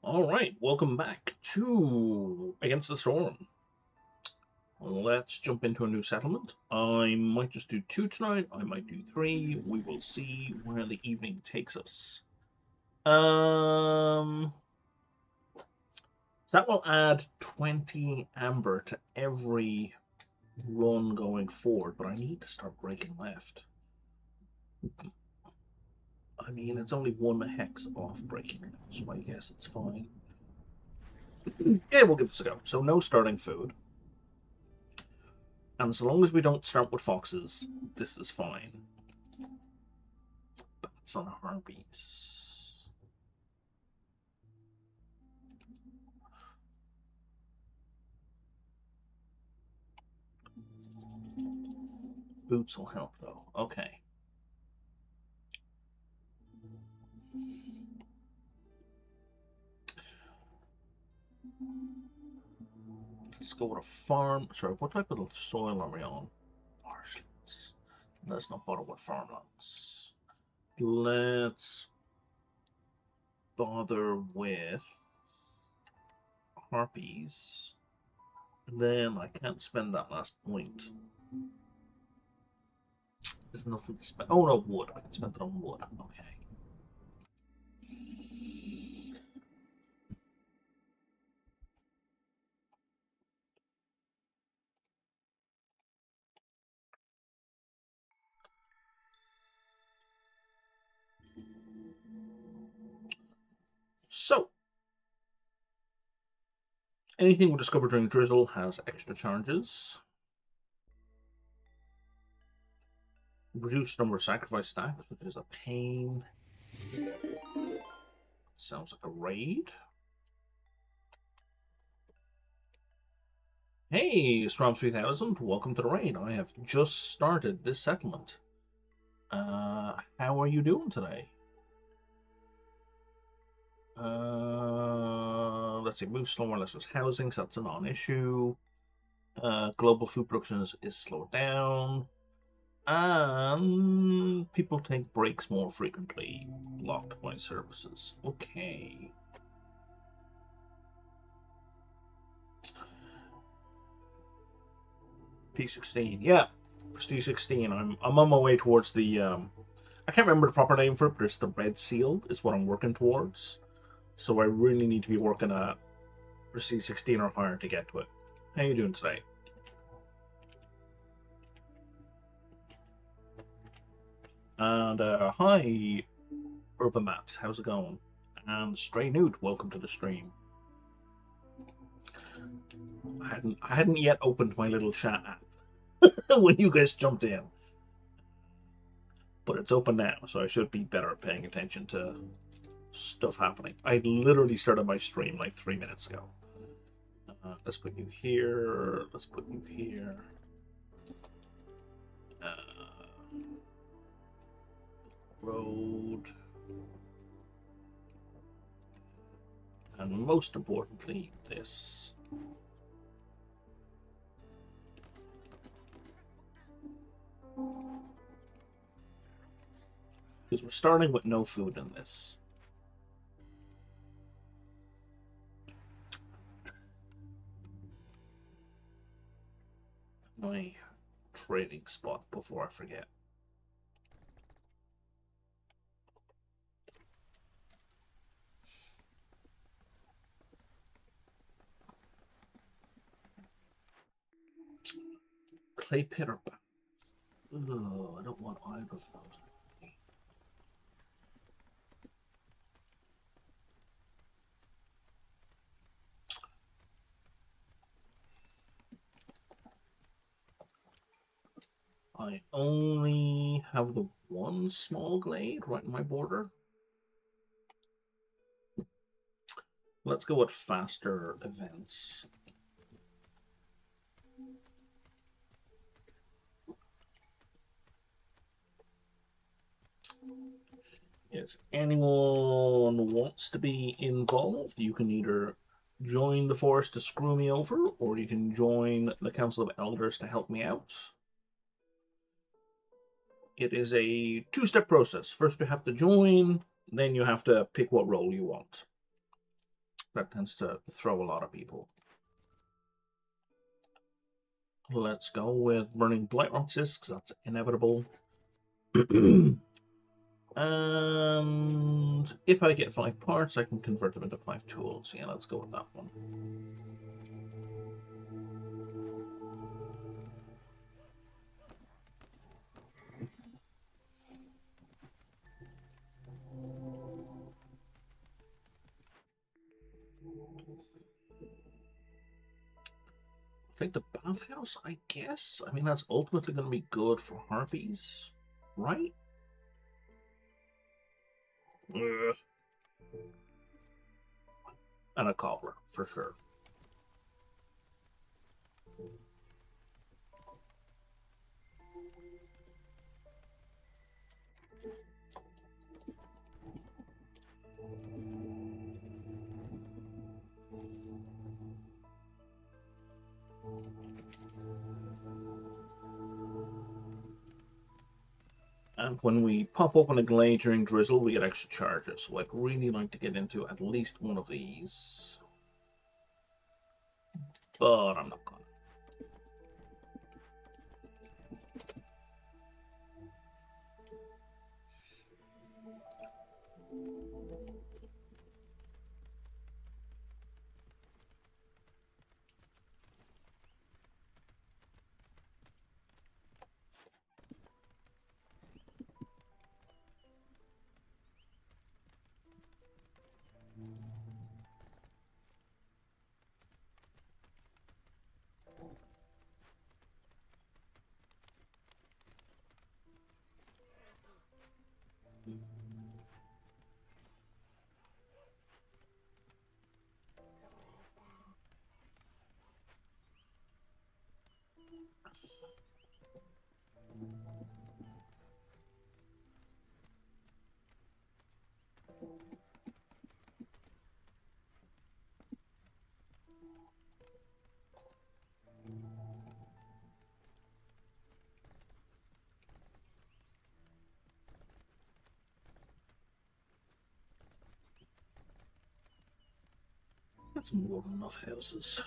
All right, welcome back to Against the Storm. Let's jump into a new settlement. I might just do 2 tonight. I might do 3. We will see where the evening takes us. So that will add 20 amber to every run going forward, but I need to start breaking left. I mean, it's only 1 hex off breaking left, so I guess it's fine. Yeah, we'll give this a go. So no starting food. And so long as we don't start with foxes, this is fine. Bats on harpies. Boots will help, though. Okay. Let's go with a farm. Sorry, what type of soil are we on? Marshlands. Let's not bother with farmlands. Let's bother with harpies. Then I can't spend that last point. There's nothing to spend. Oh no, wood. I can spend it on wood. Okay. So, anything we discover during drizzle has extra charges. Reduced number of sacrifice stacks, which is a pain. Sounds like a raid. Hey, Strom 3000, welcome to the raid. I have just started this settlement. How are you doing today? Let's see, move slower unless there's housing, so that's a non-issue. Global food production is slowed down. And people take breaks more frequently. Blocked by services. Okay. P16. Yeah, Prestige 16. I'm on my way towards the I can't remember the proper name for it, but it's the red seal is what I'm working towards. So I really need to be working at Prestige 16 or higher to get to it. How you doing today? And hi, Urban Matt. How's it going? And Stray Newt, welcome to the stream. I hadn't yet opened my little chat app when you guys jumped in, but it's open now, so I should be better at paying attention to stuff happening. I literally started my stream like 3 minutes ago. Let's put you here. Let's put you here. Road. And most importantly, this. Because we're starting with no food in this. My trading spot before I forget. Clay pit or back? Oh, I don't want either of those. I only have the one small glade right in my border. Let's go with faster events. If anyone wants to be involved, you can either join the force to screw me over, or you can join the Council of Elders to help me out. It is a 2-step process. First you have to join, then you have to pick what role you want. That tends to throw a lot of people. Let's go with burning blight rot discs, that's inevitable. And if I get 5 parts, I can convert them into 5 tools. Yeah, let's go with that one. Take the bathhouse, I guess. I mean, that's ultimately going to be good for harpies, right? Ugh. And a cobbler, for sure. And when we pop open a glade during drizzle, we get extra charges. So I'd really like to get into at least one of these. But I'm not gonna. That's more than enough houses.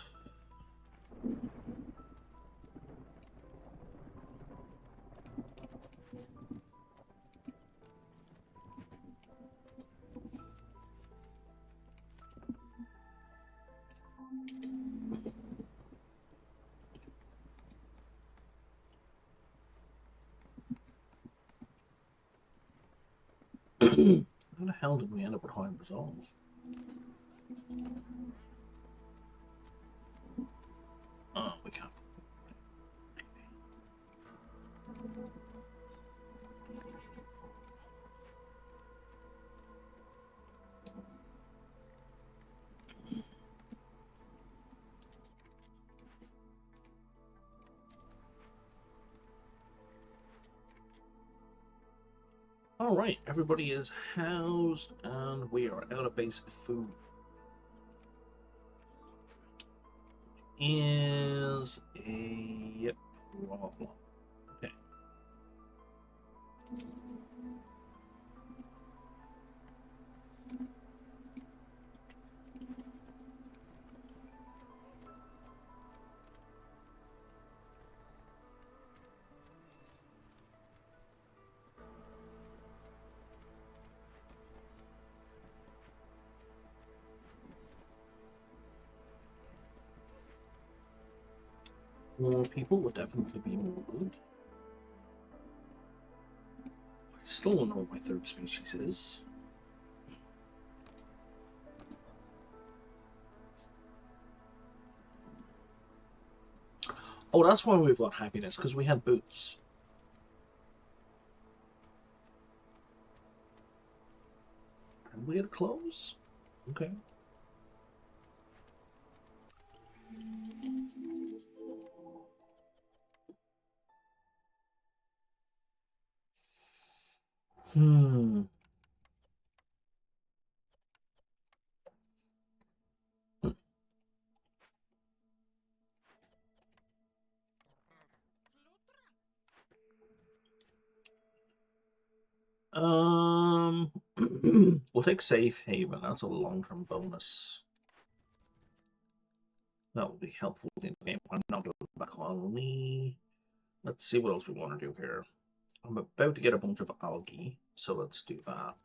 How the hell did we end up with high resolve? Oh, we can't. Alright, everybody is housed and we are out of basic food. Is a problem. Okay. More people would definitely be more good. I still don't know what my third species is. Oh, that's why we've got happiness, because we had boots. And we had clothes? Okay. Hmm. We'll take safe haven. That's a long-term bonus. That would be helpful in the game. I'm not doing the colony. Let's see what else we want to do here. I'm about to get a bunch of algae, so let's do that.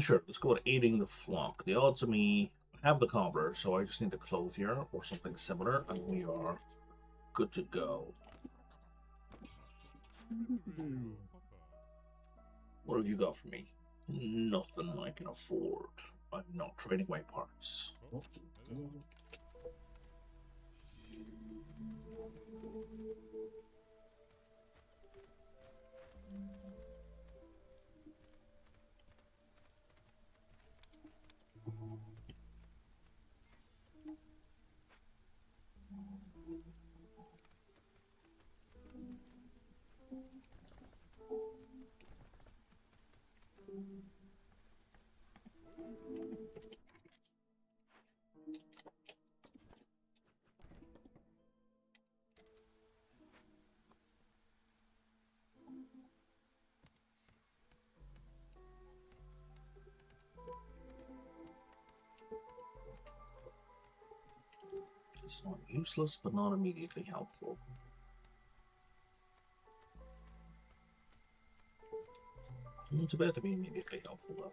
Sure, let's go with aiding the flock. The odds of me have the cobbler, so I just need a clothier or something similar, and we are good to go. What have you got for me? Nothing I can afford. I'm not trading away parts. It's not useless, but not immediately helpful. It's about to be immediately helpful, though.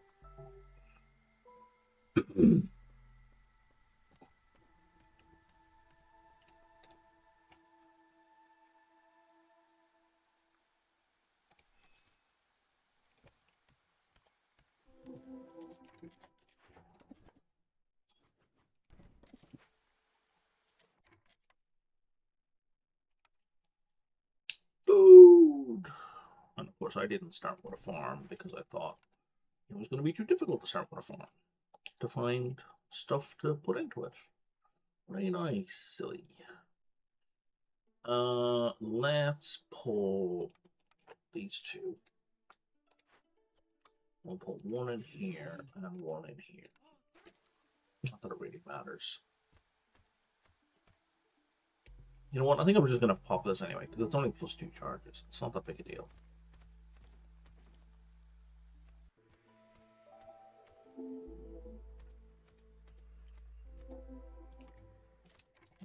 Food! And of course, I didn't start with a farm because I thought it was going to be too difficult to start with a farm to find stuff to put into it. Very nice, silly. Let's pull these two. We'll put one in here and one in here. Not that it really matters. You know what? I think I'm just going to pop this anyway, because it's only +2 charges. It's not that big a deal.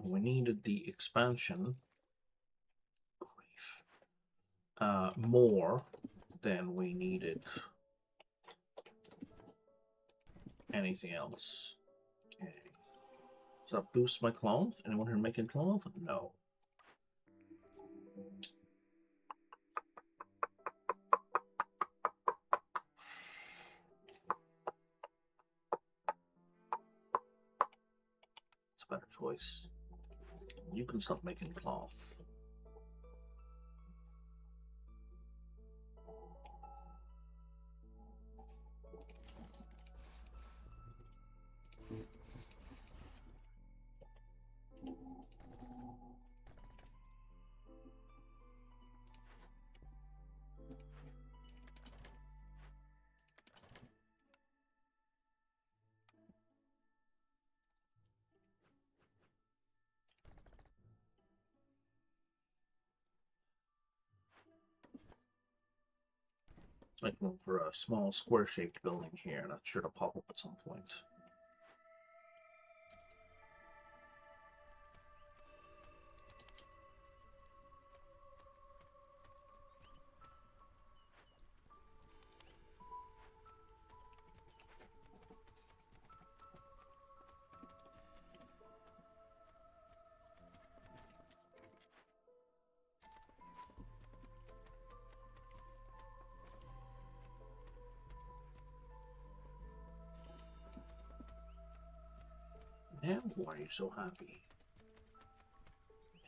We needed the expansion more than we needed anything else. Okay. Does that boost my cloth? Anyone here making cloth? No. It's a better choice. You can stop making cloth. Making for a small square-shaped building here. That's sure to pop up at some point. Now, why are you so happy?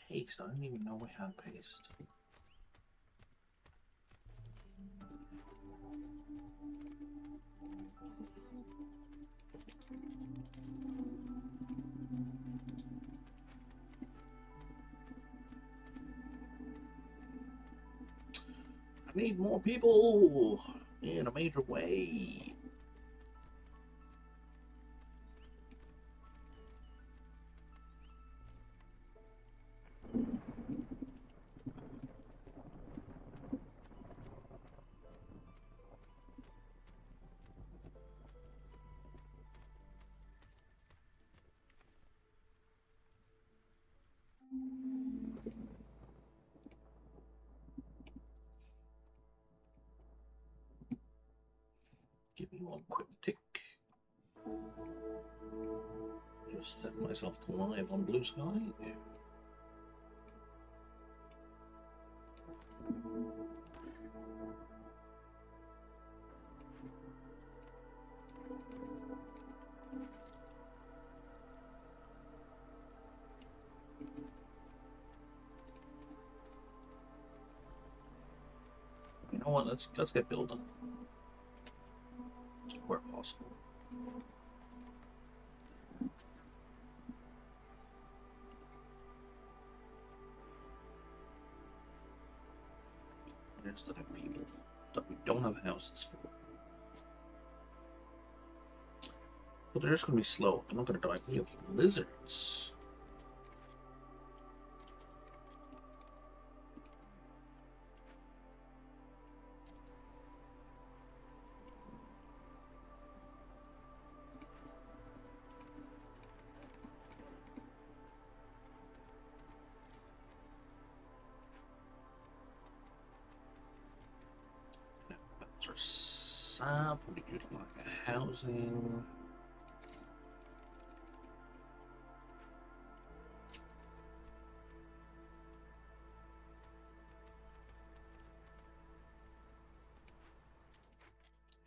Paste. I didn't even know we had paste. I need more people in a major way. me one quick tick. Just set myself to live on Bluesky. You know what? Let's get building where possible. There's the people that we don't have houses for. But they're just going to be slow. They're not going to die. We have lizards. That's our sap. We'll be good like housing.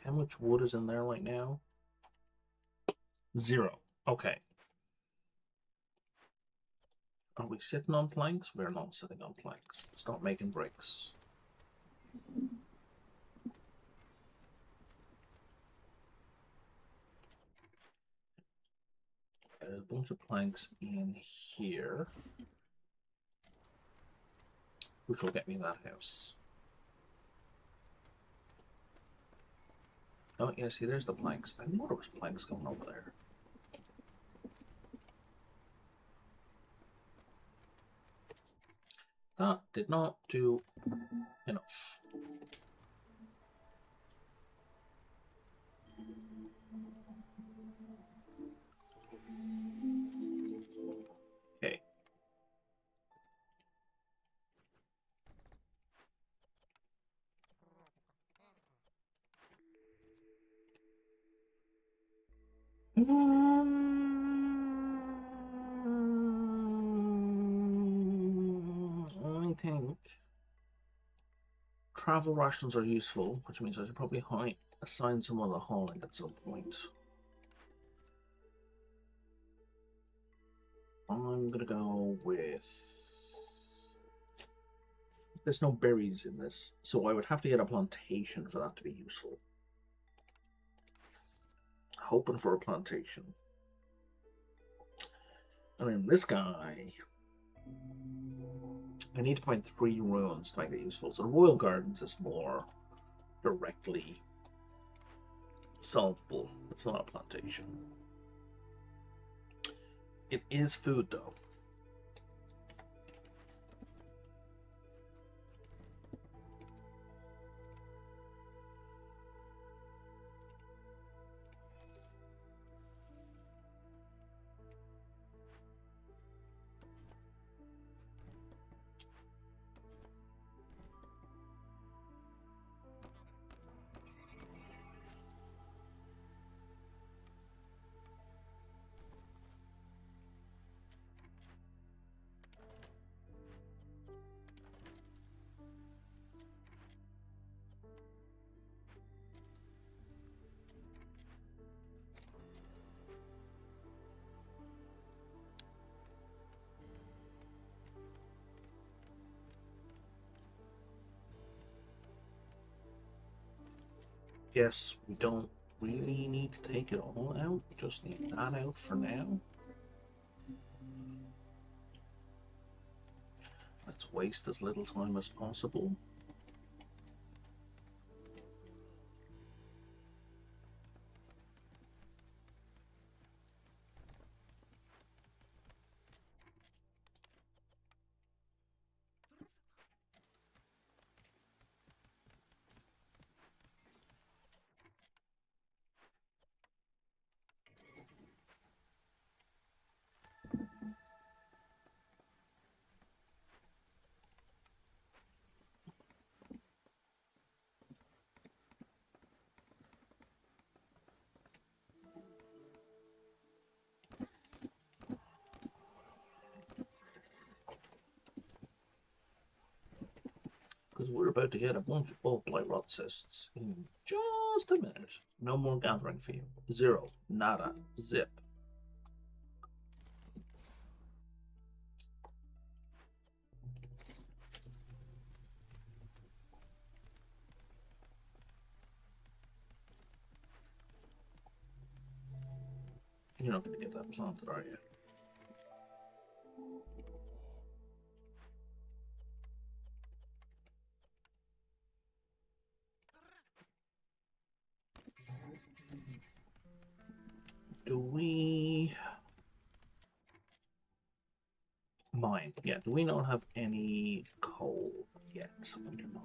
How much wood is in there right now? 0. Okay. Are we sitting on planks? We're not sitting on planks. Start making bricks. A bunch of planks in here, which will get me that house. Oh, yeah, see, there's the planks. I knew there was planks going over there. That did not do enough. Okay. I think travel rations are useful, which means I should probably assign someone to hauling at some point. I'm gonna go with... There's no berries in this, so I would have to get a plantation for that to be useful. Hoping for a plantation. And then this guy... I need to find 3 ruins to make it useful. So the Royal Gardens is more directly solvable. It's not a plantation. It is food, though. Yes, we don't really need to take it all out. We just need that out for now. Let's waste as little time as possible. because we're about to get a bunch of bulk blight rot cysts in just a minute. No more gathering field. Zero. Nada. Zip. You're not going to get that planted, are you? Do we mine? Yeah, do we not have any coal yet? We do not.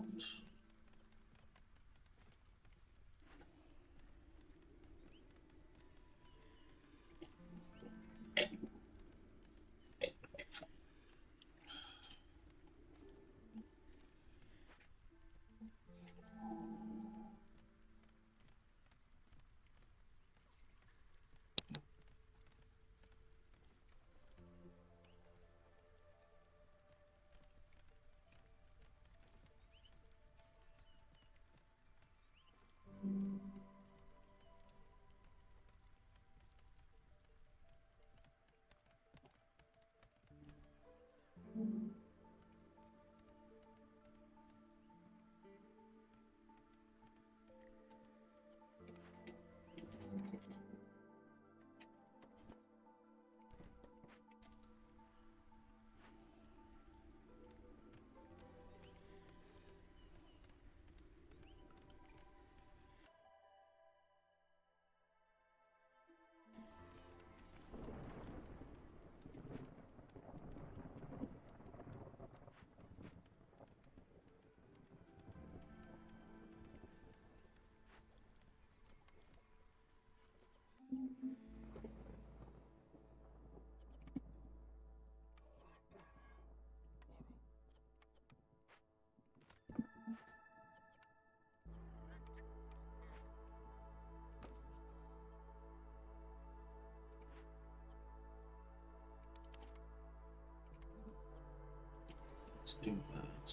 Let's do that.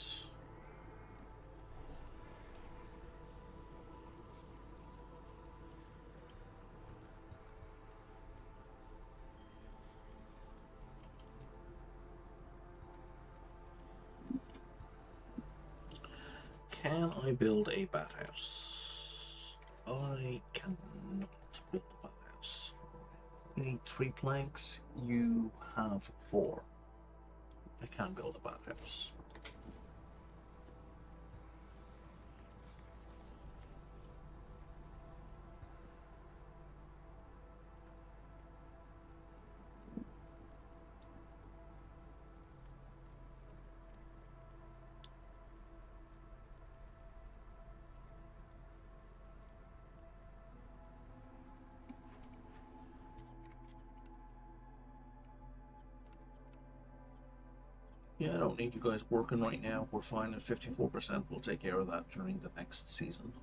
Can I build a bat house? I cannot build a bat house. You need 3 planks. You have 4. I can build a bat house. Yeah, I don't need you guys working right now. We're fine at 54%. We'll take care of that during the next season.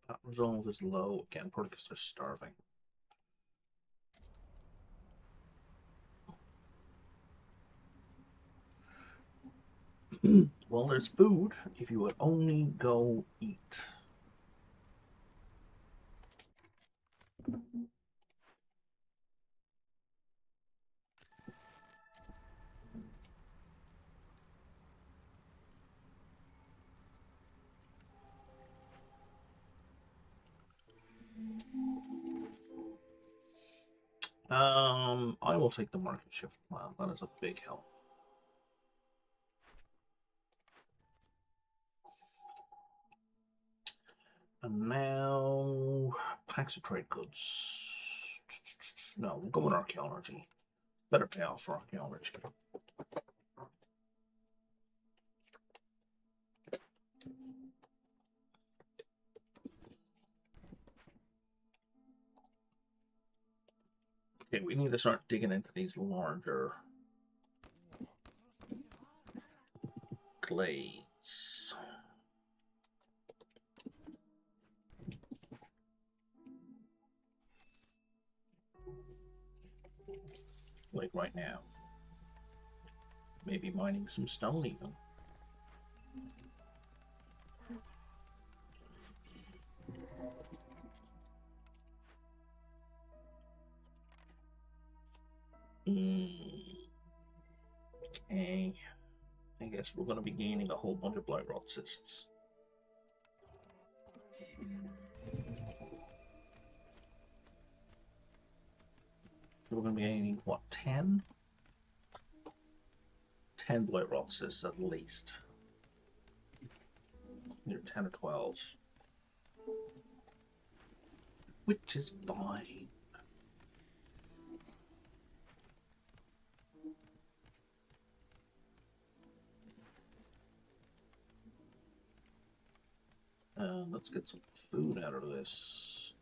That resolve is low again, probably because they're starving. Well, there's food if you would only go eat. I will take the market shift plan. That is a big help. And now, packs of trade goods. No, we'll go with archaeology. Better pay off for archaeology. Okay, we need to start digging into these larger glades. bits. Like right now. Maybe mining some stone even. Okay. I guess we're going to be gaining a whole bunch of blight rot cysts. So we're going to be gaining, what, 10? 10 blight rot cysts at least. Either 10 or 12. Which is fine. Let's get some food out of this.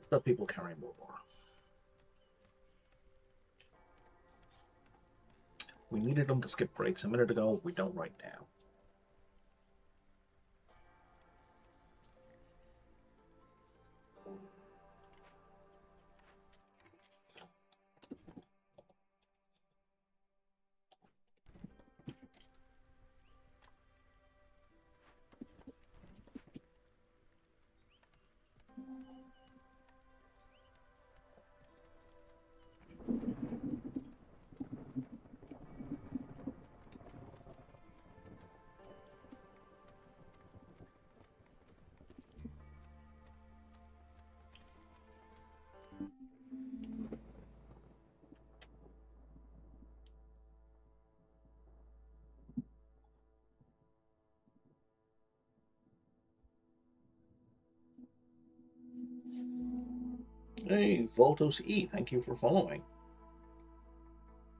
Let people carry more. We needed them to skip breaks a minute ago. We don't right now. Hey, Voltos E, thank you for following.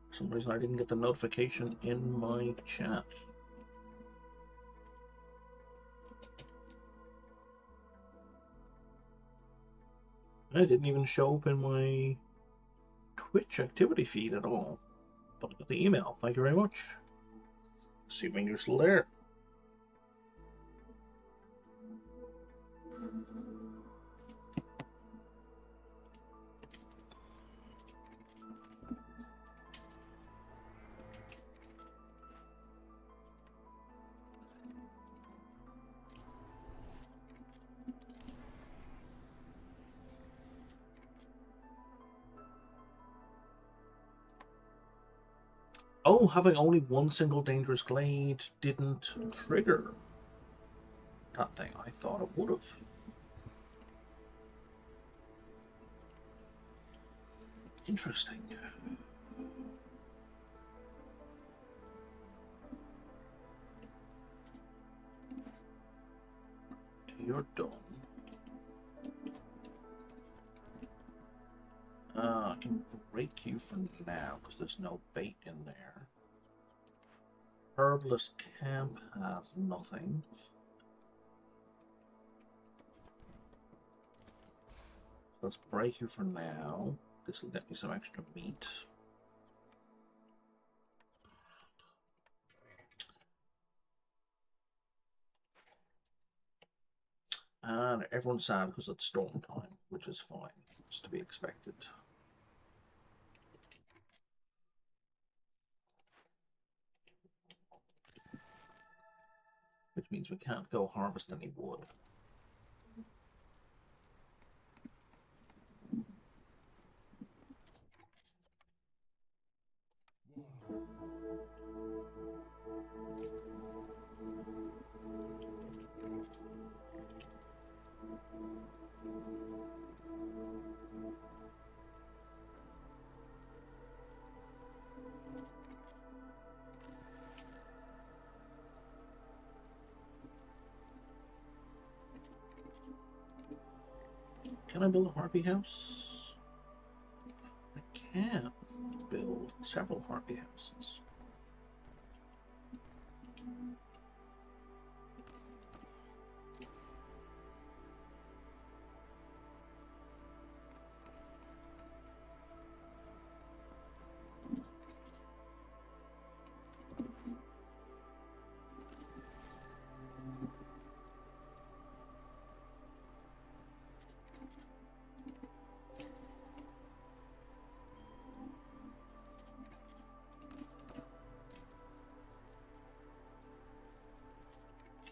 For some reason I didn't get the notification in my chat. It didn't even show up in my Twitch activity feed at all. But I got the email. Thank you very much. Assuming you're still there. Oh, having only one single dangerous glade didn't trigger that thing. I thought it would have. Interesting. You're done. I can break you for now because there's no bait in there. Herbalist camp has nothing. Let's break you for now. This will get me some extra meat. And everyone's sad because it's storm time, which is fine. It's to be expected. Which means we can't go harvest any wood. Can I build a harpy house? I can build several harpy houses.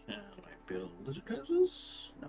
Can I build lizard houses? No.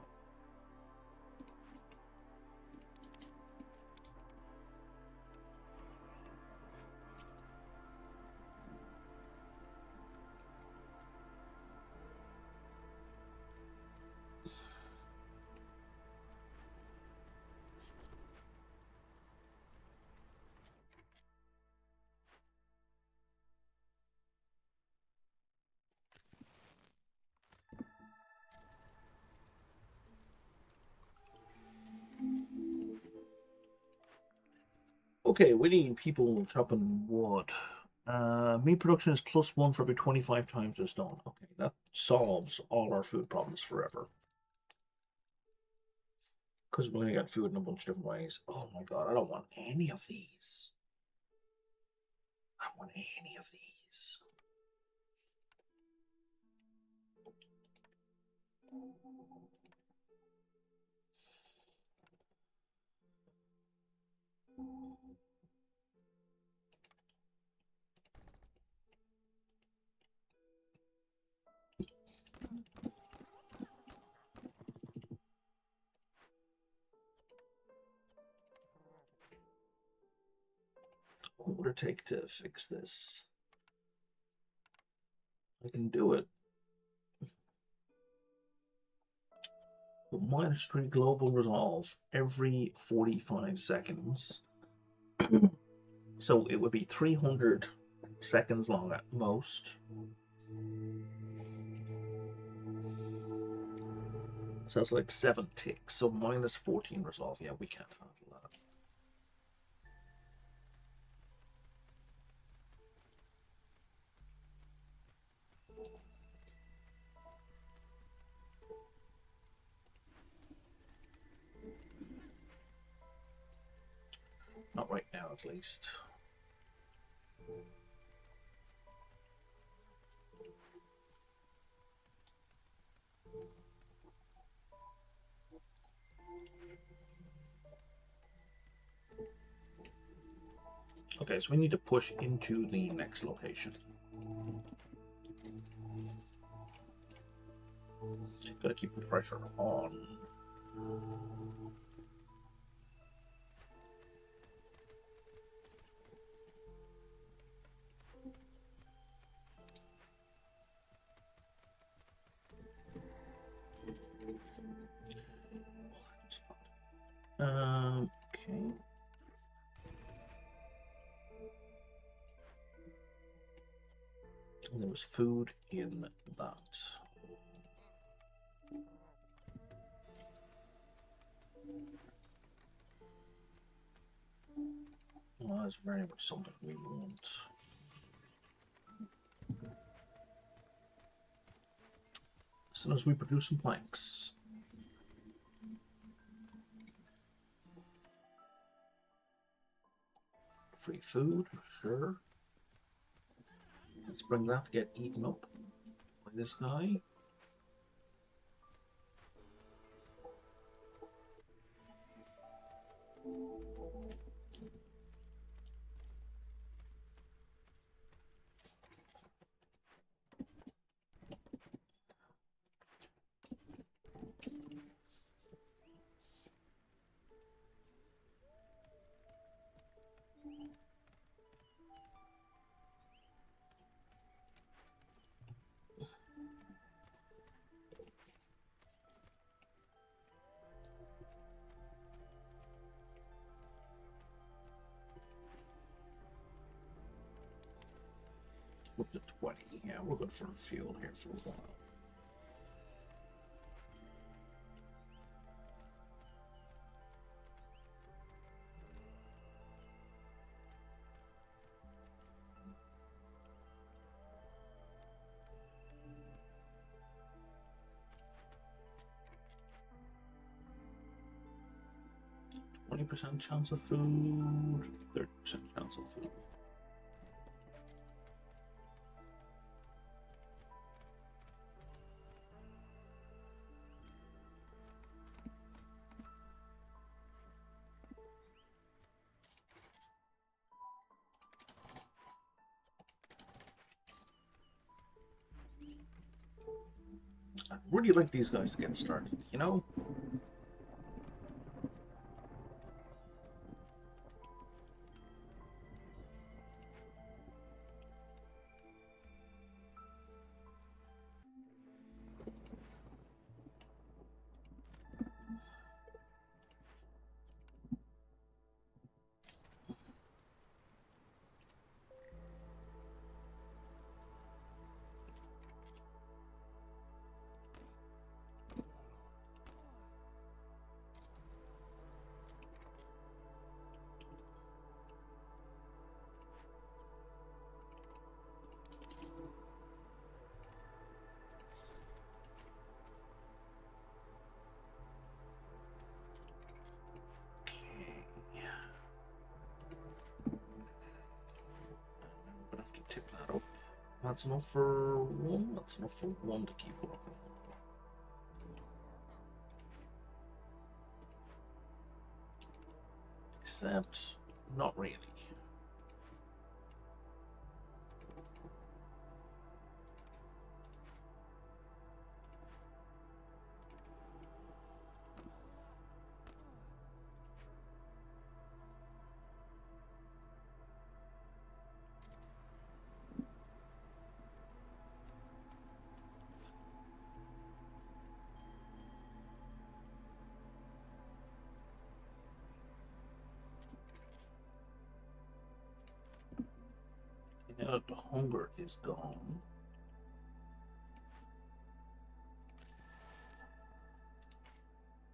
Okay, we need people chopping wood. Meat production is +1 for every 25 times the stone. Okay, that solves all our food problems forever. Because we're going to get food in a bunch of different ways. Oh my god, I don't want any of these. I don't want any of these. What would it take to fix this? I can do it. But -3 global resolve every 45 seconds. So it would be 300 seconds long at most. So that's like 7 ticks. So -14 resolve. Yeah, we can't handle that. Not right now, at least. Okay, so we need to push into the next location. Gotta keep the pressure on. Okay. And there was food in that. Well, that's very much something we want. As soon as we produce some planks. free food, sure. Let's bring that to get eaten up by this guy. Up to 20. Yeah, we're good for fuel here for a while. %, chance of food, 30% chance of food. I'd really like these guys to get started, you know? That's enough for one. That's enough for one to keep working. Except, not really. Now that the hunger is gone,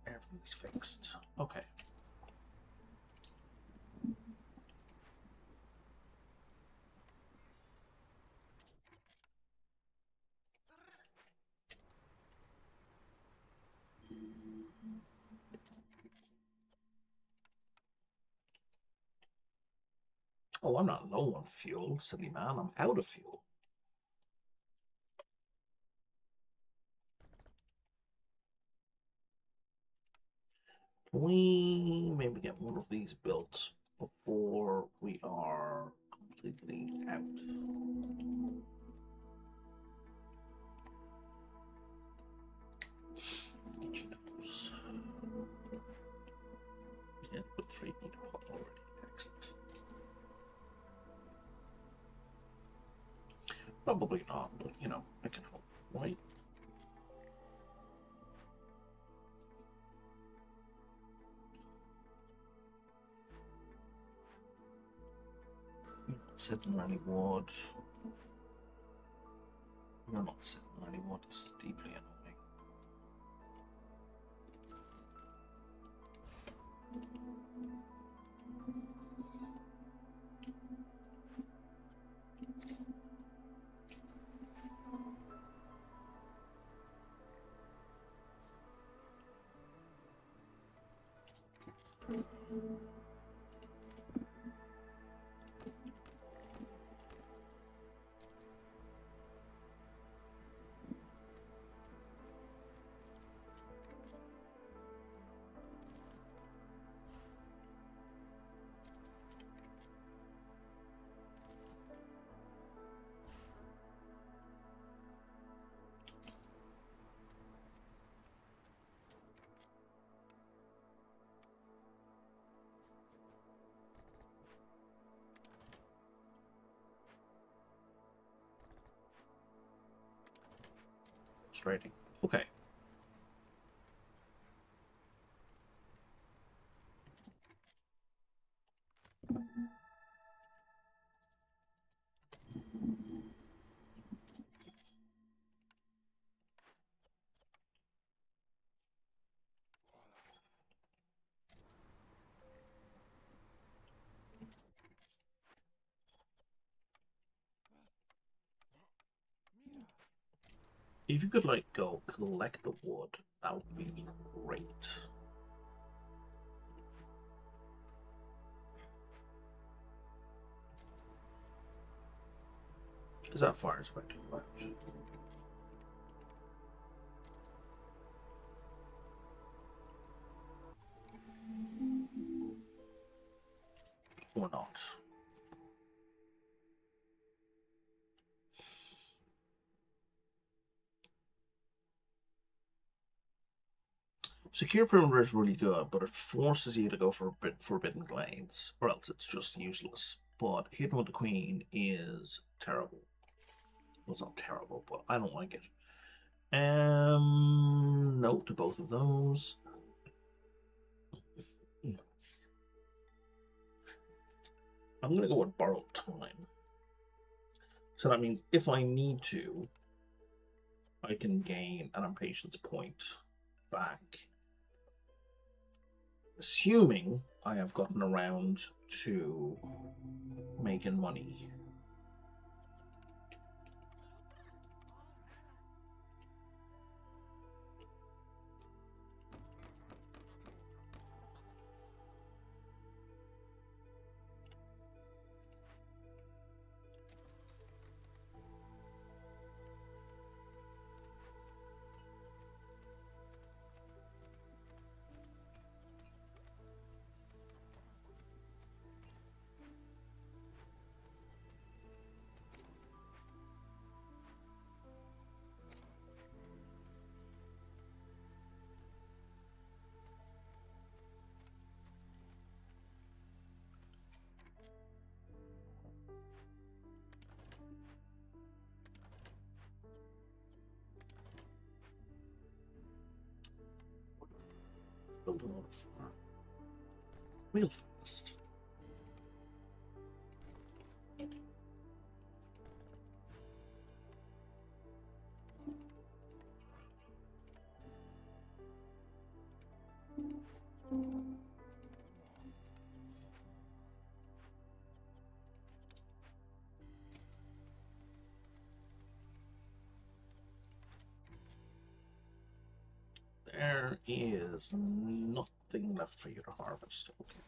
everything's fixed. Okay. Oh, I'm not low on fuel, silly man. I'm out of fuel. Can we maybe get one of these built before we are completely out? Nose. Yeah, put 3 meat pot already. Excellent. Probably not, but you know, I can hope, right? Sitting on any wood. You're not sitting on any wood. This is deeply annoying. frustrating. Okay. If you could, like, go collect the wood, that would be great. Because that fire is about to go out. Or not. Secure perimeter is really good, but it forces you to go for forbidden glades, or else it's just useless. But hidden with the queen is terrible. Well, it's not terrible, but I don't like it. No to both of those. I'm going to go with borrowed time. So that means if I need to, I can gain an impatience point back. Assuming I have gotten around to making money. Build another farm. Real fast. There is nothing left for you to harvest. Okay.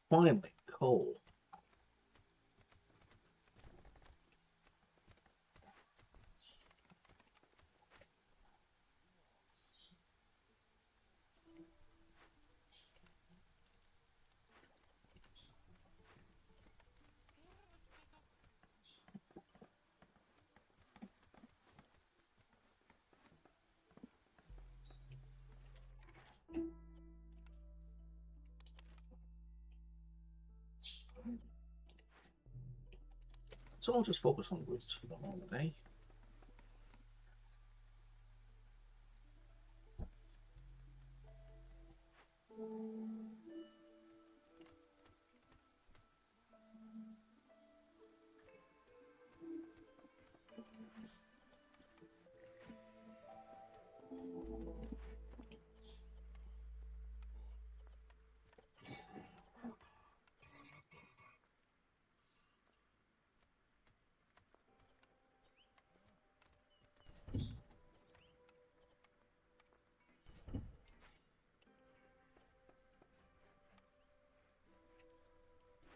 Finally, coal. So I'll just focus on roots for the moment, eh?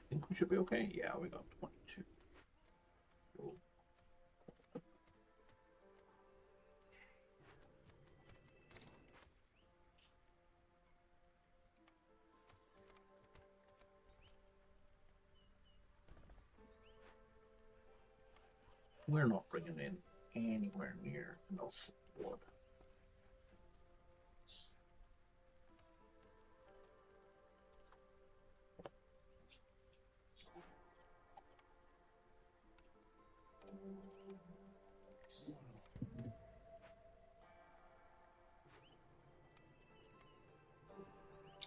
I think we should be okay. Yeah, we got 22. Cool. We're not bringing in anywhere near enough wood.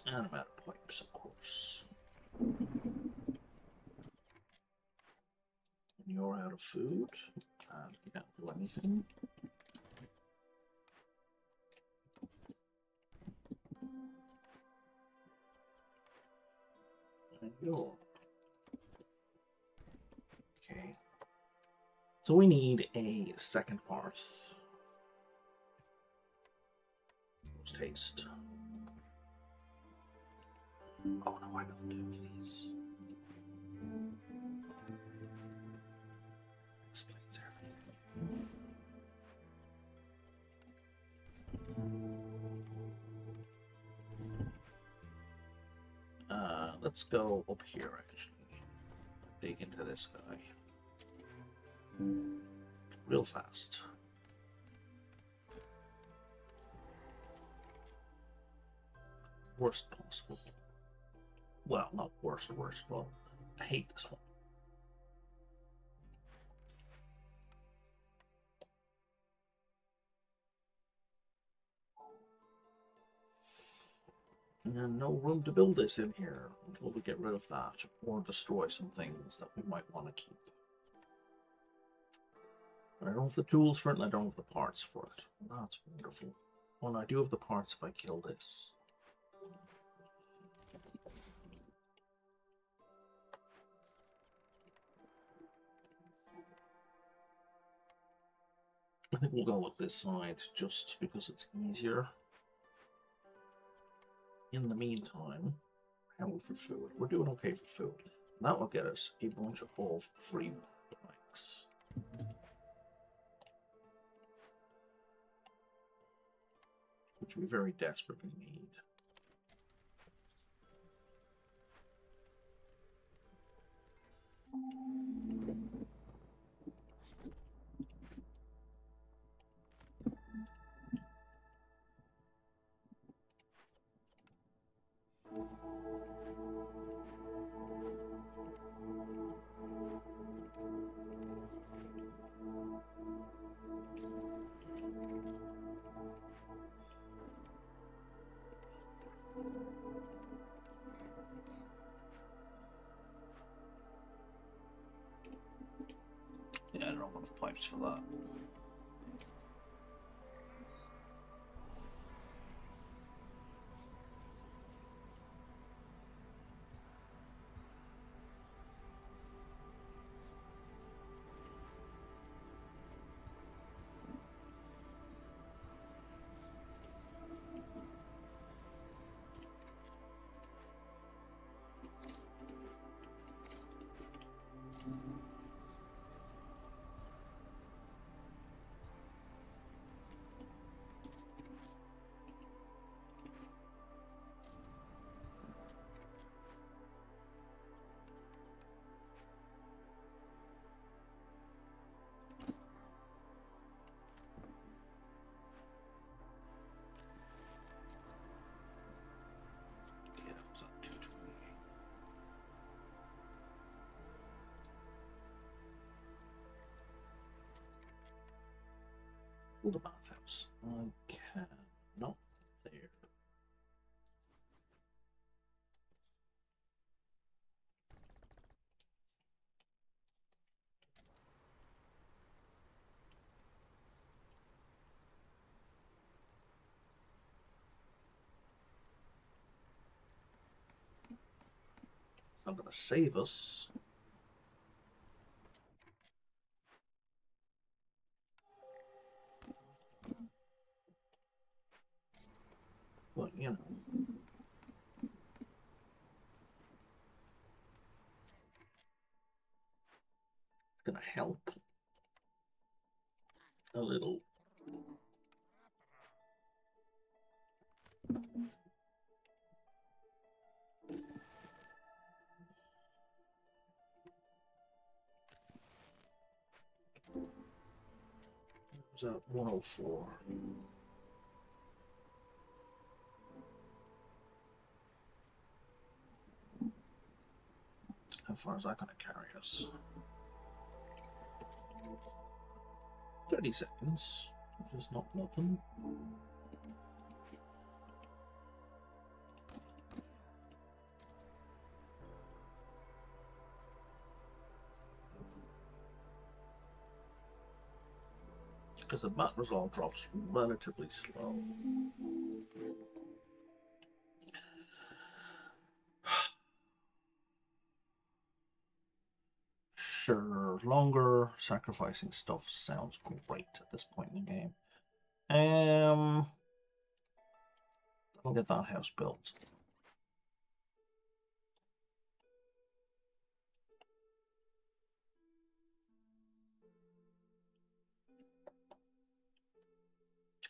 And I'm out of pipes, of course. And you're out of food. And you can't do anything. And you're... Okay. So we need a second hearth. Let's taste. Oh no, I don't do these. Explains everything. Let's go up here actually. Dig into this guy. Real fast. Worst possible. Well, not worst, but I hate this one. And no room to build this in here until we get rid of that or destroy some things that we might want to keep. But I don't have the tools for it and I don't have the parts for it. That's wonderful. Well, I do have the parts if I kill this. I think we'll go with this side just because it's easier. In the meantime, how for food? We're doing okay for food. That will get us a bunch of free planks. Which we very desperately need. Yeah, I don't have enough pipes for that. Build a bathhouse. I can. Not there. It's not going to save us. But, you know. It's going to help. A little. It was at 104. How far is that going to carry us? 30 seconds, which is not nothing. because the bat result drops relatively slow. Sure, longer sacrificing stuff sounds great at this point in the game. I'll get that house built.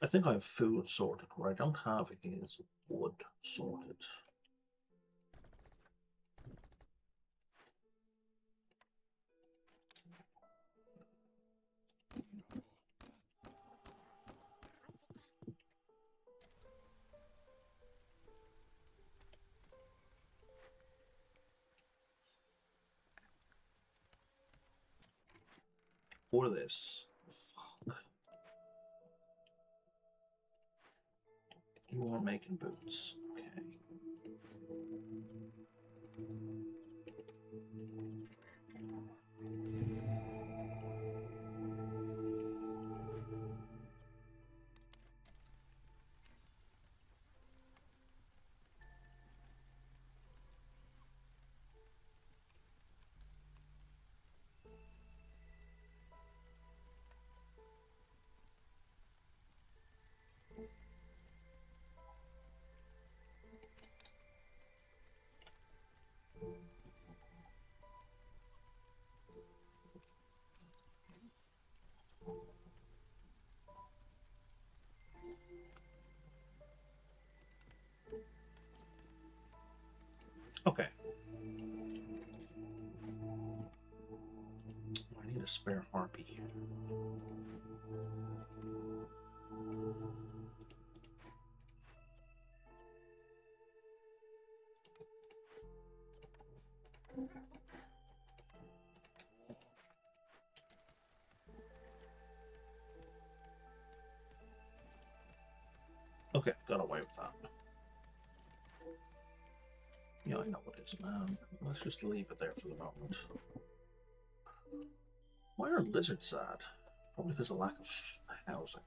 I think I have food sorted. What I don't have is wood sorted. For this. Fuck. You are making boots. Okay. Okay. I need a spare harpy. Okay, got away with that. Yeah, I know what it is, man. Let's just leave it there for the moment. Why are lizards sad? Probably because of lack of housing.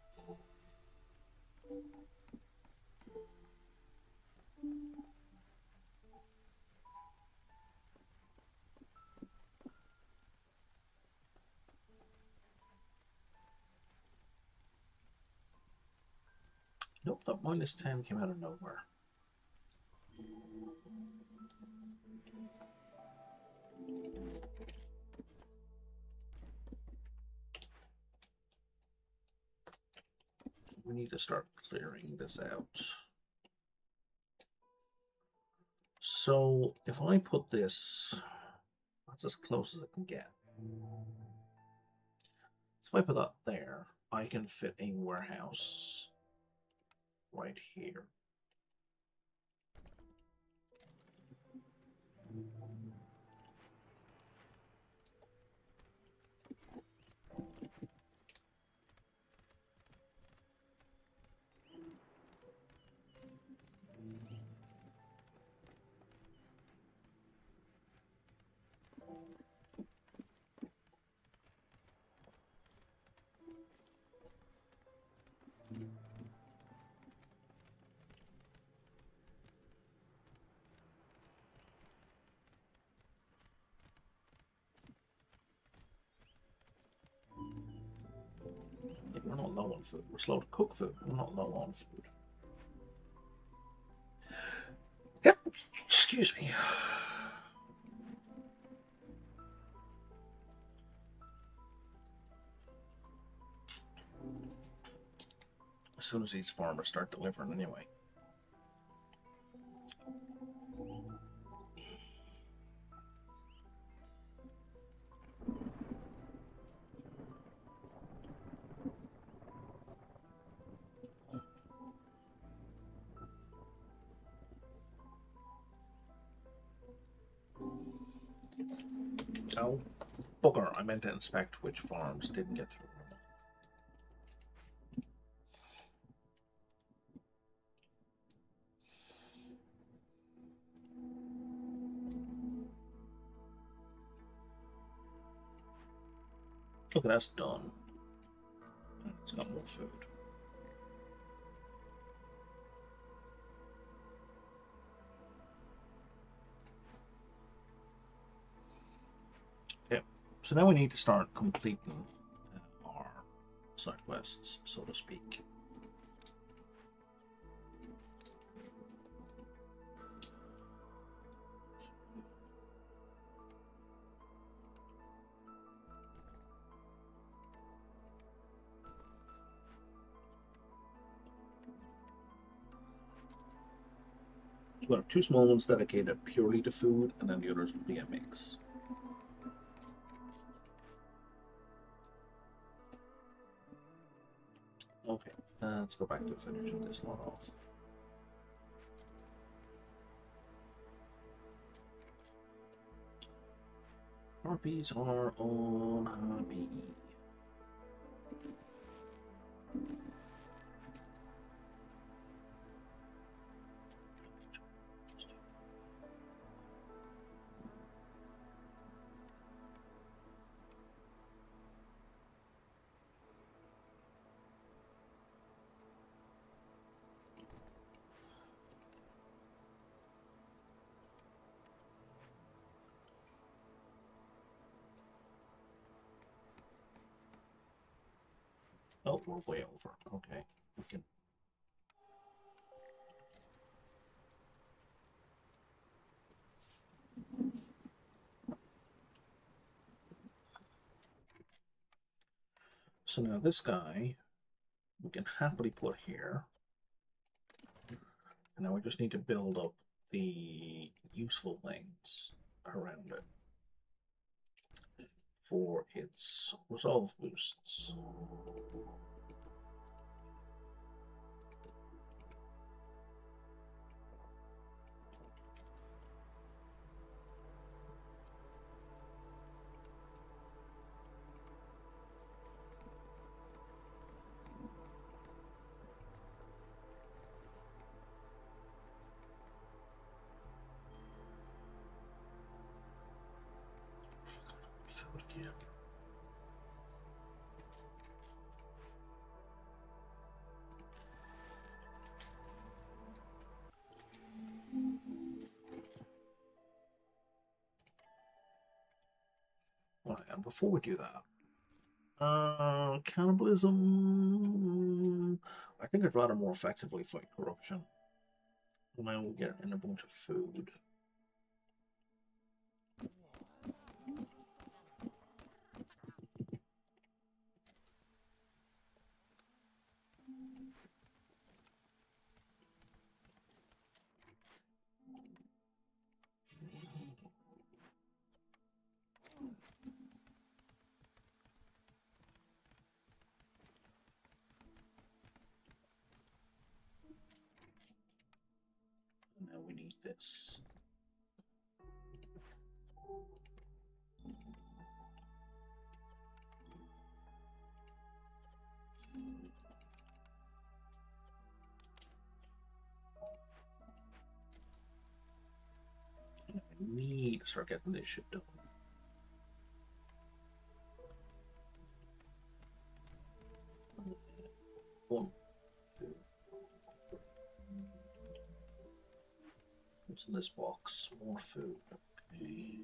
Nope, that -10 came out of nowhere. We need to start clearing this out. So if I put this, that's as close as I can get. So if I put that there, I can fit a warehouse right here. We're not low on food. We're slow to cook food. We're not low on food. Yep. Excuse me. As soon as these farmers start delivering anyway. Oh, bugger. I meant to inspect which farms didn't get through. Okay, that's done. It's got more food. Okay, so now we need to start completing our side quests, so to speak. We'll have 2 small ones dedicated purely to food, and then the others will be a mix. Okay, let's go back to finishing this lot off. Harpies are on hobby. Oh, we're way over. Okay, we can. So now this guy, we can happily put here. And now we just need to build up the useful things around it for its resolve boosts. Food again. Right, and before we do that, cannibalism. I think I'd rather more effectively fight corruption. Now we'll get in a bunch of food. And now we need this. And I need to start getting this shit done. One, two. What's in this box? More food. Okay.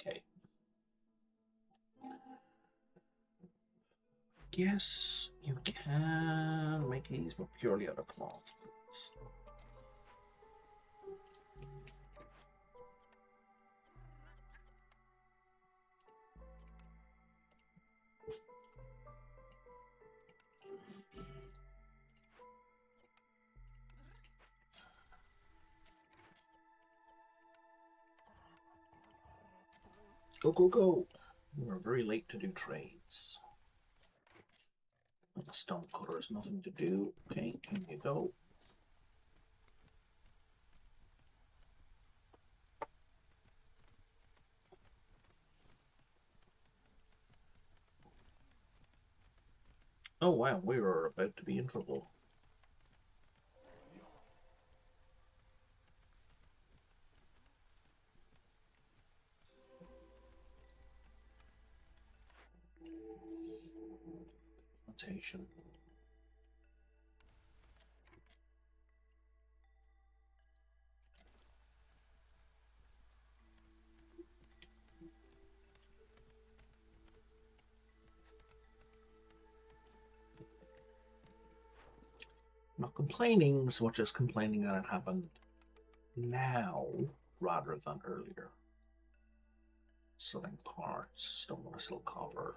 Okay. Guess you can make these, but purely out of cloth, please. Go, go, go! We're very late to do trades. Stone cutter is nothing to do. Okay, can you go? Oh wow, we are about to be in trouble. Notation. Not complaining so much as complaining that it happened now rather than earlier. Selling parts, don't want to sell copper.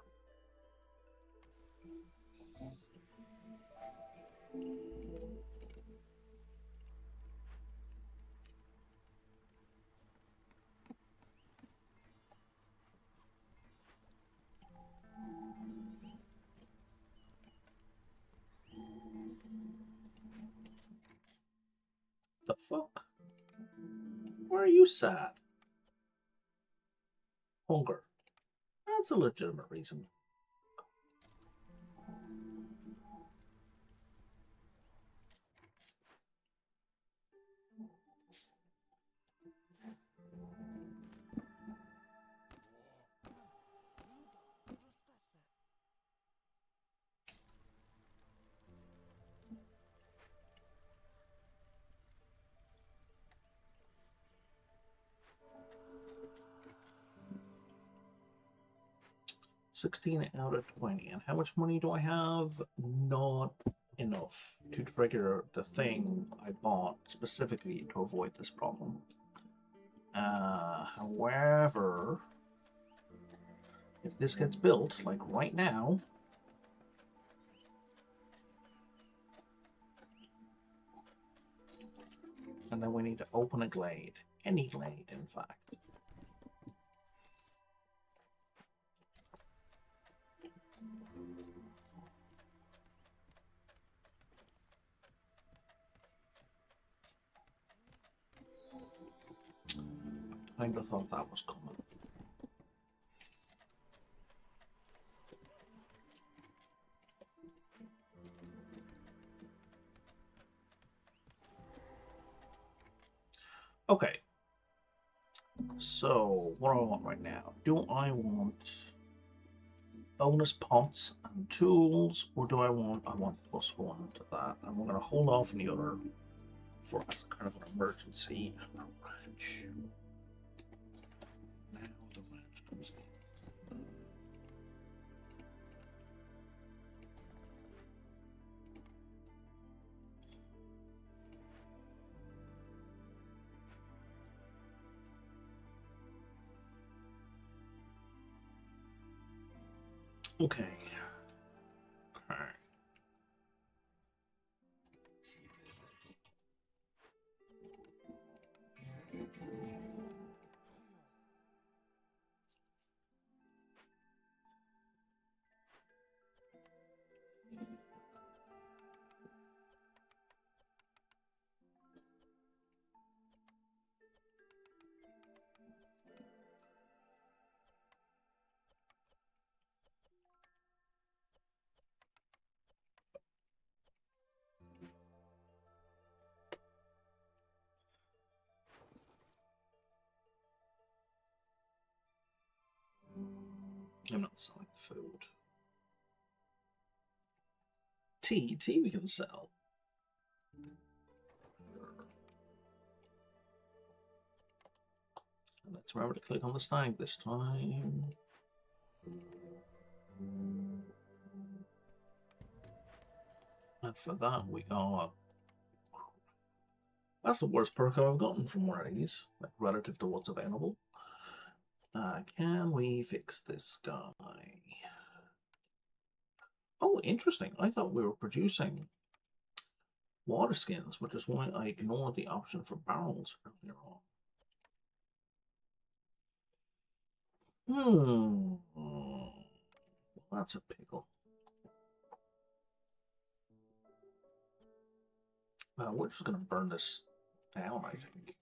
The fuck? Why are you sad? Hunger. That's a legitimate reason. $16 out of 20. And how much money do I have? Not enough to trigger the thing I bought specifically to avoid this problem. However, if this gets built, like right now, and then we need to open a glade. Any glade, in fact. I kind of thought that was coming. Okay. So, what do I want right now? Do I want bonus pots and tools, or do I want +1 to that? And we're going to hold off on the other for kind of an emergency. Ranch. Now the ranch comes in. Okay. Okay. I'm not selling food. Tea we can sell. And let's remember to click on the stag this time. And for that we got... That's the worst perk I've gotten from one of these, like relative to what's available. Can we fix this guy? Oh, interesting. I thought we were producing water skins, which is why I ignored the option for barrels earlier on. Well, that's a pickle. We're just going to burn this down, I think.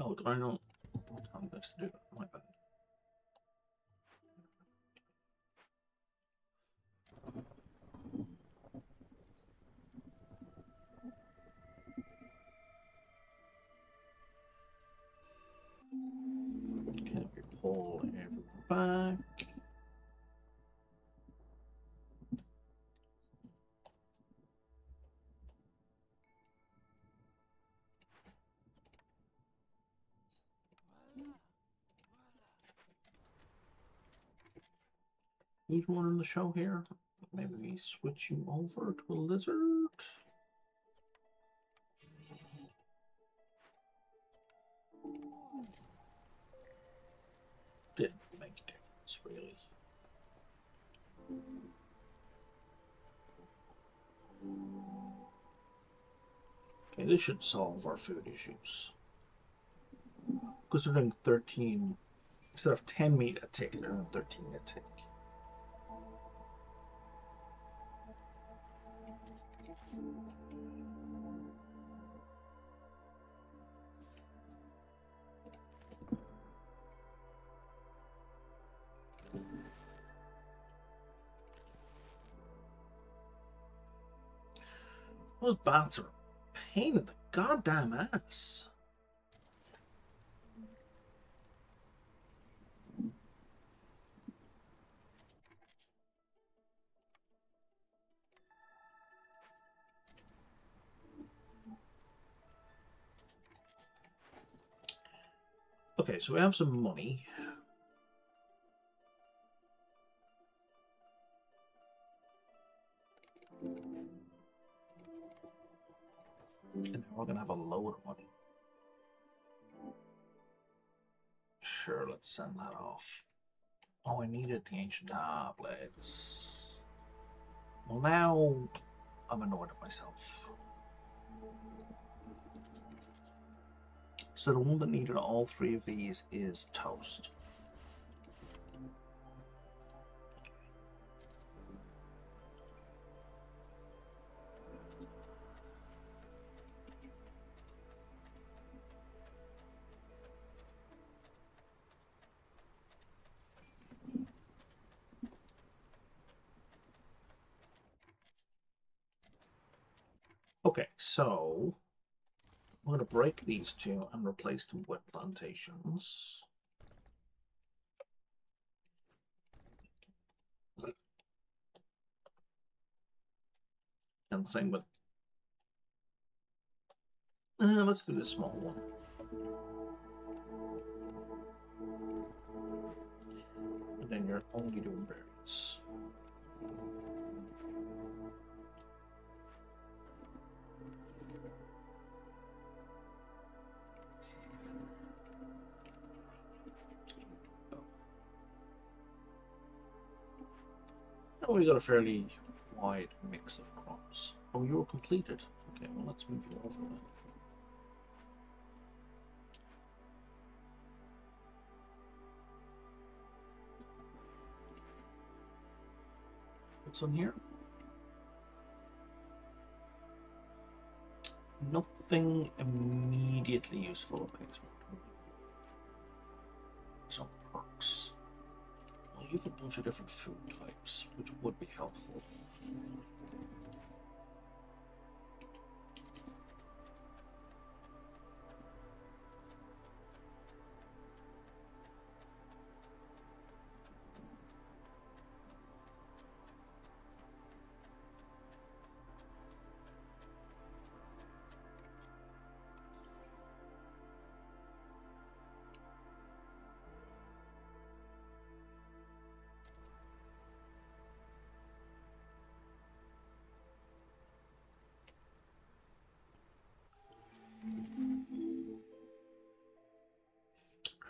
Oh, do I know how I'm going to do that? My bad. Can we pull everyone back? Who's running the show here? Maybe we switch you over to a lizard? Didn't make a difference, really. Okay, this should solve our food issues. Because they're doing 13, instead of 10 meat a tick, they're doing 13 a tick. Those bats are a pain in the goddamn ass. Okay, so we have some money. And now we're going to have a load of money. Sure, let's send that off. Oh, I needed the ancient tablets. Well, now I'm annoyed at myself. So the one that needed all three of these is toast. Okay, so I'm going to break these two and replace them with plantations. And same with... let's do this small one. And then you're only doing berries. Oh, we got a fairly wide mix of crops. Oh, you were completed. Okay, well, let's move you over then. What's on here? Nothing immediately useful. Okay, some perks. Well, you have a bunch of different food types, which would be helpful.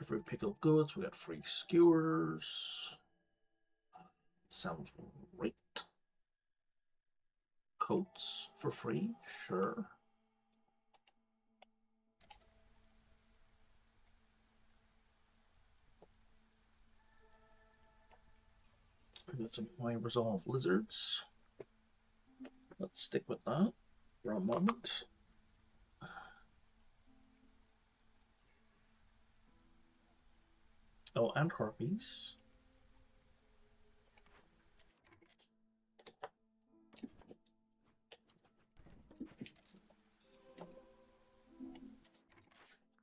Free pickled goods, we got free skewers. Sounds great. Coats for free, sure. Got some high resolve lizards. Let's stick with that for a moment. Oh, and harpies.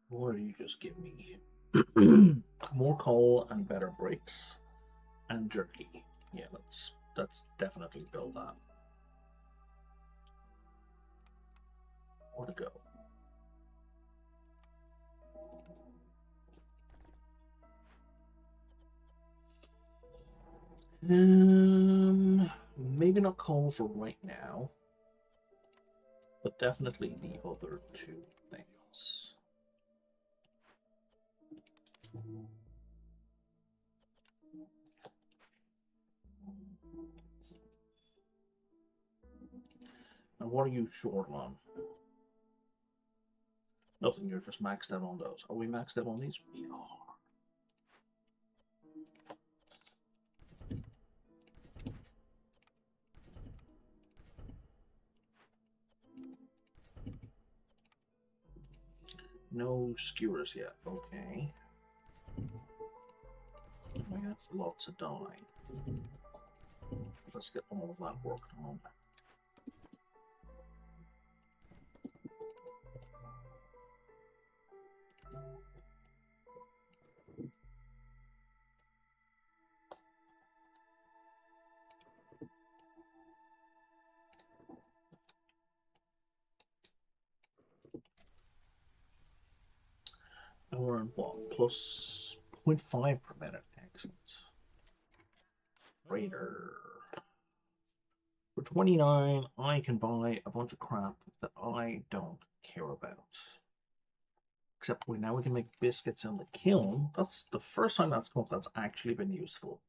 What do you just give me? More coal and better bricks and jerky. Yeah, let's definitely build that. More to go. Maybe not coal for right now, but definitely the other two things. And what are you short on? Nothing, you're just maxed out on those. Are we maxed out on these? We are. No skewers yet. Okay. We have lots of dye. Let's get all of that worked on. And we're on what? Plus 0.5 per minute. Excellent. Raider. For 29, I can buy a bunch of crap that I don't care about. Except now we can make biscuits in the kiln. That's the first time that's come up that's actually been useful.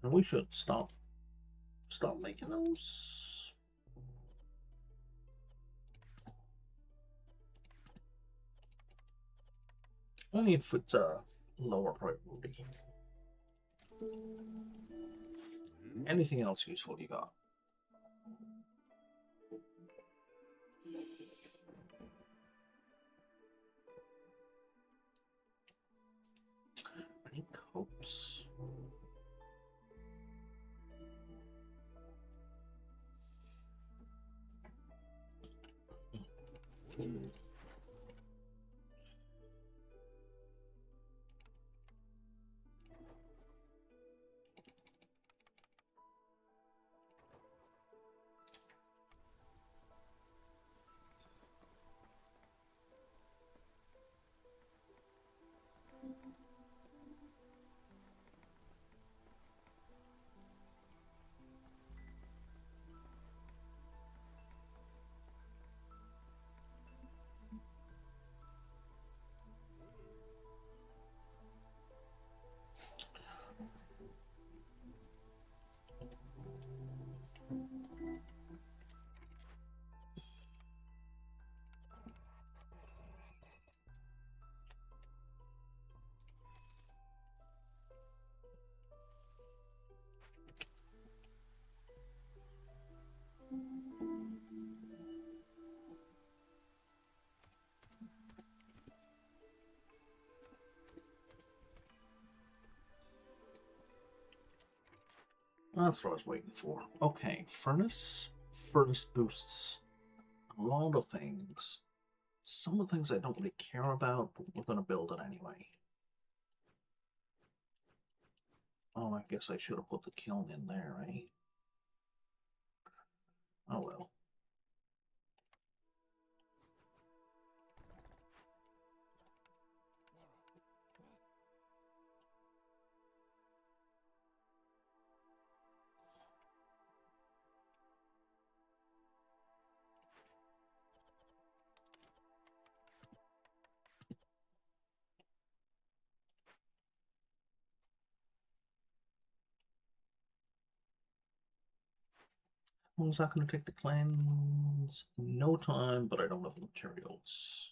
And we should stop making those. Only if it's a lower priority. Anything else useful you got? Any coats? That's what I was waiting for. Okay, furnace. Furnace boosts a lot of things. Some of the things I don't really care about, but we're going to build it anyway. Oh, I guess I should have put the kiln in there, eh? Oh well. How long is that going to take to cleanse? No time, but I don't have the materials.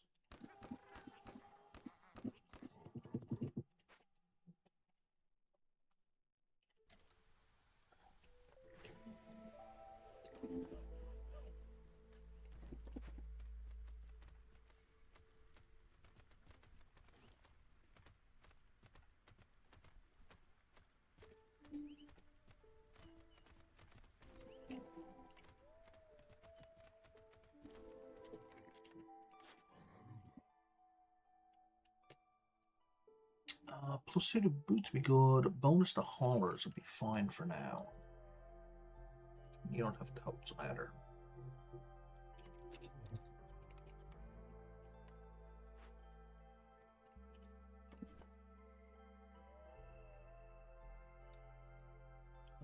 Plus suited boots would be good. Bonus to haulers would be fine for now. You don't have coats either.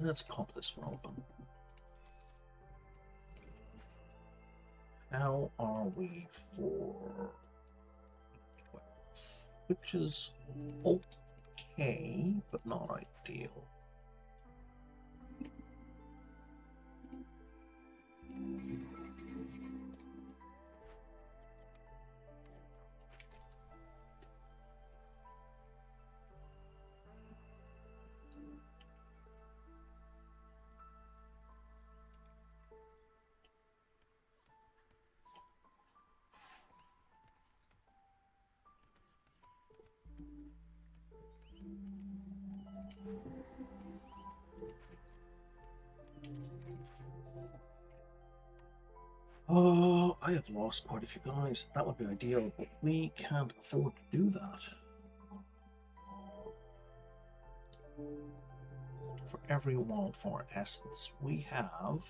Let's pop this one open. How are we for 12? Which is okay, but not ideal. Oh, I have lost quite a few guys. That would be ideal, but we can't afford to do that. For every wildfire essence, we have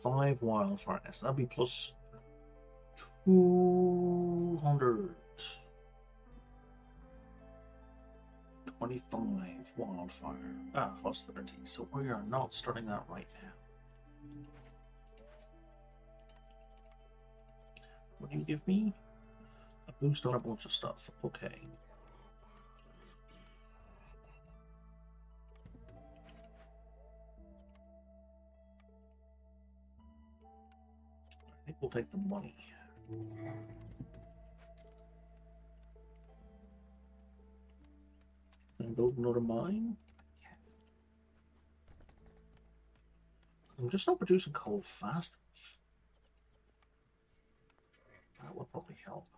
5 wildfire essence. That'd be plus 200. 25 wildfire. Plus 30. So we are not starting that right now. What do you give me? A boost on a bunch of stuff. Okay. I think we'll take the money. And build another mine. I'm just not producing coal fast enough. That would probably help.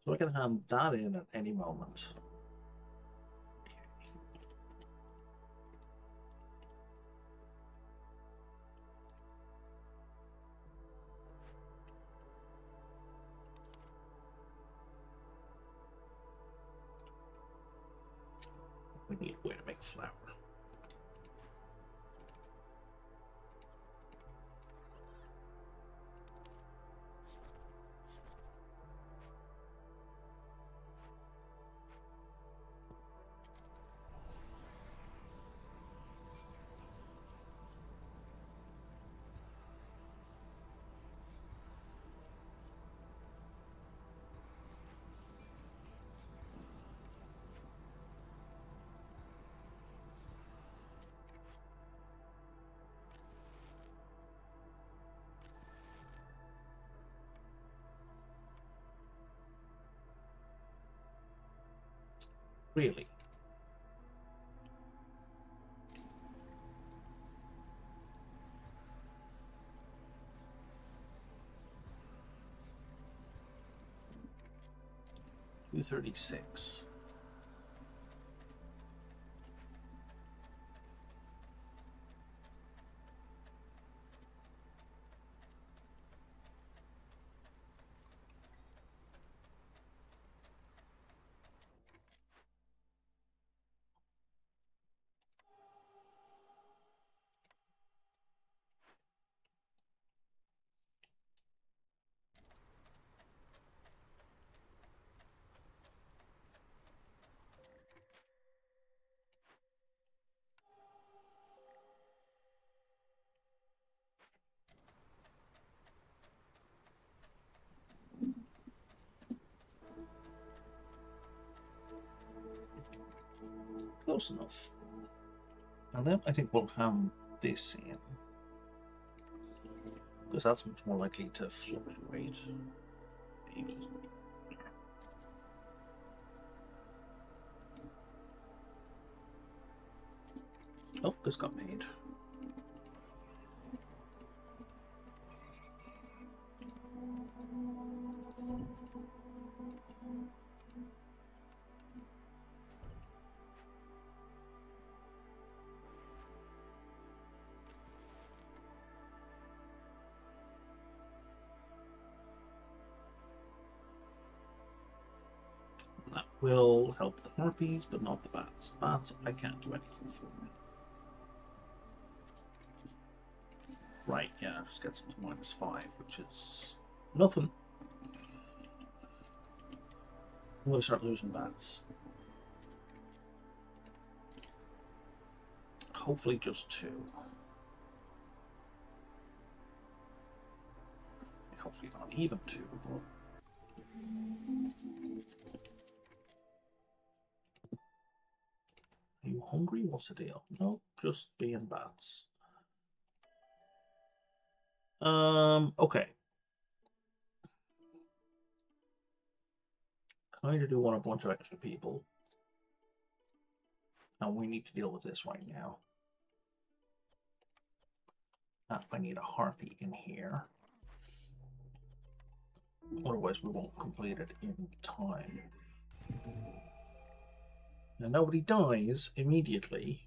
So I can hand that in at any moment. We need a way to make flour. Really? $236. close enough. And then I think we'll ham this in. Because that's much more likely to fluctuate. Maybe. Oh, this got made. That will help the harpies, but not the bats. Bats, I can't do anything for. Right, yeah, just gets them to -5, which is nothing. We'll start losing bats. Hopefully just 2. Hopefully not even 2, but... Are you hungry? What's the deal? No, just being bats. Okay. Kind of do want a bunch of extra people. And we need to deal with this right now. I need a harpy in here. Otherwise we won't complete it in time. Now nobody dies immediately.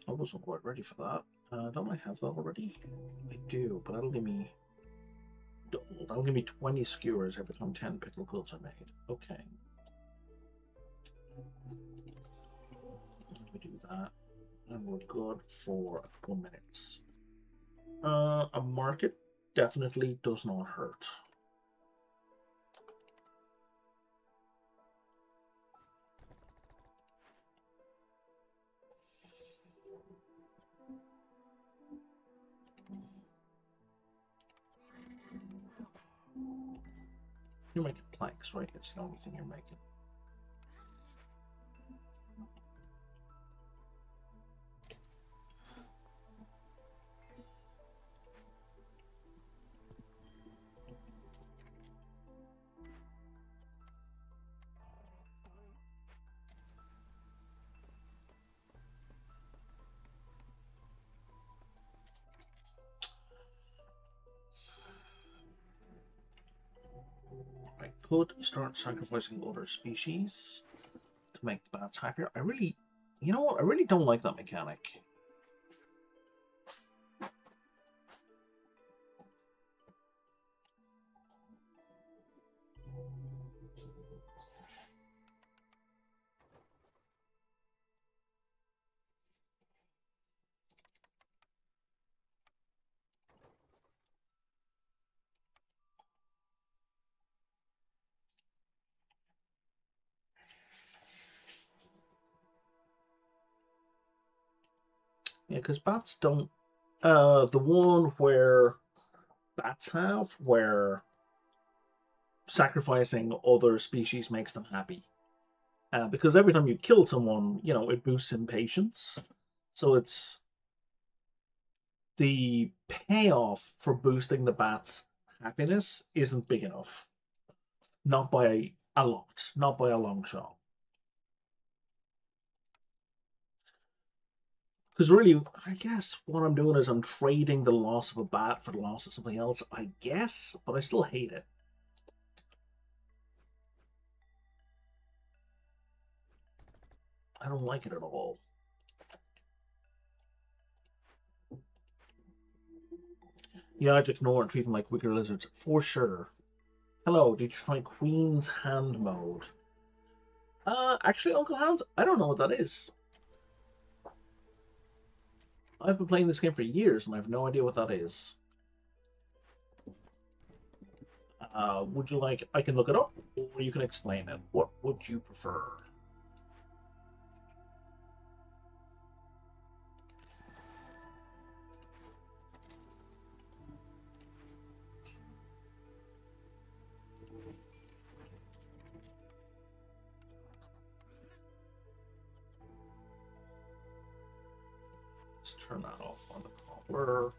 I wasn't quite ready for that. Don't I have that already? I do, but that'll give me double. That'll give me 20 skewers every time 10 pickle quilts are made. Okay. We do that, and we're good for a couple of minutes. A market definitely does not hurt. You're making planks, right? It's the only thing you're making. I could start sacrificing other species to make the bats happier. You know what? I really don't like that mechanic. Yeah, because bats don't. The one where bats have, where sacrificing other species makes them happy. Because every time you kill someone, you know, it boosts impatience. So it's the payoff for boosting the bat's happiness isn't big enough. Not by a lot, not by a long shot. Because really, I guess what I'm doing is I'm trading the loss of a bat for the loss of something else, I guess, but I still hate it. I don't like it at all. Yeah, I'd ignore and treat them like wicker lizards, for sure. Hello, did you try Queen's Hand mode? Actually, Uncle Hans, I don't know what that is. I've been playing this game for years, and I have no idea what that is. Would you like? I can look it up, or you can explain it. What would you prefer? Let's turn that off on the copper.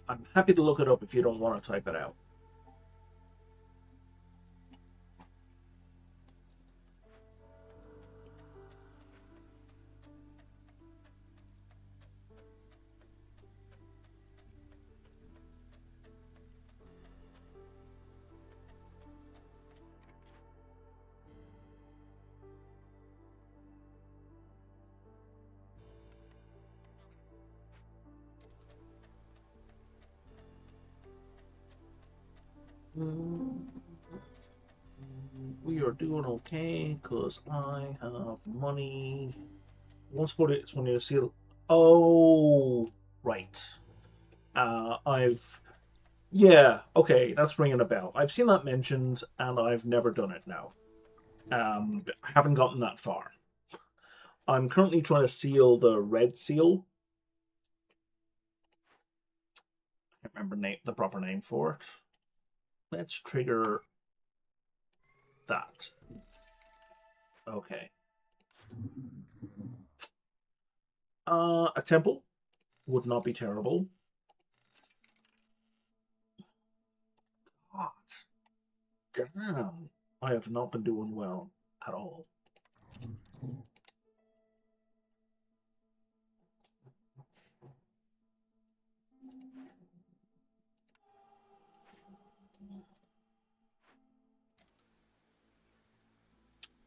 I'm happy to look it up if you don't want to type it out. We are doing okay because I have money. Once put it's when you seal. Oh, right. Yeah, okay, that's ringing a bell. I've seen that mentioned, and I've never done it now. I haven't gotten that far. I'm currently trying to seal the red seal. I can't remember the proper name for it. Let's trigger that. Okay. A temple would not be terrible. God damn. I have not been doing well at all.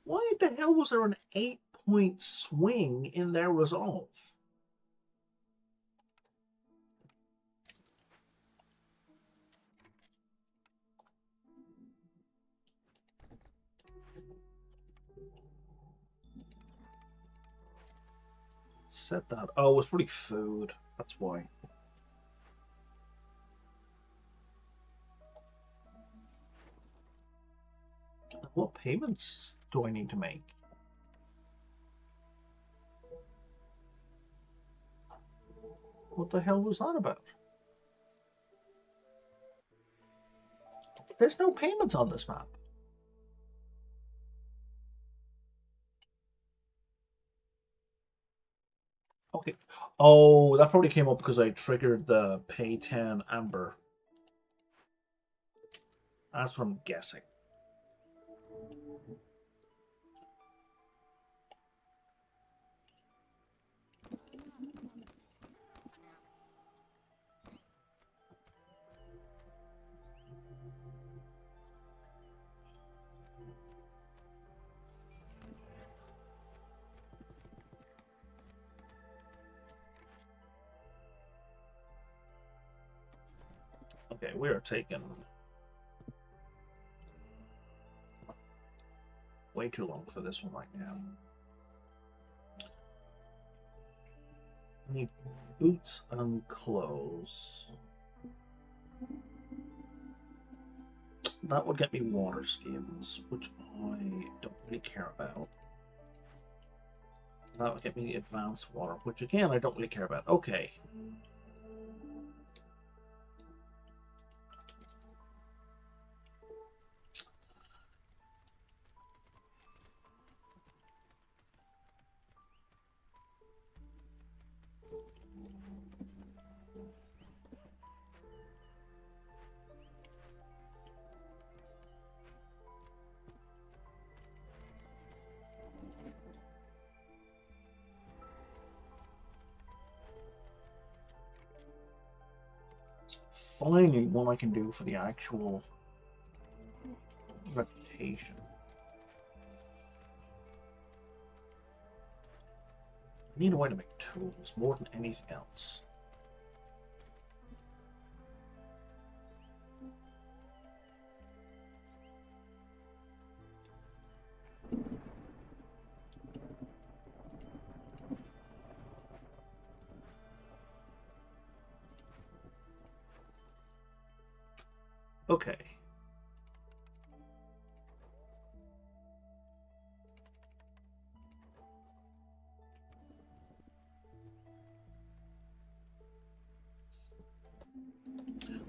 Why the hell was there an 8-point swing in their resolve? Set that. Oh, it was pretty food. That's why. What payments do I need to make? What the hell was that about? There's no payments on this map. Okay. Oh, that probably came up because I triggered the pay 10 amber. That's what I'm guessing. Okay, we are taking way too long for this one right now. I need boots and clothes. That would get me water skins, which I don't really care about. That would get me advanced water, which again I don't really care about. Okay. Finally, one I can do for the actual reputation. I need a way to make tools more than anything else. Okay.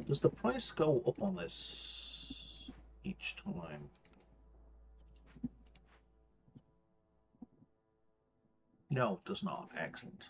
Does the price go up on this each time? No, it does not. Excellent.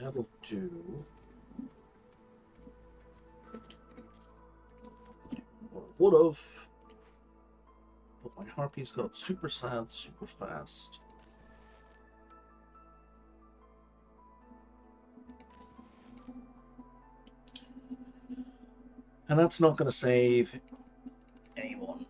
That'll do. Or would have. But my harpies got super sad, super fast. And that's not going to save anyone.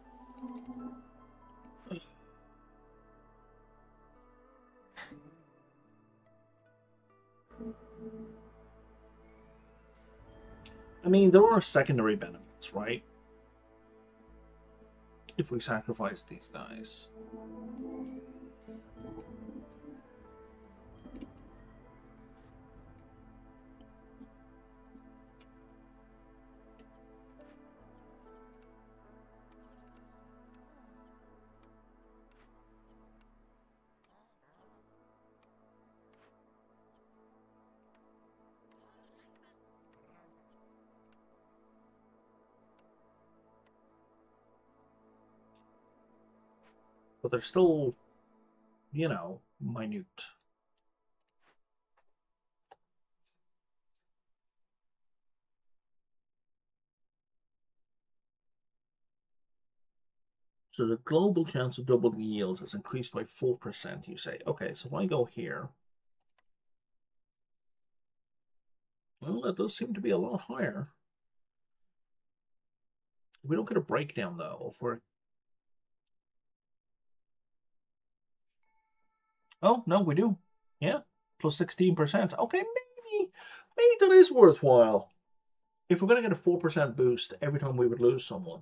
I mean, there are secondary benefits, right? If we sacrifice these guys. But they're still, you know, minute. So the global chance of doubling yields has increased by 4%, you say. Okay, so if I go here, well, that does seem to be a lot higher. We don't get a breakdown, though, if we're... Oh, no, we do. Yeah, plus 16%. Okay, maybe that is worthwhile. If we're going to get a 4% boost every time we would lose someone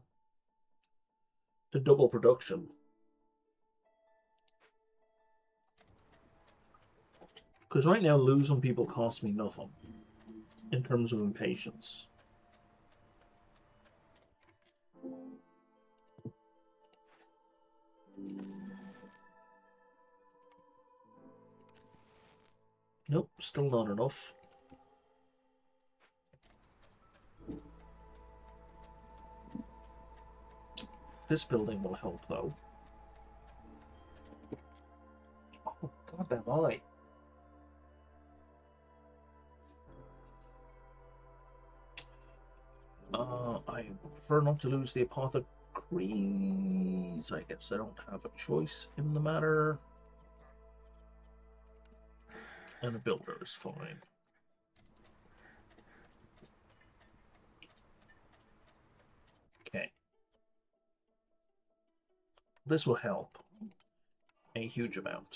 to double production. Because right now, losing people costs me nothing in terms of impatience. Nope, still not enough. This building will help, though. Oh, God damn I. I prefer not to lose the apothecaries. I guess I don't have a choice in the matter. And a builder is fine. Okay. This will help a huge amount.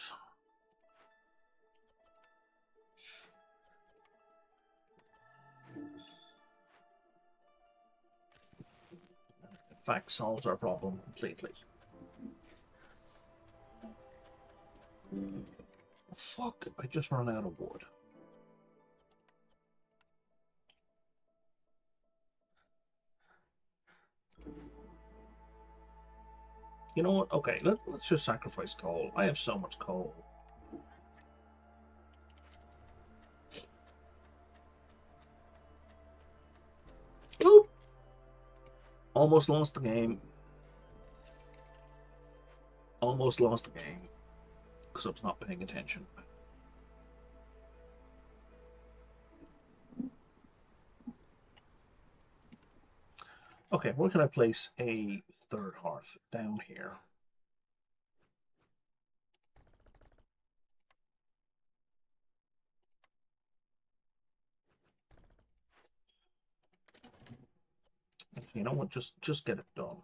In fact, solves our problem completely. Fuck, I just ran out of wood. You know what? Okay, let's just sacrifice coal. I have so much coal. Oop! Almost lost the game. Almost lost the game. Because I was not paying attention. Okay, where can I place a third hearth? Down here. You know what? Just get it done.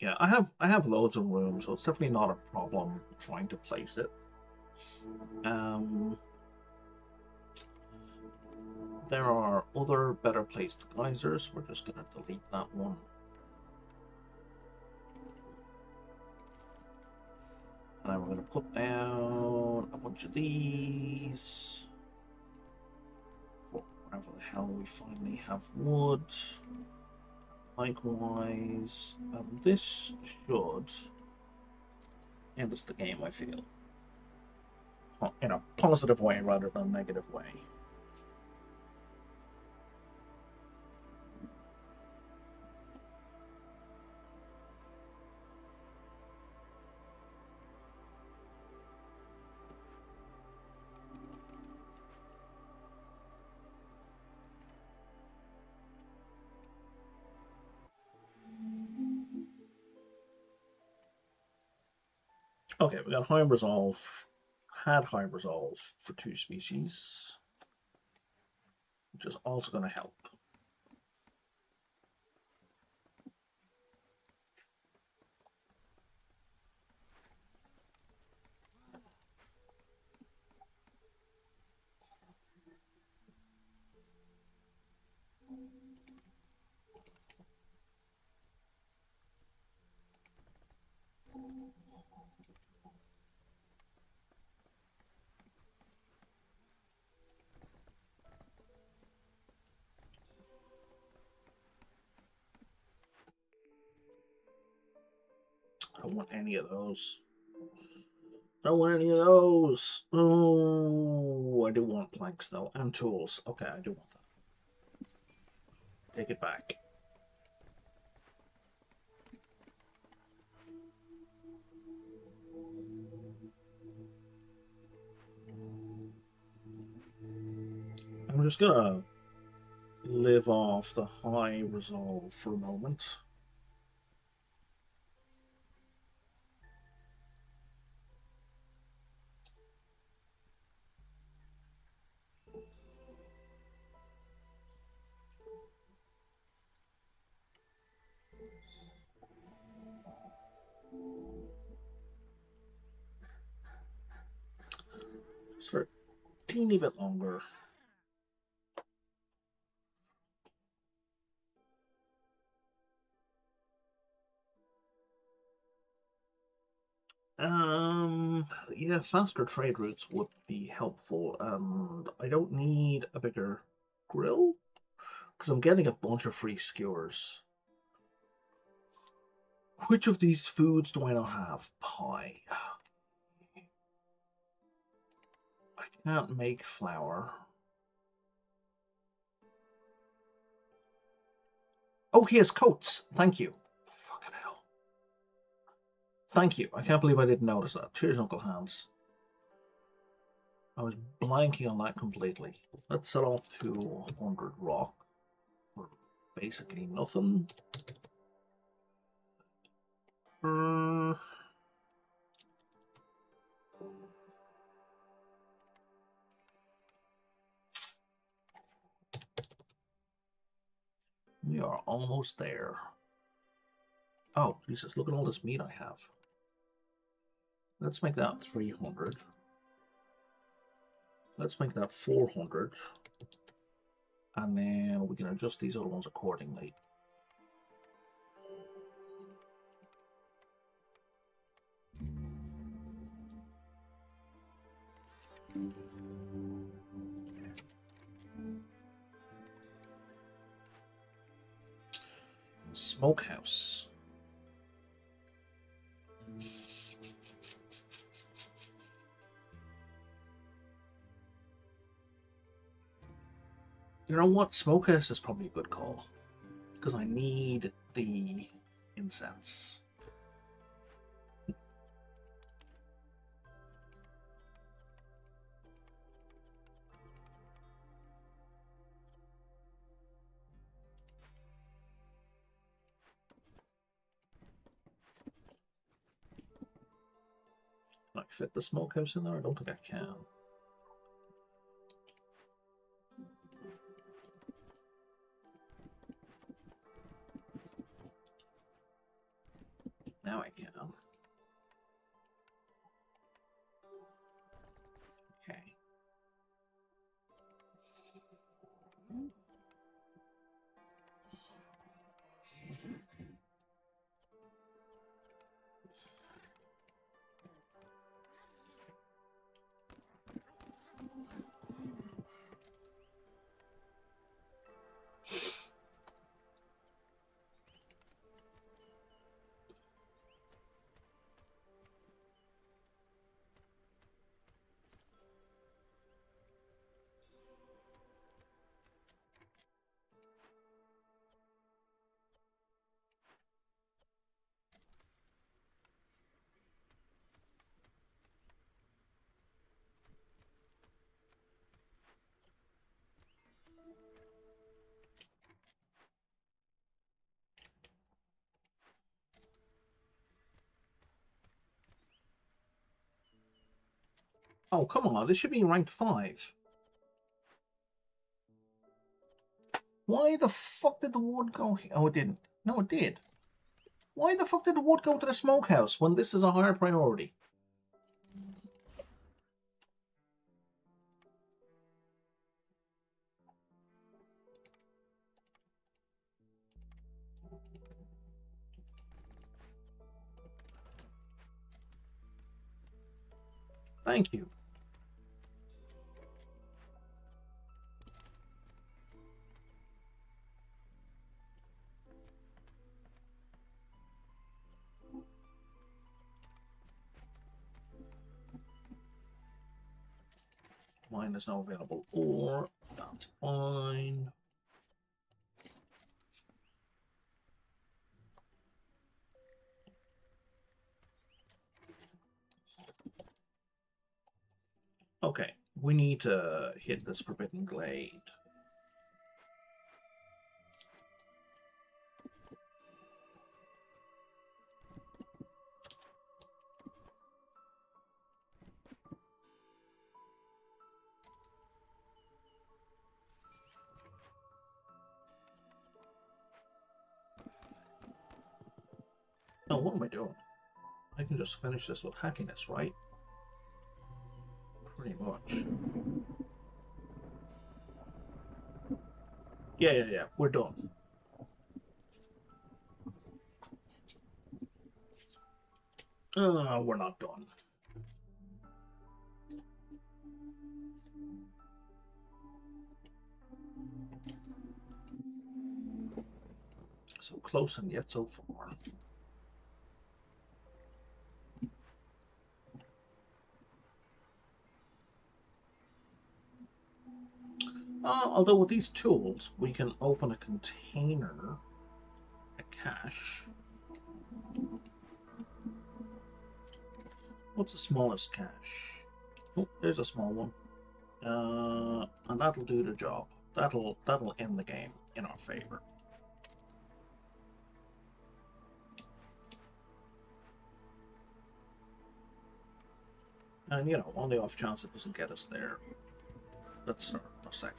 Yeah, I have loads of room, so it's definitely not a problem trying to place it. Um, there are other better placed geysers. We're just gonna delete that one. And then we're gonna put down a bunch of these for whenever the hell we finally have wood. Likewise, this should end us the game, I feel. In a positive way rather than a negative way. Okay, we got high resolve. Had high resolve for 2 species, which is also going to help. I don't want any of those. I don't want any of those. Oh, I do want planks though, and tools. Okay, I do want that. Take it back. I'm just gonna live off the high resolve for a moment. Just for a teeny bit longer. Yeah, faster trade routes would be helpful, and I don't need a bigger grill because I'm getting a bunch of free skewers. Which of these foods do I not have? Pie. I can't make flour. Oh, he has coats. Thank you. Fucking hell. Thank you. I can't believe I didn't notice that. Cheers, Uncle Hans. I was blanking on that completely. Let's set off to 100 rock for basically nothing. We are almost there. Oh, Jesus, look at all this meat I have. Let's make that 300. Let's make that 400. And then we can adjust these other ones accordingly. Smokehouse. You know what? Smokehouse is probably a good call. Because I need the incense. Can I fit the smokehouse in there? I don't think I can. Now I can. Okay. Oh, come on. This should be ranked 5. Why the fuck did the wood go here? Oh, it didn't. No, it did. Why the fuck did the wood go to the smokehouse when this is a higher priority? Thank you. Mine is now available ore. That's fine. Okay, we need to hit this forbidden glade. Now, what am I doing? I can just finish this with hacking this, right? Pretty much. Yeah. We're done. We're not done. So close and yet so far. Although with these tools, we can open a container, a cache. What's the smallest cache? Oh, there's a small one. And that'll do the job. That'll end the game in our favor. And, you know, on the off chance it doesn't get us there, let's start a second.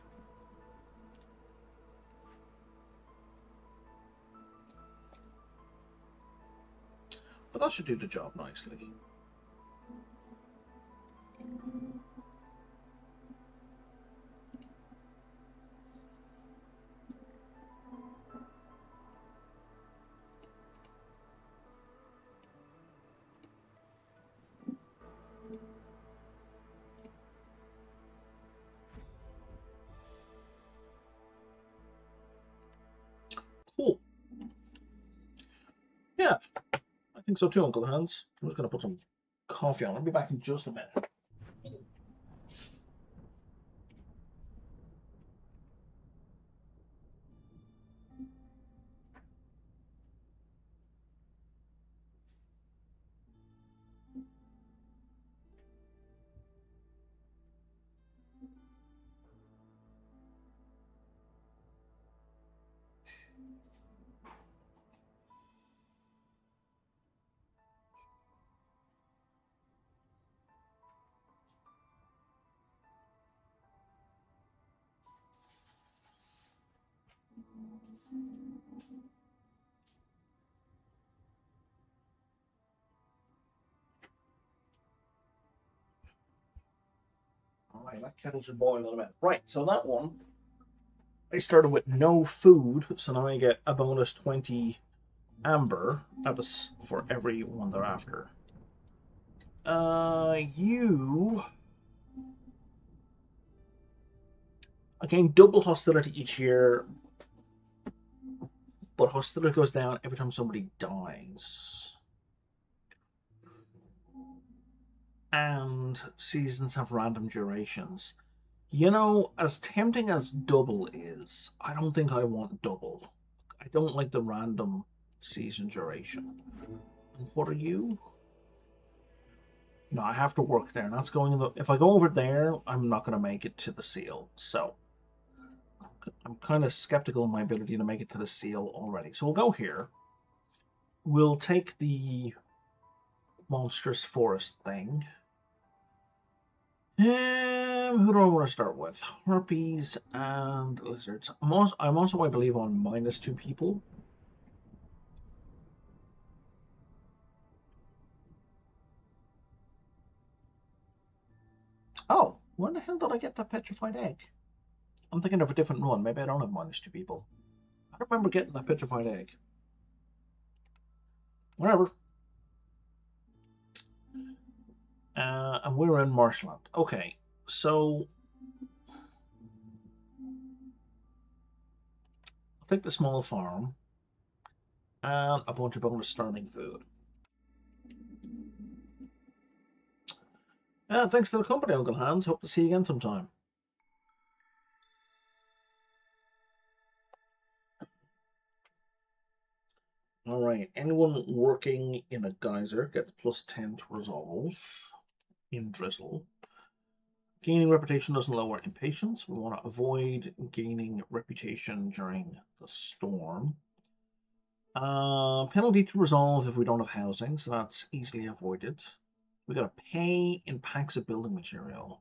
But that should do the job nicely. Cool. Yeah, I think so too, Uncle Hans. I'm just going to put some coffee on. I'll be back in just a minute. That kettle should boil in a minute. Right, so that one, I started with no food, so now I get a bonus 20 amber for every one thereafter. You gain double hostility each year, but hostility goes down every time somebody dies. And seasons have random durations. You know, as tempting as double is, I don't think I want double. I don't like the random season duration. And what are you? No, I have to work there. And that's going in the. If I go over there, I'm not going to make it to the seal. So I'm kind of skeptical of my ability to make it to the seal already. So we'll go here. We'll take the monstrous forest thing. Who do I want to start with? Harpies and lizards. I'm also, I believe, on -2 people. Oh, when the hell did I get that petrified egg? I'm thinking of a different one. Maybe I don't have -2 people. I don't remember getting that petrified egg. Whatever. And we're in marshland. Okay, so I'll take the small farm and a bunch of bonus starting food. Thanks for the company, Uncle Hans. Hope to see you again sometime. All right. Anyone working in a geyser gets +10 to resolve in drizzle. Gaining reputation doesn't lower impatience. We want to avoid gaining reputation during the storm. Penalty to resolve if we don't have housing, so that's easily avoided. We got to pay in packs of building material.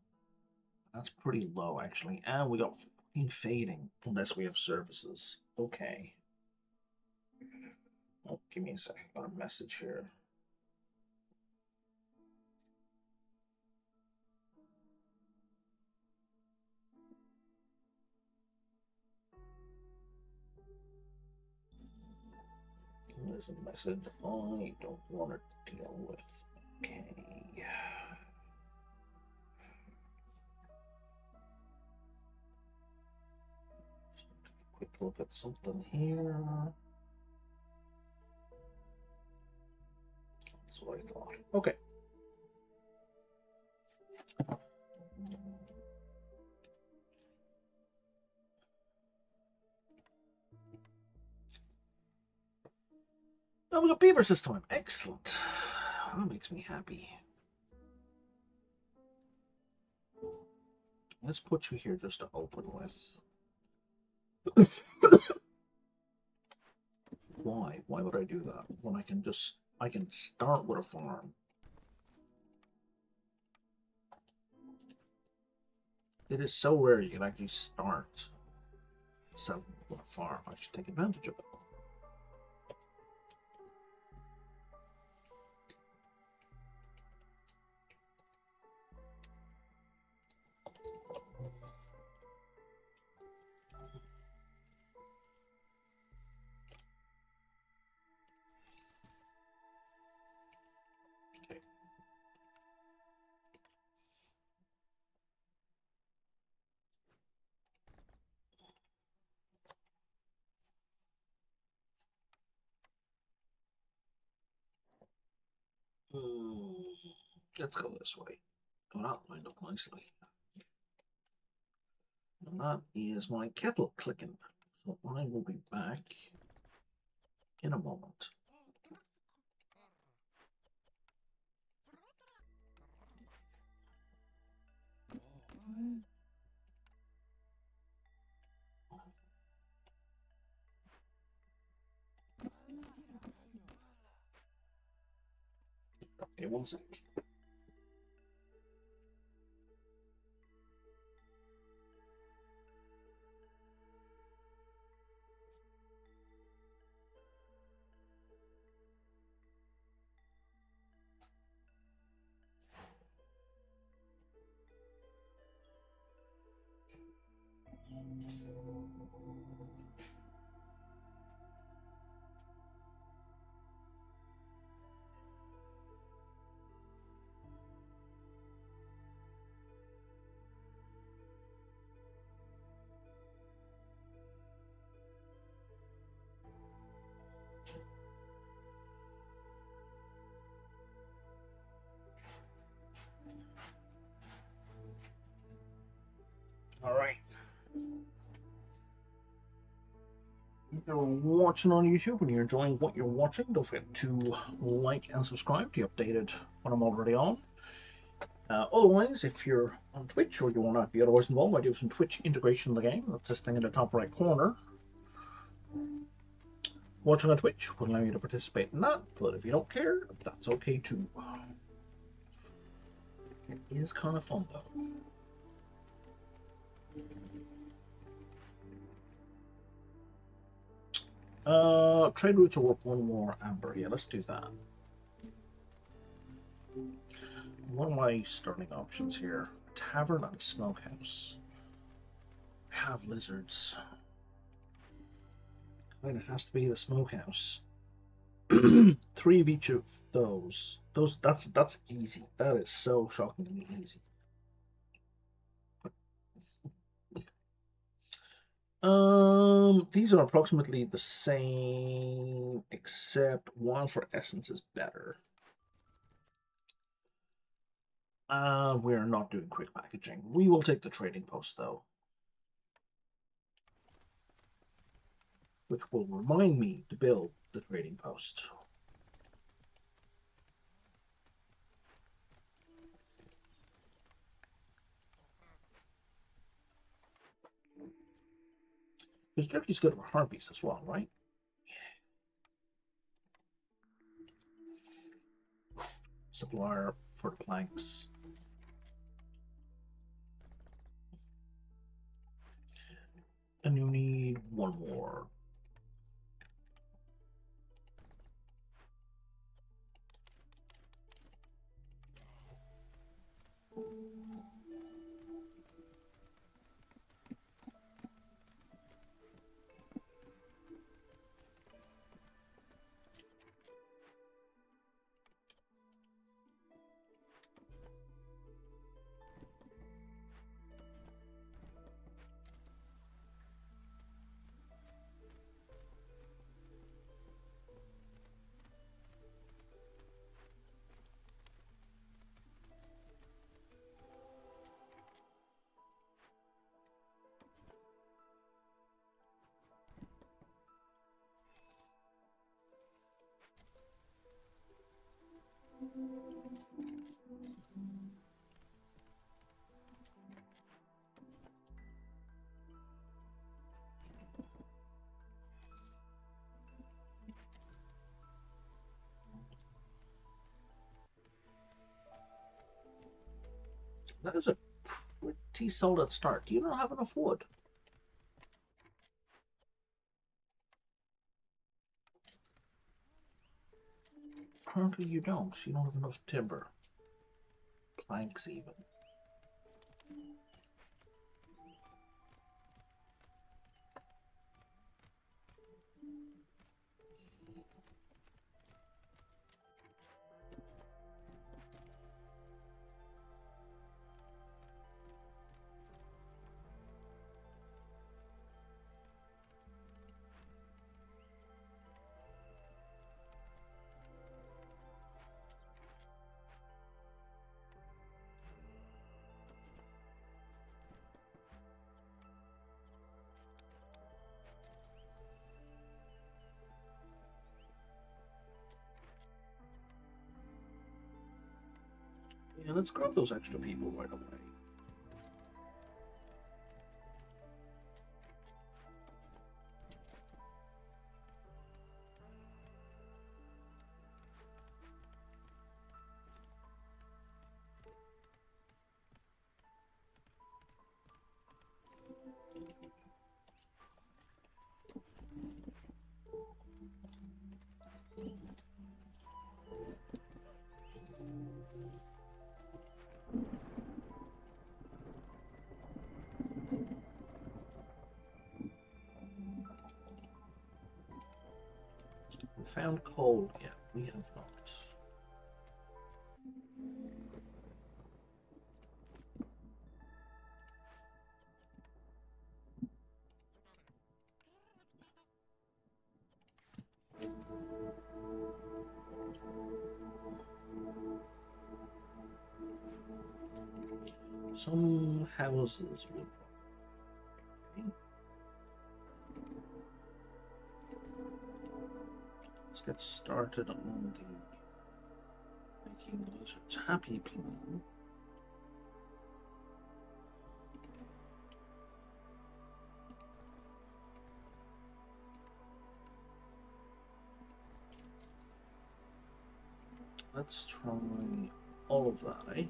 That's pretty low, actually. And we got fading unless we have services. Okay. Oh, give me a second. Got a message here. There's a message I don't want to deal with. Okay. Quick look at something here. That's what I thought. Okay. Oh, we got beavers this time. Excellent. That makes me happy. Let's put you here just to open with. Why? Why would I do that when I can start with a farm? It is so rare you can actually start with a farm. I should take advantage of it. Let's go this way. Oh, that lined up nicely. And that is my kettle clicking. So I will be back in a moment. Okay, one sec. All right. If you're watching on YouTube and you're enjoying what you're watching, don't forget to like and subscribe to be updated when I'm already on. Otherwise, if you're on Twitch or you want to be otherwise involved, I do some Twitch integration in the game. That's this thing in the top right corner. Watching on Twitch will allow you to participate in that, but if you don't care, that's okay too. It is kind of fun though. Trade routes are worth one more amber. Yeah, let's do that. What are my starting options here? Tavern and smokehouse. I have lizards. Kind of has to be the smokehouse. 3 of each of those. That's easy. That is so shockingly easy. These are approximately the same, except one for essence is better. We're not doing quick packaging. We will take the trading post though, which will remind me to build the trading post. Because jerky's good for harpies as well, right? Supplier for the planks. And you need one more. That is a pretty solid start. Do you not have enough wood? Apparently you don't. You don't have enough timber. Planks even. Yeah, let's grab those extra people right away. We found coal. Yeah, we have not. Some houses would. Let's get started on the making lizards happy plan. Let's try all of that, eh?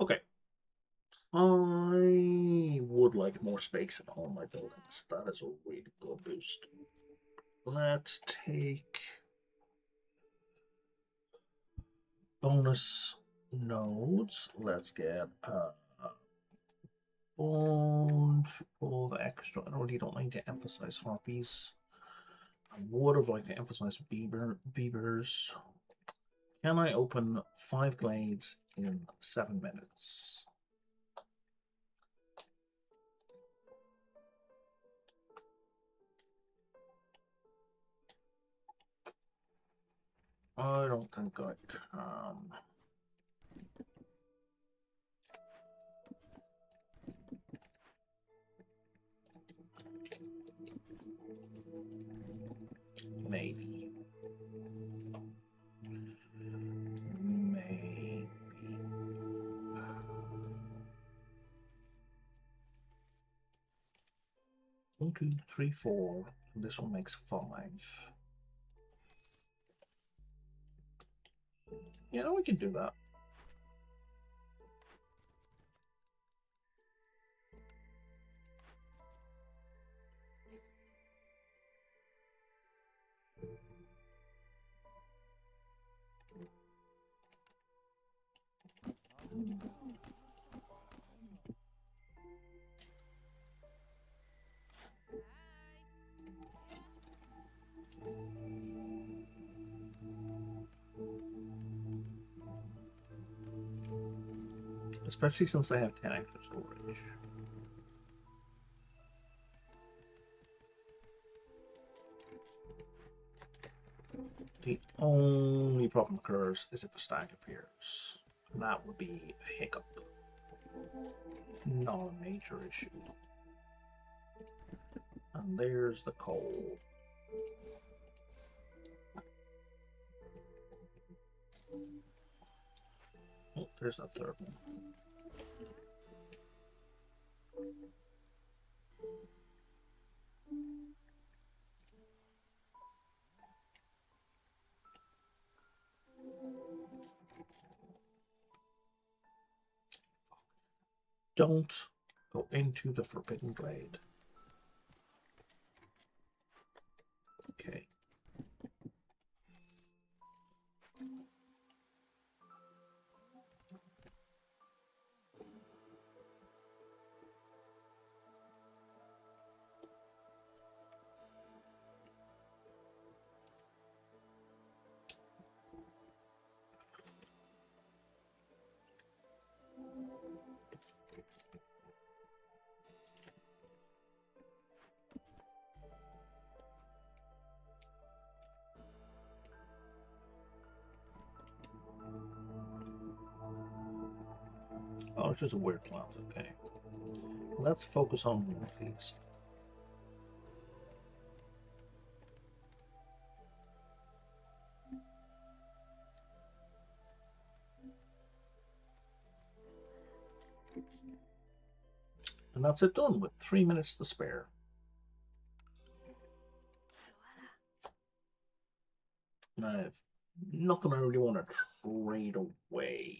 Okay. I would like more space in all my buildings. That is a really good boost. Let's take bonus nodes. Let's get a bunch of extra. I really don't like to emphasize harpies. I would have liked to emphasize beavers. Can I open 5 glades in 7 minutes? I don't think I can. Maybe. Maybe. 1, 2, 3, 4. This one makes 5. Yeah, we can do that. Especially since they have 10 extra storage. The only problem occurs is if a stag appears. That would be a hiccup. Not a major issue. And there's the coal. Oh, there's that third one. Don't go into the forbidden glade. Okay. Oh, it's just a weird plant. Okay. Let's focus on one of these. And that's it done with 3 minutes to spare. And I have nothing I really want to trade away.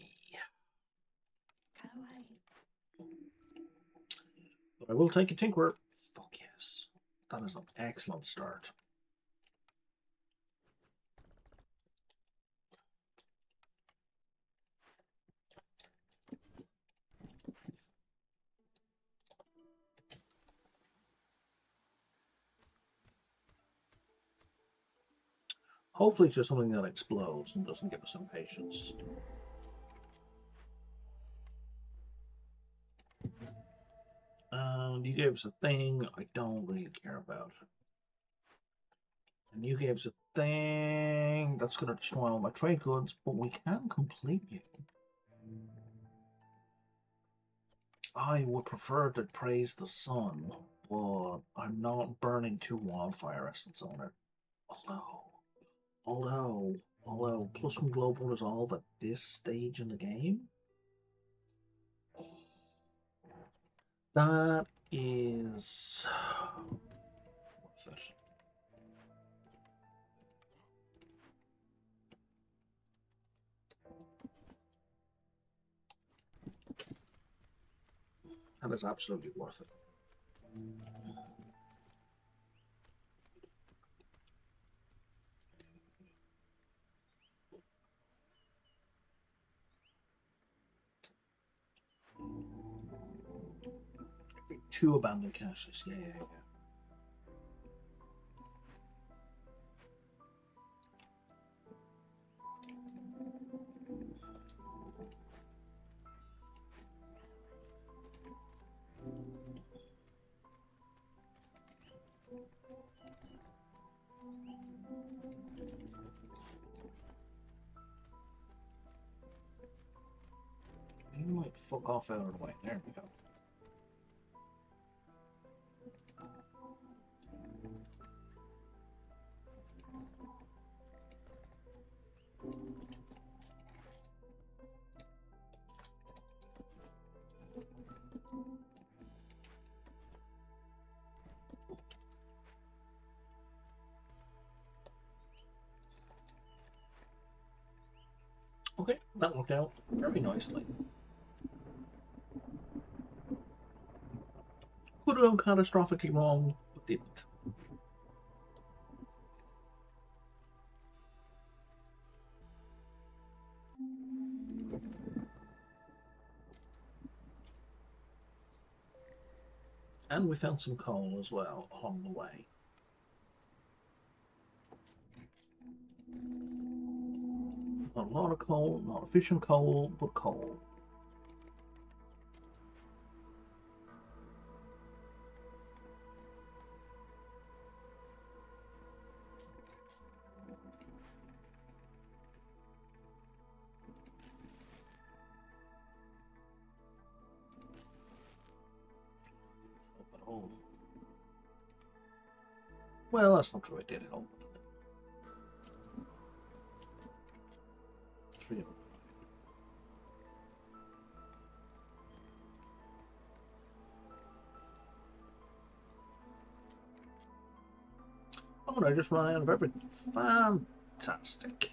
But I will take a tinkerer. Fuck yes. That is an excellent start. Hopefully it's just something that explodes and doesn't give us impatience. And you gave us a thing I don't really care about. And you gave us a thing that's going to destroy all my trade goods, but we can complete you. I would prefer to praise the sun, but I'm not burning 2 wildfire essence on it. Although +1 global resolve at this stage in the game, that is worth it. That is absolutely worth it. Two abandoned caches, yeah. You might fuck off out of the way. There we go. Okay, that worked out very nicely. Could have gone catastrophically wrong, but didn't. And we found some coal as well along the way. Not a lot of coal, not efficient coal, but coal. Well, that's not true. It did help. 3 of them. Oh, I just ran out of everything. Fantastic.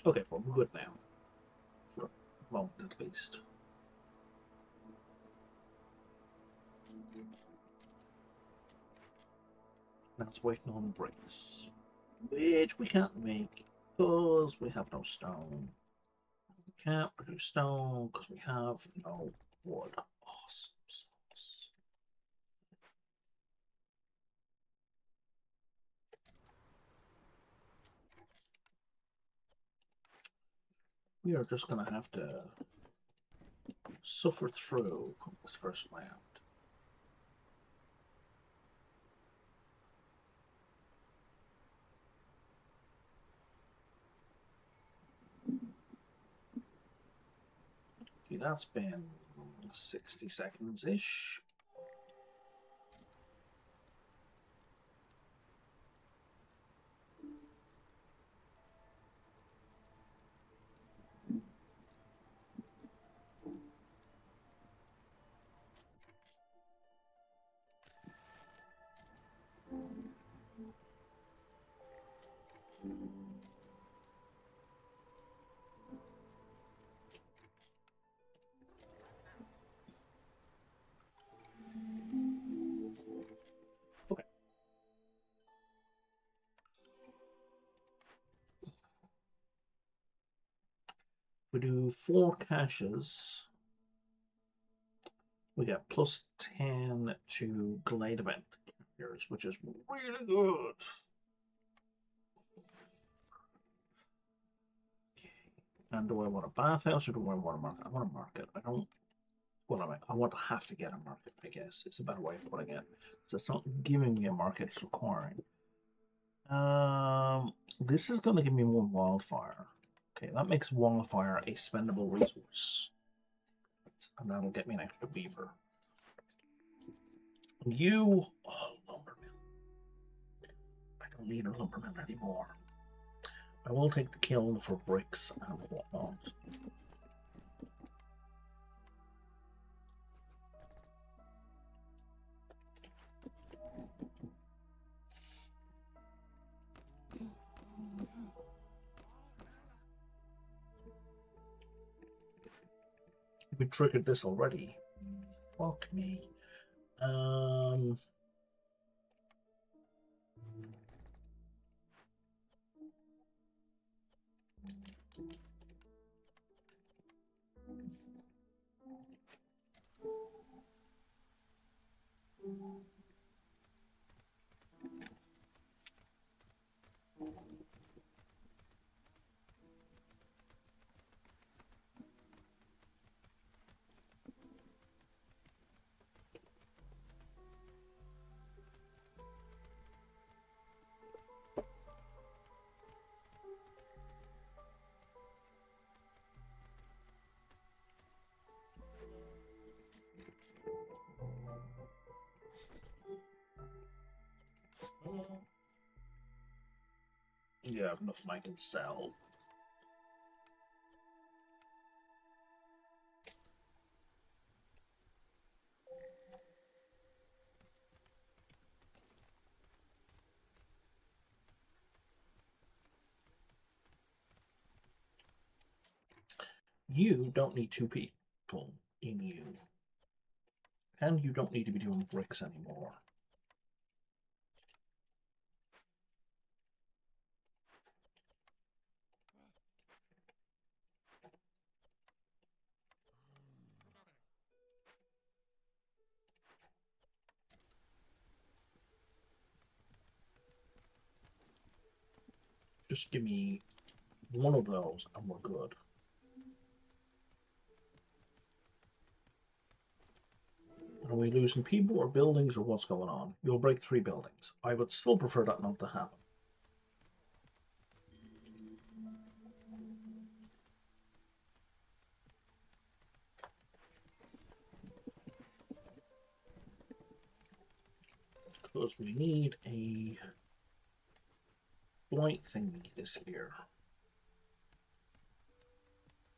Okay, well, we're good now. For a moment, at least. Now it's waiting on bricks, which we can't make Because we have no stone. We can't produce stone because we have no wood. Awesome sauce. We are just going to have to suffer through this first round. Okay, that's been 60 seconds-ish. Okay. We do 4 caches. We get plus 10 to Glade Event carriers, which is really good. Okay. And do I want a bathhouse or do I want a market? I want a market. I don't. Well, I want to have to get a market, I guess. It's a better way of putting it. So it's not giving me a market, it's requiring. This is going to give me more wildfire. Okay, that makes wildfire a spendable resource. And that'll get me an extra beaver. And you... Oh, lumberman. I don't need a lumberman anymore. I will take the kiln for bricks and whatnot. We triggered this already. Fuck me. Yeah, I have enough I can sell. You don't need 2 people in you. And you don't need to be doing bricks anymore. Just give me one of those and we're good. Are we losing people or buildings or what's going on? You'll break 3 buildings. I would still prefer that not to happen. Because we need a blight thingy this year.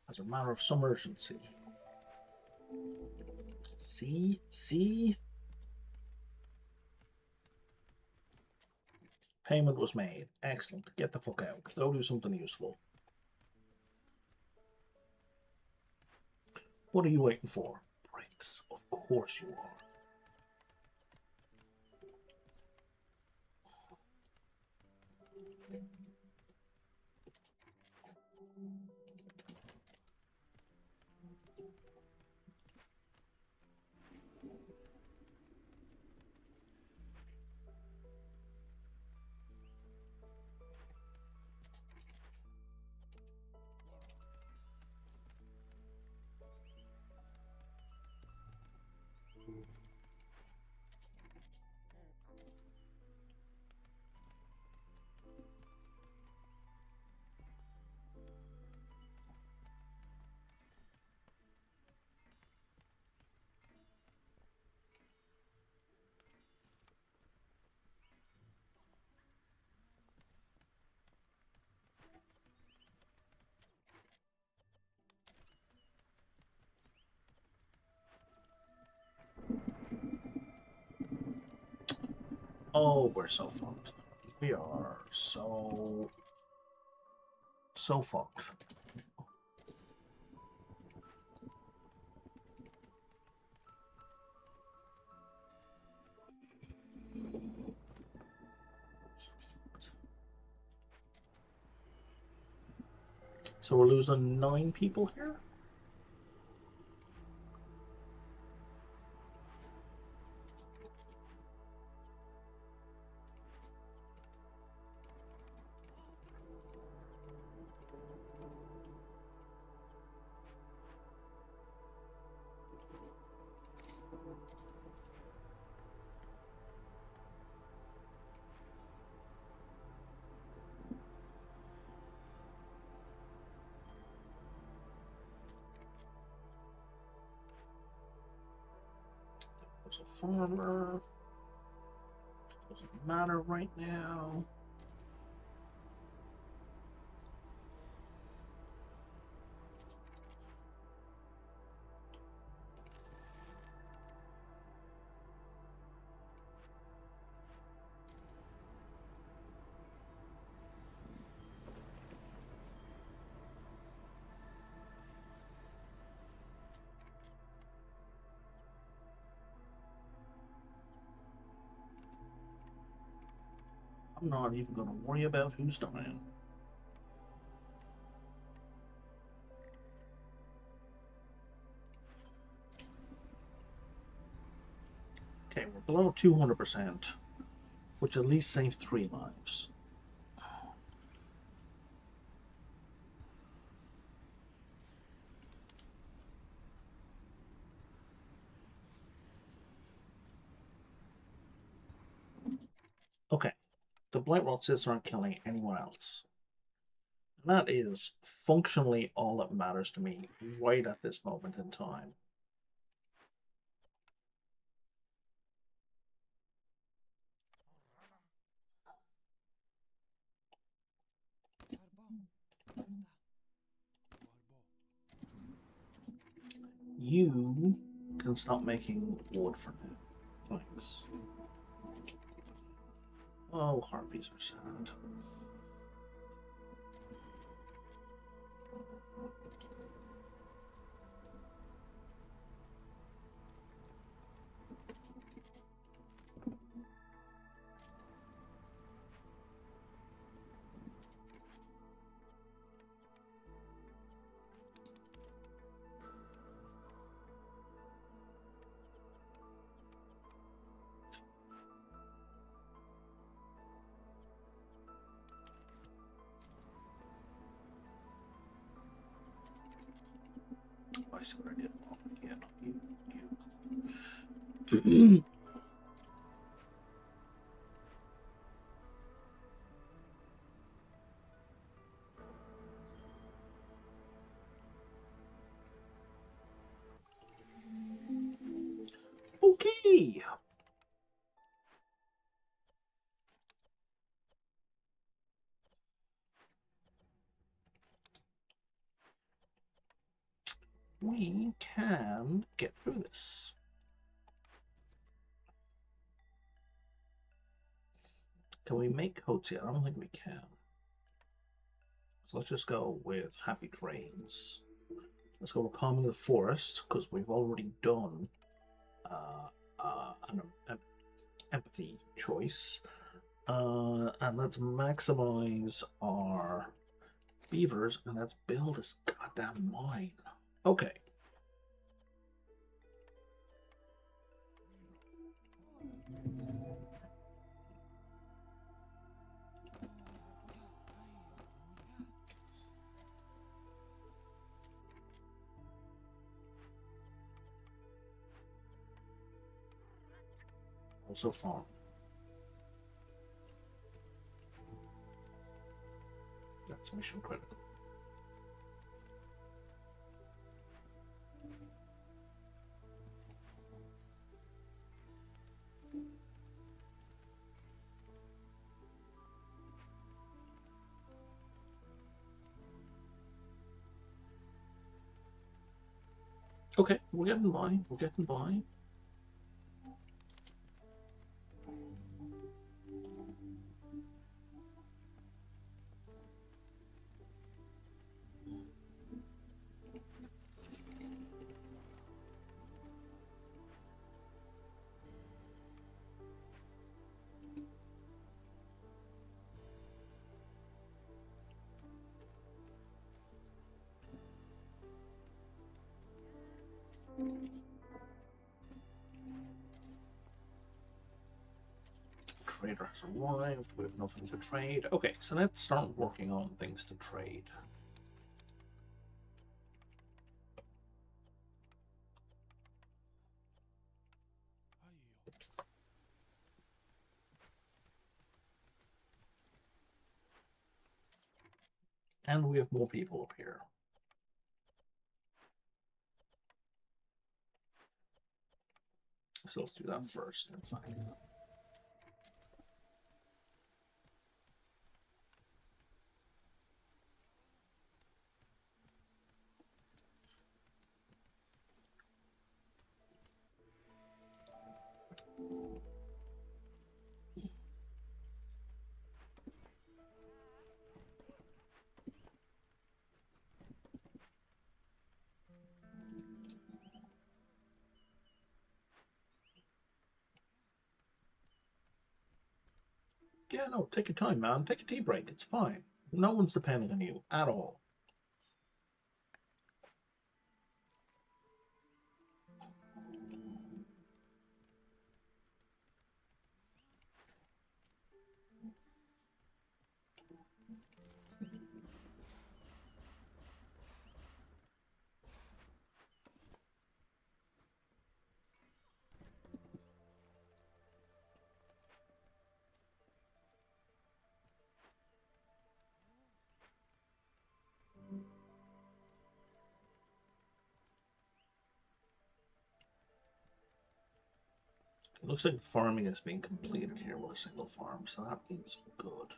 As a matter of some urgency. See? See? Payment was made. Excellent. Get the fuck out. Go do something useful. What are you waiting for? Bricks. Of course you are. Oh, we're so fucked. We are so fucked. So we're losing 9 people here? There's a farmer. Doesn't matter right now. I'm not even going to worry about who's dying. Okay, we're below 200%, which at least saves 3 lives. Okay, the blight rot cysts aren't killing anyone else. And that is functionally all that matters to me right at this moment in time. You can stop making wood for now. Thanks. Oh, harpies are sad. I see what I did wrong. Yeah, you. Okay. We can get through this. Can we make coats yet? I don't think we can. So let's just go with Happy Trains. Let's go with Calm in the Forest, because we've already done an empathy choice. And let's maximize our beavers, and let's build this goddamn mine. Okay. Also farm. That's mission critical. Okay, we're getting by. We're getting by. trader has arrived. We have nothing to trade. Okay, so let's start working on things to trade. And we have more people up here. So let's do that first. Fine. Yeah, no, take your time, man. Take a tea break. It's fine. No one's depending on you at all. It looks like farming is being completed here with a single farm, so that means good.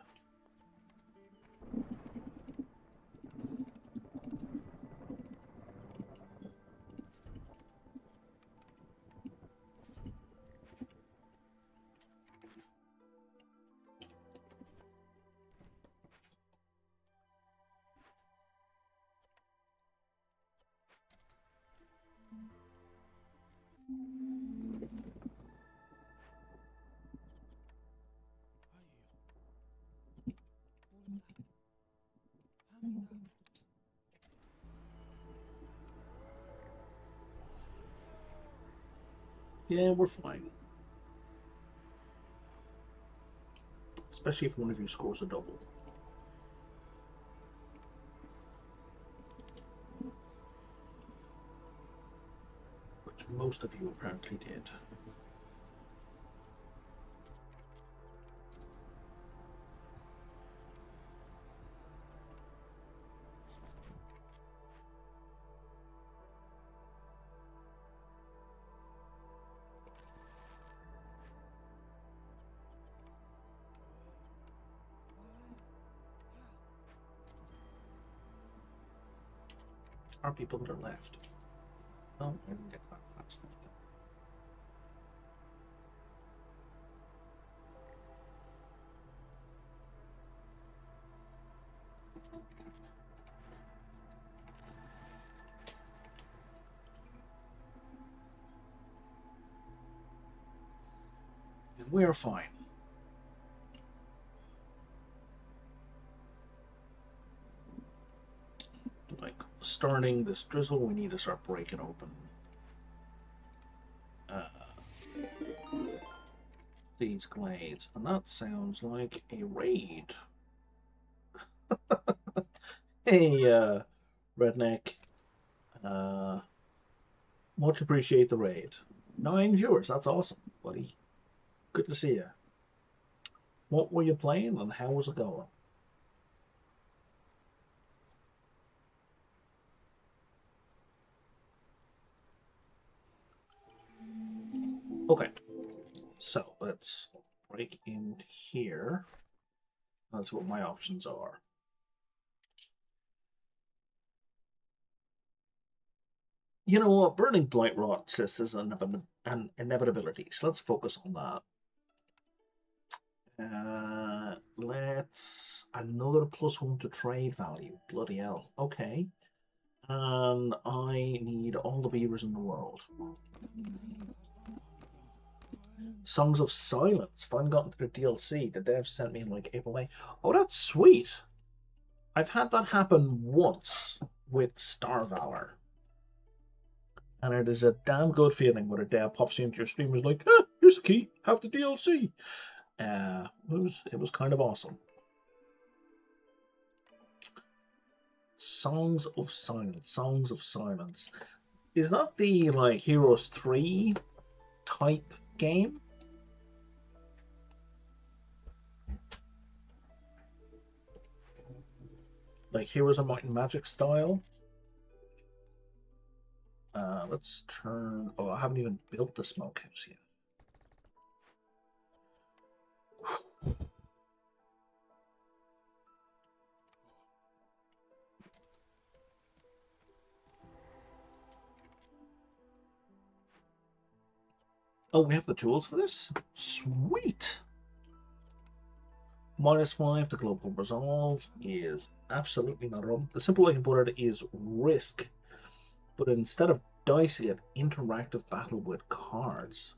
Yeah, we're fine. Especially if one of you scores a double. Which most of you apparently did. Are people that are left? Oh, I didn't get that fast enough. And we're fine. Like, starting this drizzle, we need to start breaking open these glades. And that sounds like a raid. Hey, redneck. Much appreciate the raid. 9 viewers, that's awesome, buddy. Good to see you. What were you playing and how was it going? Okay, so let's break in here. That's what my options are. You know what? Burning Blight Rot says is an inevitability, so let's focus on that. Let's another +1 to trade value. Bloody hell. Okay. And I need all the beavers in the world. Songs of Silence. Finally gotten to the DLC. The devs sent me in like April, May. Oh, that's sweet. I've had that happen once with Star Valor. And it is a damn good feeling when a dev pops into your stream and is like, here's the key, have the DLC. It was kind of awesome. Songs of Silence. Songs of Silence. Is that the like Heroes 3 type game? Like Heroes of Might and Magic style? Let's turn. Oh, I haven't even built the smokehouse yet. Oh, we have the tools for this? Sweet! -5 to global resolve is absolutely not wrong. The simple way I can put it is risk, but instead of dice, you get interactive battle with cards.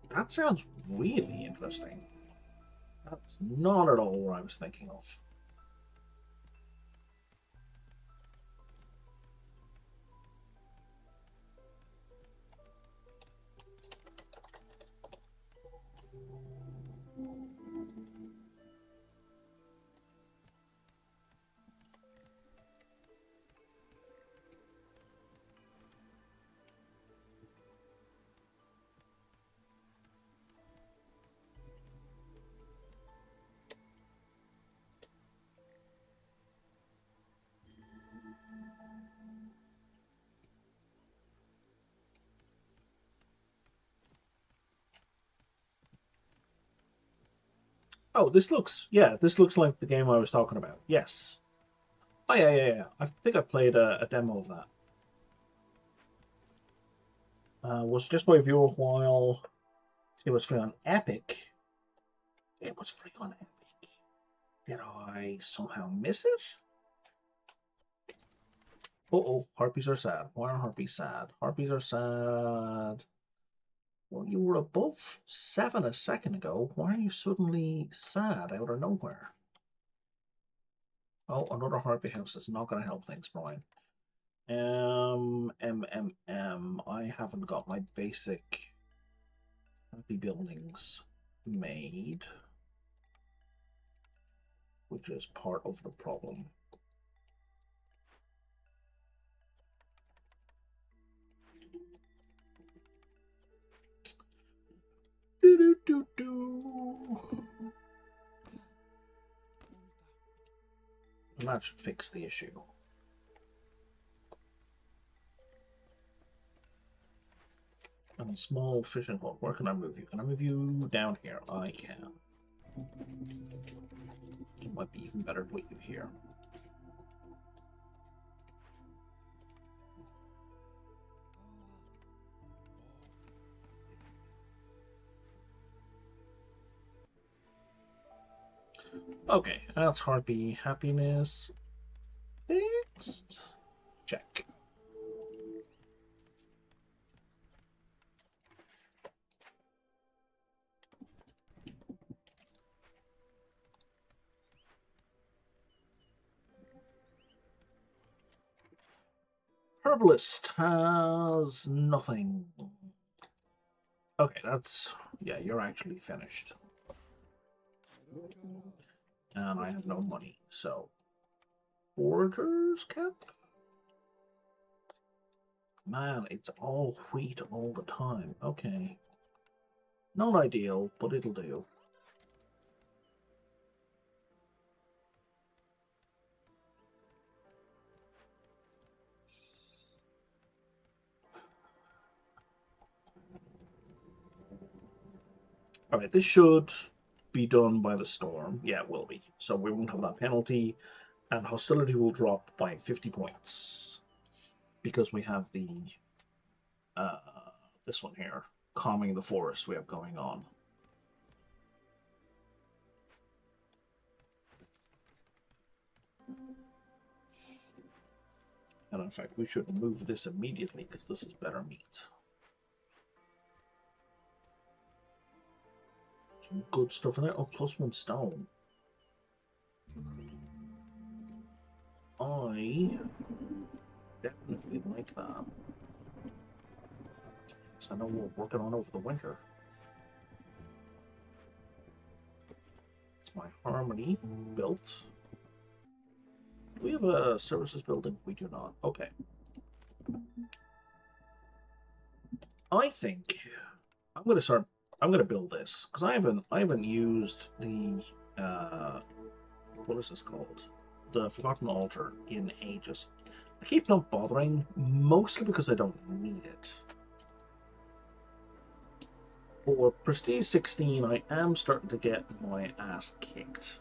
That sounds really interesting. That's not at all what I was thinking of. Oh, this looks like the game I was talking about. Yes. Oh yeah. I think I've played a demo of that. Was just by viewer while it was free on Epic. It was free on Epic. Did I somehow miss it? Oh, harpies are sad. Why are harpies sad? Harpies are sad. Well, you were above 7 a second ago. Why are you suddenly sad out of nowhere? Oh, another harpy house is not going to help things, Brian. I haven't got my basic happy buildings made, which is part of the problem. And that should fix the issue. And small fishing hole. Where can I move you? Can I move you down here? I can. It might be even better to put you here. Okay, that's harpy happiness. Fixed. Check. Herbalist has nothing. Okay, yeah, you're actually finished. And I have no money, so forger's cap? Man, it's all wheat all the time. Okay. Not ideal, but it'll do. Alright, this should be done by the storm. Yeah, it will be. So we won't have that penalty, and hostility will drop by 50 points. Because we have the this one here, calming the forest we have going on. And in fact, we should move this immediately because this is better meat. Some good stuff in there. Oh, +1 stone. I definitely like that. So I know we're working on over the winter. my harmony built. Do we have a services building? We do not. Okay. I think I'm gonna build this because I haven't used the what is this called? The Forgotten Altar in ages. I keep not bothering, mostly because I don't need it. For Prestige 16, I am starting to get my ass kicked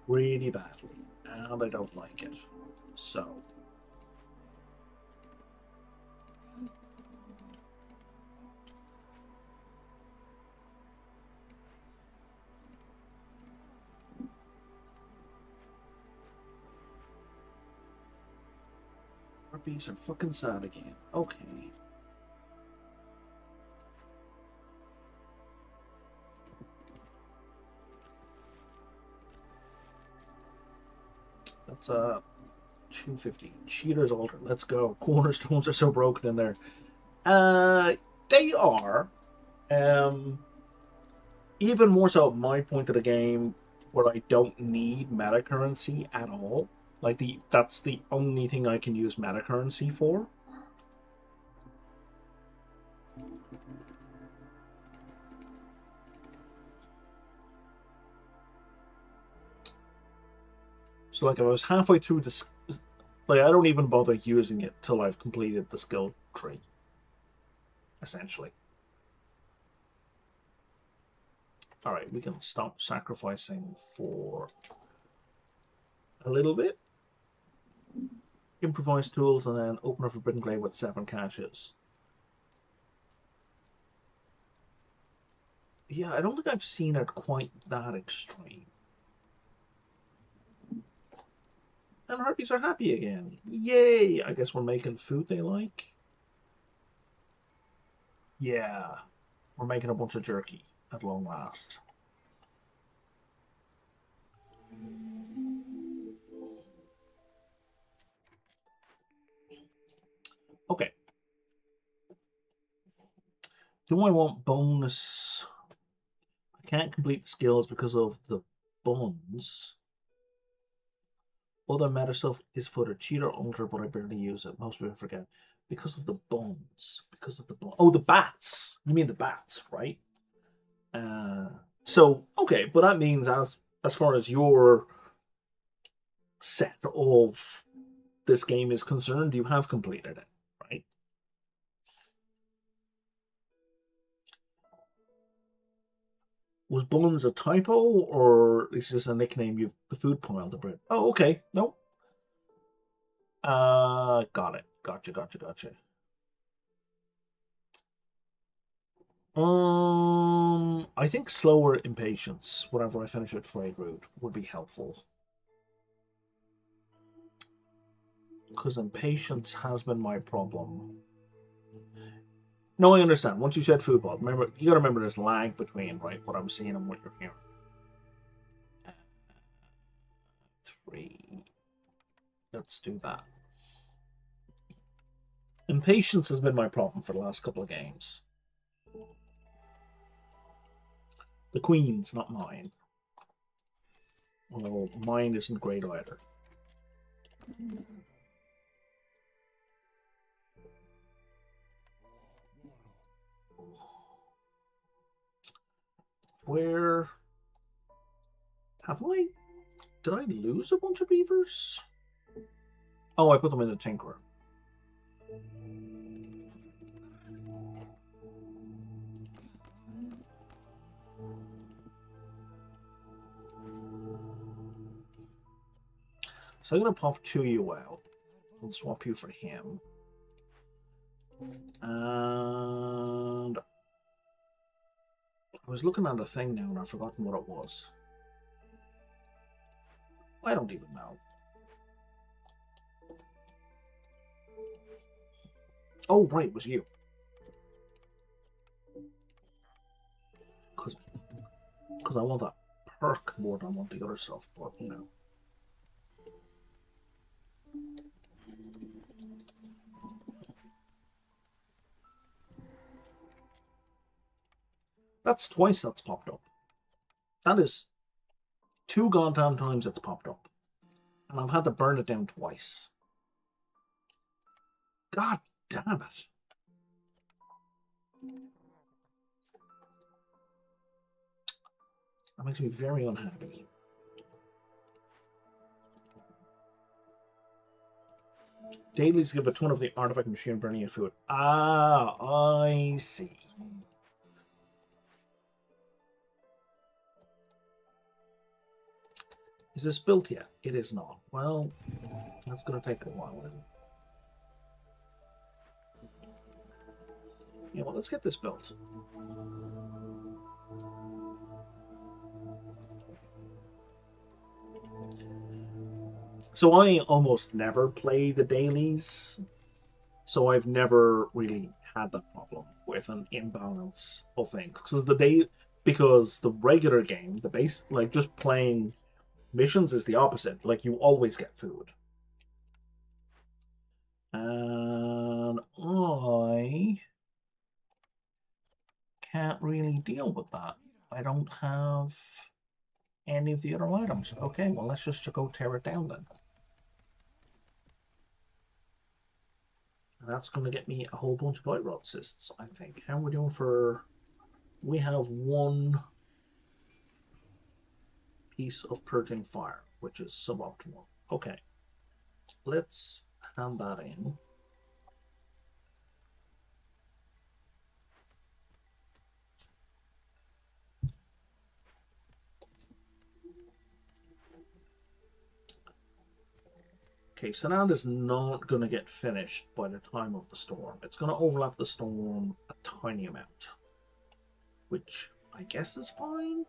pretty badly, and I don't like it. So. Harpies are fucking sad again. Okay. That's 250. Cheater's Altar. Let's go. Cornerstones are so broken in there. They are. Even more so at my point of the game where I don't need meta currency at all. Like that's the only thing I can use meta currency for. So like if I was halfway through this, like I don't even bother using it till I've completed the skill tree. Essentially. Alright, we can stop sacrificing for a little bit. Improvise tools and then open a forbidden glade with 7 caches. Yeah, I don't think I've seen it quite that extreme. And harpies are happy again. Yay! I guess we're making food they like. Yeah, we're making a bunch of jerky at long last. Okay. Do I want bonus? I can't complete the skills because of the buns. Other meta stuff is for the cheater altar, but I barely use it. Most people forget. Because of the buns. Because of the buns. Oh, the bats. You mean the bats, right? So, okay, but that means as far as your set of this game is concerned, you have completed it, right? Was buns a typo, or is this a nickname you've the food piled the bread? Oh, okay. No. Got it. Gotcha. I think slower impatience whenever I finish a trade route would be helpful. Because impatience has been my problem. No, I understand. Once you said football, remember you gotta remember there's lag between what I'm seeing and what you're hearing. 3. Let's do that. Impatience has been my problem for the last couple of games. The Queen's not mine. Well, mine isn't great either. Where have I? Did I lose a bunch of beavers? Oh, I put them in the tinkerer. So I'm going to pop 2 you out. I'll swap you for him. And I was looking at a thing now and I've forgotten what it was. I don't even know. Oh, right, it was you. Because I want that perk more than I want the other stuff, but you know. That's twice that's popped up. That is 2 goddamn times it's popped up. And I've had to burn it down twice. God damn it. That makes me very unhappy. Dailies give a ton of the artifact machine burning your food. Ah, I see. Is this built yet? It is not. Well, that's going to take a while then. Yeah, well, let's get this built. So I almost never play the dailies, so I've never really had that problem with an imbalance of things. Because the regular game, the base, like just playing missions is the opposite. Like you always get food. And I can't really deal with that. I don't have any of the other items. Okay, well, let's just go tear it down then. And that's going to get me a whole bunch of light rod cysts, I think. How are we doing for... We have 1 piece of purging fire, which is suboptimal. Okay, let's hand that in. Okay, so that is not going to get finished by the time of the storm. It's going to overlap the storm a tiny amount, which I guess is fine.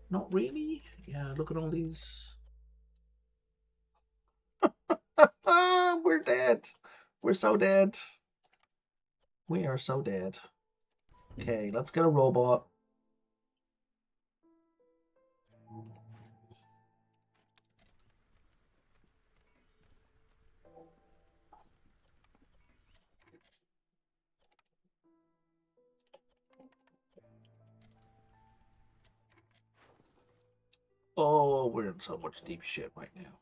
Not really. Yeah, look at all these. We're dead. We're so dead. We are so dead. Okay, let's get a robot. Oh, we're in so much deep shit right now.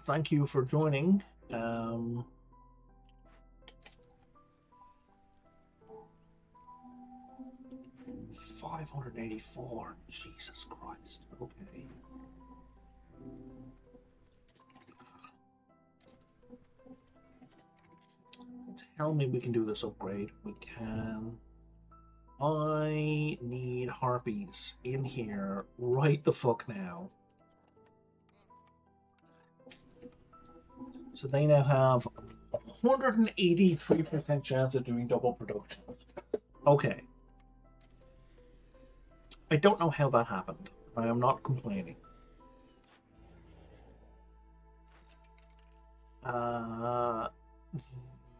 Thank you for joining. 584. Jesus Christ. Okay. Tell me we can do this upgrade. We can. I need harpies in here right the fuck now. So they now have 183% chance of doing double production. Okay. I don't know how that happened. I am not complaining.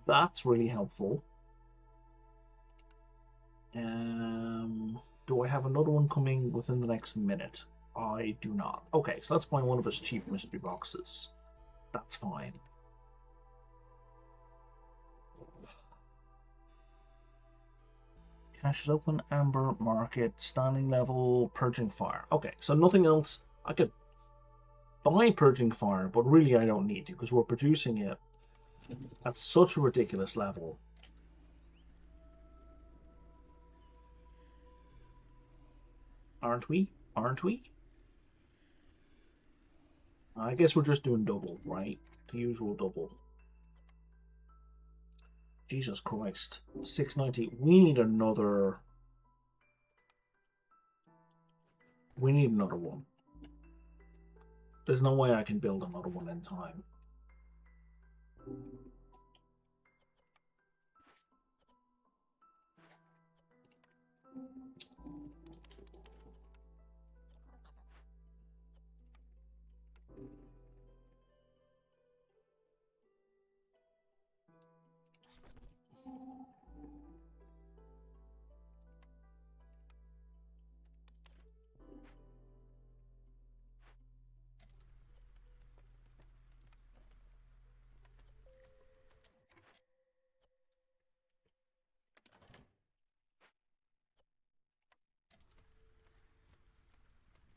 That's really helpful. Do I have another one coming within the next minute? I do not. Okay, so let's buy one of his cheap mystery boxes. That's fine. Cache is open, amber, market, standing level, purging fire. Okay, so nothing else. I could buy purging fire, but really I don't need to because we're producing it at such a ridiculous level. Aren't we? Aren't we? I guess we're just doing double, right? The usual double. Jesus Christ. 690. We need another... We need another one. There's no way I can build another one in time.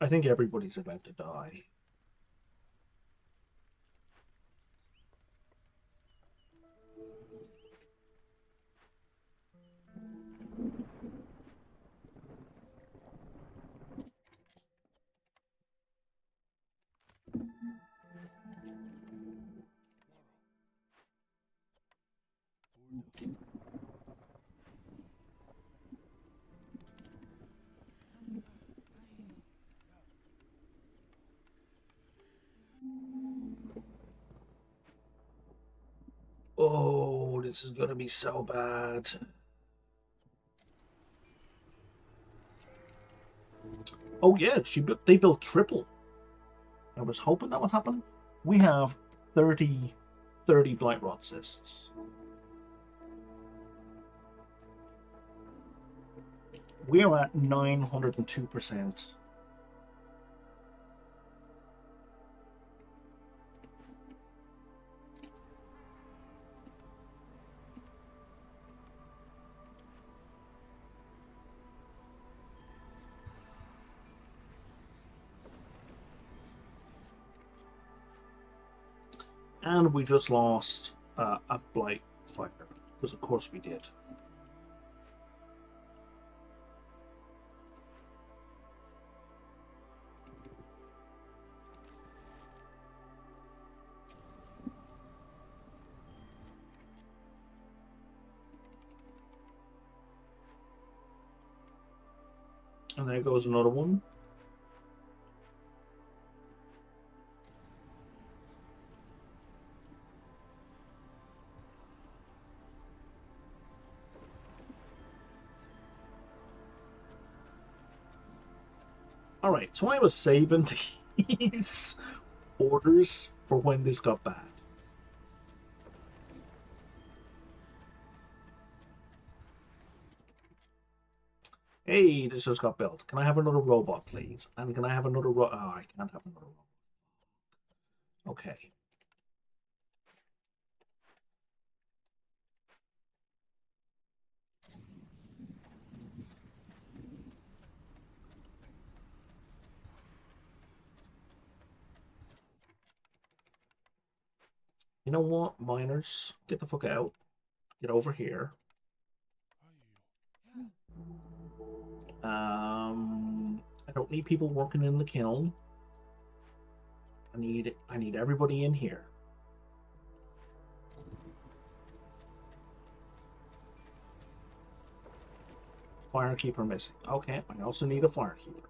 I think everybody's about to die. Oh, this is gonna be so bad. Oh yeah, they built triple. I was hoping that would happen. We have 30 blight rot cysts. We're at 902%. And we just lost a blight fighter, because of course we did. And there goes another one. Alright, so I was saving these orders for when this got bad. Hey, this just got built. Can I have another robot, please? And can I have another oh, I can't have another robot. Okay. You know what, miners? Get the fuck out. Get over here. I don't need people working in the kiln. I need everybody in here. Firekeeper missing. Okay, I also need a firekeeper.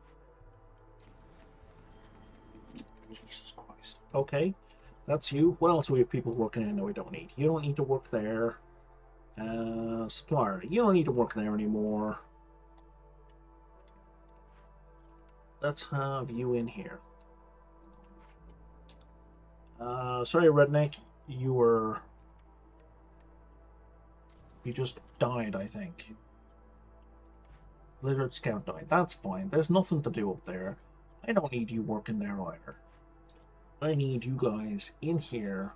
Jesus Christ. Okay, that's you. What else do we have people working in that we don't need? You don't need to work there. Supplier, you don't need to work there anymore. Let's have you in here. Sorry, Redneck. You just died, I think. Lizard Scout died. That's fine. There's nothing to do up there. I don't need you working there either. I need you guys in here.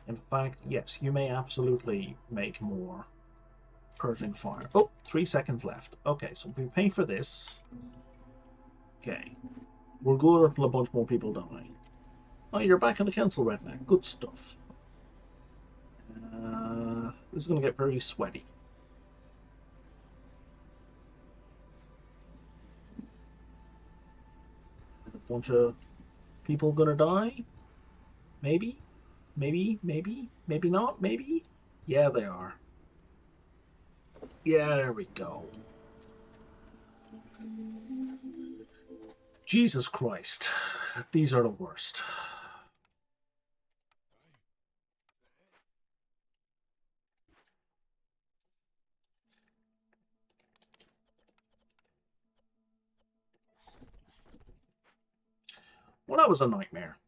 In fact, yes, you may absolutely make more purging fire. Oh, 3 seconds left. Okay, so if we pay for this... Okay. We're good until a bunch more people die. Oh, you're back in the council, Redneck. Good stuff. This is going to get very sweaty. A bunch of people going to die? Maybe? Maybe? Maybe? Maybe not? Maybe? Yeah, they are. Yeah, there we go. Jesus Christ. These are the worst. Well, that was a nightmare.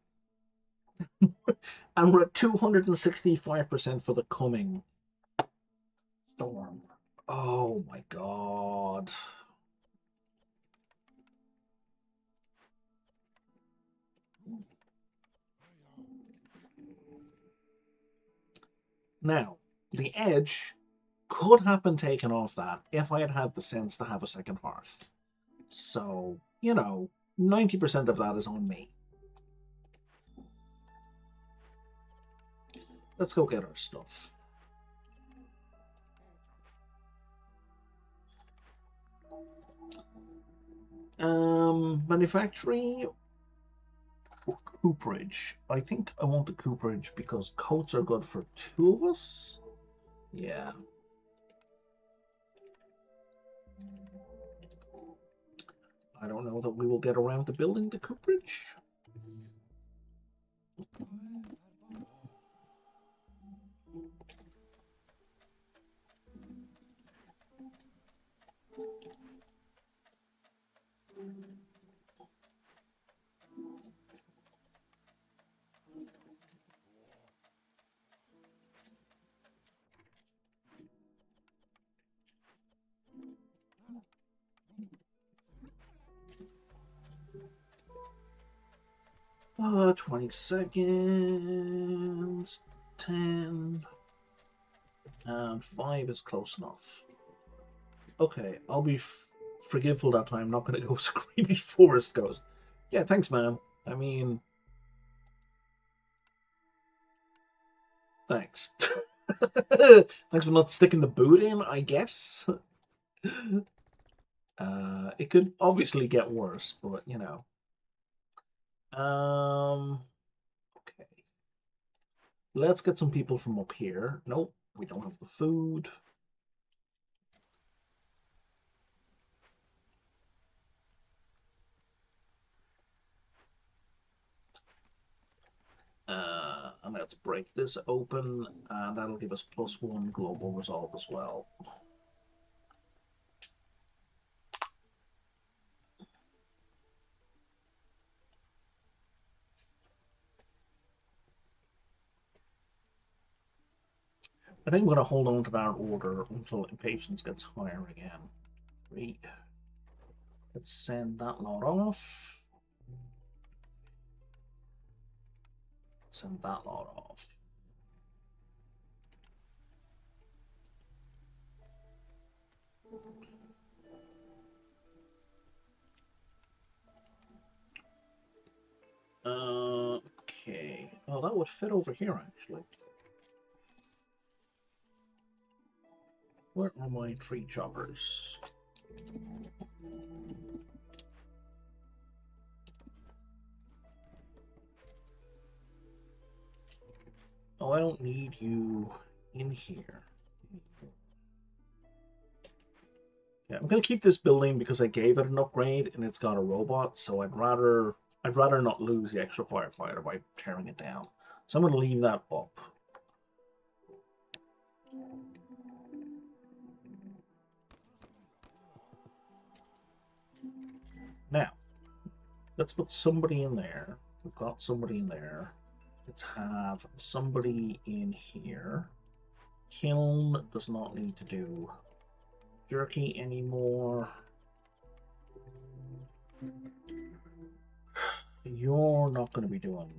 And we're at 265% for the coming storm. Oh my god. Now, the edge could have been taken off that if I had had the sense to have a second hearth. So, 90% of that is on me. Let's go get our stuff. Manufacturing or cooperage. I think I want the cooperage because coats are good for 2 of us. Yeah. I don't know that we will get around to building the cooperage. 20 seconds, 10, and 5 is close enough. Okay, I'll be forgiveful that time. I'm not going to go as a creepy forest ghost. Yeah, thanks, man. I mean, thanks. Thanks for not sticking the boot in, I guess. It could obviously get worse, but okay. Let's get some people from up here. Nope, we don't have the food. And let's break this open, and that'll give us +1 global resolve as well. I think we're going to hold on to that order until impatience gets higher again. Great. Let's send that lot off. Send that lot off. Okay. Oh, that would fit over here, actually. Where are my tree choppers? Oh, I don't need you in here. Yeah, I'm gonna keep this building because I gave it an upgrade and it's got a robot, so I'd rather not lose the extra firefighter by tearing it down. So I'm gonna leave that up. Now, let's put somebody in there. We've got somebody in there. Let's have somebody in here. Kiln does not need to do jerky anymore. You're not going to be doing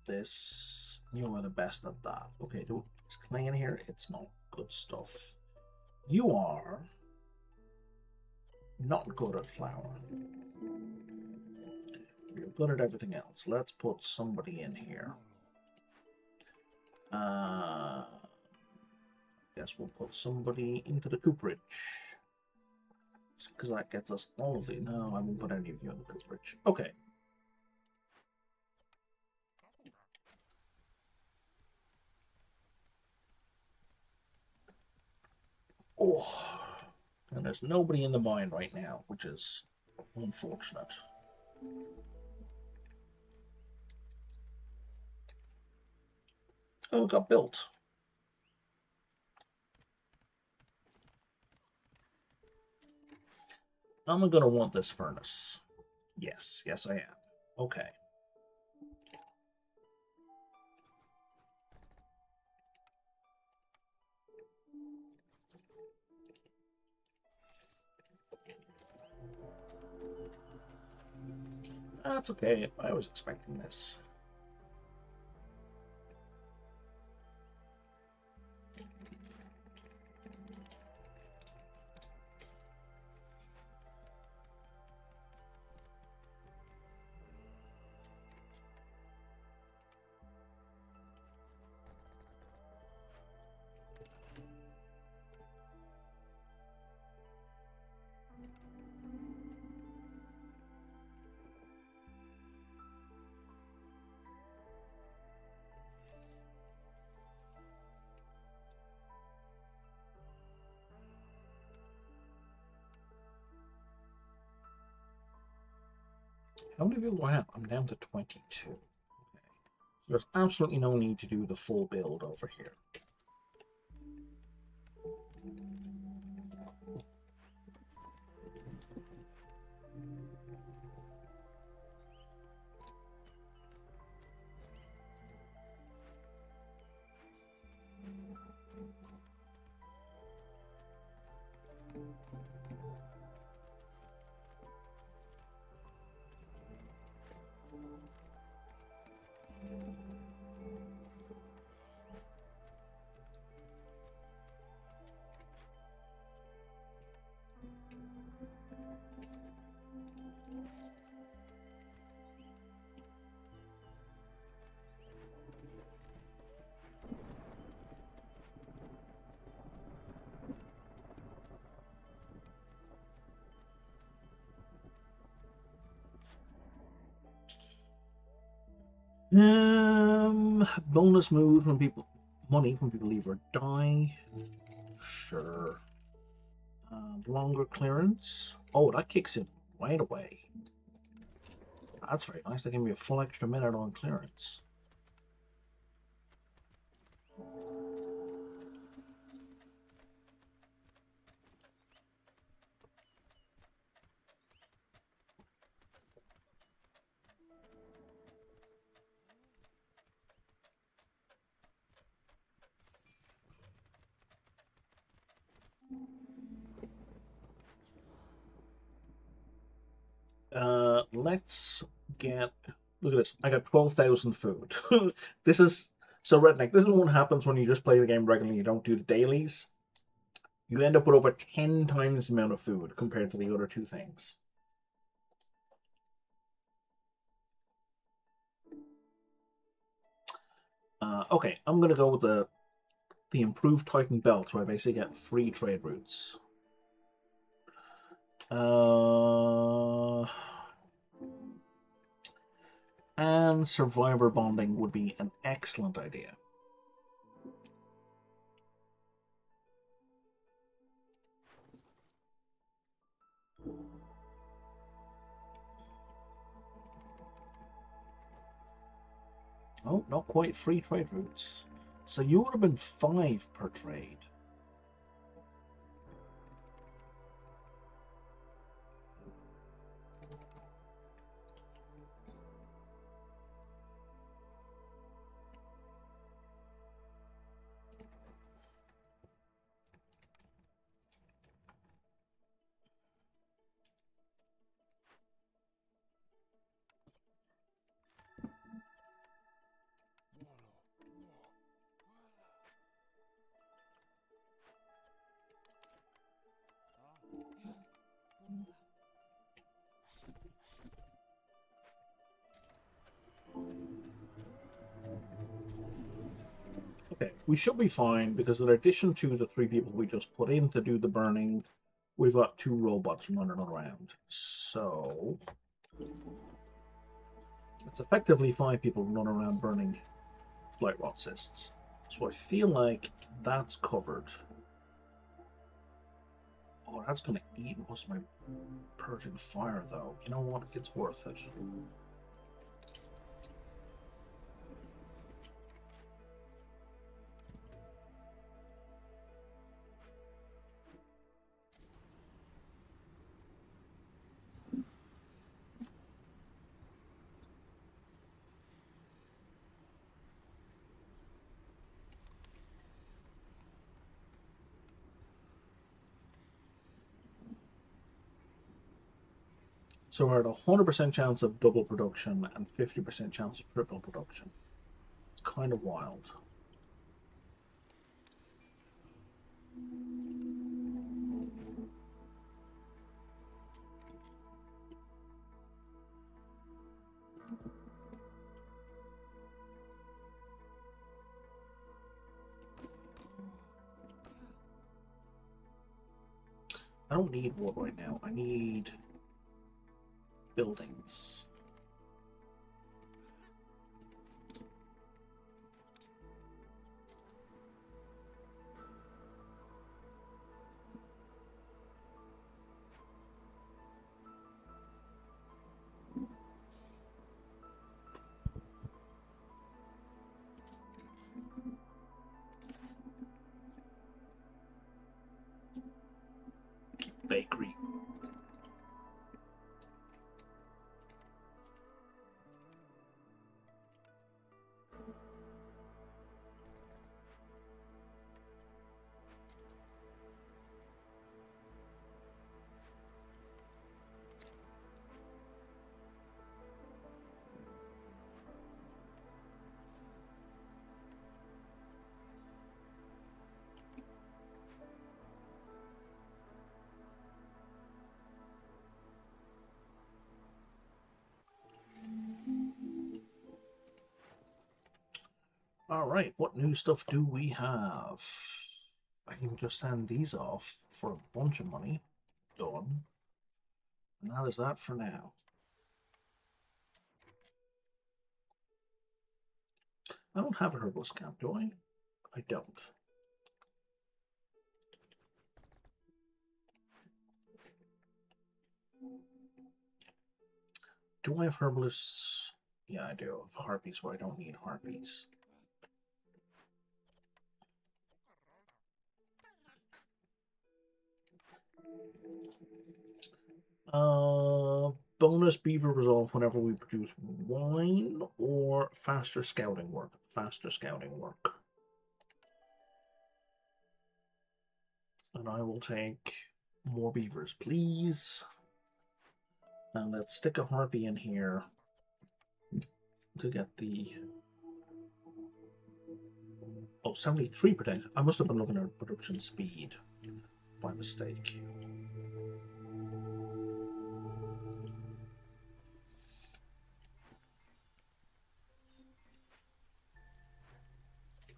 this. You are the best at that. Okay, is clay in here? It's not. Good stuff. You are not good at flour. You're good at everything else. Let's put somebody in here. Guess we'll put somebody into the cooperage. Because that gets us all of the... No, I won't put any of you in the cooperage. Okay. Oh, and there's nobody in the mine right now, which is unfortunate. Oh, it got built. I'm going to want this furnace. Yes, yes, I am. Okay. That's okay. I was expecting this. How many people do I have? I'm down to 22. Okay. So there's absolutely no need to do the full build over here. Bonus mood when people money when people leave or die. Sure. Longer clearance. Oh, that kicks in right away. That's very nice. That can be a full extra minute on clearance. Let's get. Look at this. I got 12,000 food. This is so redneck. This is what happens when you just play the game regularly. You don't do the dailies. You end up with over 10 times the amount of food compared to the other two things. Okay, I'm gonna go with the improved Titan belt, where I basically get free trade routes. And survivor bonding would be an excellent idea. Oh, not quite free trade routes. So you would have been 5 per trade. Okay, we should be fine because in addition to the 3 people we just put in to do the burning, we've got 2 robots running around. So it's effectively 5 people running around burning blight rot cysts. So I feel like that's covered. Oh, that's going to eat most of my purging fire, though. You know what? It's worth it. So we're at 100% chance of double production and 50% chance of triple production. It's kind of wild. I don't need wood right now. I need buildings. Bakery. Alright, what new stuff do we have? I can just send these off for a bunch of money. Done. And that is that for now. I don't have a herbalist camp, do I? I don't. Do I have herbalists? Yeah, I do. I have harpies where I don't need harpies. Bonus beaver resolve whenever we produce wine or faster scouting work. Faster scouting work. And I will take more beavers, please. And let's stick a harpy in here to get the... Oh, 73 protection. I must have been looking at production speed by mistake.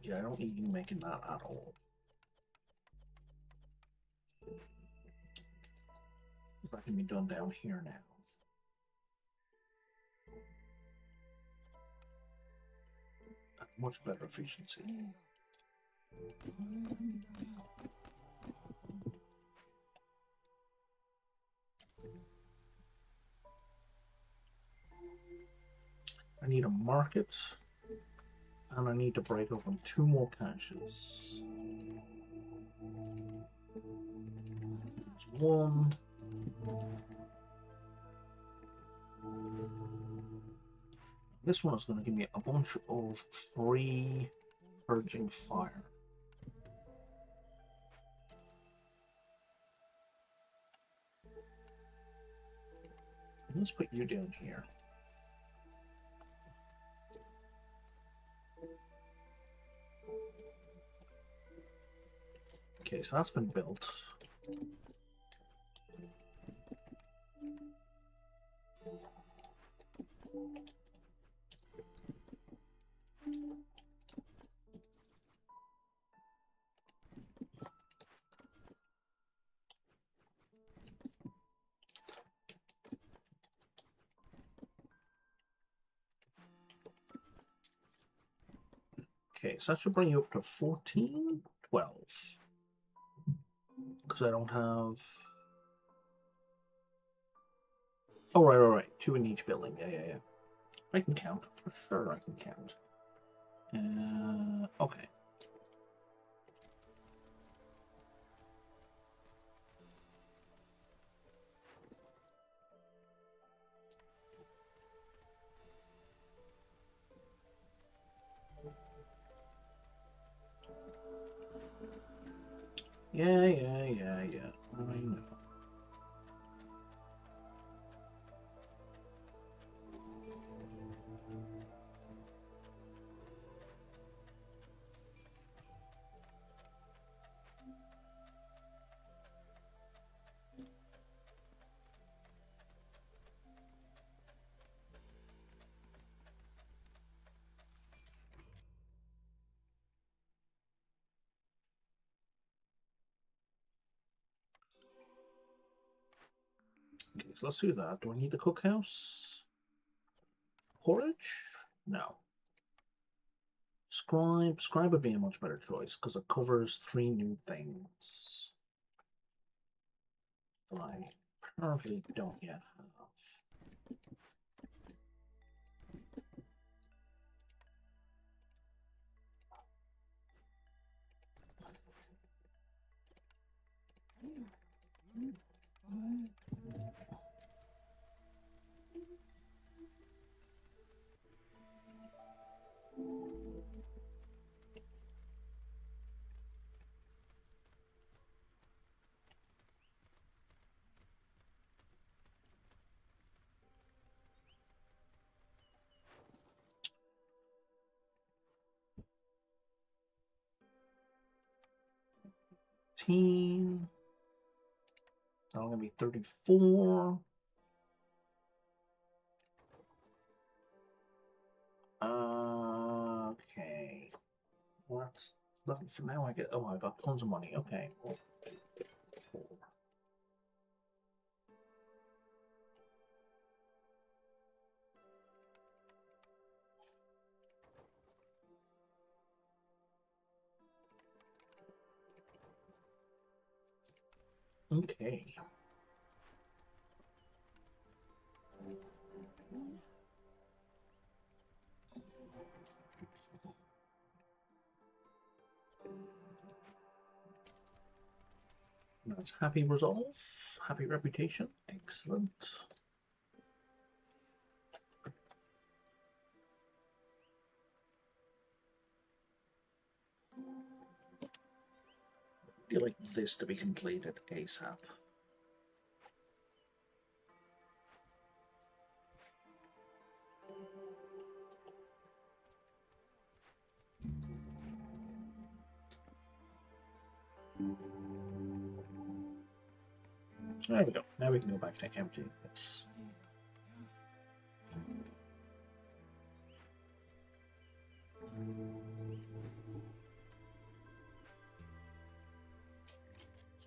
Yeah, I don't need you making that at all. That can be done down here now. At much better efficiency. I need a market, and I need to break open 2 more caches. There's 1. This one is going to give me a bunch of free purging fire. Let's put you down here. Okay, so that's been built. Okay, so that should bring you up to 14, 12. Because I don't have... Oh, right. 2 in each building. Yeah. I can count. For sure I can count. Okay. Yeah. I know. Okay, so let's do that. Do I need the cookhouse? Porridge? No. Scribe. Scribe would be a much better choice because it covers 3 new things that I apparently don't yet have. 15. Now I'm going to be 34. Okay. Well, that's nothing for now. I get. Oh, I got tons of money. Okay. 1, 2, 4. Okay. That's happy resolve. Happy reputation. Excellent. I feel like this to be completed ASAP. There we go. Now we can go back to empty. Yes.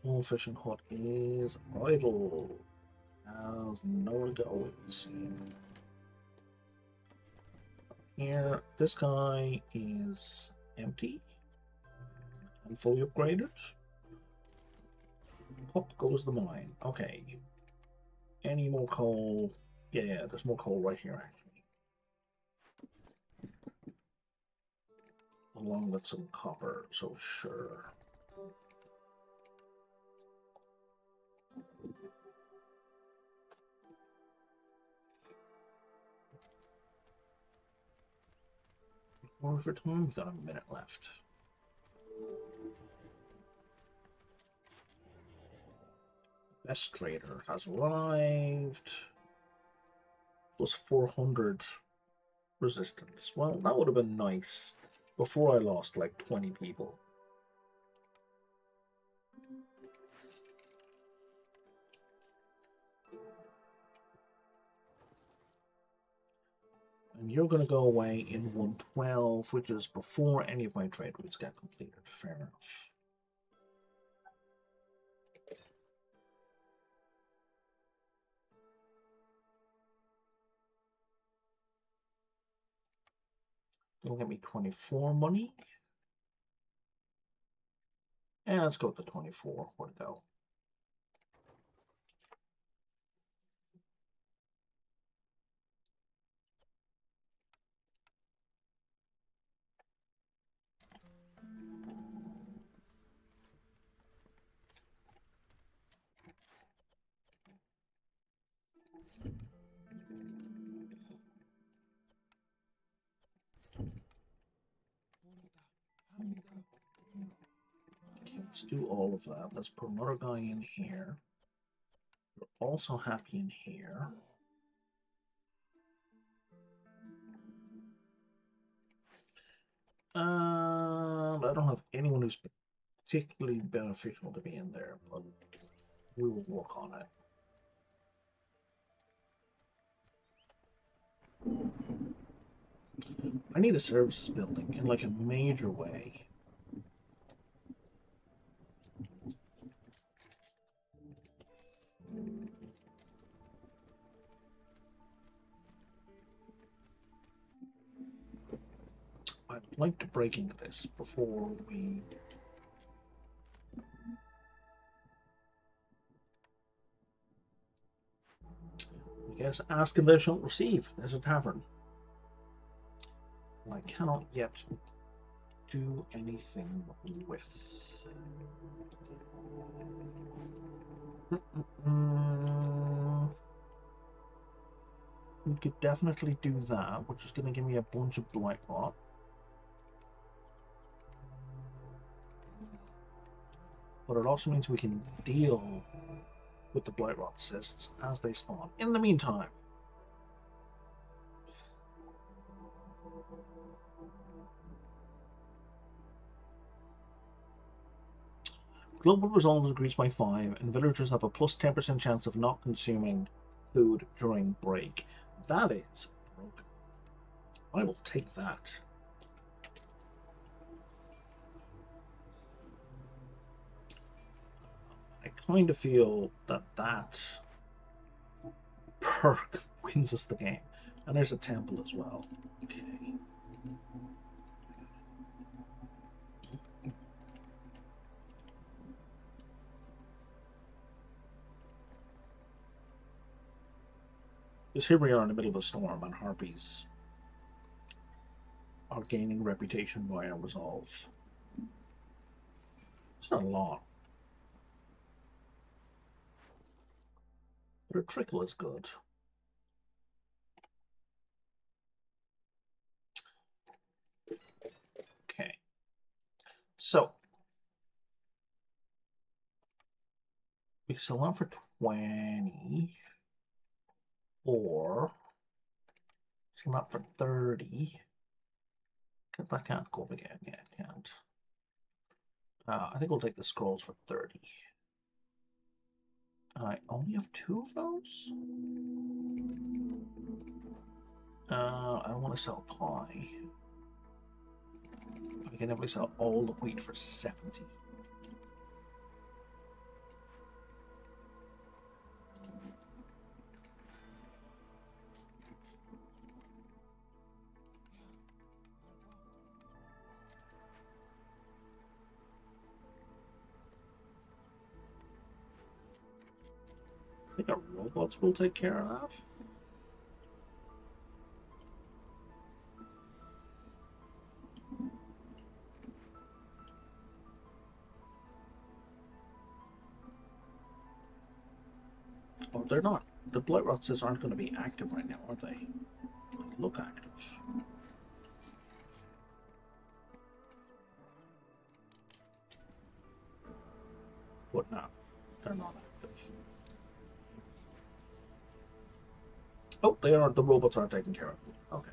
Small fishing hut is idle. Has nowhere to go, it seems. Here, this guy is empty and fully upgraded. Up goes the mine. Okay. Any more coal? Yeah, there's more coal right here, actually. Along with some copper, so sure. For time, we've got a minute left. Best trader has arrived. Plus 400 resistance. Well, that would have been nice before I lost like 20 people. And you're going to go away in 112, which is before any of my trade routes get completed. Fair enough. It'll get me 24 money. And let's go with the 24. Where to go? Okay, let's do all of that. Let's put another guy in here. We're also happy in here. I don't have anyone who's particularly beneficial to be in there, but we will work on it. I need a services building in like a major way. like to break into this before we... I guess ask and thou shalt receive. There's a tavern. I cannot yet do anything with. We could definitely do that, which is going to give me a bunch of blight rot. But it also means we can deal with the blight rot cysts as they spawn. In the meantime, global resolve is increased by 5, and villagers have a plus 10% chance of not consuming food during break. That is broken. I will take that. I kind of feel that that perk wins us the game. And there's a temple as well. Okay. Because here we are in the middle of a storm, and harpies are gaining reputation via resolve. It's not a lot. But a trickle is good. Okay. So we can sell that for 20. Or sell that for 30. That can't go up again. Yeah, it can't. I think we'll take the scrolls for 30. I only have 2 of those? I want to sell pie. I can definitely sell all the wheat for 70. I think our robots will take care of that. Oh, they're not. The blight rot cysts aren't going to be active right now, are they? They look active. But no, they're not active. Oh, they are. The robots are taken care of. Okay.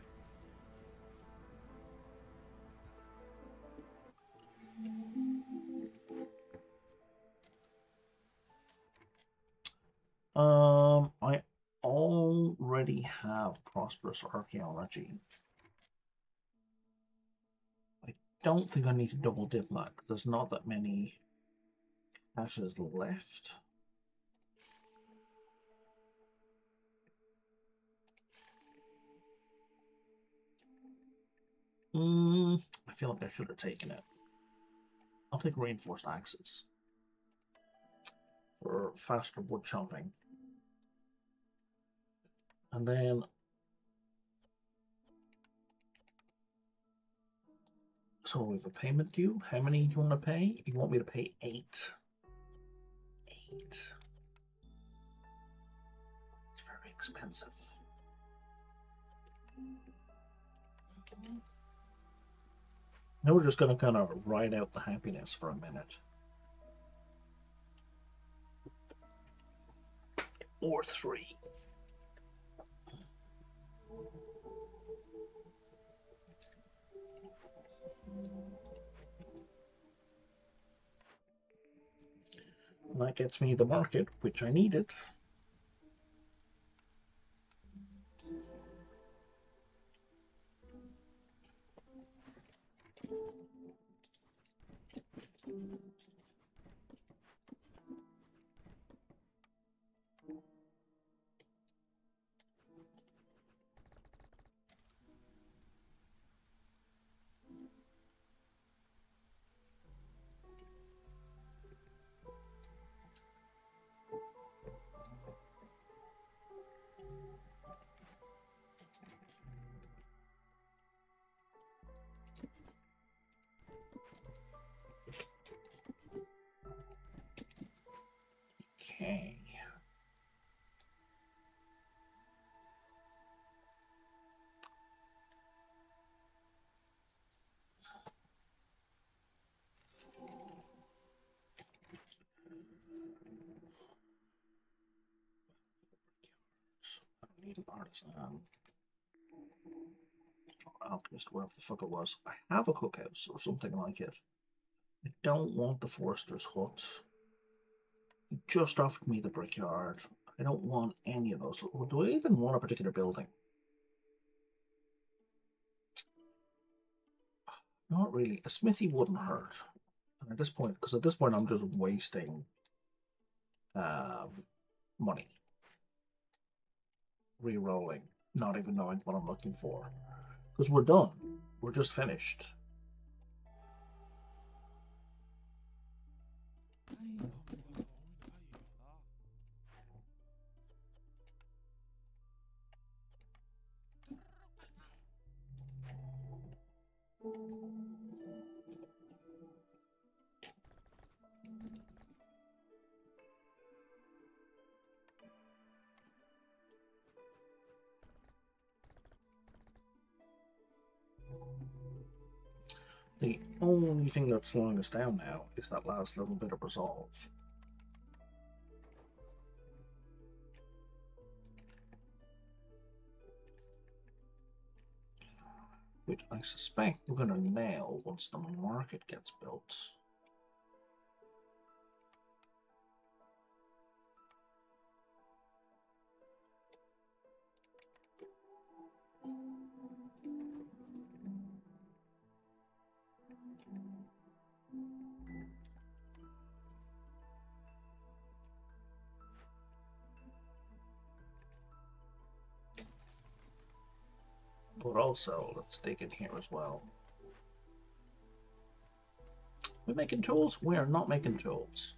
I already have prosperous archaeology. I don't think I need to double dip that because there's not that many caches left. I feel like I should have taken it. I'll take reinforced axes for faster wood chopping. And then so we have a payment due. How many do you want to pay? You want me to pay 8. 8. It's very expensive. Now we're just going to kind of ride out the happiness for a minute. Or 3. And that gets me the market, which I needed. Okay. I don't need an artisan. Alchemist, whatever the fuck it was. I have a cookhouse or something like it. I don't want the forester's hut. He just offered me the brickyard. I don't want any of those. Or do I even want a particular building? Not really. A smithy wouldn't hurt. And at this point, because at this point I'm just wasting money. Re-rolling, not even knowing what I'm looking for. Because we're done. We're just finished. The only thing that's slowing us down now is that last little bit of resolve. Which I suspect we're going to nail once the market gets built. But also, let's dig in here as well. We're making tools? We are not making tools.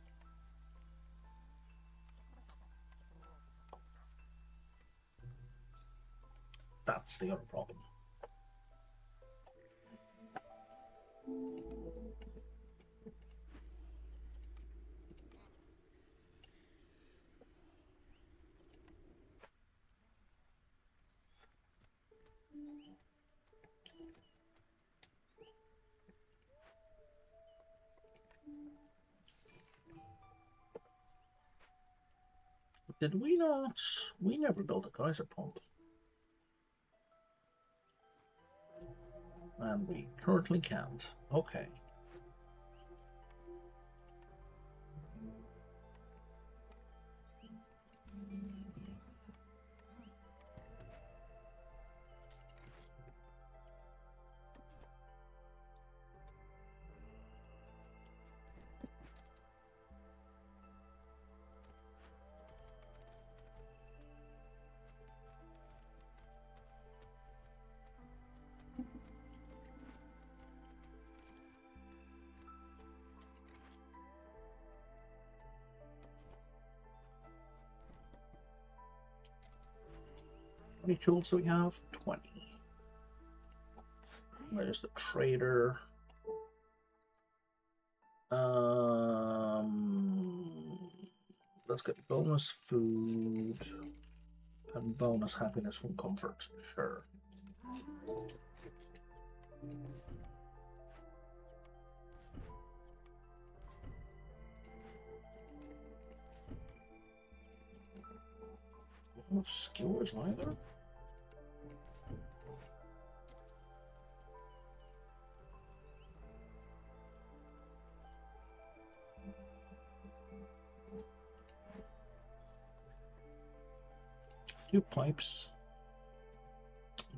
That's the other problem. Did we not? We never built a geyser pump. And we currently can't. Okay. How many tools do we have? 20. There's the trader. Let's get bonus food and bonus happiness from comfort. Sure. Enough skewers either. Two pipes.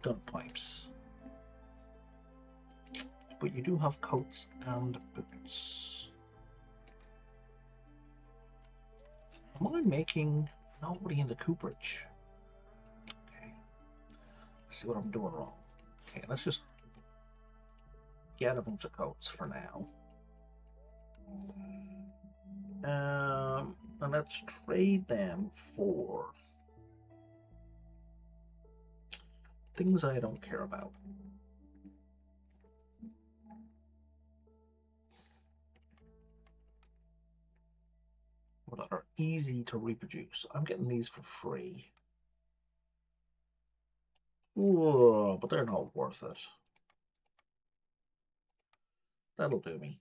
Done pipes. But you do have coats and boots. Am I making nobody in the cooperage? Okay. Let's see what I'm doing wrong. Okay, let's just get a bunch of coats for now. And let's trade them for things I don't care about. or that are easy to reproduce. I'm getting these for free. Whoa, but they're not worth it. That'll do me.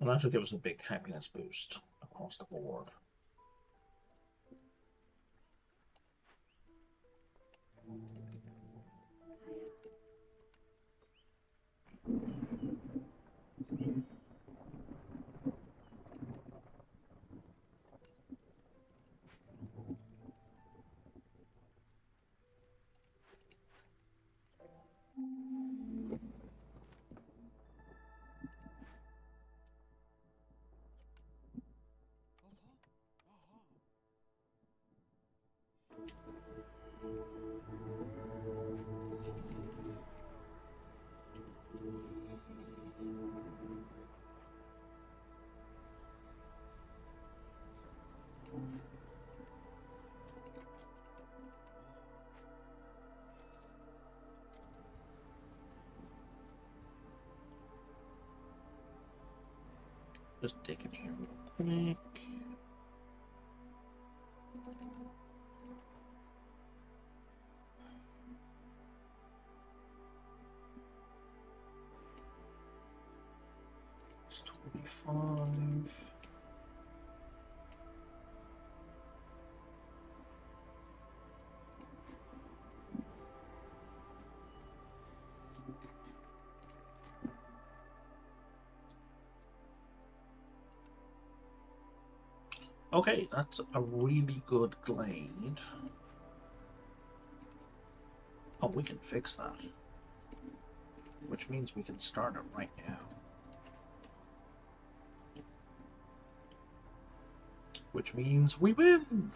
And that should give us a big happiness boost across the board. Just dig in here real quick. It's 25. Okay, that's a really good glade. Oh, we can fix that. Which means we can start it right now. Which means we win!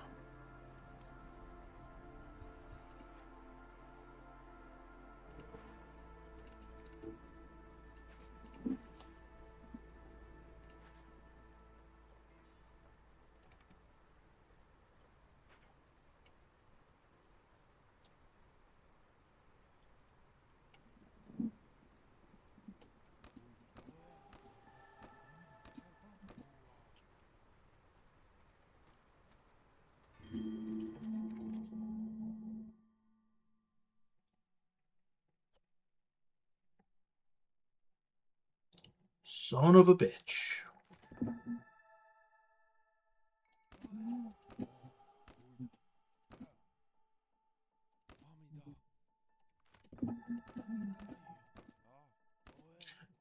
Son of a bitch.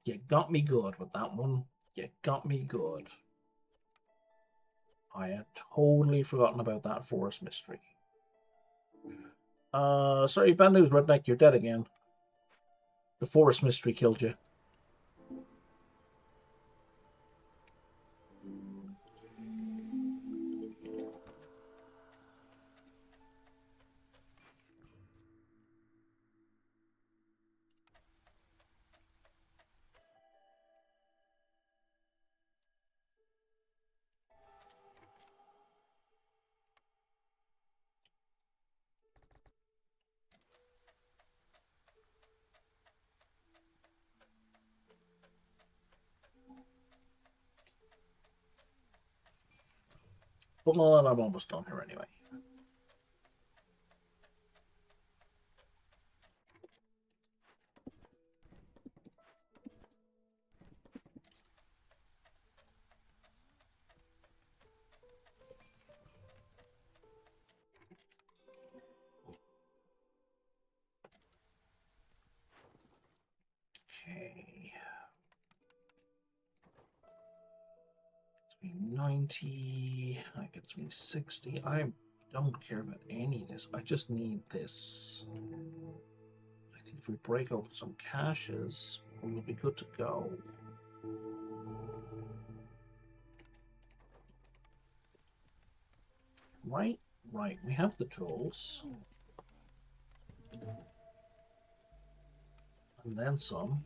You got me good with that one. You got me good. I had totally forgotten about that forest mystery. Sorry, bad news, Redneck, you're dead again. The forest mystery killed you. But I'm almost done here anyway. Okay. It's me 90. That gets me 60. I don't care about any of this. I just need this. I think if we break open some caches, we'll be good to go. Right? Right. We have the tools. And then some.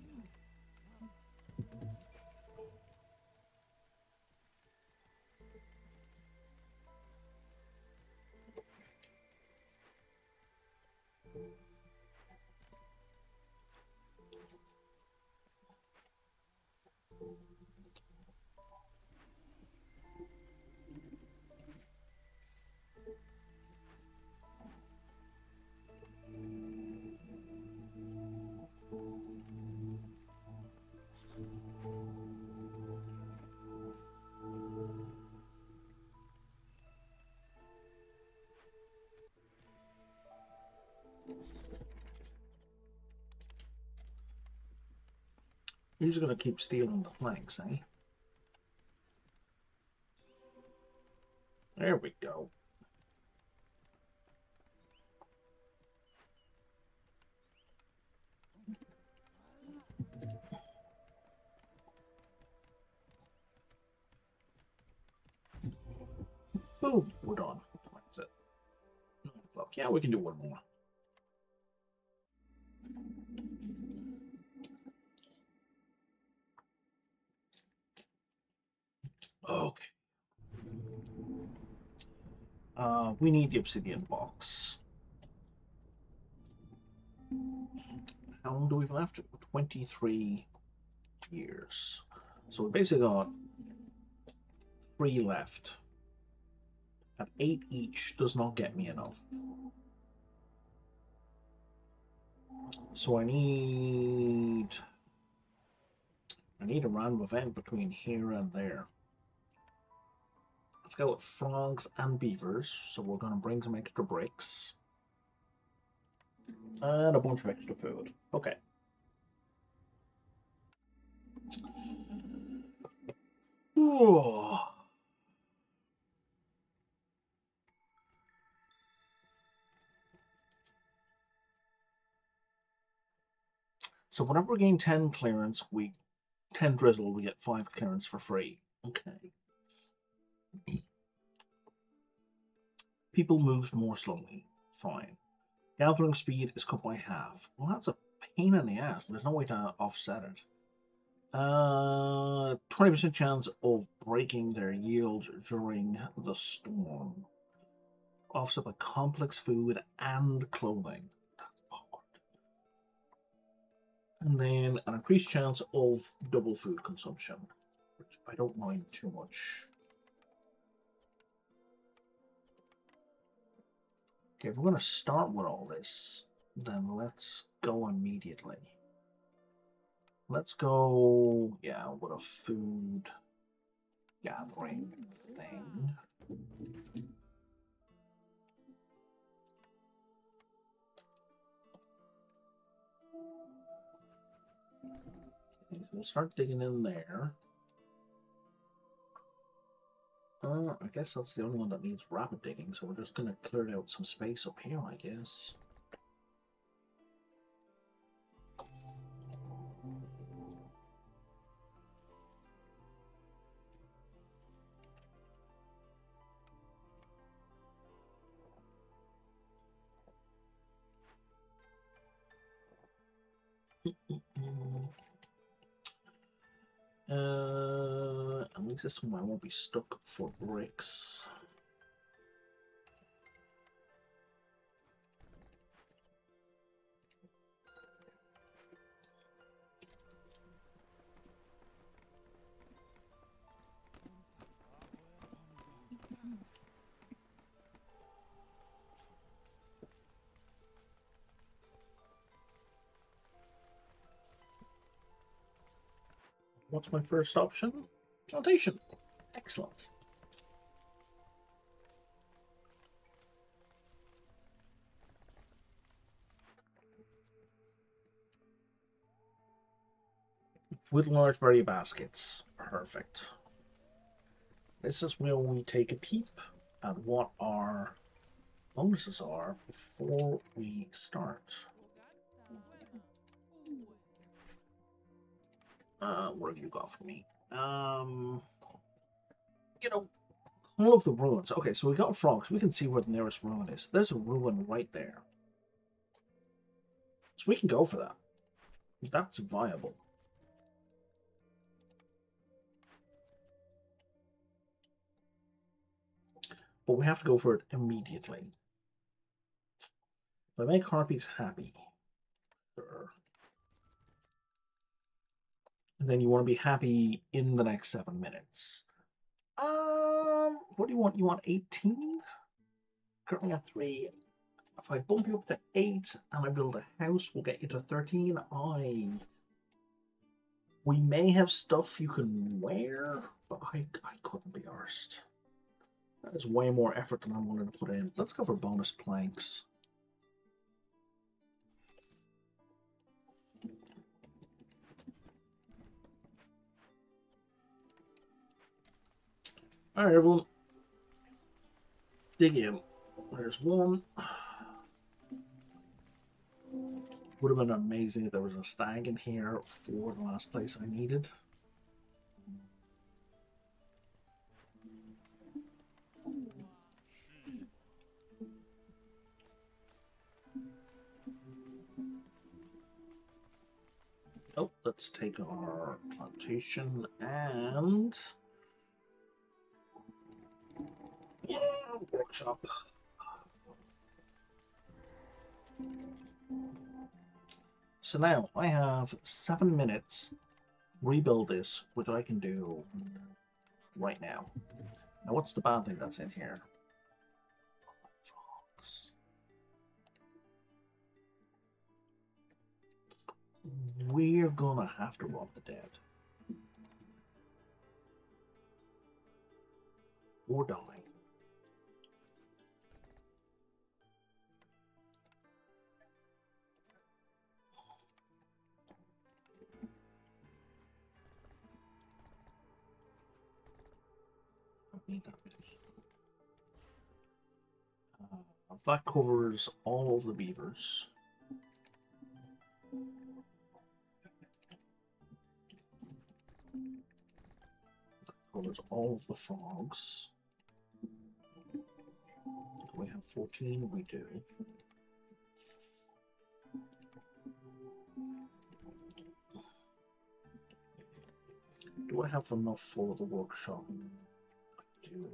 You're just going to keep stealing the planks, eh? There we go. Boom, we're done. What is it? 9 o'clock. Yeah, we can do one more. Okay. We need the obsidian box. How long do we have left? 23 years. So we basically got 3 left. At 8 each does not get me enough. So I need a random event between here and there. Let's go with frogs and beavers. So we're going to bring some extra bricks. And a bunch of extra food. Okay. Ooh. So whenever we gain 10 clearance, 10 drizzle, we get 5 clearance for free. Okay. People move more slowly. Fine. Gathering speed is cut by half. Well, that's a pain in the ass. There's no way to offset it. 20% chance of breaking their yield during the storm. Offset by complex food and clothing. That's awkward. And then an increased chance of double food consumption, which I don't mind too much. Okay, if we're going to start with all this, then let's go immediately. Let's go, yeah, with a food gathering thing. Okay, so we'll start digging in there. I guess that's the only one that needs rapid digging, so we're just going to clear out some space up here, I guess. At least this one I won't be stuck for bricks. What's my first option? Plantation. Excellent. With large berry baskets. Perfect. This is where we take a peep at what our bonuses are before we start. What have you got for me? You know, all of the ruins. Okay, so we got frogs. We can see where the nearest ruin is. There's a ruin right there. So we can go for that. That's viable. But we have to go for it immediately. If I make harpies happy, sure. And then you want to be happy in the next 7 minutes. What do you want? You want 18? Currently at 3. If I bump you up to 8 and I build a house, we'll get you to 13. We may have stuff you can wear, but I couldn't be arsed. That is way more effort than I wanted to put in. Let's go for bonus planks. Alright, everyone. Dig in. There's one. Would have been amazing if there was a stag in here for the last place I needed. Oh, let's take our plantation and workshop. So now I have 7 minutes rebuild this, which I can do right now. Now what's the bad thing that's in here? Frogs. We're gonna have to rob the dead. Or die. Need that bit. That covers all of the beavers. That covers all of the frogs. Do we have 14? We do. Do I have enough for the workshop? I do.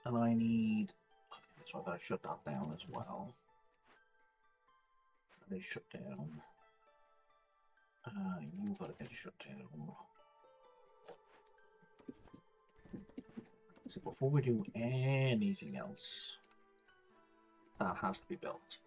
And I need... Okay, so I gotta shut that down as well. They shut down. You gotta get shut down. So before we do anything else, that has to be built.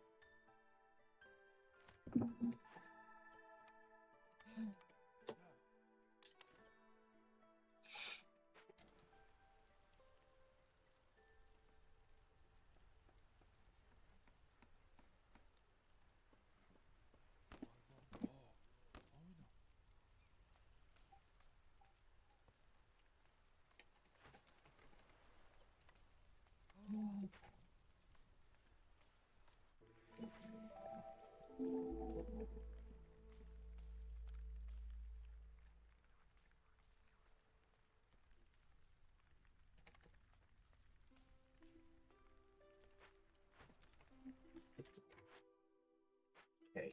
Okay.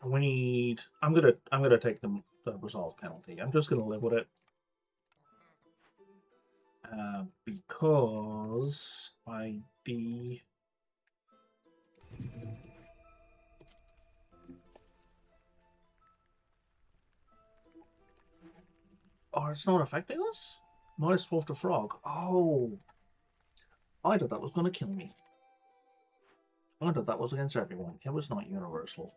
We need. I'm gonna take the resolve penalty. I'm just gonna live with it. Because ID. Oh, it's not affecting us? Minus 12 to frog. Oh, I thought that was going to kill me. I thought that was against everyone. It was not universal.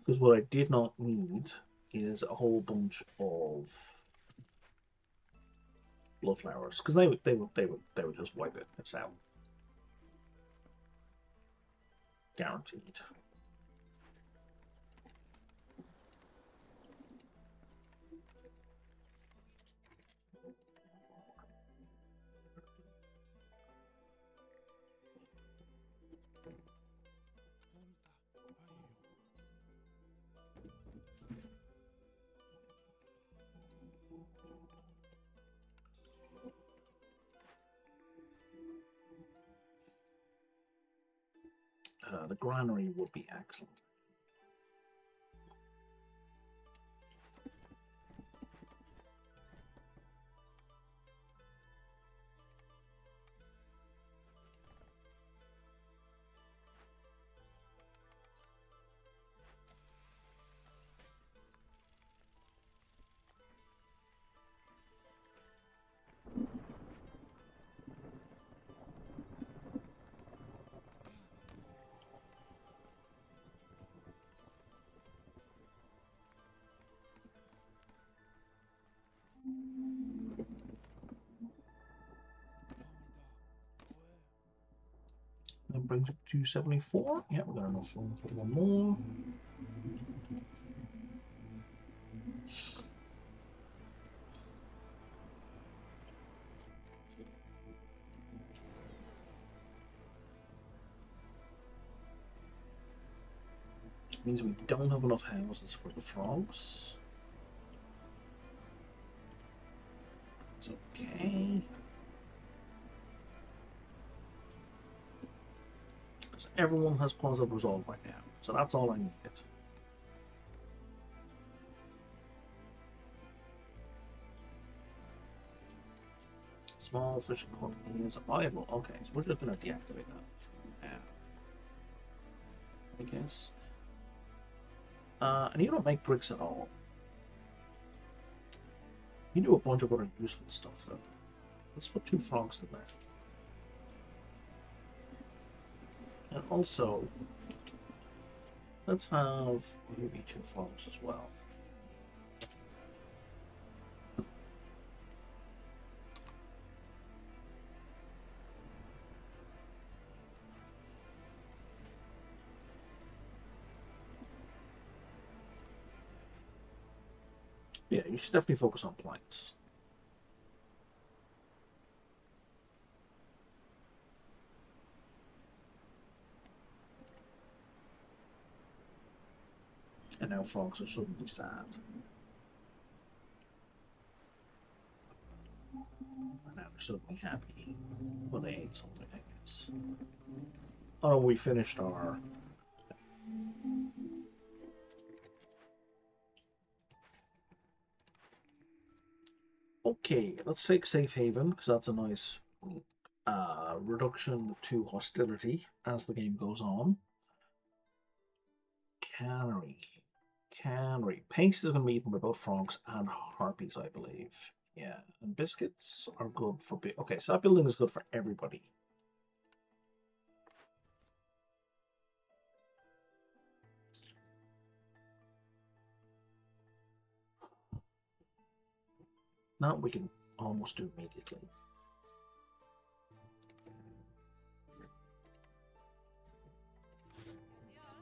Because what I did not need is a whole bunch of blood flowers, because they would just wipe it. It's out, guaranteed. The granary would be excellent. brings it to 74. Yeah, we got enough room for one more. Means we don't have enough houses for the frogs. It's okay. Because everyone has positive resolve right now. So that's all I needed. Small fishing hut is viable. Okay, so we're just going to deactivate that for now, I guess. And you don't make bricks at all. You do a bunch of other useful stuff, though. Let's put 2 frogs in there. And also, let's have maybe 2 frogs as well. Yeah, you should definitely focus on planks. And now frogs are suddenly sad. And now they're suddenly happy. Well, they ate something, I guess. Oh, we finished our... Okay, let's take Safe Haven, because that's a nice reduction to hostility as the game goes on. Cannery. Paste is going to be eaten by both frogs and harpies, I believe. Yeah, and biscuits are good for... Okay, so that building is good for everybody. That we can almost do immediately.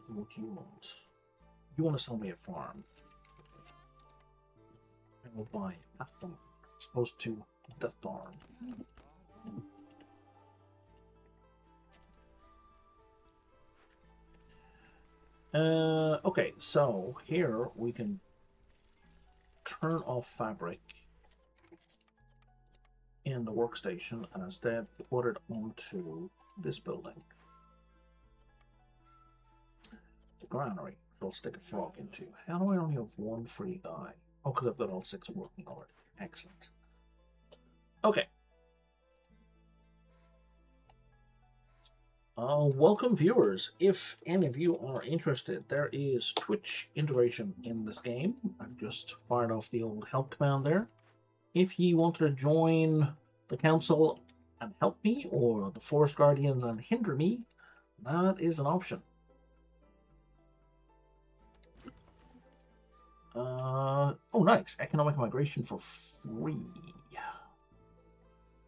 What do you want? You want to sell me a farm? I will buy a farm, as opposed to the farm. Okay, so here we can turn off fabric in the workstation and instead put it onto this building. The granary, which I'll stick a frog into. How do I only have 1 free guy? Oh, because I've got all 6 working already. Excellent. Okay. Welcome viewers. If any of you are interested, there is Twitch integration in this game. I've just fired off the old help command there. If you wanted to join the council and help me, or the Forest Guardians and hinder me, that is an option. Oh, nice. Economic migration for free.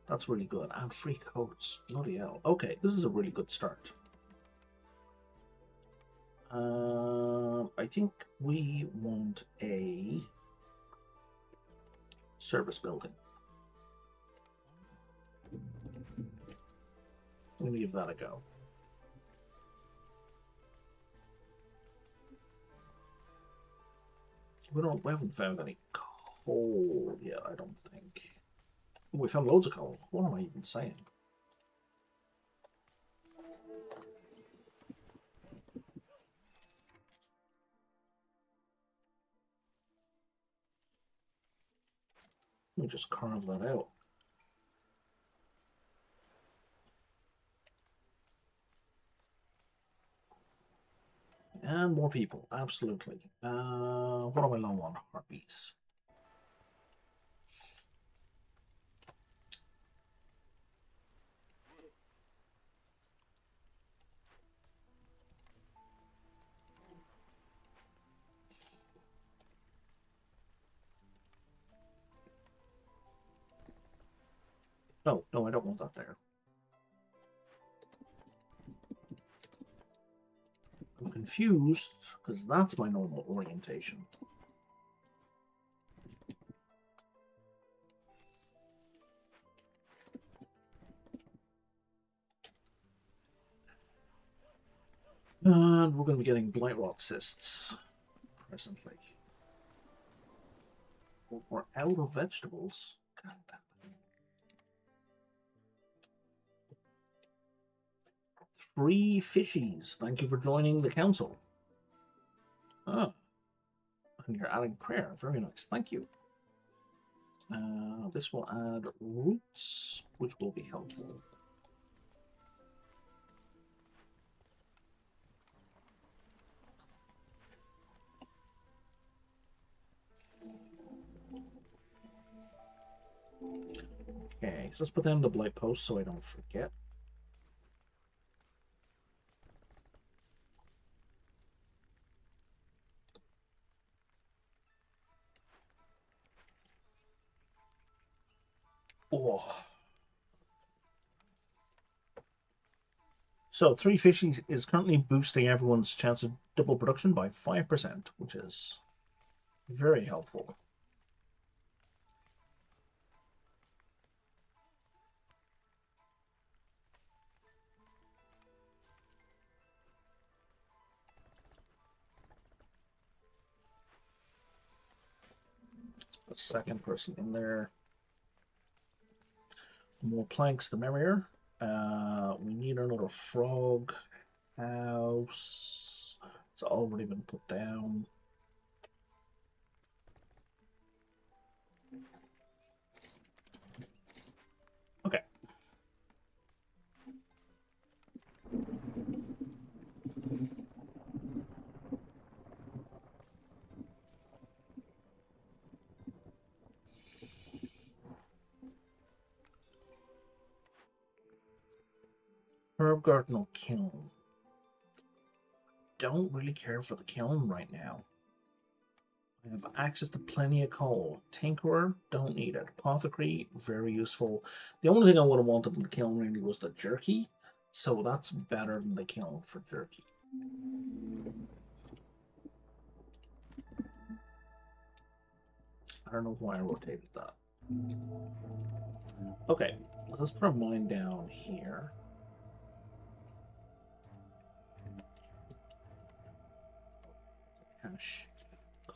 That's really good. And free coats. Bloody hell. Okay, this is a really good start. I think we want a service building. I'm going to give that a go. We haven't found any coal yet, I don't think. We found loads of coal. What am I even saying? Let me just carve that out. And more people, absolutely. What am I low on? Harpies. No, I don't want that there. confused because that's my normal orientation. And we're going to be getting blight rot cysts presently. We're out of vegetables. God damn it. 3 fishies. Thank you for joining the council. Ah, and you're adding prayer. Very nice. Thank you. This will add roots, which will be helpful. Okay, so let's put down the blight post so I don't forget. Oh. So 3 fishies is currently boosting everyone's chance of double production by 5%, which is very helpful. Let's put a second person in there. The more planks, the merrier. We need another frog house. It's already been put down. Okay. Herb garden or kiln. Don't really care for the kiln right now. I have access to plenty of coal. Tinkerer, don't need it. Apothecary, very useful. The only thing I would have wanted in the kiln really was the jerky, so that's better than the kiln for jerky. I don't know why I rotated that. Okay, let's put a mine down here. Cache.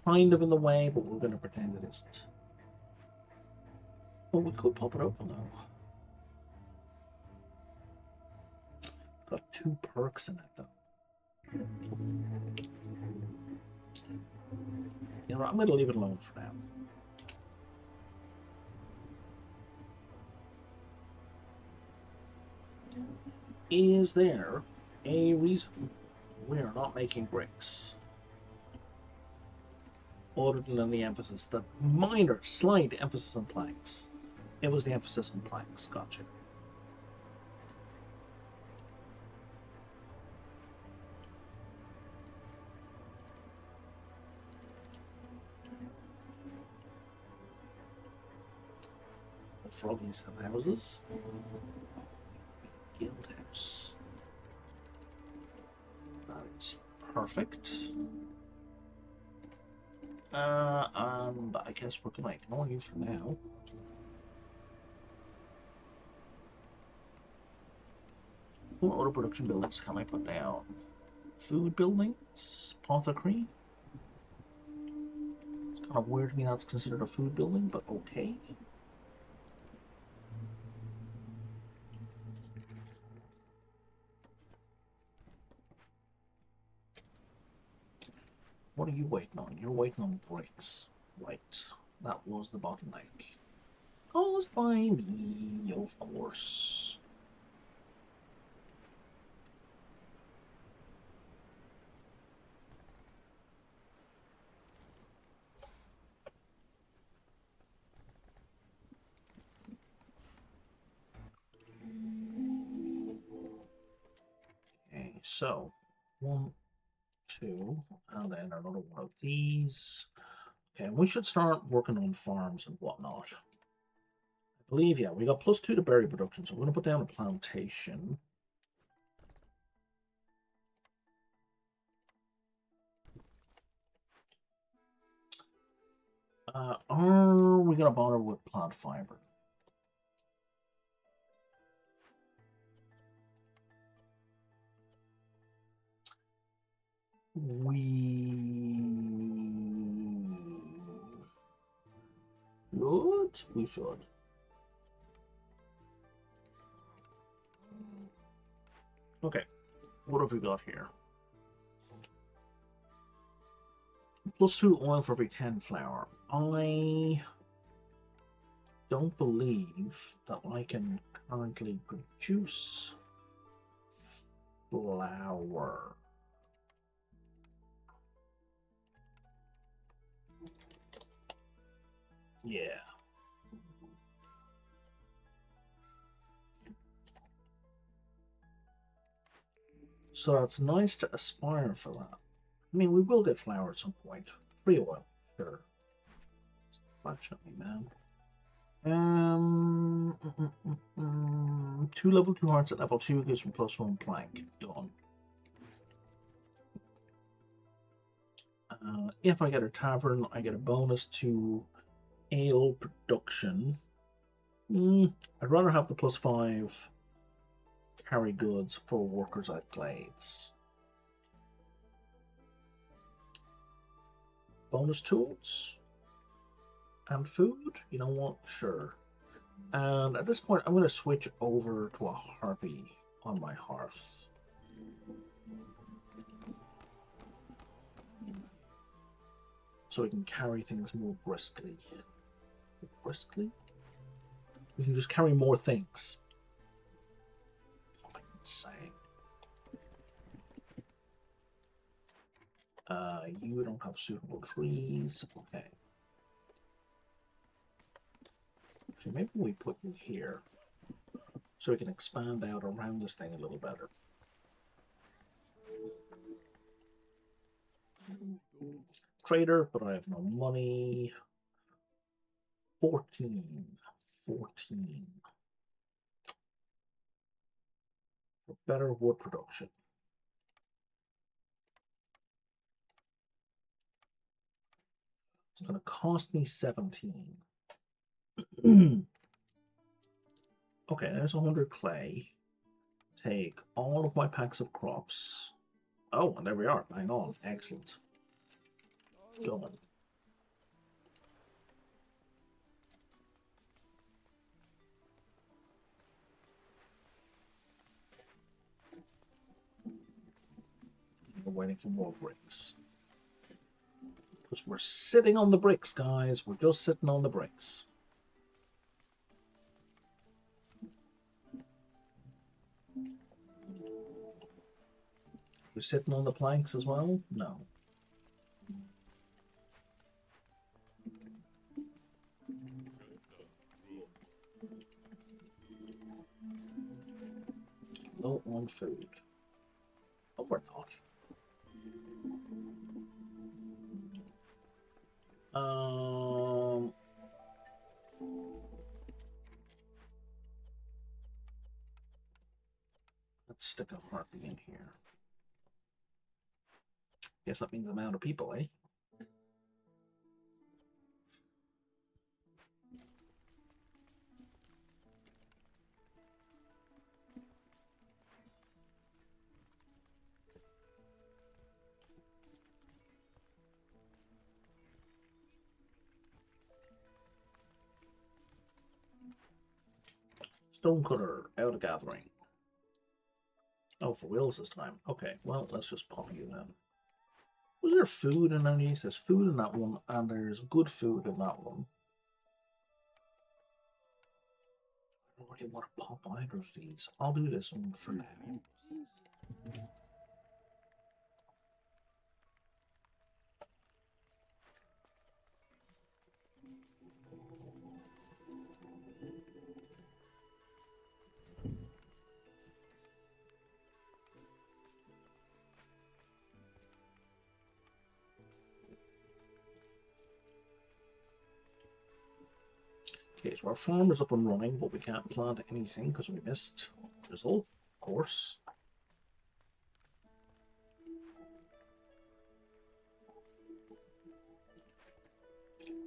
Kind of in the way, but we're going to pretend it isn't. Oh, we could pop it open though. Got 2 perks in it though. You know, I'm going to leave it alone for now. Is there a reason we're not making bricks? Other than the emphasis, the minor, slight emphasis on planks. It was the emphasis on planks. Gotcha. The froggies have houses. Guild house. That is perfect. And I guess we're going to ignore you for now. What other production buildings can I put down? Food buildings? Apothecary? It's kind of weird to me that's considered a food building, but okay. What are you waiting on? You're waiting on bricks. Right. That was the bottleneck. Caused by me, of course. Okay, so 1, 2, and then another one of these. Okay, we should start working on farms and whatnot. I believe, yeah, we got +2 to berry production, so we're going to put down a plantation. Are we gonna bother with plant fiber? We should. Okay, what have we got here? +2 oil for every 10 flour. I don't believe that I can currently produce flour. Yeah. So it's nice to aspire for that. I mean, we will get flour at some point. Free oil, sure. Fortunately, man. 2 level 2 hearts at level 2 gives me +1 plank. Done. If I get a tavern, I get a bonus to ale production. I'd rather have the +5 carry goods for workers at glades. Bonus tools and food. You know what? Sure. And at this point, I'm going to switch over to a harpy on my hearth. So we can carry things more briskly. Briskly? We can just carry more things. Fucking insane. You don't have suitable trees. Okay. So maybe we put you here so we can expand out around this thing a little better. Trader, but I have no money. 14. For better wood production. It's going to cost me 17. Okay, there's 100 clay. Take all of my packs of crops. Oh, and there we are. Bang on. Excellent. Done. We're waiting for more bricks. Because we're sitting on the bricks, guys. We're just sitting on the bricks. We're sitting on the planks as well? No. Low on food. Oh, we're not. Let's stick a harpy in here. Guess that means I'm out of people, eh? Stonecutter, out of gathering. Oh, for wheels this time. Okay, well, let's just pop you then. Was there food in any? There's food in that one, and there's good food in that one. I don't really want to pop either of these. I'll do this one for now. Okay, so our farm is up and running, but we can't plant anything because we missed drizzle, of course.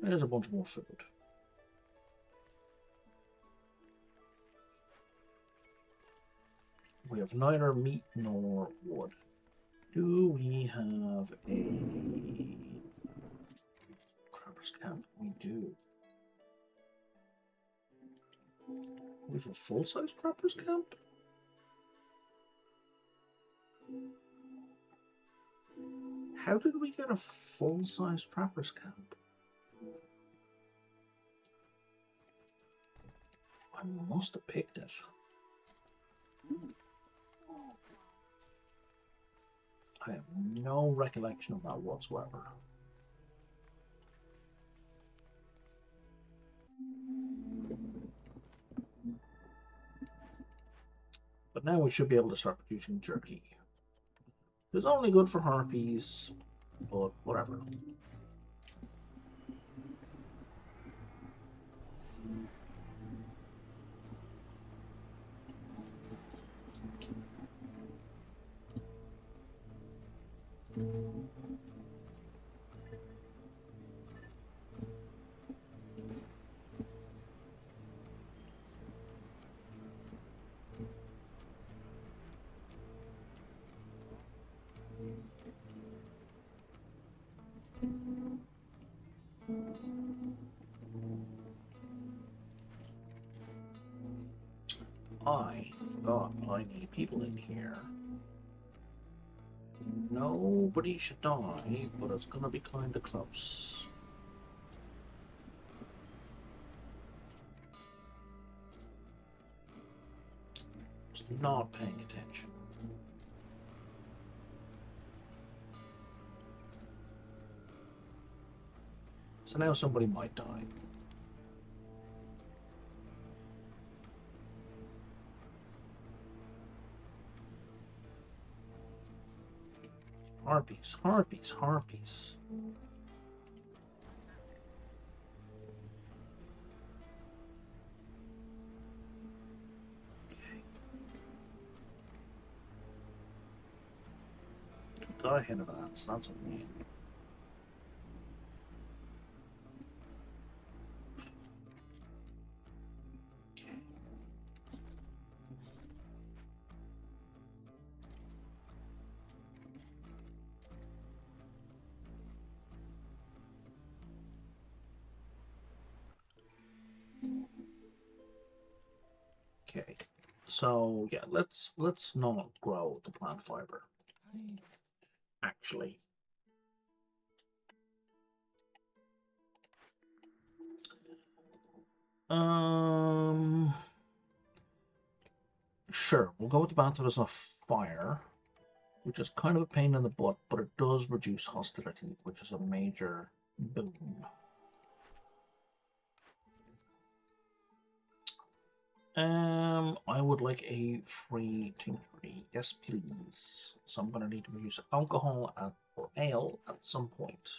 There's a bunch more food. We have neither meat nor wood. Do we have a trapper's camp? We do. We have a full-size trapper's camp? How did we get a full-size trapper's camp? I must have picked it. I have no recollection of that whatsoever. But now we should be able to start producing jerky. It's only good for harpies, but whatever. I forgot I need people in here. Nobody should die, but it's gonna be kinda close. Just not paying attention. So now somebody might die. Harpies, harpies, harpies. Okay. Got ahead of that, so that's a win. Okay, so yeah, let's not grow the plant fiber. Actually, sure, we'll go with the Baptism of Fire, which is kind of a pain in the butt, but it does reduce hostility, which is a major boon. I would like a free tincture. Yes, please. So I'm going to need to use alcohol or ale at some point.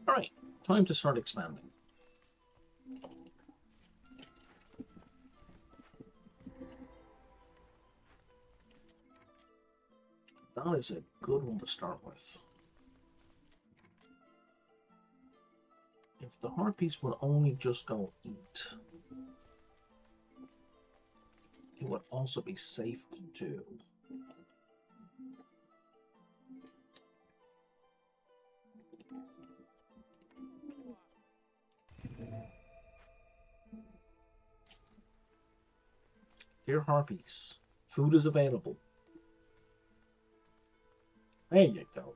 Alright, time to start expanding. That is a good one to start with. If the harpies would only just go eat, it would also be safe to do. Dear harpies, food is available. There you go.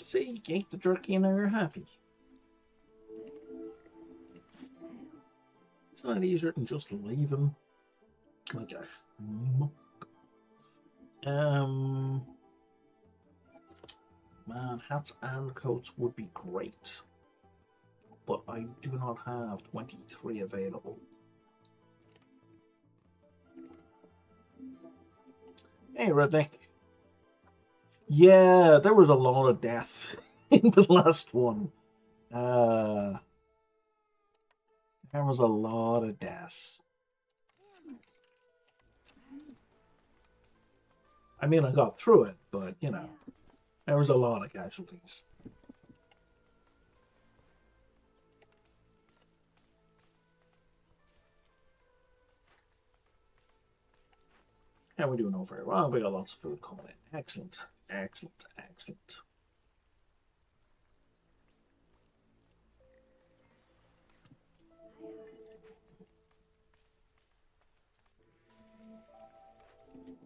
See, you ate the jerky and now you're happy. It's not easier than just leave him like a schmuck. Man, hats and coats would be great. But I do not have 23 available. Hey, Redneck. Yeah, there was a lot of deaths in the last one. There was a lot of deaths. I mean, I got through it, but, you know, there was a lot of casualties. And we're doing all very well. We got lots of food coming in. Excellent, excellent, excellent.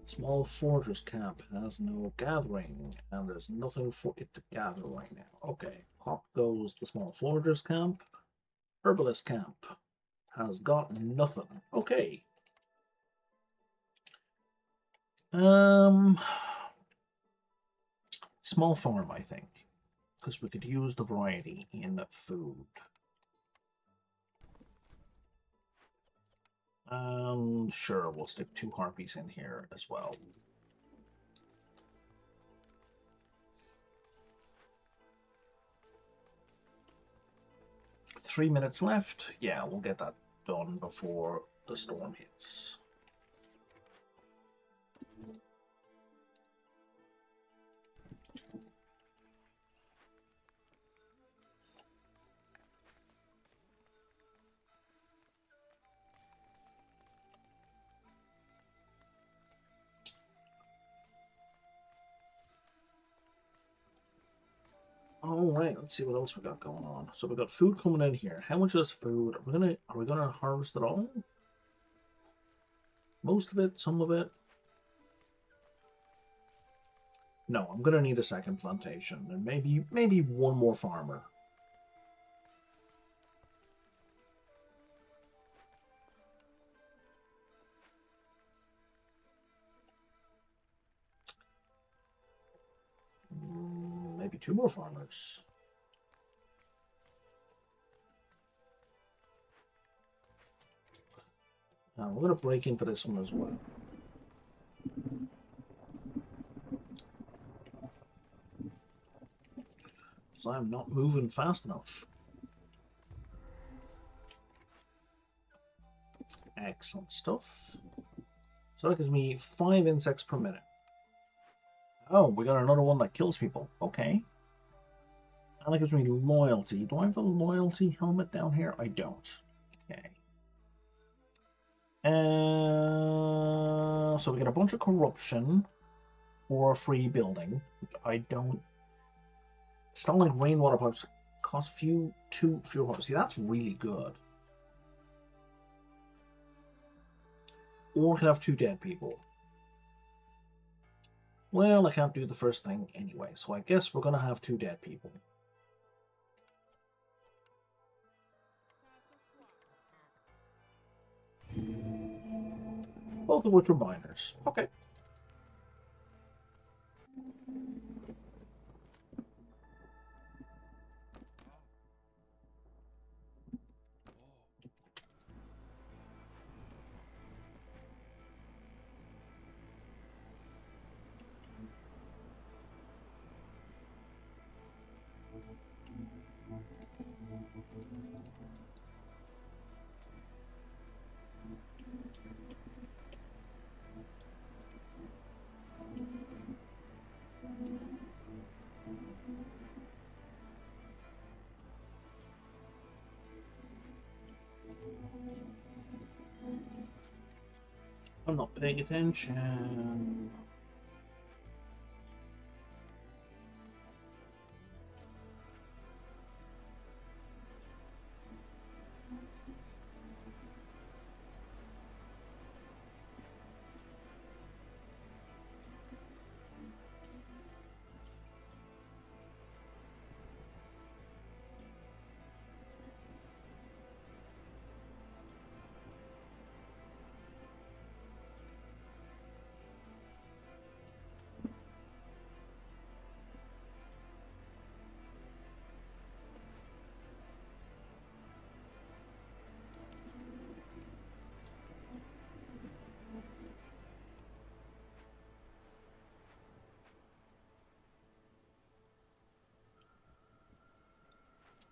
Small fortress camp has no gathering, and there's nothing for it to gather right now. Okay, pop goes the small fortress camp. Herbalist camp has got nothing. Okay. Small farm, I think, because we could use the variety in food. Sure, we'll stick 2 harpies in here as well. Three minutes left. Yeah, we'll get that done before the storm hits. All right, let's see what else we got going on. So we got food coming in here. How much is food? Are we gonna harvest it all? Most of it, some of it? No, I'm gonna need a second plantation and maybe one more farmer. Maybe 2 more farmers. Now we're gonna break into this one as well. Because I'm not moving fast enough. Excellent stuff. So that gives me 5 insects per minute. Oh, we got another one that kills people. Okay. And that gives me loyalty. Do I have a loyalty helmet down here? I don't. Okay. So we get a bunch of corruption or a free building. I don't. It's not like rainwater pipes cost fewer pipes. See, that's really good. Or we can have 2 dead people. Well, I can't do the first thing anyway, so I guess we're gonna have 2 dead people. Both of which are miners. Okay. I'm not paying attention.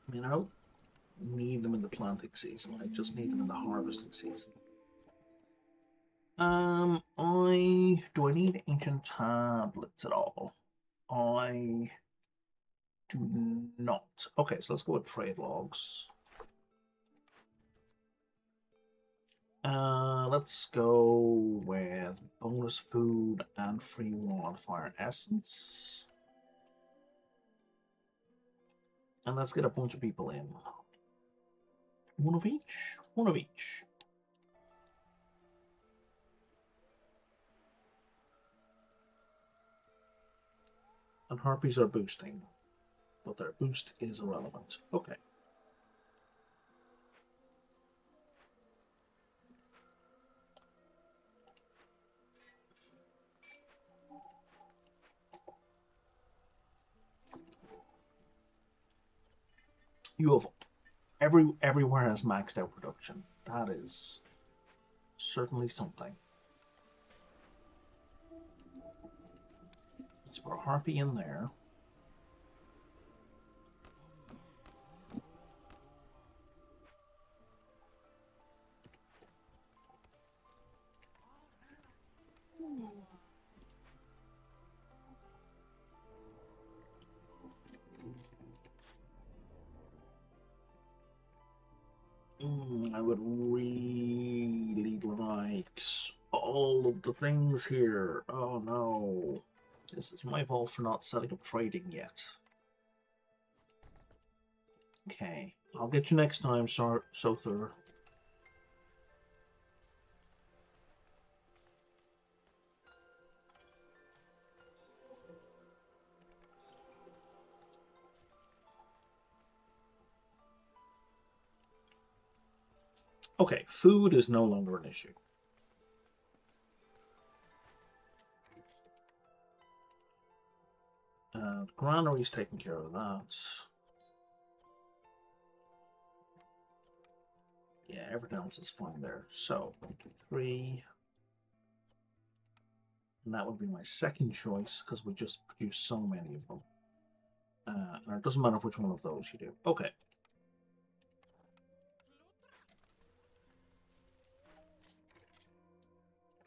I mean, I don't need them in the planting season. I just need them in the harvesting season. Do I need ancient tablets at all? I do not. Okay, so let's go with trade logs. Let's go with bonus food and free wildfire essence. And let's get a bunch of people in. One of each? One of each. And harpies are boosting, but their boost is irrelevant. Okay. You have everywhere has maxed out production. That is certainly something. Let's put a harpy in there. I would really like all of the things here. Oh no. This is my fault for not setting up trading yet. Okay, I'll get you next time, Sother. Okay, food is no longer an issue. Granary's taking care of that. Yeah, everything else is fine there. So, 1, 2, 3. And that would be my second choice, because we just produce so many of them. And it doesn't matter which one of those you do. Okay.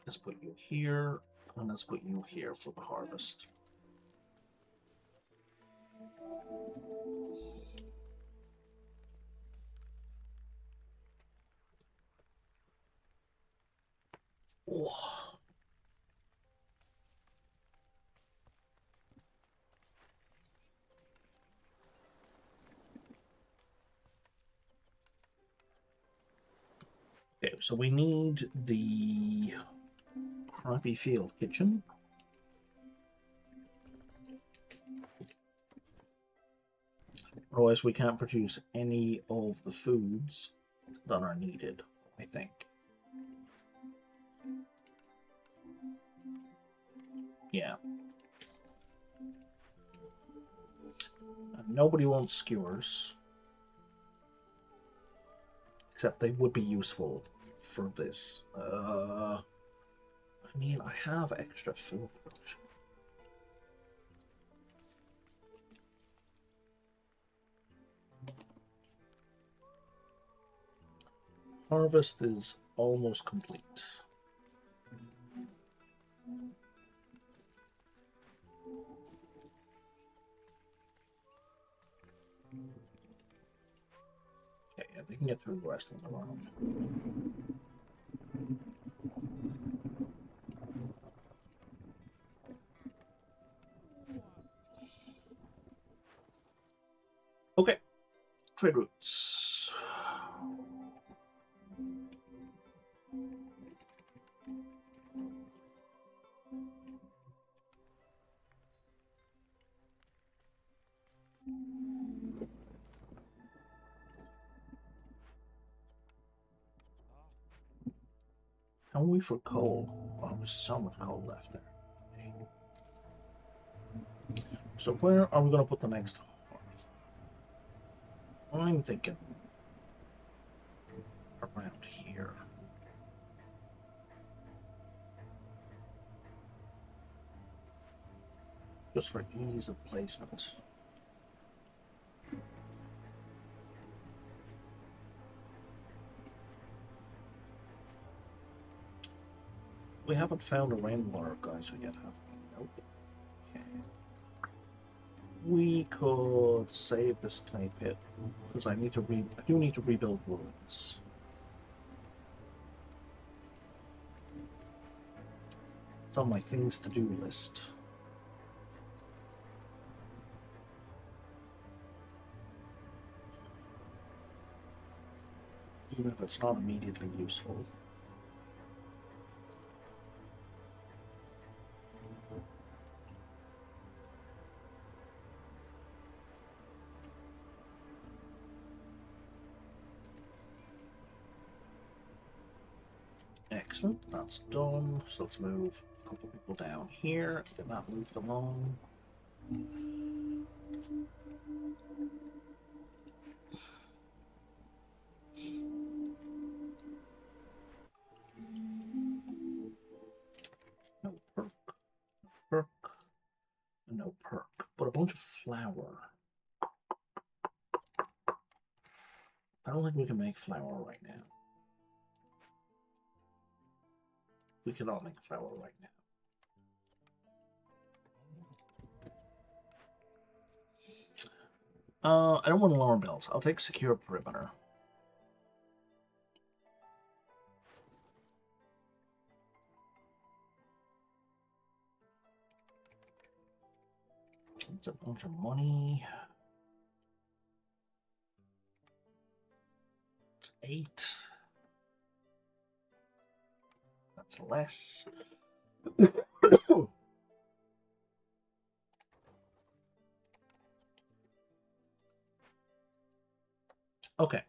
Let's put you here, and let's put you here for the harvest. Oh. Okay, so we need the crappy field kitchen. Otherwise, we can't produce any of the foods that are needed, I think. Yeah. And nobody wants skewers. Except they would be useful for this. I mean, I have extra food production. Harvest is almost complete. Okay, yeah, they can get through the rest of the round. Okay, trade routes. How are we for coal? Oh, there's so much coal left there. So where are we going to put the next harvest? I'm thinking around here. Just for ease of placement. We haven't found a rainwater guys yet, have we? Nope. Okay. We could save this clay pit because I do need to rebuild ruins. It's on my things to do list. Even if it's not immediately useful. Excellent, that's done. So let's move a couple people down here, get that moved along. No perk, no perk, but a bunch of flour. I don't think we can make flour right now. We cannot make flour right now. I don't want alarm bells. I'll take secure perimeter. It's a bunch of money. It's 8. That's less. Okay.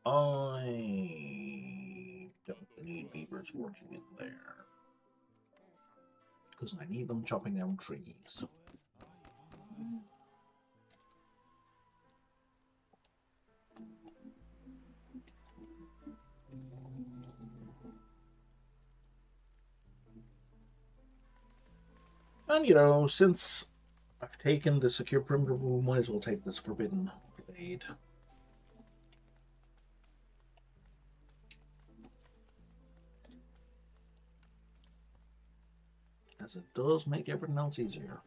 I don't need beavers working in there because I need them chopping down trees. And you know, since I've taken the secure perimeter, we might as well take this forbidden blade. As it does make everything else easier.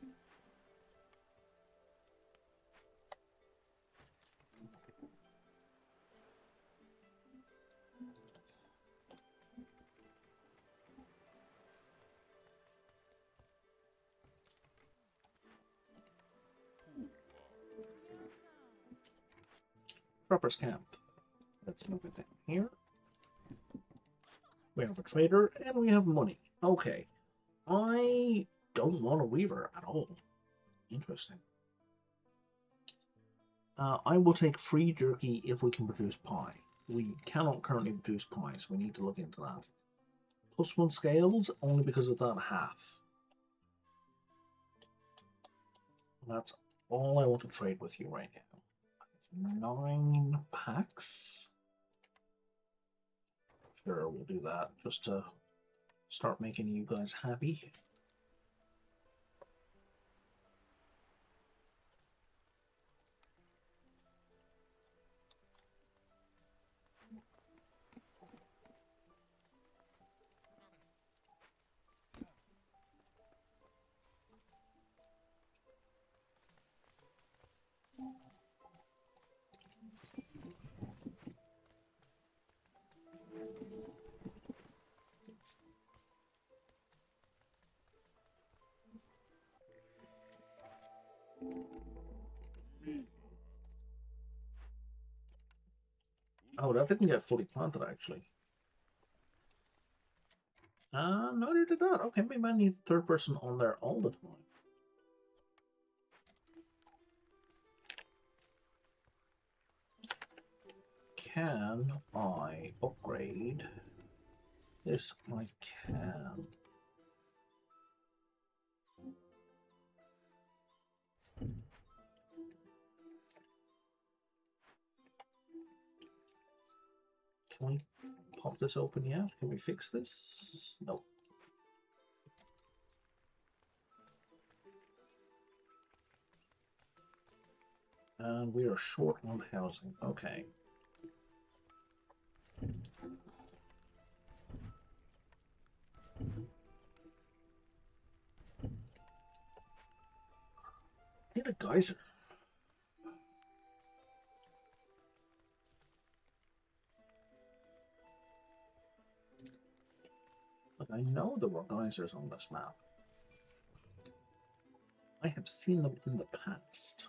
Trapper's camp. Let's move it down here. We have a trader and we have money. Okay. I don't want a weaver at all. Interesting. I will take free jerky if we can produce pie. We cannot currently produce pie, so we need to look into that. +1 scales, only because of that half. That's all I want to trade with you right now. 9 packs. Sure, we'll do that just to start making you guys happy. Oh, that didn't get fully planted, actually. No, they did that. Okay, maybe I need the 3rd person on there all the time. Can I upgrade? Yes, I can. Can we pop this open yet? Can we fix this? No. And we are short on housing. Okay. Need a geyser. But I know there were geysers on this map. I have seen them in the past.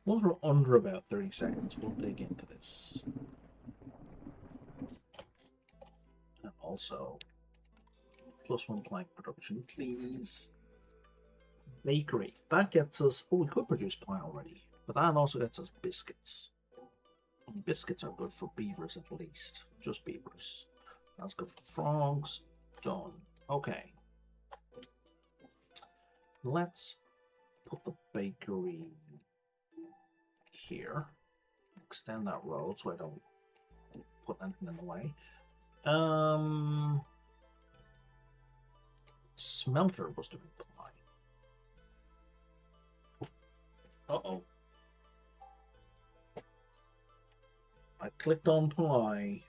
Once we're under about 30 seconds, we'll dig into this. And also, +1 plank production, please. Bakery. That gets us... Oh, we could produce pie already. But that also gets us biscuits. And biscuits are good for beavers at least. Just beavers. That's good for frogs. Done. Okay. Let's put the bakery here. Extend that road so I don't put anything in the way. Smelter was doing pie. Uh-oh. I clicked on pie.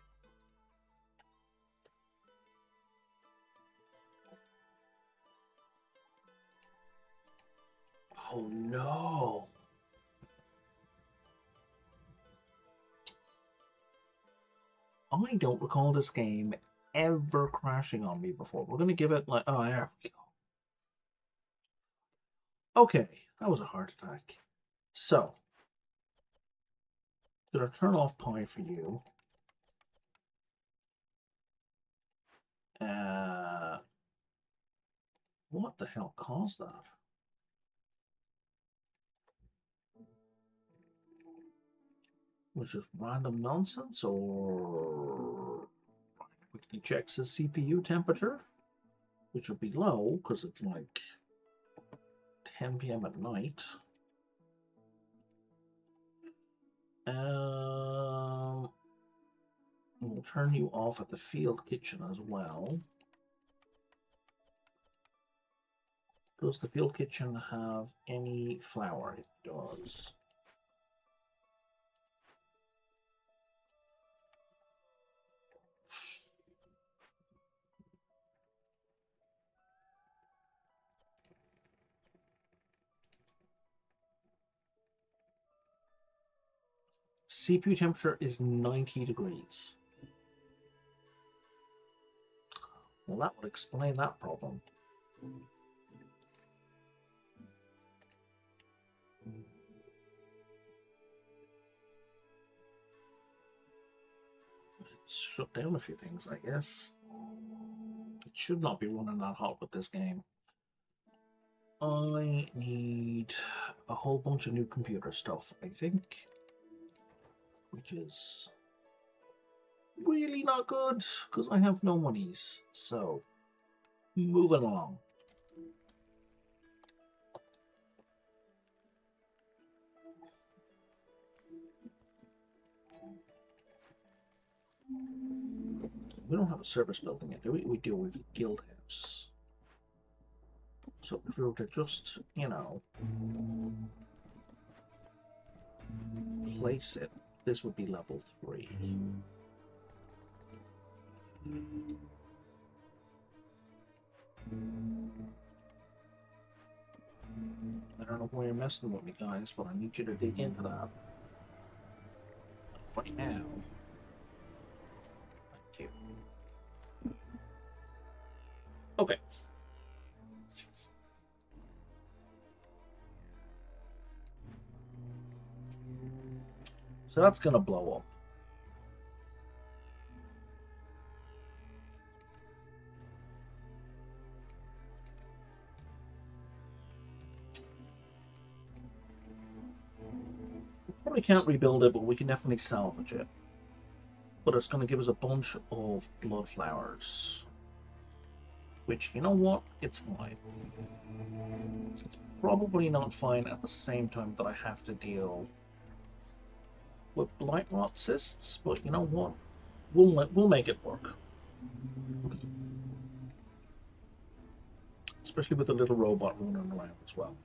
Oh no. I don't recall this game ever crashing on me before. We're going to give it like... Oh, there we go. Okay, that was a heart attack. So, did I turn off pie for you? What the hell caused that? Was just random nonsense, or quickly checks his CPU temperature, which would be low because it's like 10 p.m. at night. We'll turn you off at the field kitchen as well. Does the field kitchen have any flour? It does. CPU temperature is 90 degrees. Well, that would explain that problem. It's shut down a few things, I guess. It should not be running that hot with this game. I need a whole bunch of new computer stuff, I think. Which is really not good, because I have no monies. So, moving along. We don't have a service building yet, do we? We do, we have a guild house. So if we were to just, you know, place it, this would be level 3. I don't know why you're messing with me, guys, but I need you to dig into that. Right now. Thank you. Okay. So that's going to blow up. We can't rebuild it, but we can definitely salvage it. But it's going to give us a bunch of blood flowers, Which, you know what? It's fine. It's probably not fine at the same time that I have to deal with blight rot cysts, but you know what? We'll make it work. Especially with the little robot running around as well.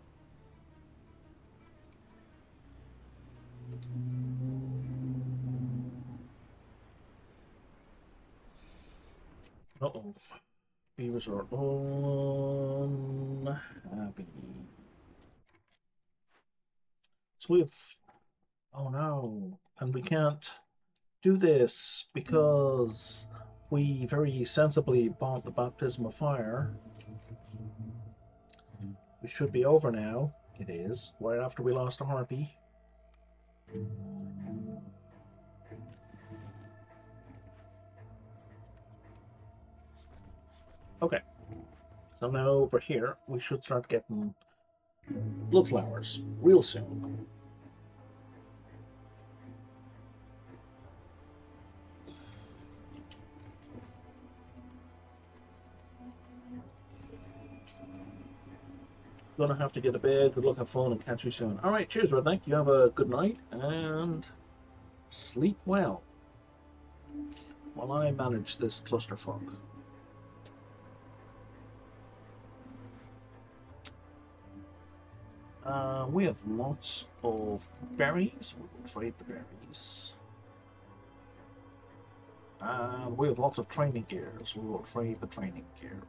Uh-oh. Beavers are unhappy. So we've... Oh no. And we can't do this because we very sensibly bought the baptism of fire. We should be over now. It is. Right after we lost a harpy. Okay. So now over here, we should start getting blood flowers real soon. Gonna have to get to bed. Good luck, have fun, and catch you soon. All right, cheers, Redneck. You have a good night and sleep well while I manage this clusterfuck. We have lots of berries. We'll trade the berries. We have lots of training gears. We will trade the training gear.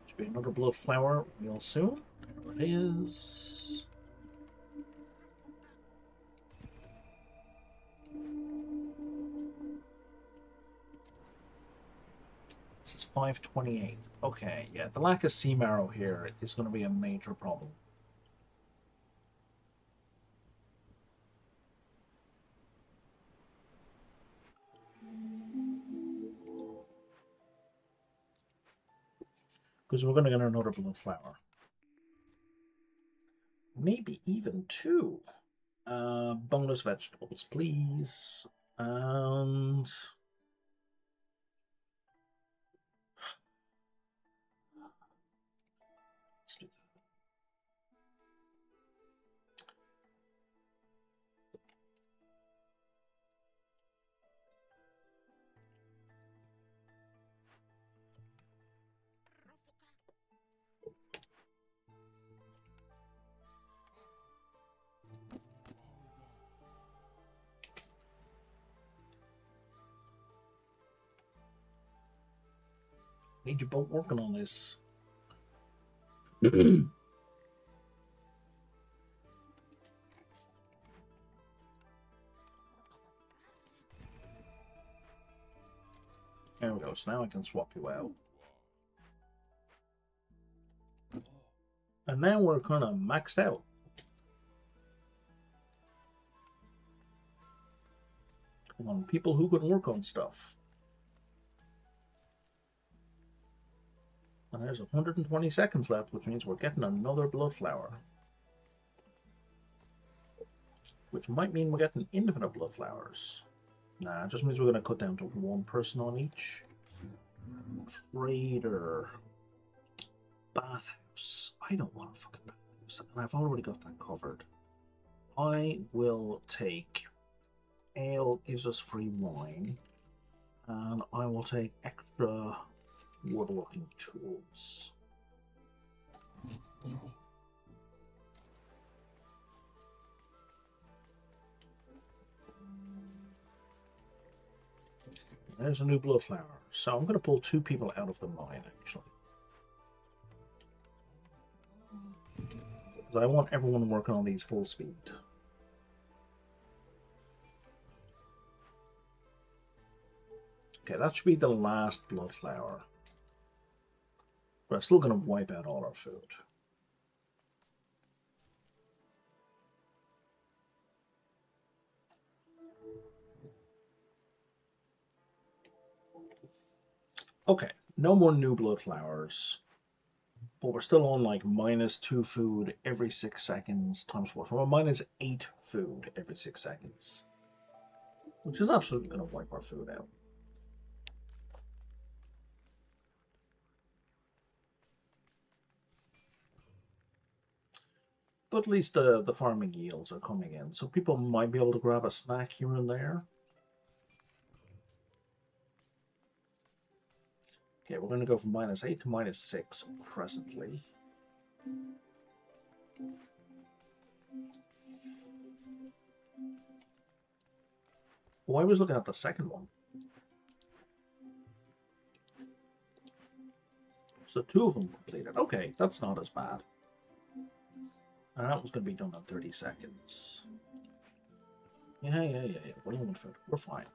Should be another blood flower real soon. There it is. This is 528. Okay, yeah, the lack of sea marrow here is going to be a major problem. Because we're going to get another blood flower. Maybe even two. Bonus vegetables, please. And... let's do that. Need you both working on this. There we go. So now I can swap you out. And now we're kind of maxed out. Come on, people who can work on stuff. And there's 120 seconds left, which means we're getting another blood flower. Which might mean we're getting infinite blood flowers. Nah, it just means we're going to cut down to one person on each. Trader. Bathhouse. I don't want a fucking bathhouse. And I've already got that covered. I will take... ale gives us free wine. And I will take extra woodworking tools. There's a new blood flower. So I'm going to pull two people out of the mine, actually. Because I want everyone working on these full speed. Okay, that should be the last blood flower. But I'm still going to wipe out all our food. Okay, no more new blood flowers. But we're still on like -2 food every 6 seconds times 4. So we're -8 food every 6 seconds. Which is absolutely going to wipe our food out. But at least the farming yields are coming in. So people might be able to grab a snack here and there. Okay, we're going to go from -8 to -6 presently. Oh, I was looking at the second one. So 2 of them completed. Okay, that's not as bad. And that was going to be done in 30 seconds. Yeah. We're low on food. We're fine.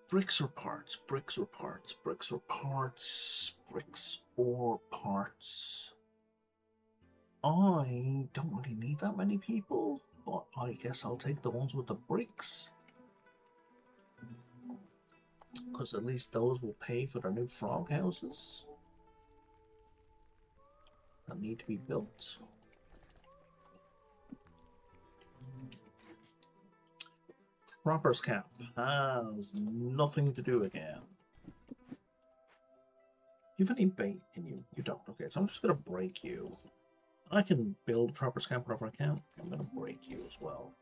Bricks or parts? Bricks or parts? Bricks or parts? Bricks or parts? I don't really need that many people, but I guess I'll take the ones with the bricks. Because at least those will pay for the new frog houses that need to be built. Trapper's Camp has nothing to do again. Do you have any bait in you? You don't. Okay, so I'm just going to break you. I can build Trapper's Camp wherever I can. I'm going to break you as well.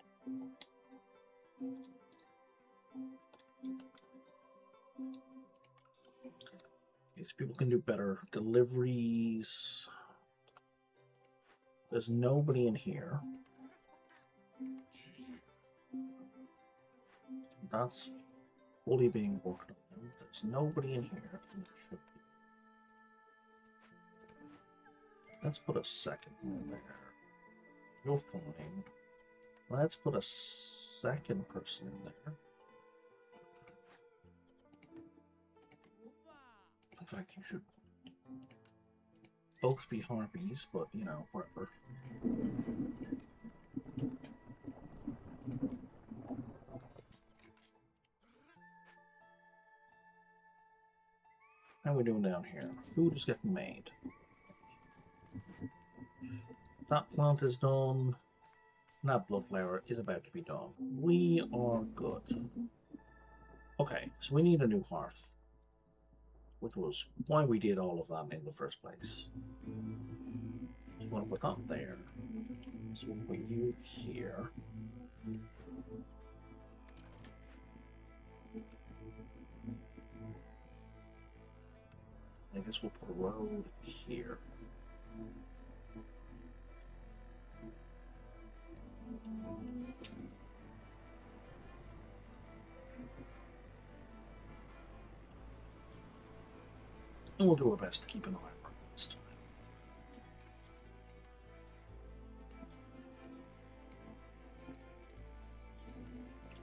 These people can do better. Deliveries. There's nobody in here. That's fully being worked on. There's nobody in here. There should be. Let's put a second one there. You're fine. Let's put a second person in there. In fact, you should both be harpies, but you know, whatever. How are we doing down here? Food is getting made. That plant is done. That blood flower is about to be done. We are good. Okay, so we need a new hearth, which was why we did all of that in the first place. You want to put that there. So we'll put you here. I guess we'll put a road here. And we'll do our best to keep an eye on it this time.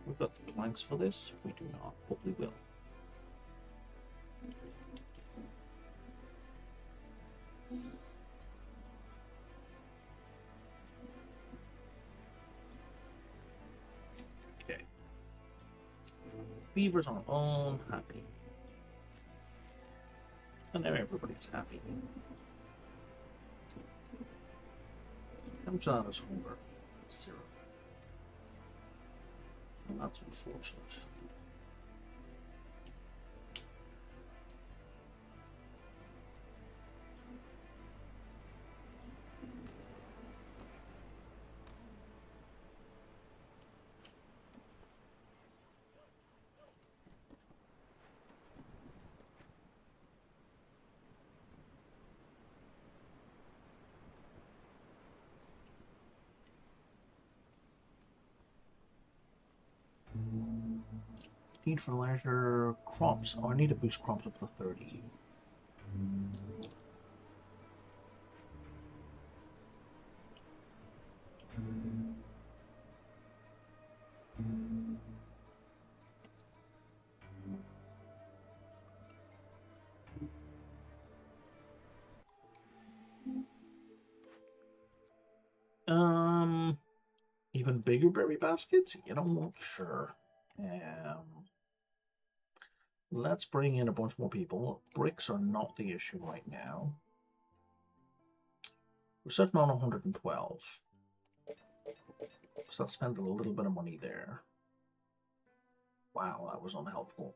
We've got the planks for this. We do not, but we will. Okay. Beavers are all happy. And now everybody's happy. How much of that is hunger? 0. And that's unfortunate. Need for leisure crops. Oh, I need to boost crops up to 30. Even bigger berry baskets? You know what? Sure. Let's bring in a bunch more people. Bricks are not the issue right now. We're sitting on 112. So let's spend a little bit of money there. Wow, that was unhelpful.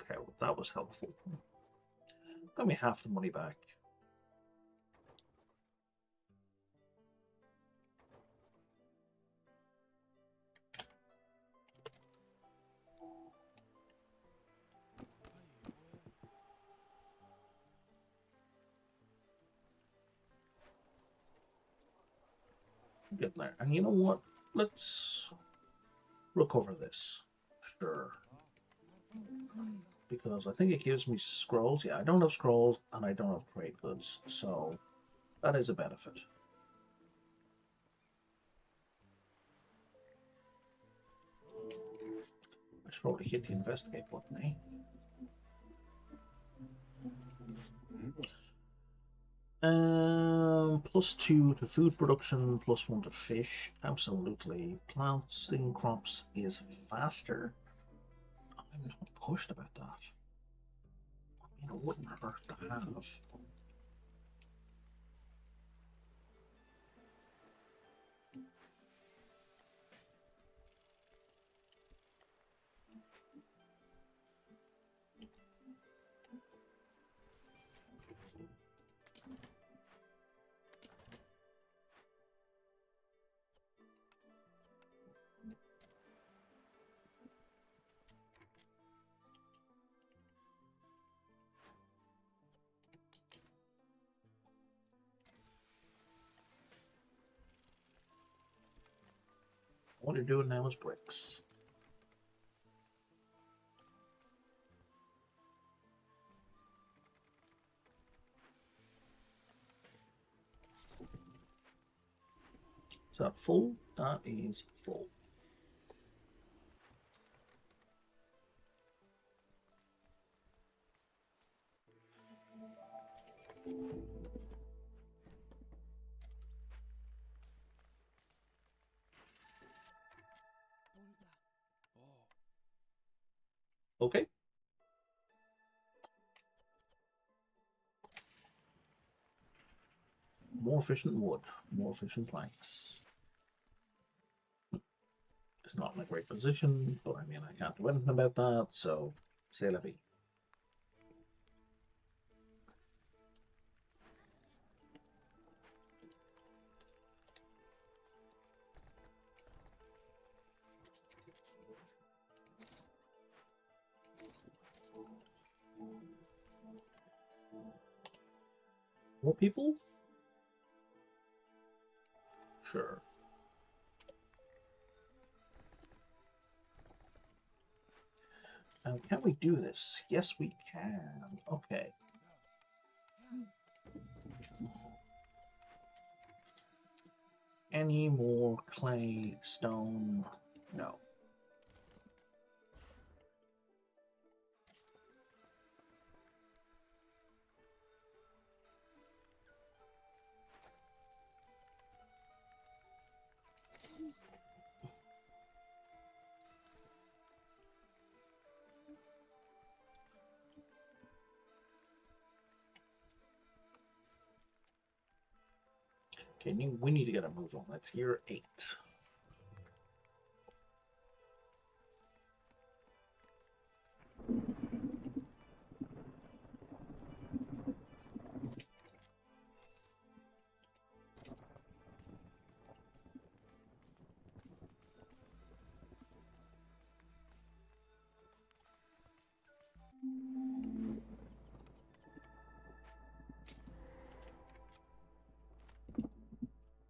Okay, well, that was helpful. Got me half the money back. Getting there. And you know what? Let's recover this. Sure. Because I think it gives me scrolls. Yeah, I don't have scrolls and I don't have trade goods. So that is a benefit. I should probably hit the investigate button, eh? +2 to food production, +1 to fish. Absolutely. Planting crops is faster. I'm not pushed about that. I mean, it wouldn't hurt to have. What you're doing now is bricks. Is that full? That is full. Okay. More efficient wood, more efficient planks. It's not in a great position, but I mean, I can't do anything about that, so c'est la vie. More people? Sure. Can we do this? Yes, we can. Okay. Any more clay, stone? No. Okay, we need to get a move on. That's year 8.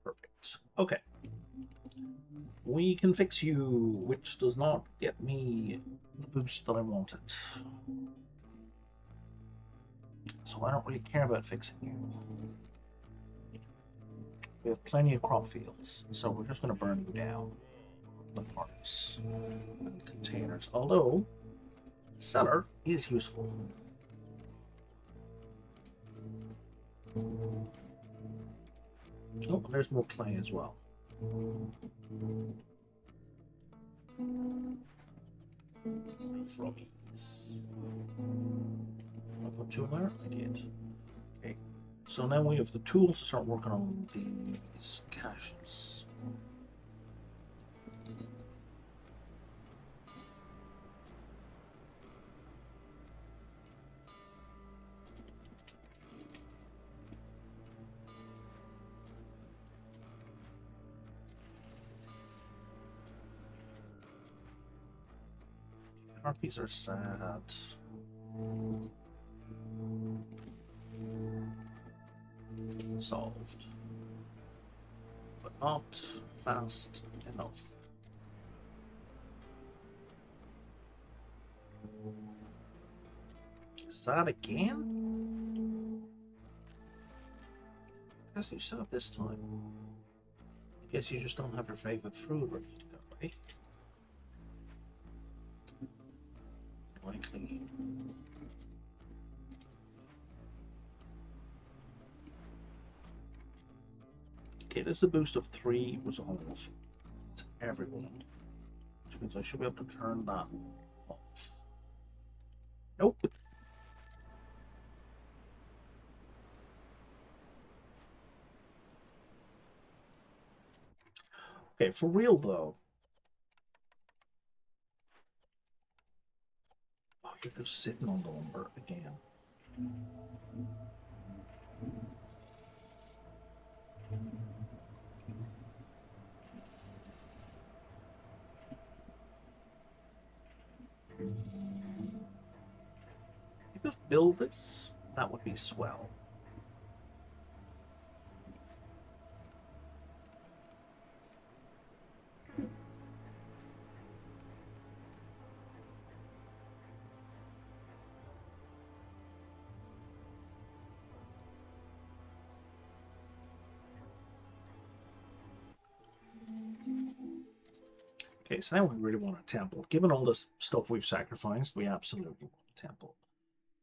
Perfect. Okay. We can fix you, which does not get me the boost that I wanted. So I don't really care about fixing you. We have plenty of crop fields, so we're just going to burn you down. The parts and containers. Although, cellar is useful. there's more clay as well. Froggies. I put 2 in there? I did. Okay. So now we have the tools to start working on these caches. Harpies are sad. Solved. But not fast enough. Sad again? I guess you said this time. I guess you just don't have your favorite food ready to go, eh? Likely. Okay, this is a boost of 3 resolve to everyone, which means I should be able to turn that off. Nope. Okay, for real though. Oh, you're just sitting on the lumber again. If you just build this, that would be swell. Okay, so now we really want a temple. Given all this stuff we've sacrificed, we absolutely want a temple.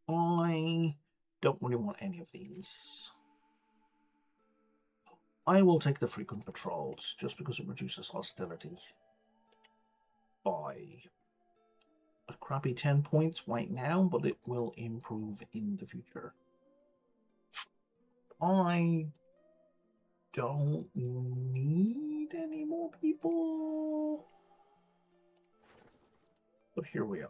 I don't really want any of these. I will take the frequent patrols, just because it reduces hostility by a crappy 10 points right now, but it will improve in the future. I don't need any more people. But here we are.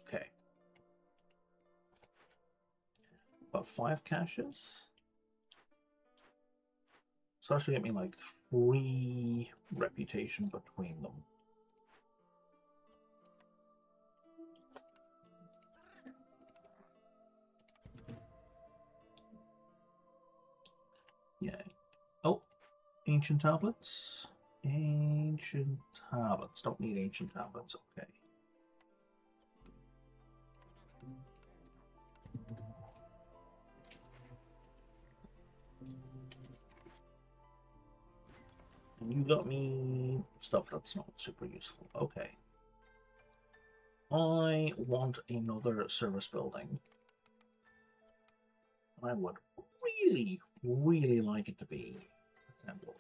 Okay. About 5 caches. So that should get me like 3 reputation between them. Yay. Oh, ancient tablets. Ancient tablets. Don't need ancient tablets. Okay. And you got me stuff that's not super useful. Okay. I want another service building. I would really, really like it to be a temple.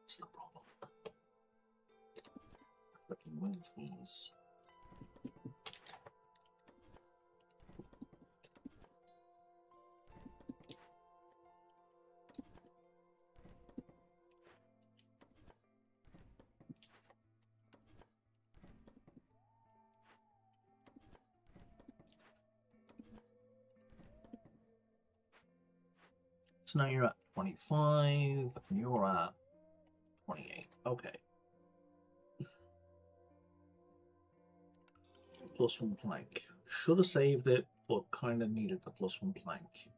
That's the problem. Freaking move these. So now you're at 25, and you're at 28. Okay. +1 plank. Should have saved it, but kind of needed the +1 plank.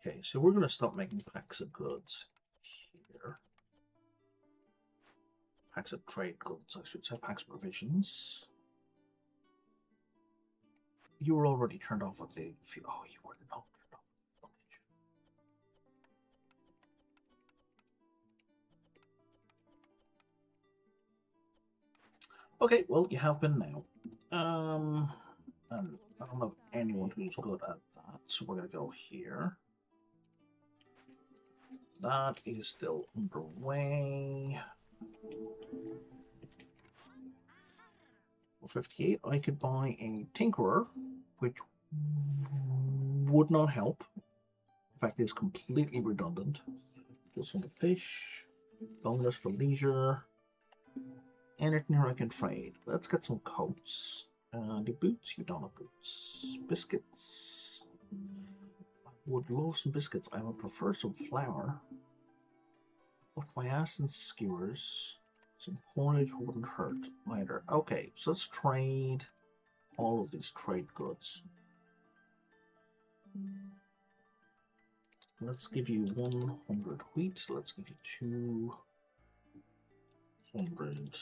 Okay, so we're going to stop making packs of goods here. Packs of trade goods, I should say. Packs of provisions. You were already turned off with the... Oh, you were not turned off. Okay, well, you have been now. And I don't have anyone who's good at that, so we're going to go here. That is still underway. For 58, I could buy a Tinkerer, which would not help. In fact, it's completely redundant. Just on the fish, bonus for leisure. Anything here I can trade. Let's get some coats. The boots, you don't have boots. Biscuits. I would love some biscuits. I would prefer some flour. But my ass and skewers. Some porridge wouldn't hurt either. Okay, so let's trade all of these trade goods. Let's give you 100 wheat. Let's give you 200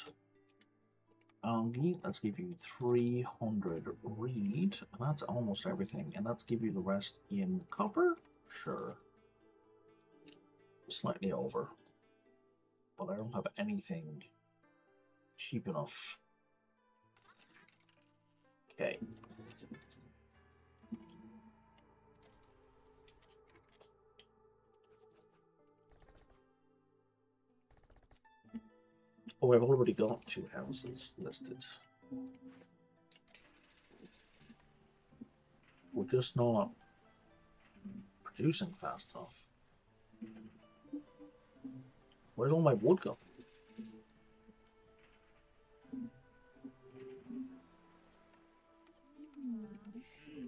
algae. Let's give you 300 reed. And that's almost everything. And let's give you the rest in copper. Sure. Slightly over. But I don't have anything cheap enough. Okay. Oh, I've already got 2 houses listed. We're just not producing fast enough. Where's all my wood gone?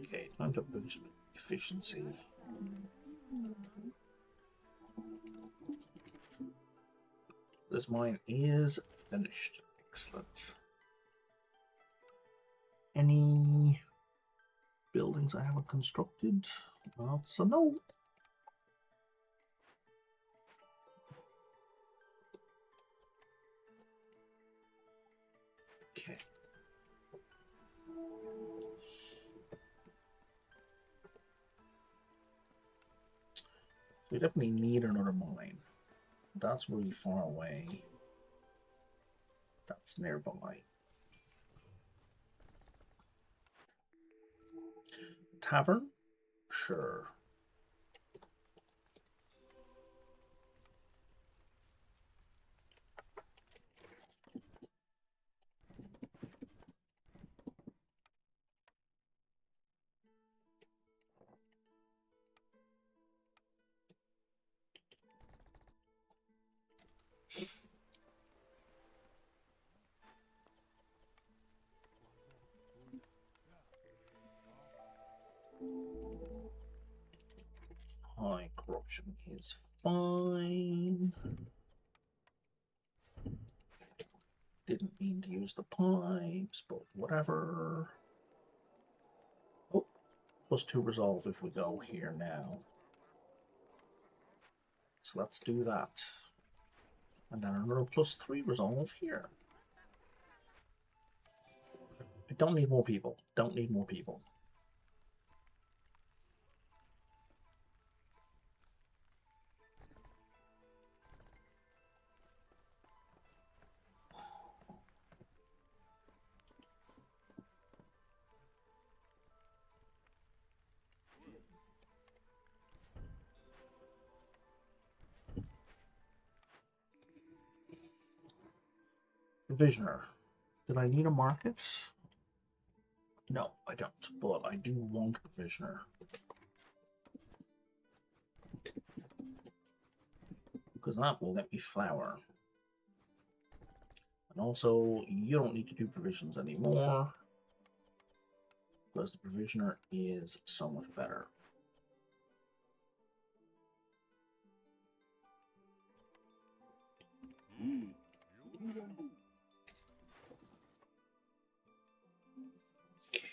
Okay, time to boost efficiency. This mine is finished. Excellent. Any buildings I haven't constructed? Not so no. Okay. We definitely need another mine. That's really far away. That's nearby. Tavern? Sure. High corruption is fine. Didn't mean to use the pipes, but whatever. Oh, +2 resolve if we go here now. So let's do that. And then another +3 resolve here. I don't need more people. Don't need more people. Provisioner. Did I need a market? No, I don't, but I do want a provisioner. Because that will let me flour. And also, you don't need to do provisions anymore. Because the provisioner is so much better.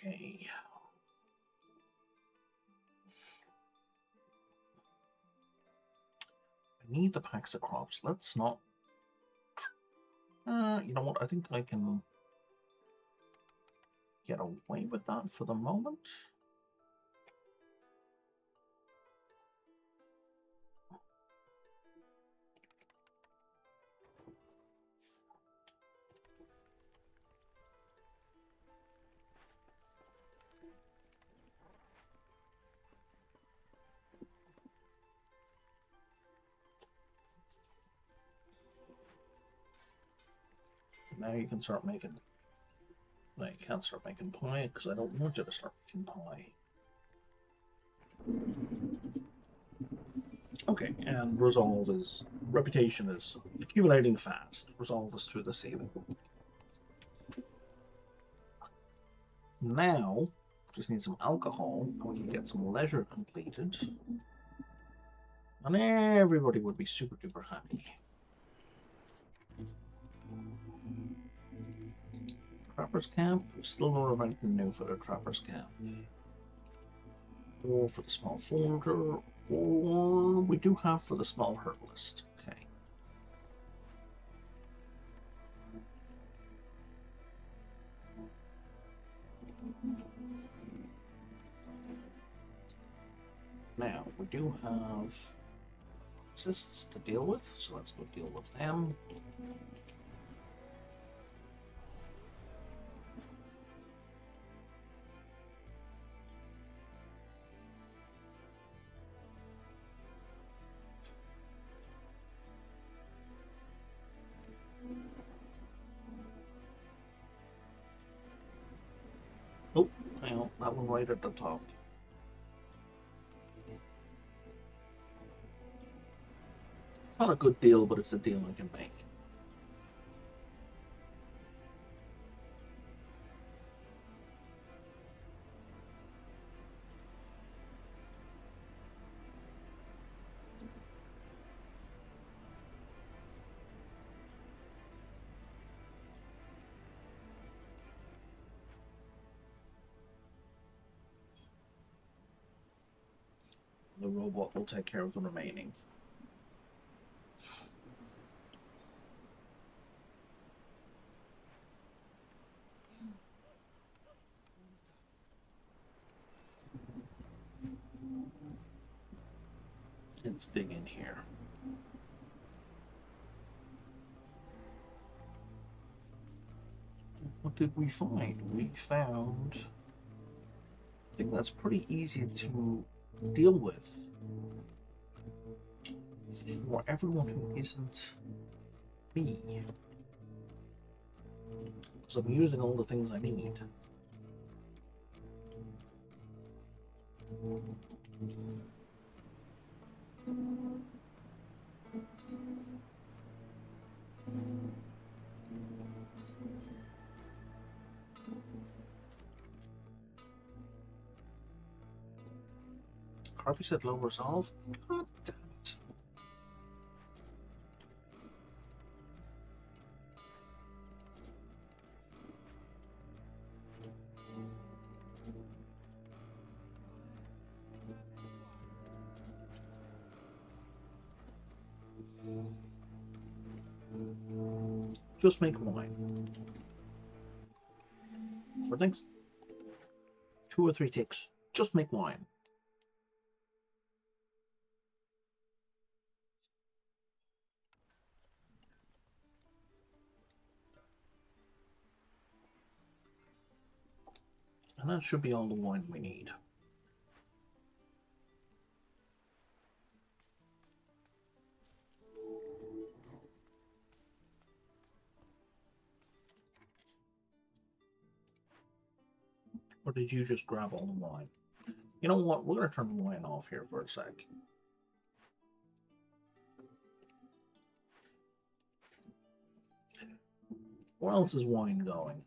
Okay. We need the packs of crops. Let's not... you know what? I think I can get away with that for the moment. Now you can start making... No, you can't start making pie, because I don't want you to start making pie. Okay, and resolve is... Reputation is accumulating fast. Resolve is through the ceiling. Now, just need some alcohol, and we can get some leisure completed. And everybody would be super duper happy. Trapper's Camp? Still don't have anything new for the Trapper's Camp. Or for the Small Forger, or we do have for the Small Herbalist. Okay. Now, we do have assists to deal with, so let's go deal with them. Oh, hang on, that one right at the top. It's not a good deal, but it's a deal I can make. The robot will take care of the remaining. Let's dig in here. What did we find? We found... I think that's pretty easy to deal with for everyone who isn't me. Because I'm using all the things I need. Harvey said low resolve? God damn it. Just make wine. For things 2 or 3 ticks, just make wine. And that should be all the wine we need. Or did you just grab all the wine? You know what? We're going to turn the wine off here for a sec. Where else is wine going?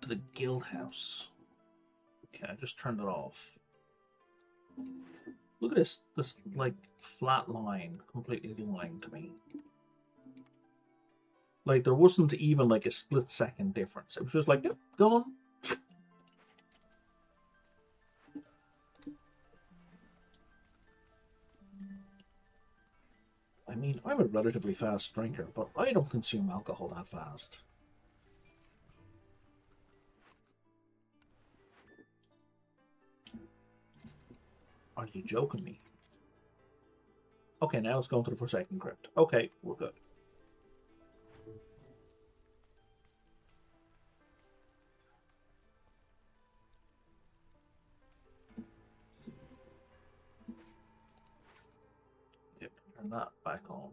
To the guild house. Okay, I just turned it off. Look at this like flat line, completely lying to me. Like there wasn't even like a split-second difference. It was just like, yep, gone. I mean, I'm a relatively fast drinker, but I don't consume alcohol that fast. Are you joking me? Okay, now it's going to the Forsaken Crypt. Okay, we're good. Yep, turn that back on.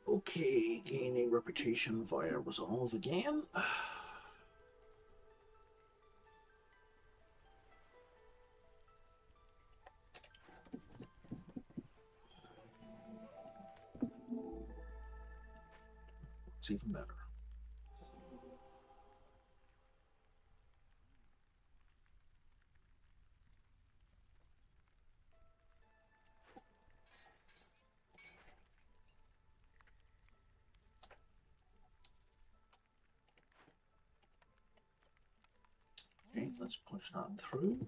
Okay, gaining reputation via resolve again. It's even better. Okay, let's push that through.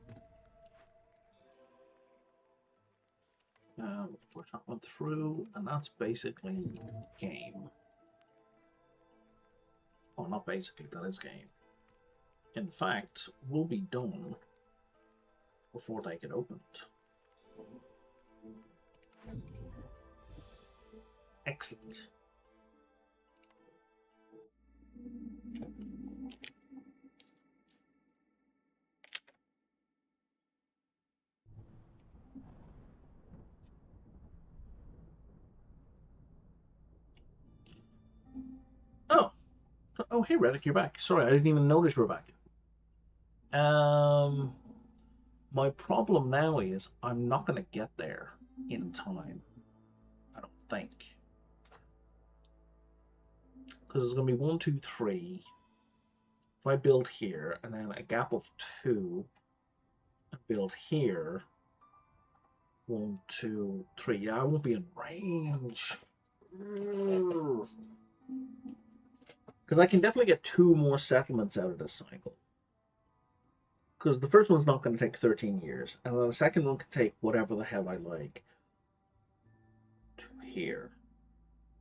Push that one through, and that's basically game. Oh, not basically, that is game. In fact, we'll be done before they get opened. Excellent. Oh, hey, Reddick, you're back. Sorry, I didn't even notice you were back. My problem now is I'm not going to get there in time. I don't think. Because there's going to be 1, 2, 3. If I build here, and then a gap of 2, and build here, 1, 2, 3. Yeah, I won't be in range. Because I can definitely get 2 more settlements out of this cycle. Because the first one's not going to take 13 years, and then the second one can take whatever the hell I like to here.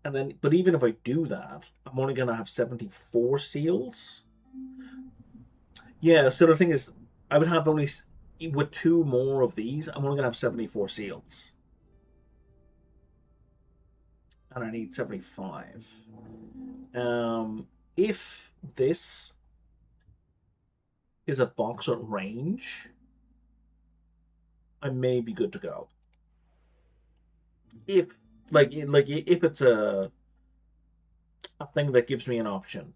And then, but even if I do that, I'm only going to have 74 seals. Yeah, so the thing is, I would have only, with 2 more of these, I'm only going to have 74 seals. And I need 75. If this is a box at range, I may be good to go. If if it's a thing that gives me an option.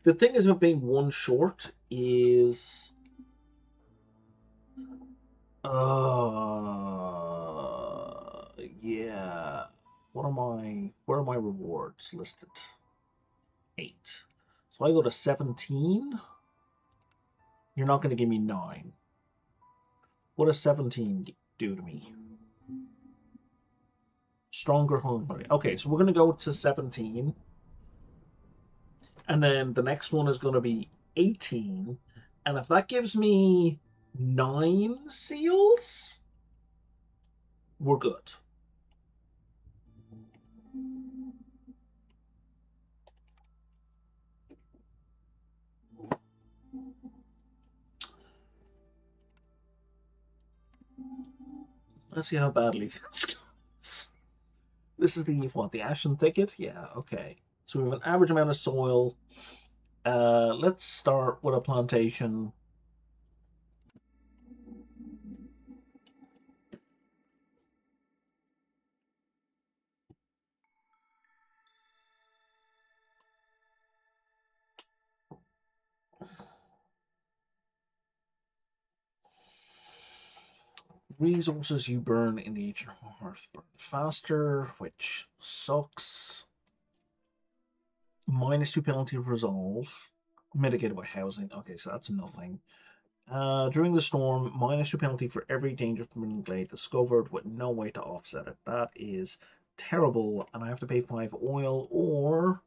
The thing is about being 1 short is yeah. Where are my rewards listed? 8. So I go to 17. You're not going to give me 9. What does 17 do to me? Stronger home body. Okay, so we're going to go to 17. And then the next one is going to be 18. And if that gives me 9 seals, we're good. Let's see how badly this goes. This is the, what, the Ashen Thicket? Yeah, okay. So we have an average amount of soil. Let's start with a plantation. Resources you burn in the ancient hearth burn faster, which sucks. -2 penalty of resolve. Mitigated by housing. Okay, so that's nothing. During the storm, -2 penalty for every danger from glade discovered with no way to offset it. That is terrible, and I have to pay 5 oil, or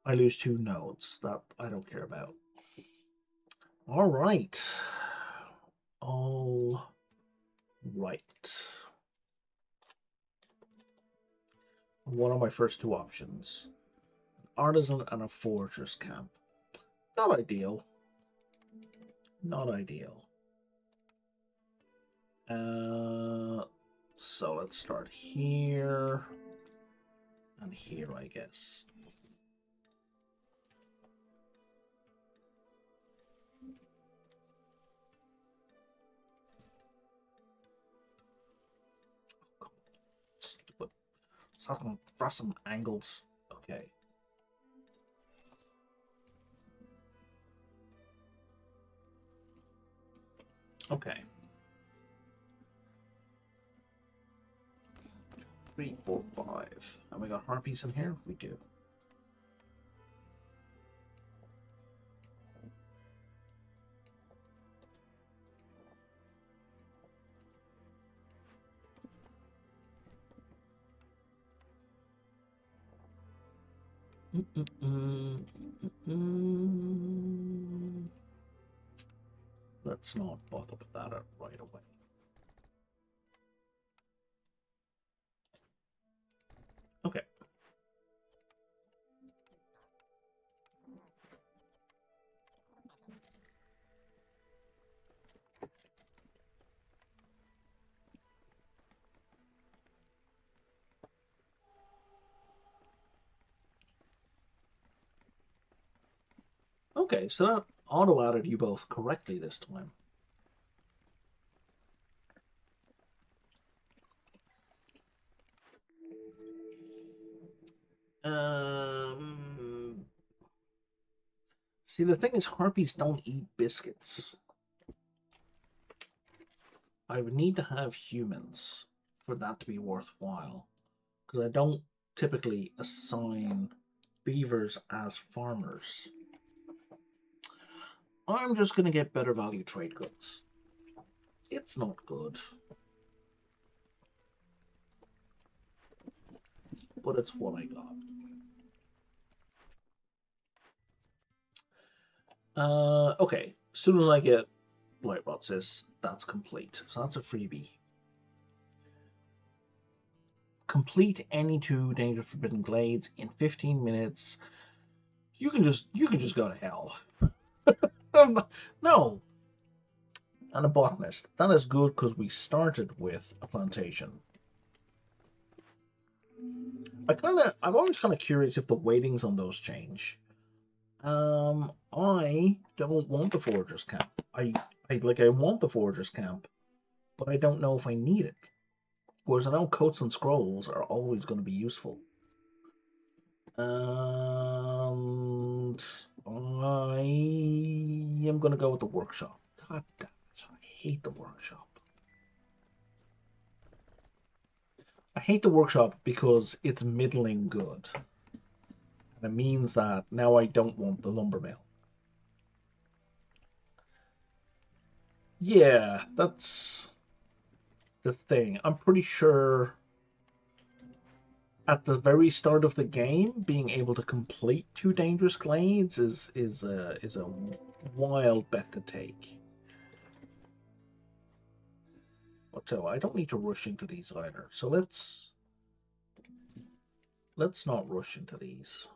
I lose 2 nodes. That I don't care about. All right. All right. What are my first 2 options? An artisan and a forger's camp. Not ideal. Not ideal. So let's start here and here, I guess. Stupid. Draw some angles. Okay. Okay. 3, 4, 5. Have we got harpies in here? We do. Let's not bother with that right away. Okay. Okay, so that auto-added you both correctly this time. See, the thing is, harpies don't eat biscuits. I would need to have humans for that to be worthwhile, because I don't typically assign beavers as farmers. I'm just going to get better value trade goods. It's not good, but it's what I got. Okay, as soon as I get Blight Rot Cyst, that's complete. So that's a freebie. Complete any 2 dangerous forbidden glades in 15 minutes. You can just go to hell. No. And a botanist. That is good because we started with a plantation. I'm always kind of curious if the weightings on those change. I don't want the forger's camp. I want the forger's camp, but I don't know if I need it. Whereas I know coats and scrolls are always going to be useful. And I am going to go with the workshop. God damn it. I hate the workshop. I hate the workshop because it's middling good. And it means that now I don't want the lumber mill. Yeah, that's the thing. I'm pretty sure at the very start of the game, being able to complete 2 dangerous glades is a wild bet to take. So I don't need to rush into these either. So let's not rush into these.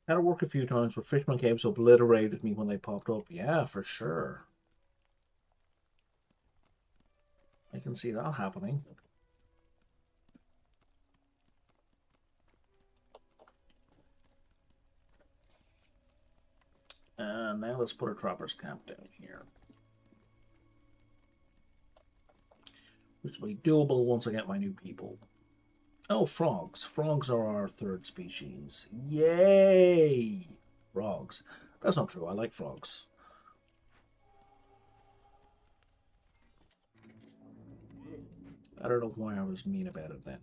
Had to work a few times, but Fishman Caves obliterated me when they popped up. Yeah, for sure. I can see that happening. And now let's put a trapper's camp down here. Which will be doable once I get my new people. Oh, frogs. Frogs are our third species. Yay! Frogs. That's not true. I like frogs. I don't know why I was mean about it then.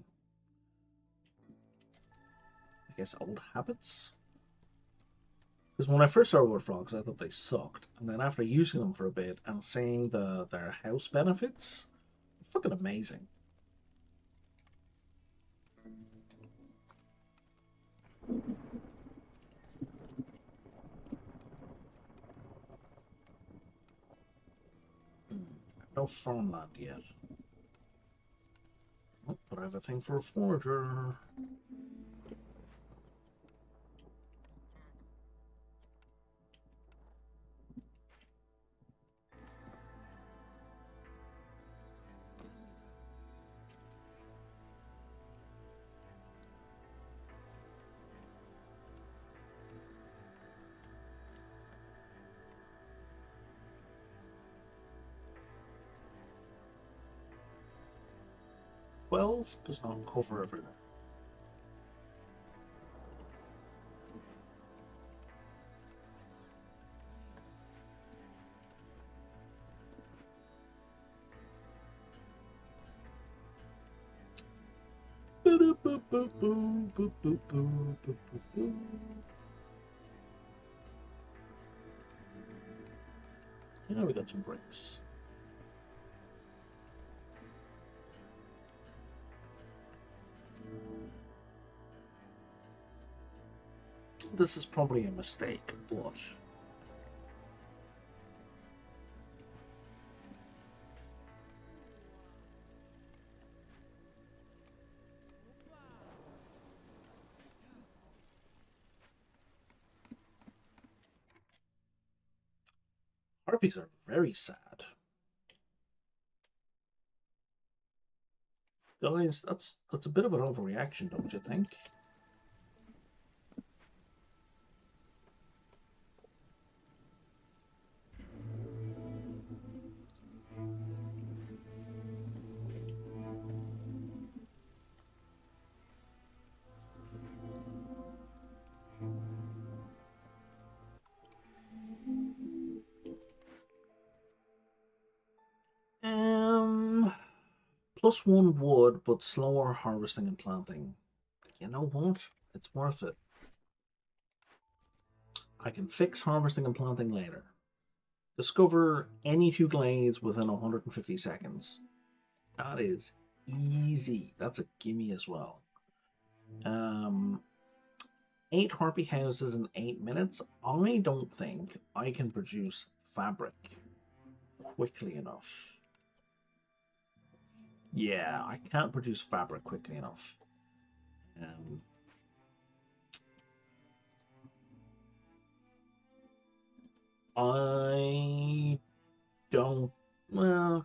I guess old habits? Because when I first started with frogs, I thought they sucked. And then after using them for a bit and seeing their house benefits, fucking amazing. No farmland yet. Oh, but I have a thing for a forager. Twelve does not cover everything. Yeah, we got some bricks. This is probably a mistake, but harpies are very sad. Guys, that's a bit of an overreaction, don't you think? +1 wood, but slower harvesting and planting. You know what? It's worth it. I can fix harvesting and planting later. Discover any 2 glades within 150 seconds. That is easy. That's a gimme as well. 8 harpy houses in 8 minutes. I don't think I can produce fabric quickly enough. Yeah, I can't produce fabric quickly enough. I don't. Well,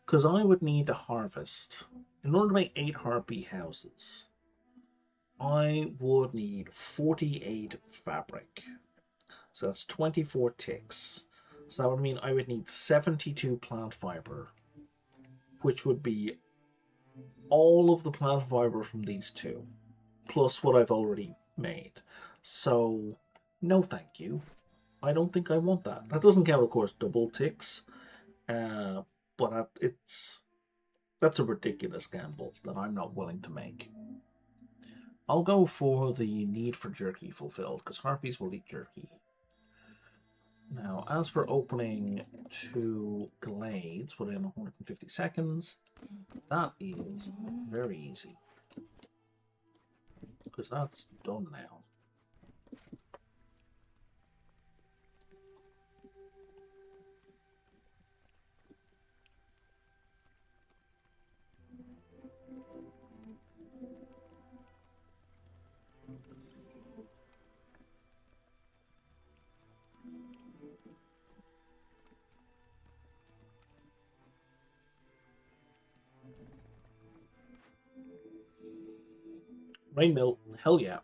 because I would need to harvest in order to make 8 harpy houses. I would need 48 fabric. So that's 24 ticks. So that would mean I would need 72 plant fiber, which would be all of the plant fiber from these two, plus what I've already made. So, no thank you. I don't think I want that. That doesn't count, of course, double ticks, but that's a ridiculous gamble that I'm not willing to make. I'll go for the need for jerky fulfilled, because harpies will eat jerky. Now, as for opening 2 glades within 150 seconds, that is very easy, because that's done now. Rain mill, hell yeah.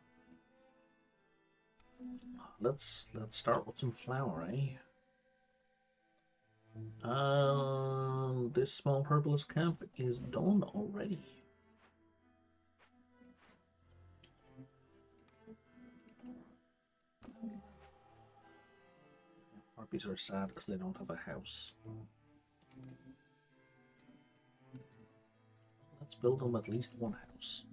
Let's start with some flour, eh? This small herbalist camp is done already. Harpies are sad because they don't have a house. Let's build them at least one house.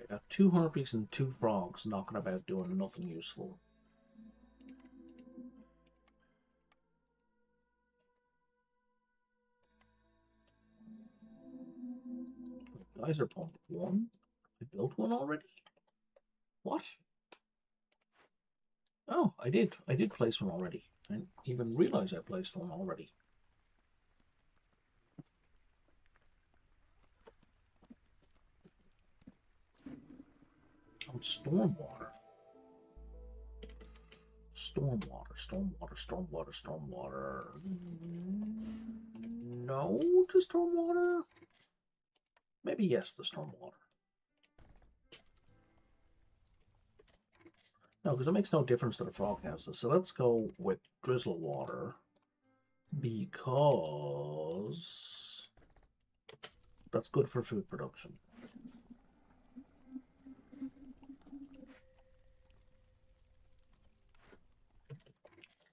I got 2 harpies and 2 frogs knocking about doing nothing useful. Guys are pumped. 1? I built one already? What? Oh, I did. I did place one already. I didn't even realize I placed one already. Oh, stormwater. Stormwater. No to stormwater? Maybe yes to stormwater. No, because it makes no difference to the frog houses. So let's go with drizzle water. Because that's good for food production.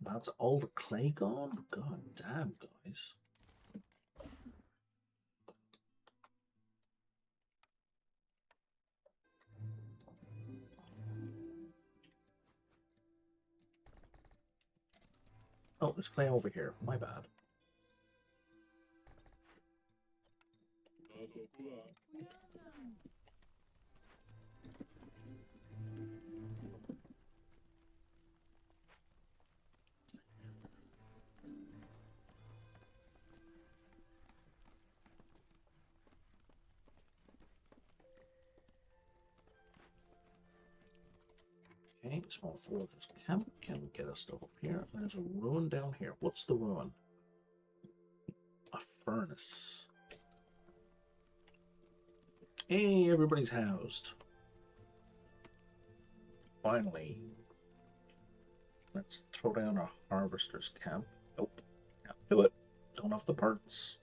That's all the clay gone? God damn, guys. Oh, there's clay over here. My bad. Okay, small foragers camp can get us stuff up here. There's a ruin down here. What's the ruin? A furnace. Hey, everybody's housed. Finally. Let's throw down a harvester's camp. Nope. Can't do it. Don't have the parts.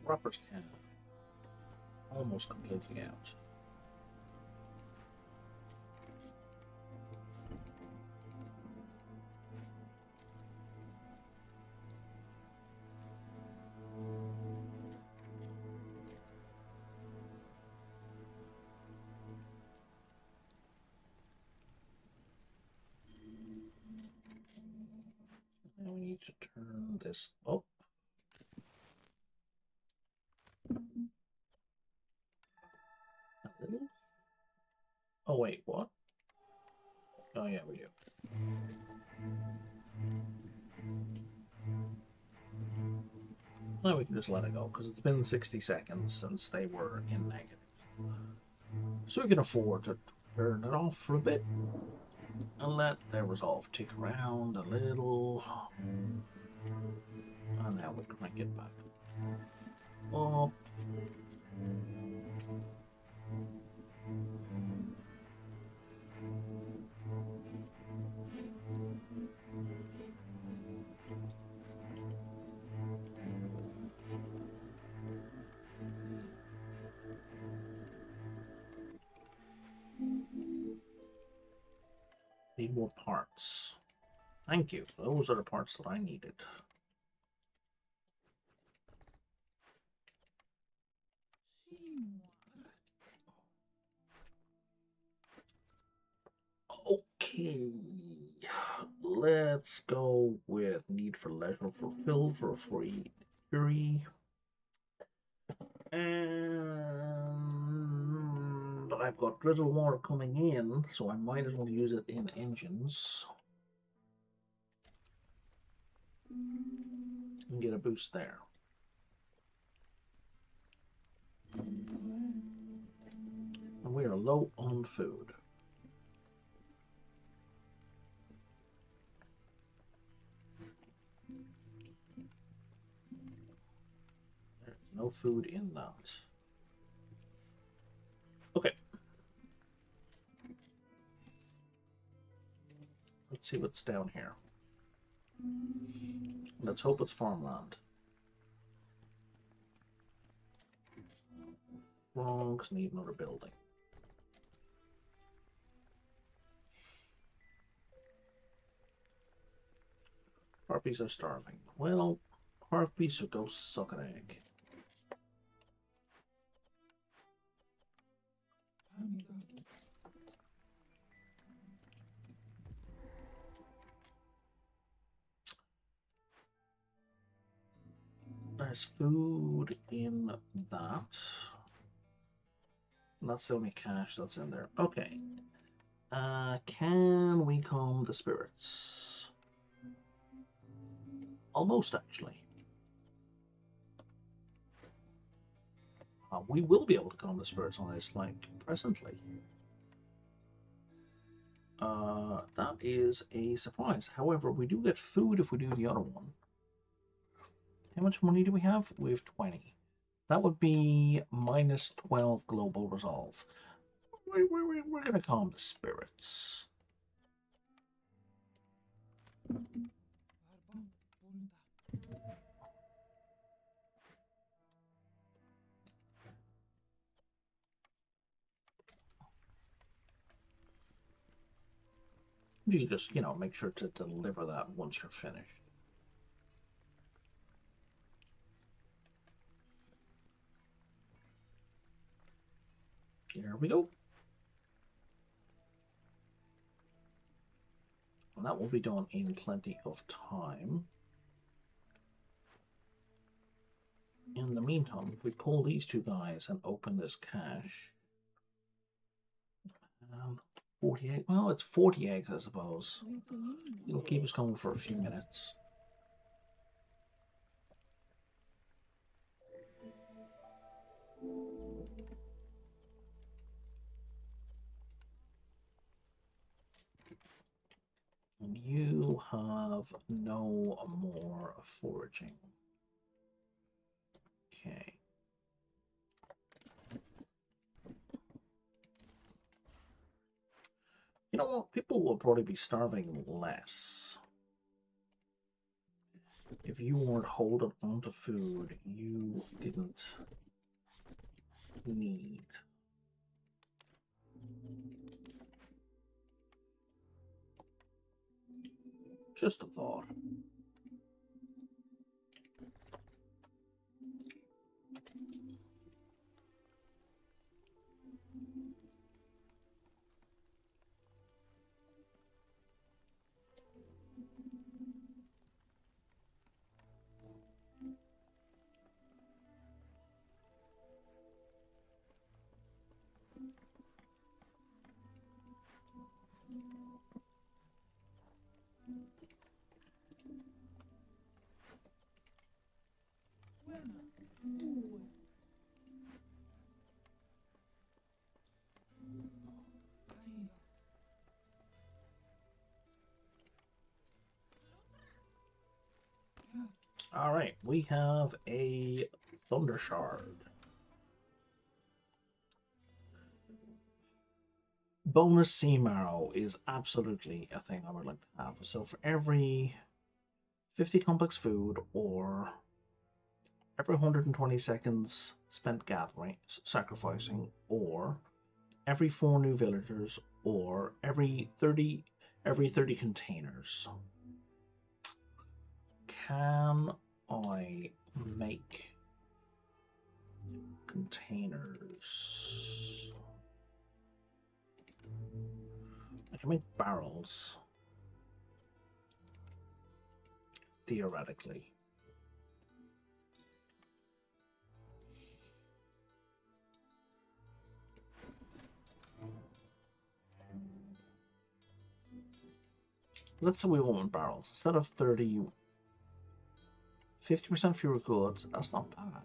Wrappers can almost completely out. need to turn this up. A little. Oh wait, what? Oh yeah, we do. Now we can just let it go, because it's been 60 seconds since they were in negative. So we can afford to turn it off for a bit and let their resolve tick around a little. And now we crank it back up. Need more parts. Thank you. Those are the parts that I needed. Okay. Let's go with need for leisure fulfilled for a free jury. And I've got drizzle water coming in, so I might as well use it in engines. And get a boost there. And we are low on food. There's no food in that. Okay. Let's see what's down here. Let's hope it's farmland. Frogs need another building. Harpies are starving. Well, harpies should go suck an egg. There's food in that. That's the only cash that's in there. Okay. Can we calm the spirits? Almost, actually. We will be able to calm the spirits on this, like, presently. That is a surprise. However, we do get food if we do the other one. How much money do we have? We have 20. That would be minus 12 global resolve. We're going to calm the spirits. You just, make sure to deliver that once you're finished. Here we go. And that will be done in plenty of time. In the meantime, if we pull these two guys and open this cache, 48, well, it's 40 eggs, I suppose. It'll keep us going for a few minutes. And you have no more foraging. Okay. You know what? People will probably be starving less. If you weren't holding onto food you didn't need. Just a thought. Alright, we have a Thunder Shard. Bonus Sea Marrow is absolutely a thing I would like to have. So for every 50 complex food, or every 120 seconds spent gathering, sacrificing, or every 4 new villagers, or every 30 containers. Can I make containers? I can make barrels, theoretically. Let's say we want barrels. Instead of 30, 50% fewer goods. That's not bad.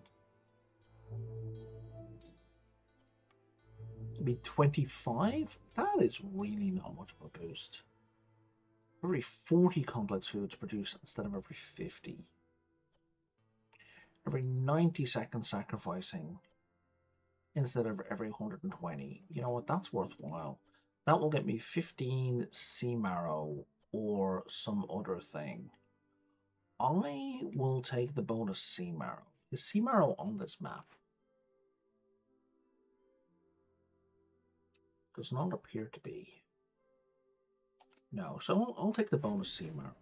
It'd be 25? That is really not much of a boost. Every 40 complex foods produced instead of every 50. Every 90 seconds sacrificing instead of every 120. You know what? That's worthwhile. That will get me 15 sea marrow or some other thing. I will take the bonus sea marrow. Is sea marrow on this map? Does not appear to be. No, so I'll take the bonus sea marrow.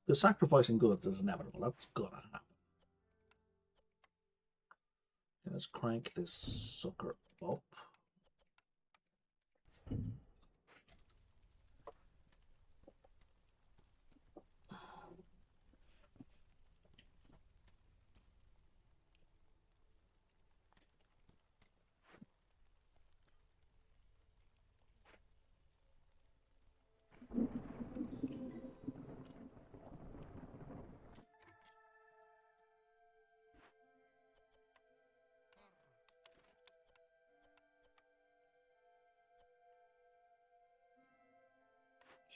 The sacrificing goods is inevitable. That's gonna happen. Let's crank this sucker up.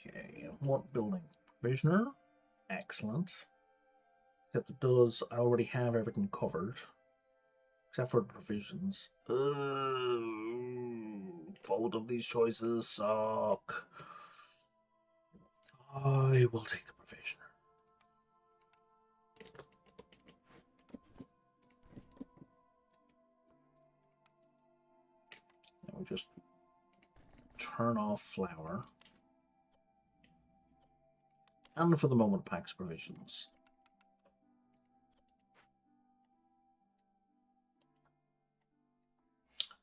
Okay, what building? Provisioner. Excellent. Except it does, I already have everything covered. Except for the provisions. Both of these choices suck. I will take the provisioner. And we just turn off flour. And for the moment, packs provisions.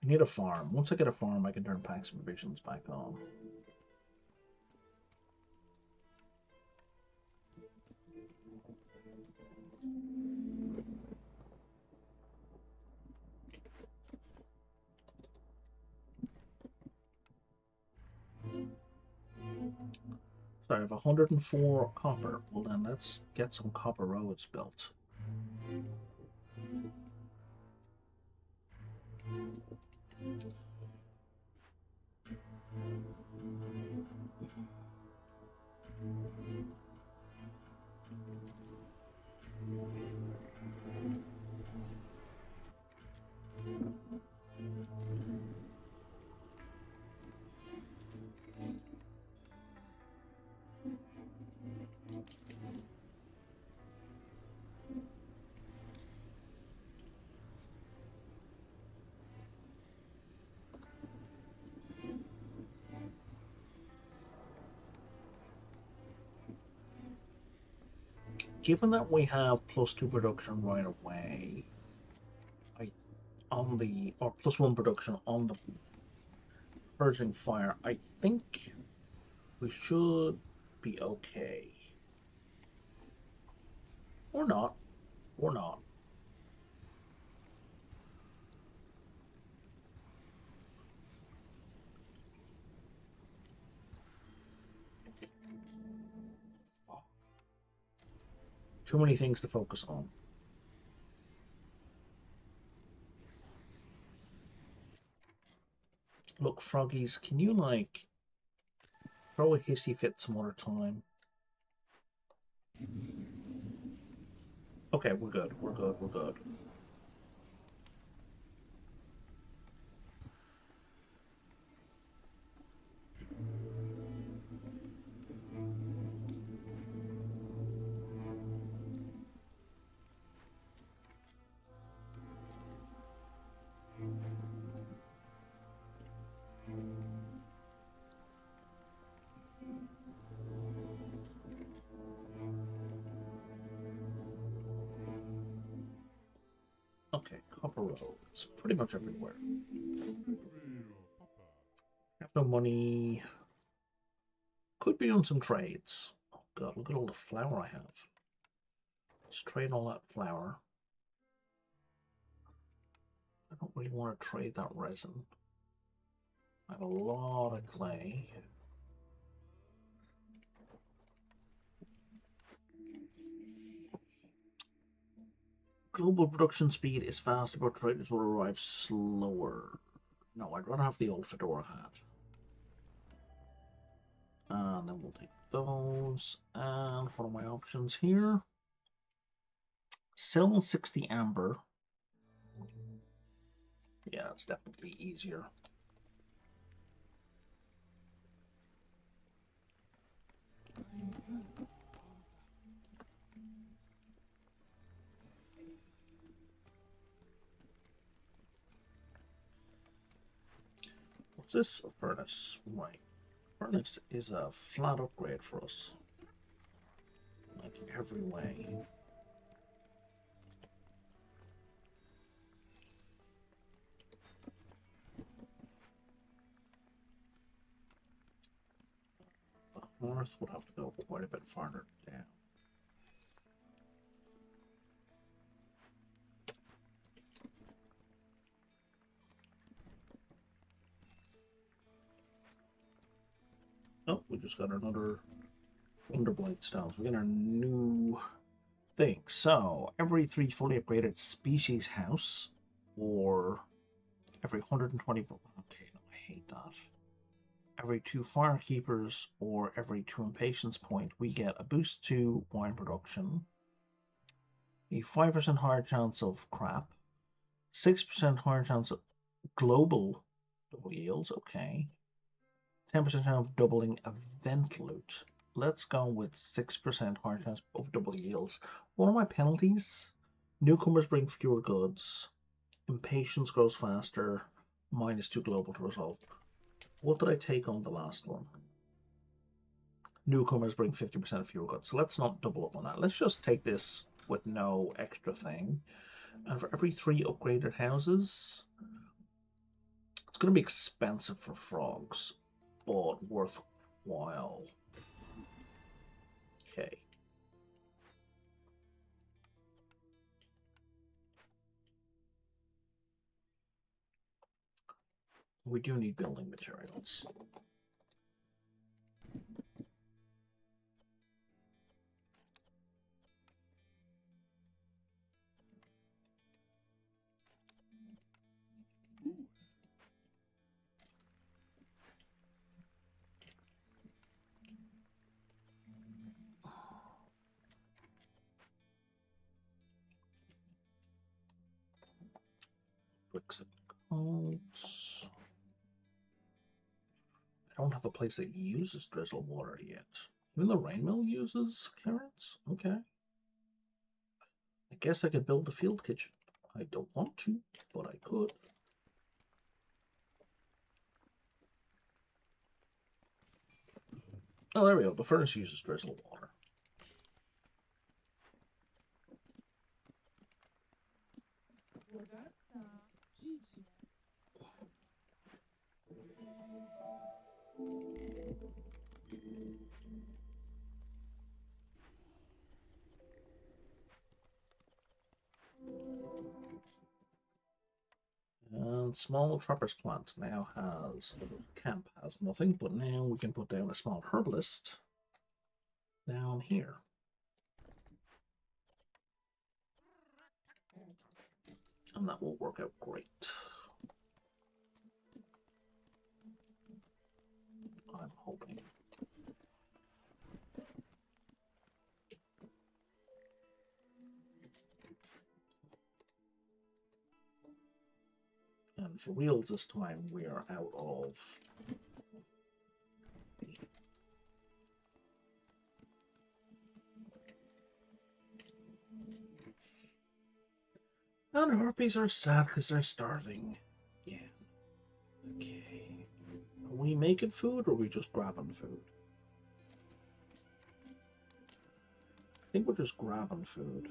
I need a farm. Once I get a farm, I can turn packs and provisions back on. So I have 104 copper. Well then, let's get some copper roads built. Given that we have +2 production right away, or +1 production on the purging fire, I think we should be okay. Or not. Or not. Too many things to focus on. Look, froggies, can you, like, throw a hissy fit some other time? Okay, we're good. We're good. We're good. Okay, copper roads. Pretty much everywhere. Have no money. Could be on some trades. Oh god, look at all the flour I have. Let's trade all that flour. I don't really want to trade that resin. I have a lot of clay. Global production speed is faster, but traders will arrive slower. No, I'd rather have the old fedora hat. And then we'll take those. And what are my options here? Sell 60 amber. Yeah, it's definitely easier. What's this? A furnace. Right. Furnace is a flat upgrade for us. Like every way. The hearth would have to go quite a bit farther down. Oh, we just got another Underblight stones. We got our new thing. So, every 3 fully upgraded species house, or every 120... Okay, no, I hate that. Every 2 firekeepers, or every 2 impatience point, we get a boost to wine production, a 5% higher chance of crap, 6% higher chance of global double yields, okay. 10% chance of doubling event loot. Let's go with 6% higher chance of double yields. What are my penalties? Newcomers bring fewer goods. Impatience grows faster. -2 global to resolve. What did I take on the last one? Newcomers bring 50% fewer goods. So let's not double up on that. Let's just take this with no extra thing. And for every 3 upgraded houses, it's going to be expensive for frogs, but worthwhile. Okay. We do need building materials. Bricks and coats. I don't have a place that uses drizzle water yet. Even the rain mill uses carrots? Okay. I guess I could build a field kitchen. I don't want to, but I could. Oh, there we go. The furnace uses drizzle water. And small trapper's plant now has, camp has nothing, but now we can put down a small herbalist. down here. And that will work out great. I'm hoping. And for reals this time, we are out of... And harpies are sad because they're starving. Yeah. Okay. Are we making food or are we just grabbing food? I think we're just grabbing food.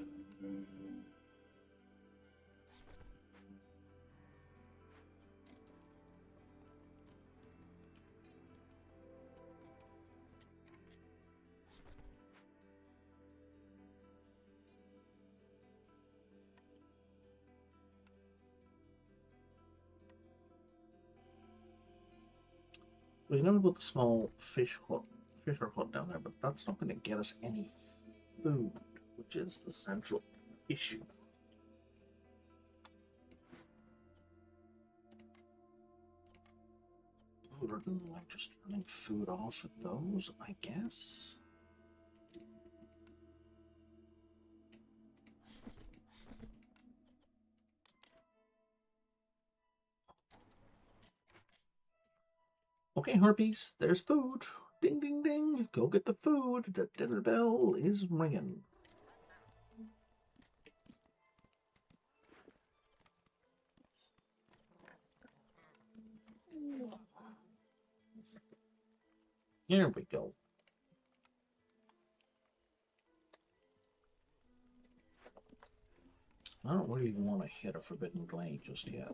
We never put the small fisher hut down there, but that's not going to get us any food, which is the central issue. Other than like just turning food off at those, I guess. Okay, harpies, there's food. Ding, ding, ding. Go get the food. The dinner bell is ringing. Here we go. I don't really want to hit a forbidden glade just yet.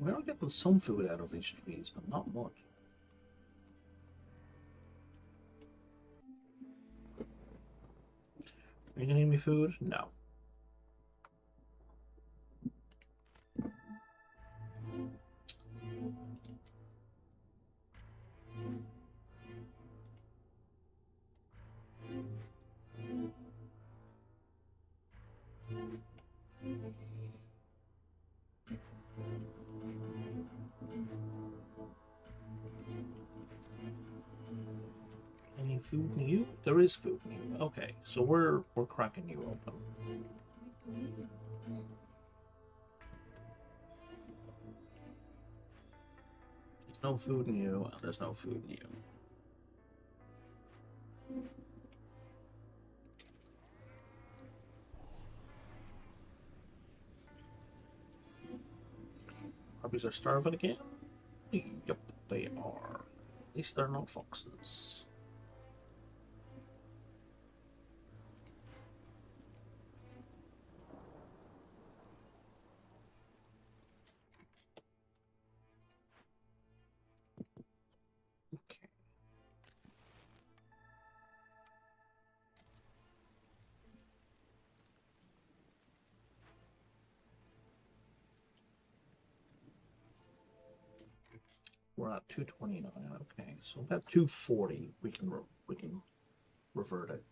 We are getting some food out of these trees, but not much. Are you gonna give me food? No. Any food new? There is food new. Okay, so we're cracking you open. There's no food new, and there's no food new. Puppies are starving again? Yep, they are. At least they're not foxes. Okay. We're at 229. Okay, so about 240. We can revert it.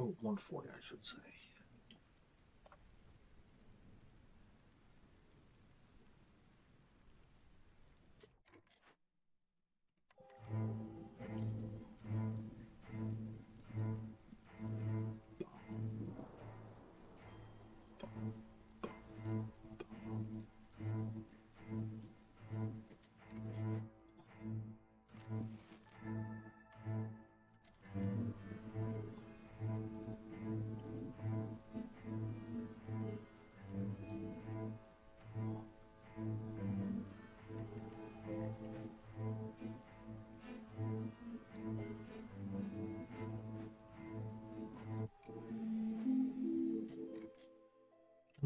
Oh, 140, I should say.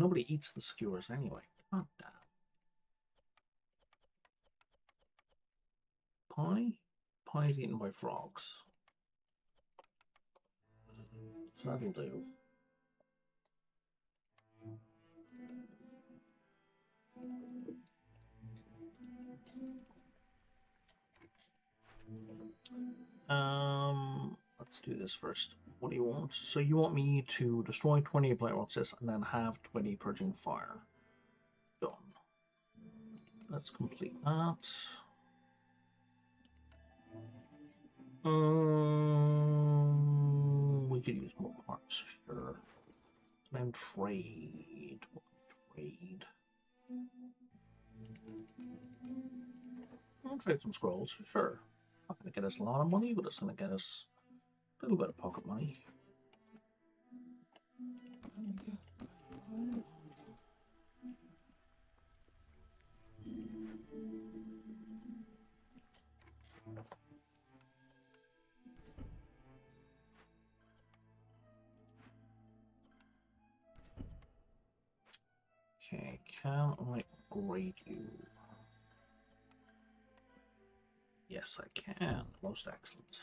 Nobody eats the skewers anyway. God damn. Pie? Pie's eaten by frogs. So that'll do. Let's do this first. What do you want? So you want me to destroy 20 player boxes and then have 20 purging fire. Done. Let's complete that. We could use more parts, sure. And then trade. Trade. I'll trade some scrolls, sure. Not gonna get us a lot of money, but it's gonna get us a little bit of pocket money. Okay, can I upgrade you? Yes, I can. Most excellent.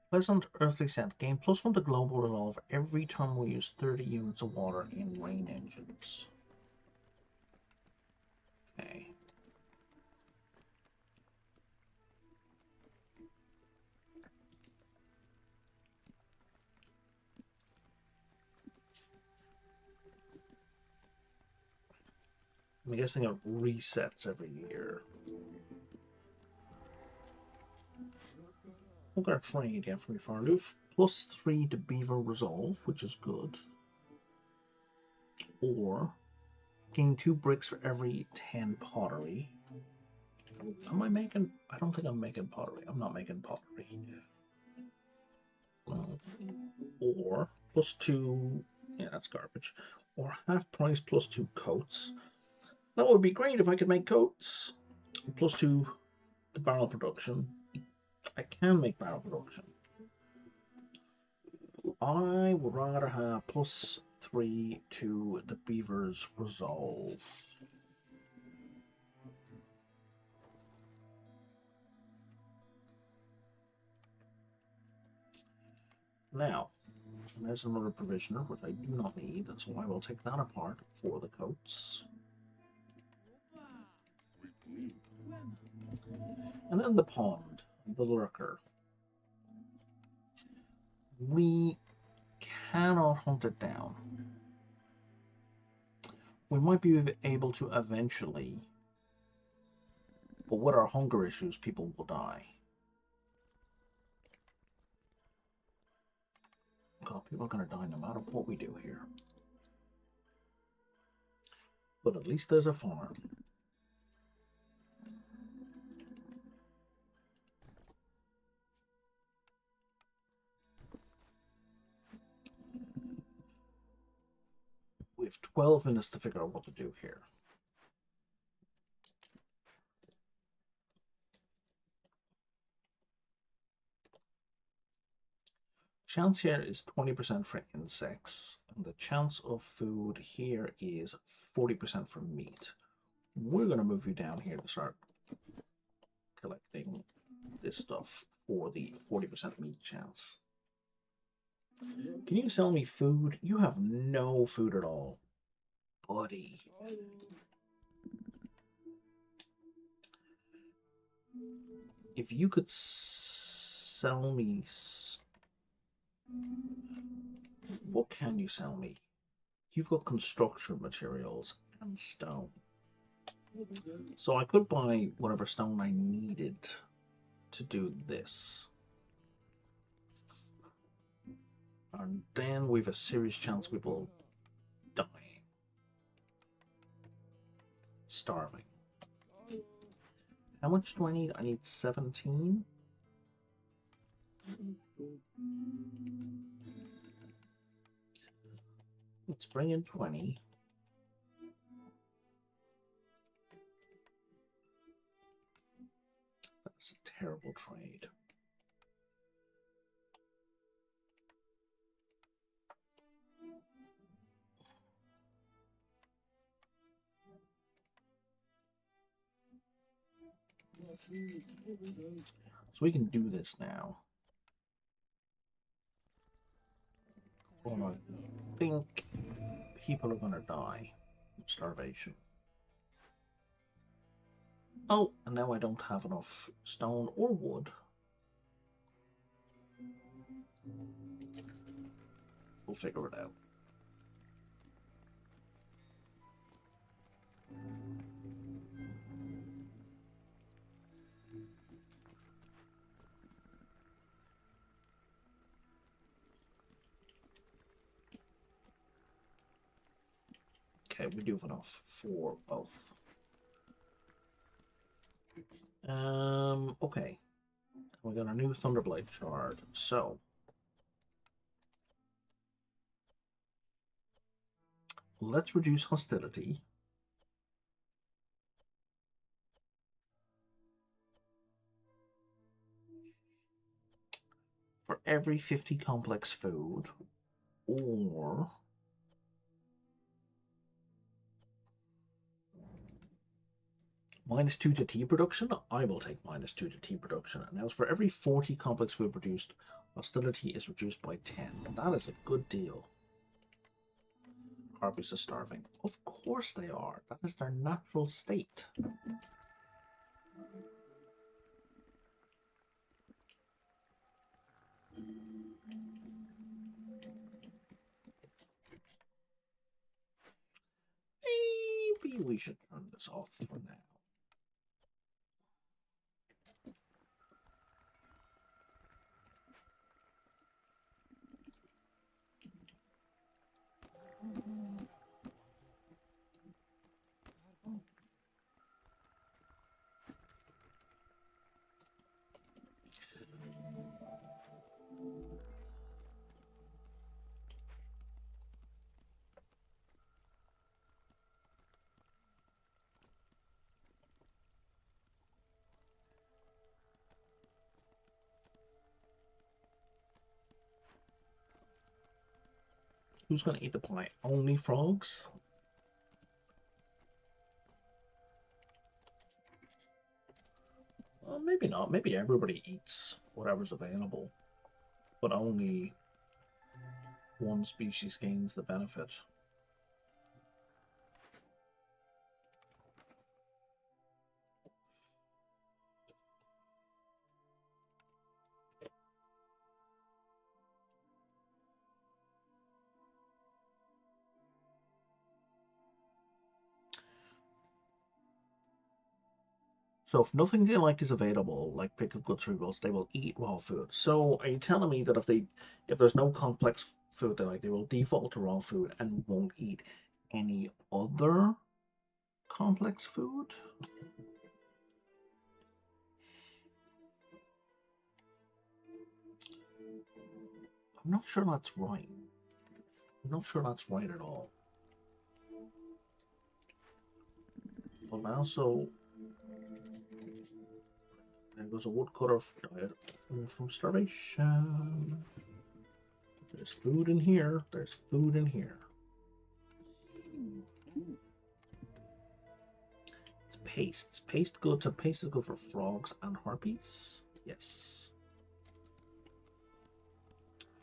Pleasant Earthly Scent. Gain +1 to global resolve every time we use 30 units of water in rain engines. Okay. I'm guessing it resets every year. We're going to trade from Farloof. +3 to Beaver Resolve, which is good. Or gain 2 bricks for every 10 pottery. Am I making? I don't think I'm making pottery. I'm not making pottery. Or +2. Yeah, that's garbage. Or half price +2 coats. That would be great if I could make coats. +2 to barrel production. I can make barrel production. I would rather have +3 to the beaver's resolve. Now, there's another provisioner, which I do not need, so I will take that apart for the coats. And then the pond, the lurker. We cannot hunt it down. We might be able to eventually, but with our hunger issues, people will die. God, people are going to die no matter what we do here. But at least there's a farm. We have 12 minutes to figure out what to do here. Chance here is 20% for insects, and the chance of food here is 40% for meat. We're going to move you down here to start collecting this stuff for the 40% meat chance. Can you sell me food? You have no food at all, buddy. If you could sell me... What can you sell me? You've got construction materials and stone. So I could buy whatever stone I needed to do this. And then we've a serious chance we will die. Starving. How much do I need? I need 17. Let's bring in 20. That's a terrible trade. So we can do this now. But I think people are gonna die of starvation. Oh, and now I don't have enough stone or wood. We'll figure it out. Okay, we do have enough for both. Okay. We got a new Thunderblight shard, so let's reduce hostility. For every 50 complex food, or -2 to tea production. I will take -2 to tea production. And now for every 40 complex food produced, hostility is reduced by 10. That is a good deal. Harpies are starving. Of course they are. That is their natural state. Maybe we should turn this off for now. Who's going to eat the pie? Only frogs? Well, maybe not. Maybe everybody eats whatever's available, but only one species gains the benefit. So if nothing they like is available, like pickled goods or rolls, they will eat raw food. So are you telling me that if there's no complex food they like, they will default to raw food and won't eat any other complex food? I'm not sure that's right. I'm not sure that's right at all. But now, so there goes a woodcutter diet from starvation. There's food in here. There's food in here. It's paste. Is paste good? So paste is good for frogs and harpies. Yes.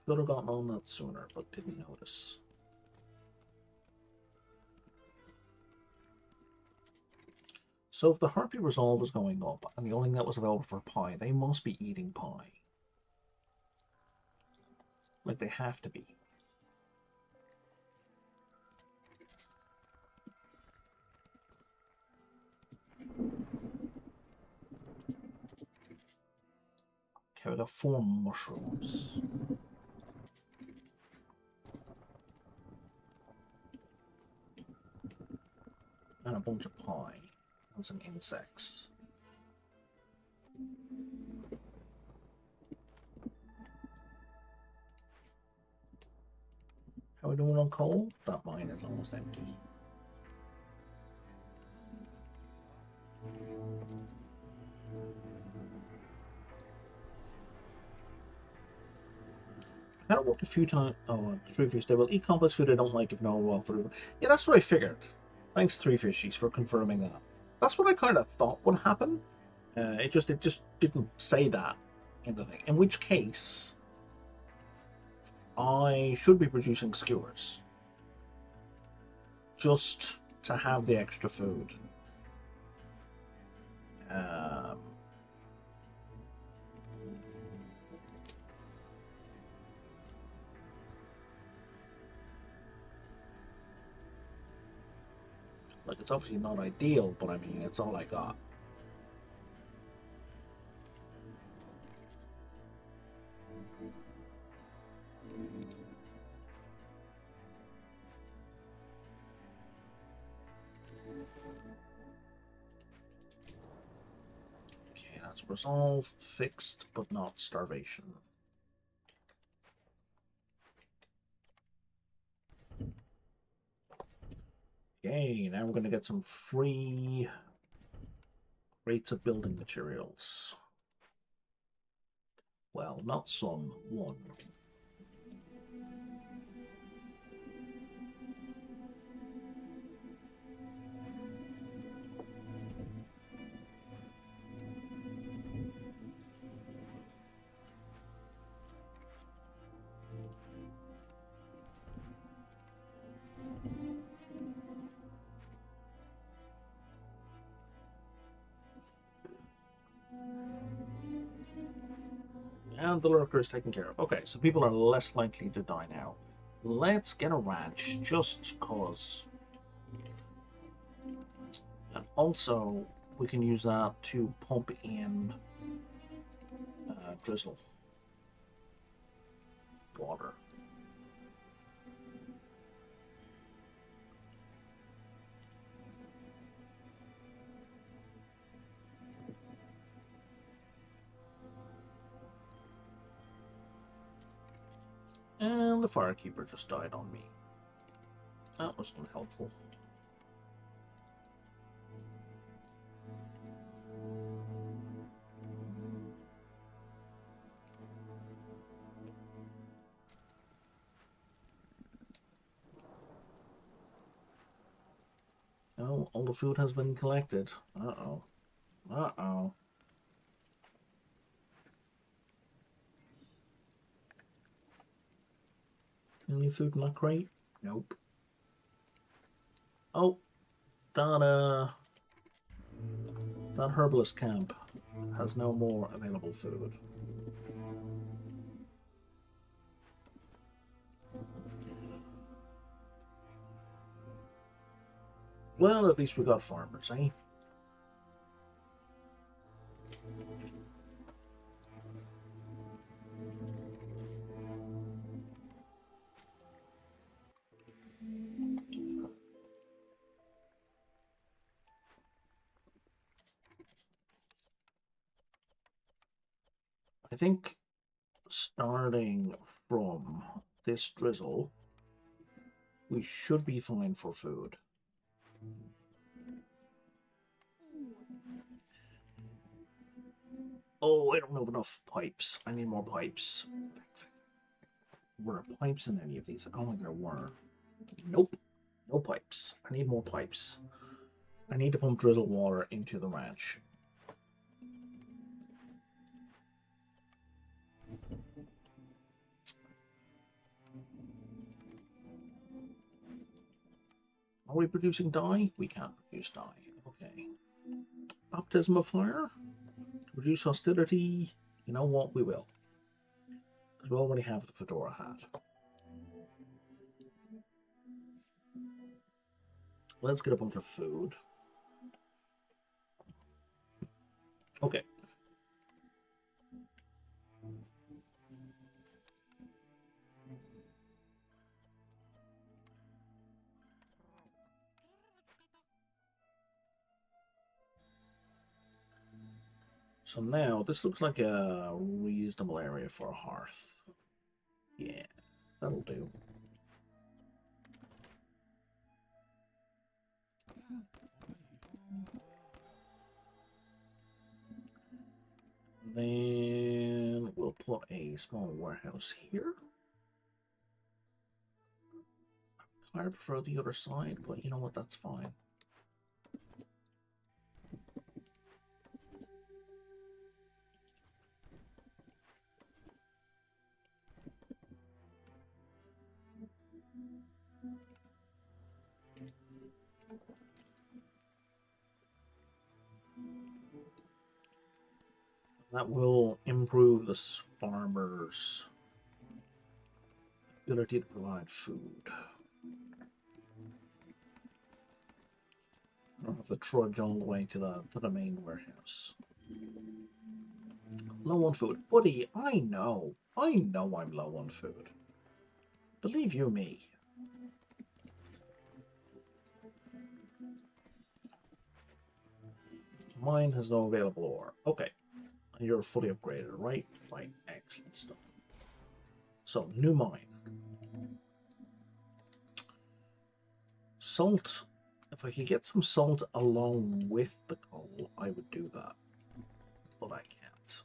Should have gotten on that sooner, but didn't notice. So if the harpy resolve is going up, and the only thing that was available for pie, they must be eating pie. Like they have to be. Okay, we got 4 mushrooms. And a bunch of pie. And some insects. How are we doing on coal? That mine is almost empty. I had it worked a few times. Oh, 3 fish. They will eat complex food I don't like if no raw food. Yeah, that's what I figured. Thanks, 3 fishies, for confirming that. That's what I kind of thought would happen. It just didn't say that in the thing. In which case, I should be producing skewers just to have the extra food. Like, it's obviously not ideal, but I mean, it's all I got. Okay, that's resolve, fixed, but not starvation. Okay, now we're going to get some free rates of building materials. Well, not some, one. And the lurker is taken care of. Okay, so people are less likely to die now. Let's get a ranch, just cause. And also, we can use that to pump in drizzle water. And the firekeeper just died on me. That was not helpful. Oh, all the food has been collected. Uh-oh. Uh-oh. Any food in that crate? Nope. Oh, that herbalist camp has no more available food. Well, at least we got farmers, eh? I think starting from this drizzle, we should be fine for food. Oh, I don't have enough pipes. I need more pipes. Were there pipes in any of these? I don't think there were. Nope. No pipes. I need more pipes. I need to pump drizzle water into the ranch. Are we producing dye? We can't produce dye. Okay. Baptism of fire? To produce hostility? You know what? We will. Because we already have the fedora hat. Let's get a bunch of food. Okay. So now, this looks like a reasonable area for a hearth. Yeah, that'll do. Then we'll put a small warehouse here. I prefer the other side, but you know what, that's fine. That will improve this farmer's ability to provide food. I don't have to trudge all the way to the main warehouse. Low on food. Buddy, I know I'm low on food. Believe you me. Mine has no available ore. Okay. You're fully upgraded, right? Right, excellent stuff. So, new mine. Salt. If I could get some salt along with the coal, I would do that. But I can't.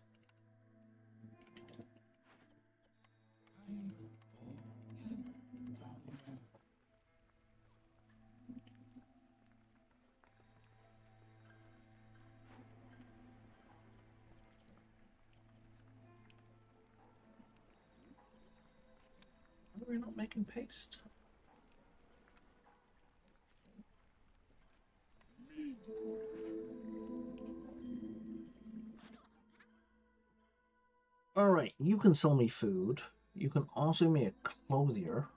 Why are we not making paste? Alright, you can sell me food. You can also make a clothier.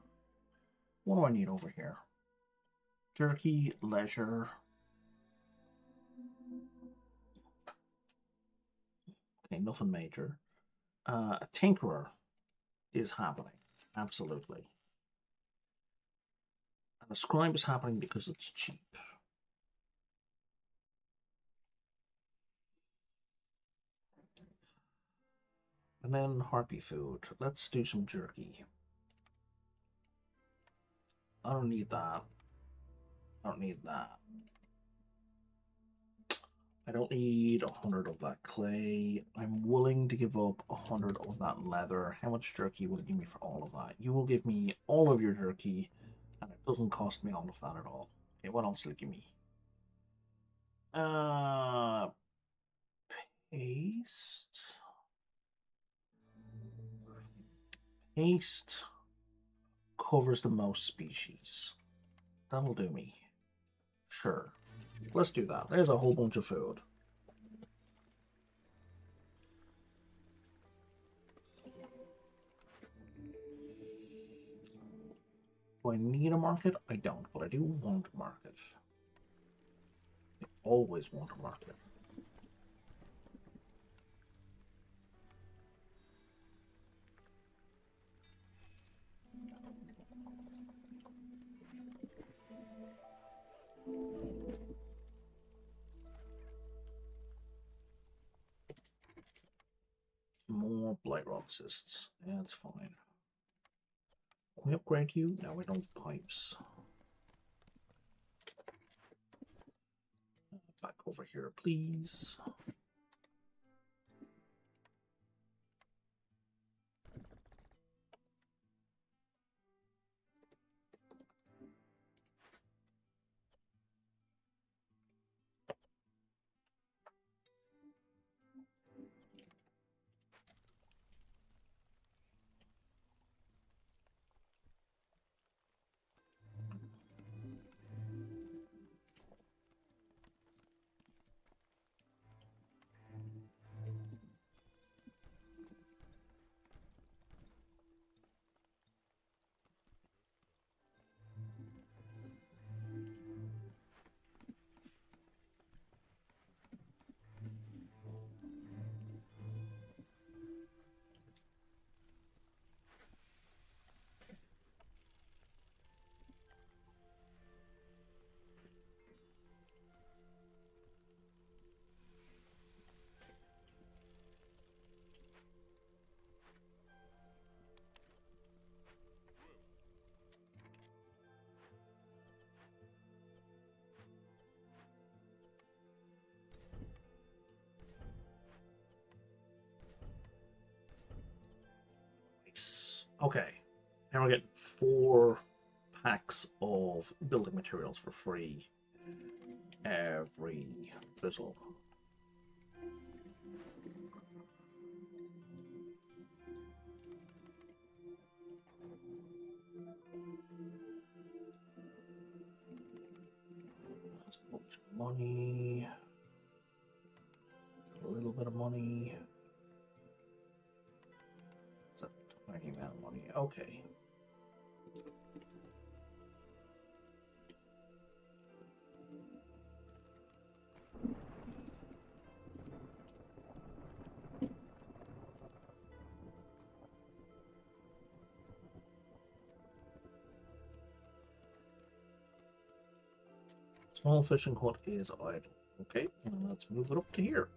What do I need over here? Jerky, leisure. Okay, nothing major. A tinkerer is happening. Absolutely. And a scribe is happening because it's cheap. And then harpy food. Let's do some jerky. I don't need that. I don't need that. I don't need 100 of that clay. I'm willing to give up 100 of that leather. How much jerky will you give me for all of that? You will give me all of your jerky, and it doesn't cost me all of that at all. Okay, what else will you give me? Paste. Paste covers the most species. That'll do me. Sure. Let's do that. There's a whole bunch of food. Do I need a market? I don't, but I do want a market. I always want a market. More blight rot cysts. Yeah, it's fine. Can we upgrade you? No, we don't. Pipes. Back over here, please. Nice. Okay. Now we're getting 4 packs of building materials for free every drizzle. That's a bunch of money. A little bit of money. money. Okay. Small fishing hut is idle. Okay, well, let's move it up to here.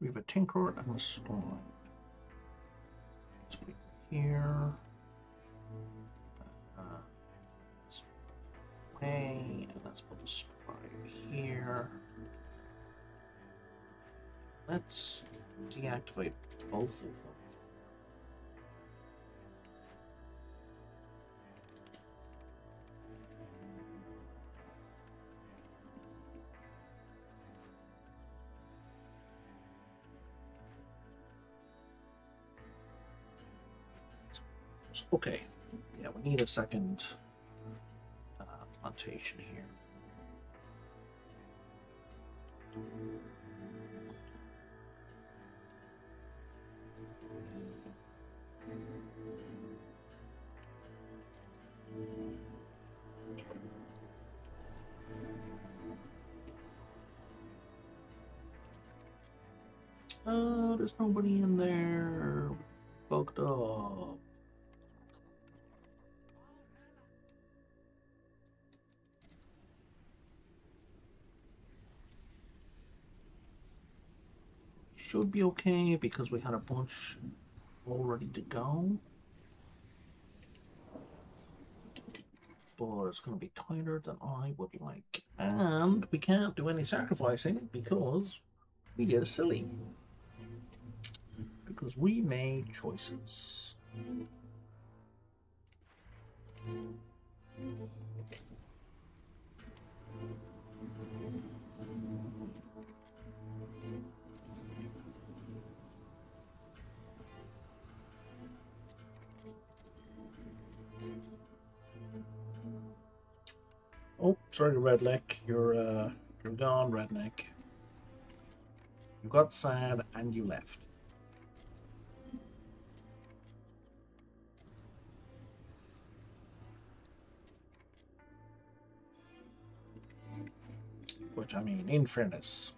We have a tinker and a stone. Let's put it here. Let's away, and let's put a scribe here. Let's deactivate both of them. Okay, yeah, we need a second plantation here. There's nobody in there. Fucked up. Should be okay because we had a bunch all ready to go. But it's going to be tighter than I would like. And we can't do any sacrificing because we did a silly. Because we made choices. Oh, sorry, Redneck. You're gone, Redneck. You got sad and you left. Which, I mean, in fairness,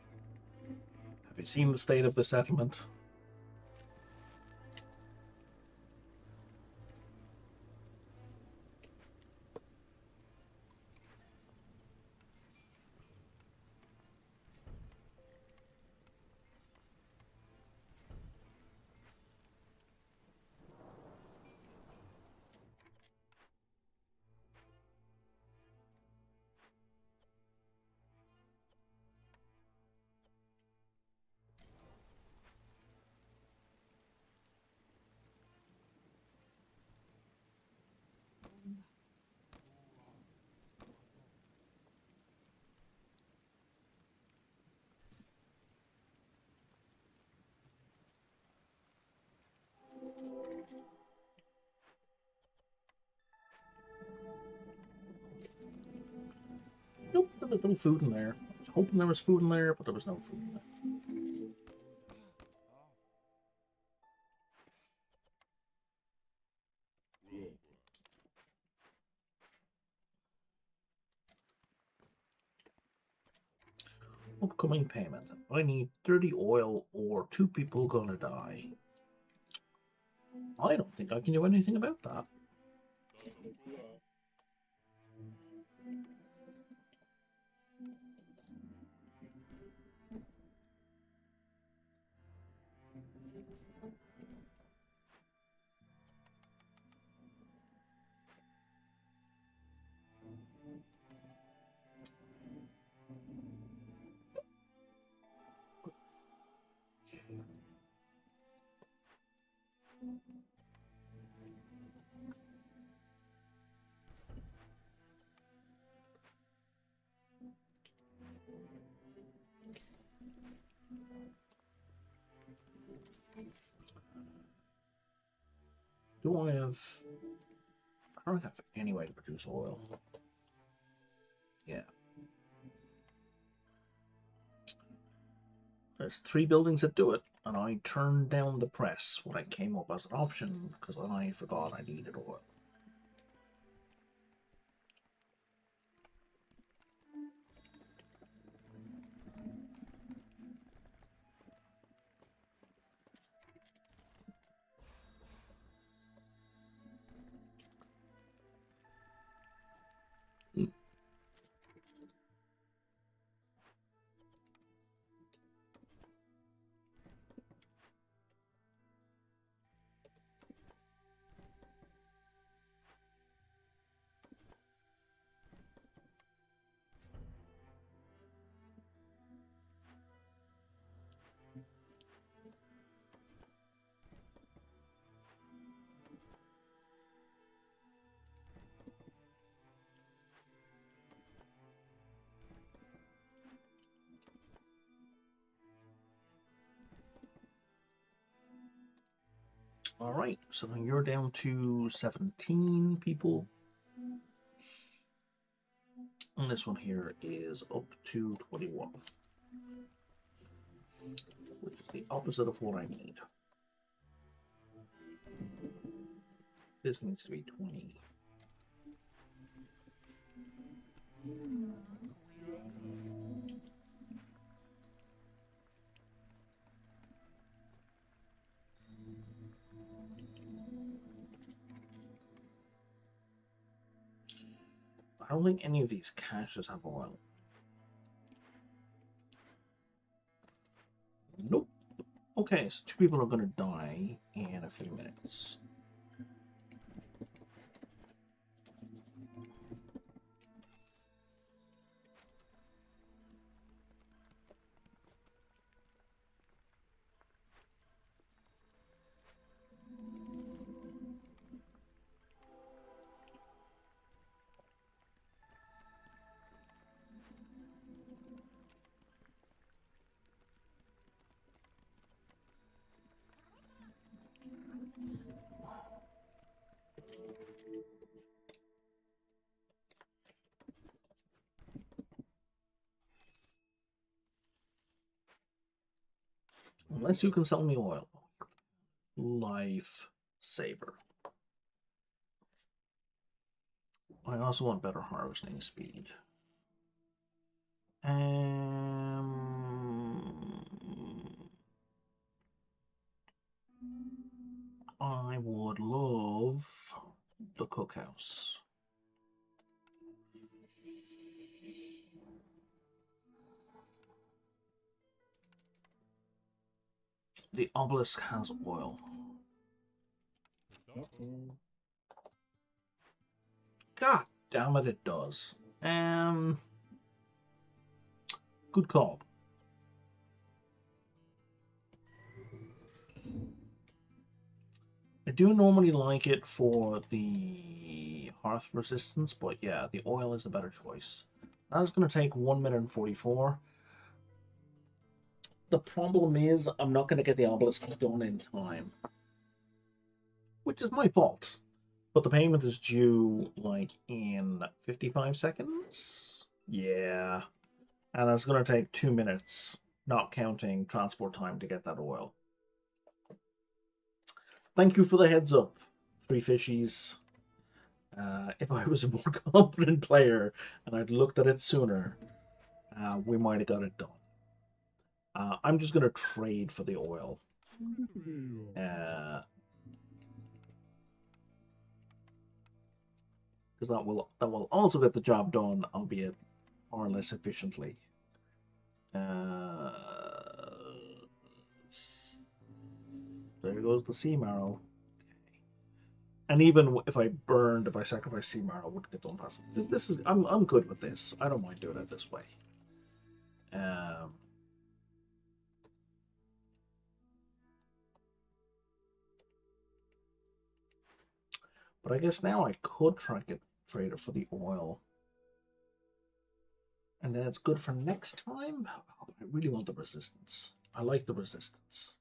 have you seen the state of the settlement? Nope, there was no food in there. I was hoping there was food in there, but there was no food in there. Upcoming payment. I need 30 oil or 2 people gonna die. I don't think I can do anything about that. Do I have... I don't have any way to produce oil. Yeah. There's 3 buildings that do it, and I turned down the press when it came up as an option because I forgot I needed oil. Alright, so then you're down to 17 people. And this one here is up to 21. Which is the opposite of what I need. This needs to be 20. I don't think any of these caches have oil. Nope. Okay, so 2 people are going to die in a few minutes. Unless you can sell me oil. Life saver. I also want better harvesting speed. I would love the cookhouse. The obelisk has oil. God damn it, it does. Good call. I do normally like it for the hearth resistance, but yeah, the oil is the better choice. That is going to take 1 minute and 44. The problem is I'm not going to get the obelisk done in time, which is my fault. But the payment is due like in 55 seconds. Yeah. And it's going to take 2 minutes, not counting transport time, to get that oil. Thank you for the heads up, 3 fishies. If I was a more competent player and I'd looked at it sooner, we might have got it done. I'm just going to trade for the oil. Because that will also get the job done, albeit far less efficiently. There goes the sea marrow. And even if I sacrifice sea marrow, it wouldn't get done fast. This is I'm good with this. I don't mind doing it this way. But I guess now I could try to trade it for the oil. And then it's good for next time. Oh, I really want the resistance. I like the resistance.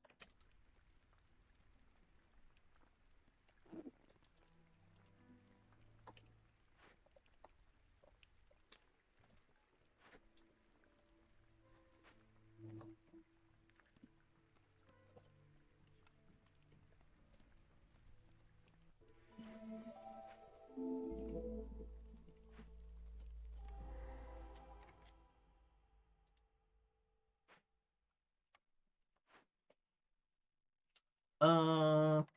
Okay.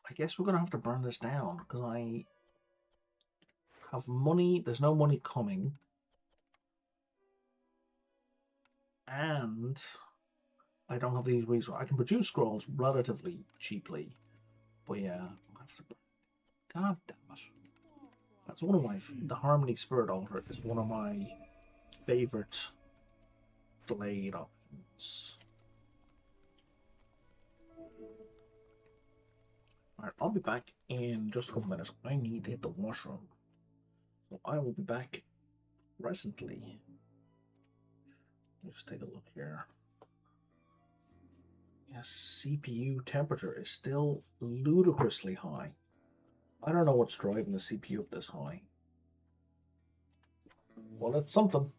I guess we're gonna have to burn this down because I have money. There's no money coming, and I don't have these resources. I can produce scrolls relatively cheaply, but yeah, I have to. God damn it! That's one of my. The Harmony Spirit Altar is one of my favorite blade options. Alright, I'll be back in just a couple minutes. I need to hit the washroom. So I will be back presently. Let's take a look here. Yes, CPU temperature is still ludicrously high. I don't know what's driving the CPU up this high. Well, it's something.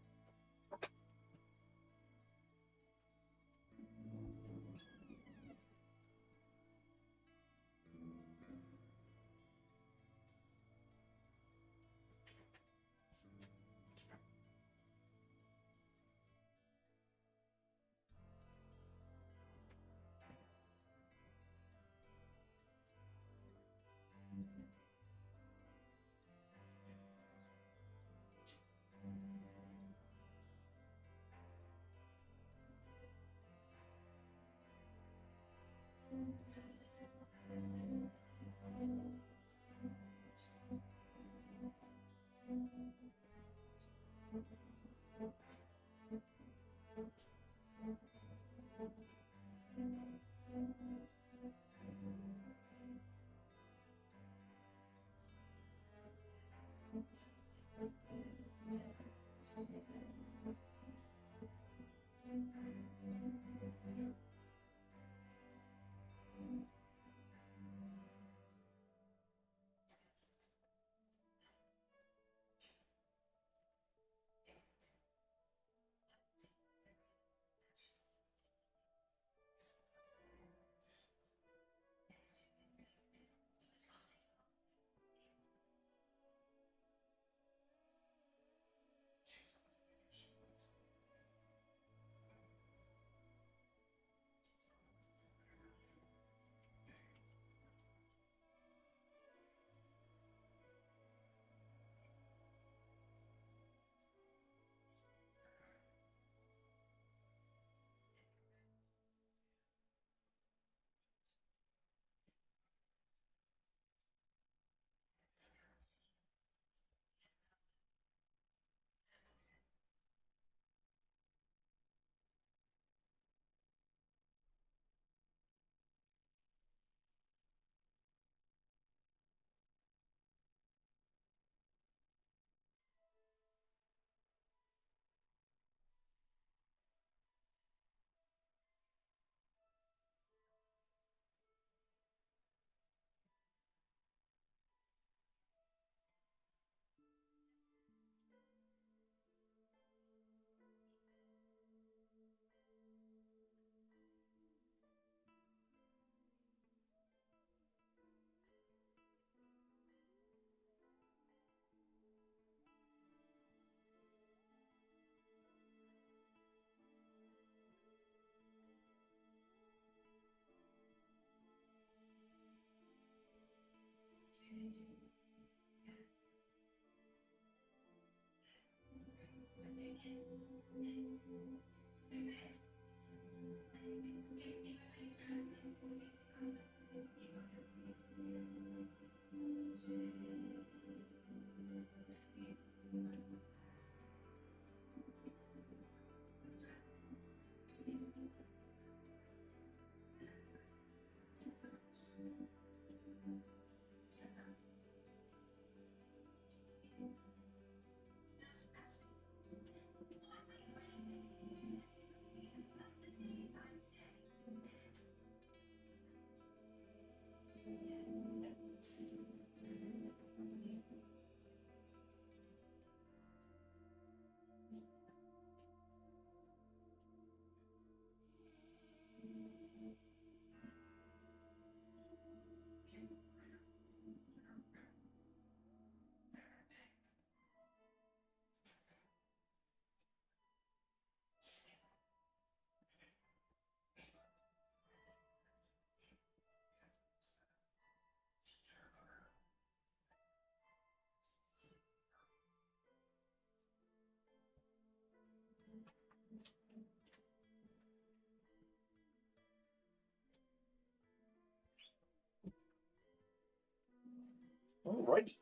Alrighty.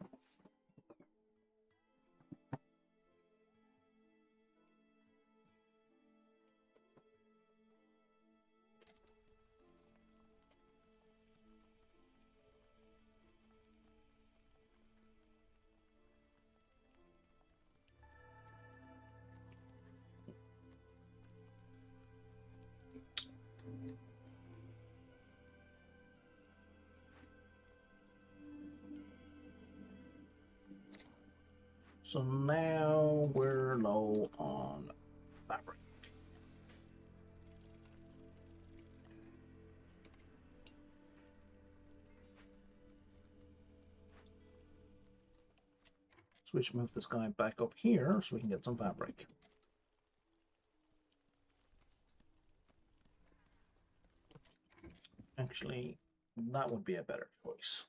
So now we're low on fabric. So we should move this guy back up here so we can get some fabric. Actually, that would be a better choice.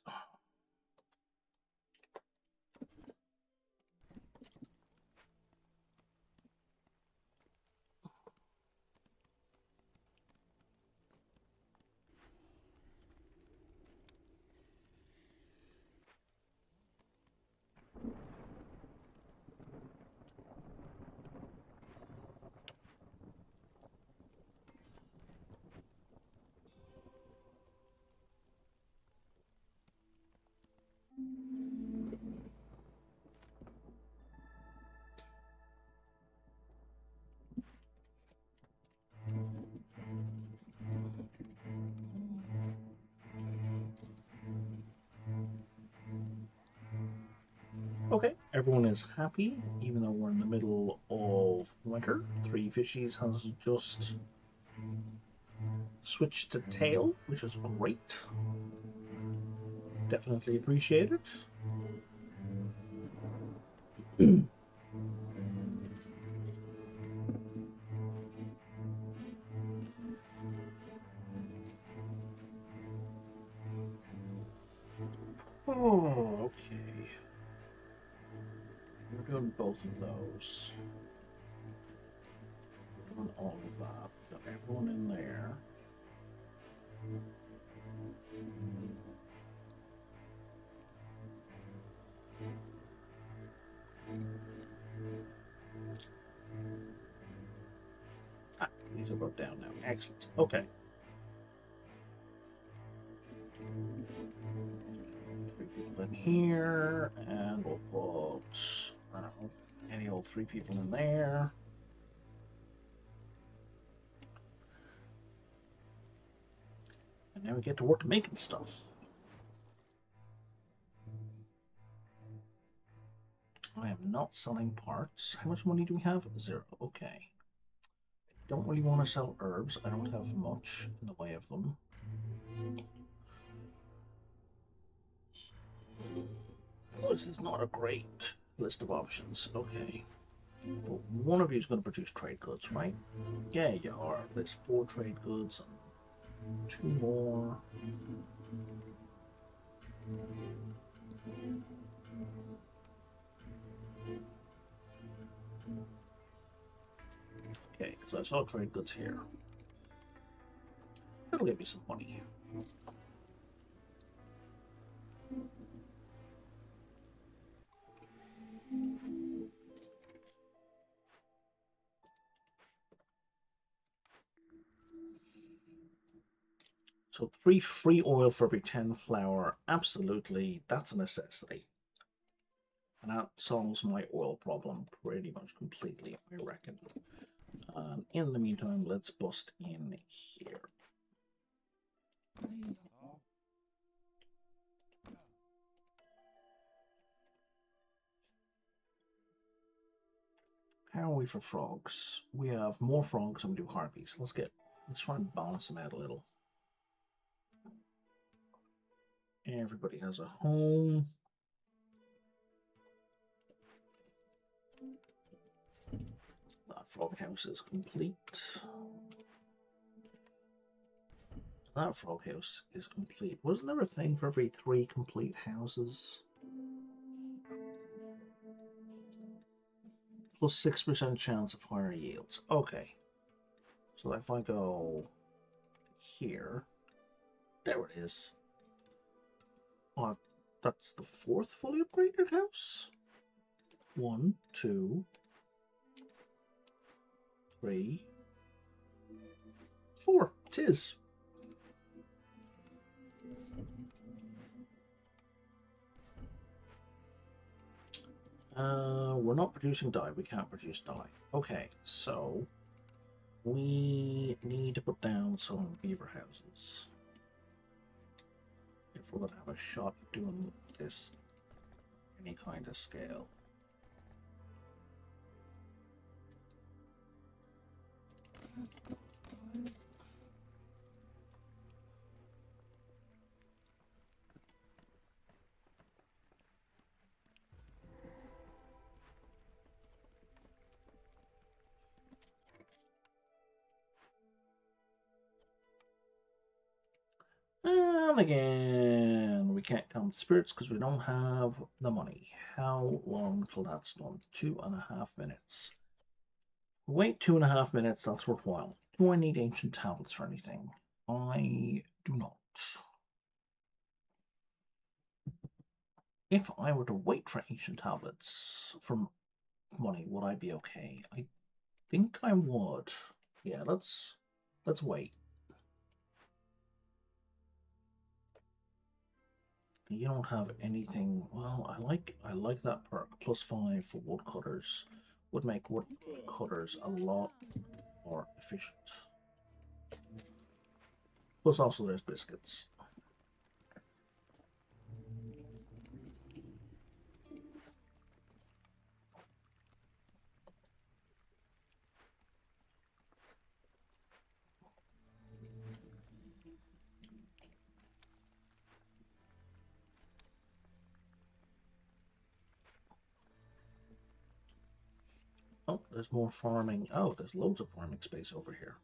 Okay, everyone is happy, even though we're in the middle of winter. Three Fishies has just switched to tail, which is great. Definitely appreciate it. Oh, okay. We're doing both of those. We're doing all of that. Got everyone in there. Ah, these are both down now. Excellent. Okay. 3 people in here, and we'll put, I don't know, any old 3 people in there. And now we get to work making stuff. I am not selling parts. How much money do we have? 0. Okay. Don't really want to sell herbs. I don't have much in the way of them. Oh, this is not a great list of options. Okay. Well, one of you is going to produce trade goods, right? Yeah, you are. There's 4 trade goods and 2 more. Okay, so I saw trade goods here. That'll give me some money. So 3 free oil for every 10 flour. Absolutely, that's a necessity. And that solves my oil problem pretty much completely, I reckon. In the meantime, let's bust in here. How are we for frogs? We have more frogs than we do harpies. Let's try and balance them out a little. Everybody has a home. That frog house is complete. That frog house is complete. Wasn't there a thing for every 3 complete houses? Plus 6% chance of higher yields. Okay. So if I go here, there it is. Oh, That's the fourth fully upgraded house. 1, 2, 3, 4. It is. We're not producing dye. We can't produce dye. Okay, so we need to put down some beaver houses if we're going to have a shot at doing this any kind of scale. And again, we can't count spirits because we don't have the money. How long till that's done? 2.5 minutes. Wait 2.5 minutes, that's worthwhile. Do I need ancient tablets for anything? I do not. If I were to wait for ancient tablets for money, would I be okay? I think I would. Yeah, let's wait. You don't have anything. Well, I like that perk. +5 for woodcutters would make woodcutters a lot more efficient. Plus, also there's biscuits. Oh, there's more farming. Oh, there's loads of farming space over here.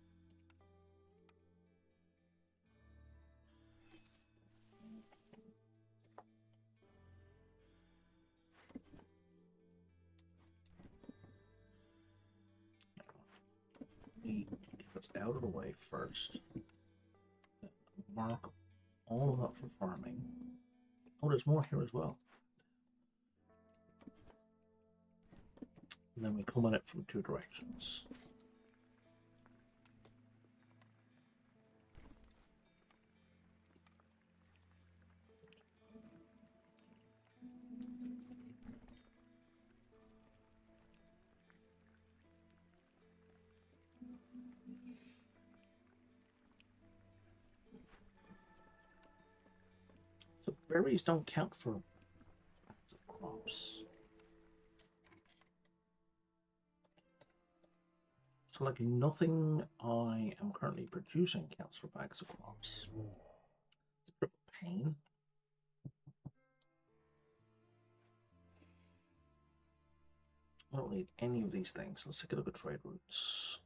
Get this out of the way first. Mark all of that for farming. Oh, there's more here as well. And then we come at it from 2 directions. So berries don't count for crops. So like nothing I am currently producing counts for bags of crops. It's a bit of a pain. I don't need any of these things. Let's take a look at trade routes.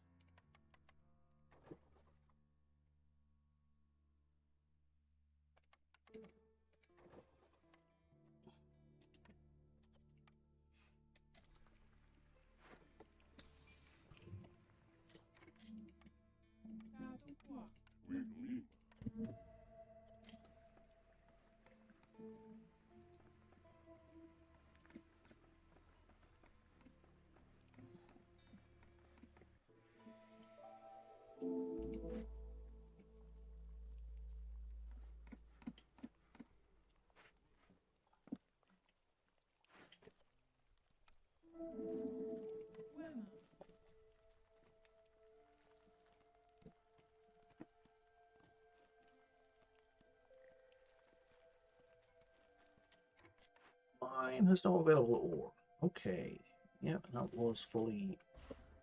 Mine has no available ore. Okay. Yeah, that was fully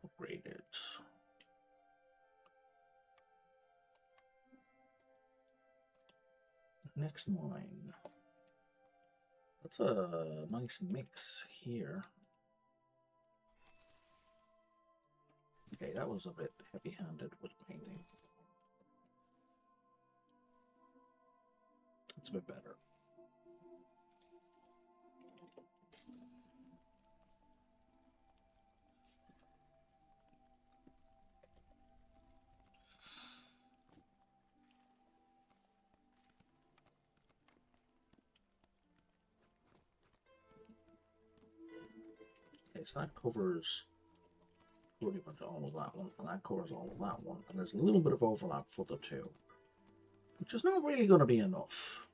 upgraded. Next mine. That's a nice mix here. Okay, that was a bit heavy-handed with painting. It's a bit better. Okay, so that covers pretty much all of that one, and that covers all of that one, and there's a little bit of overlap for the two, which is not really going to be enough.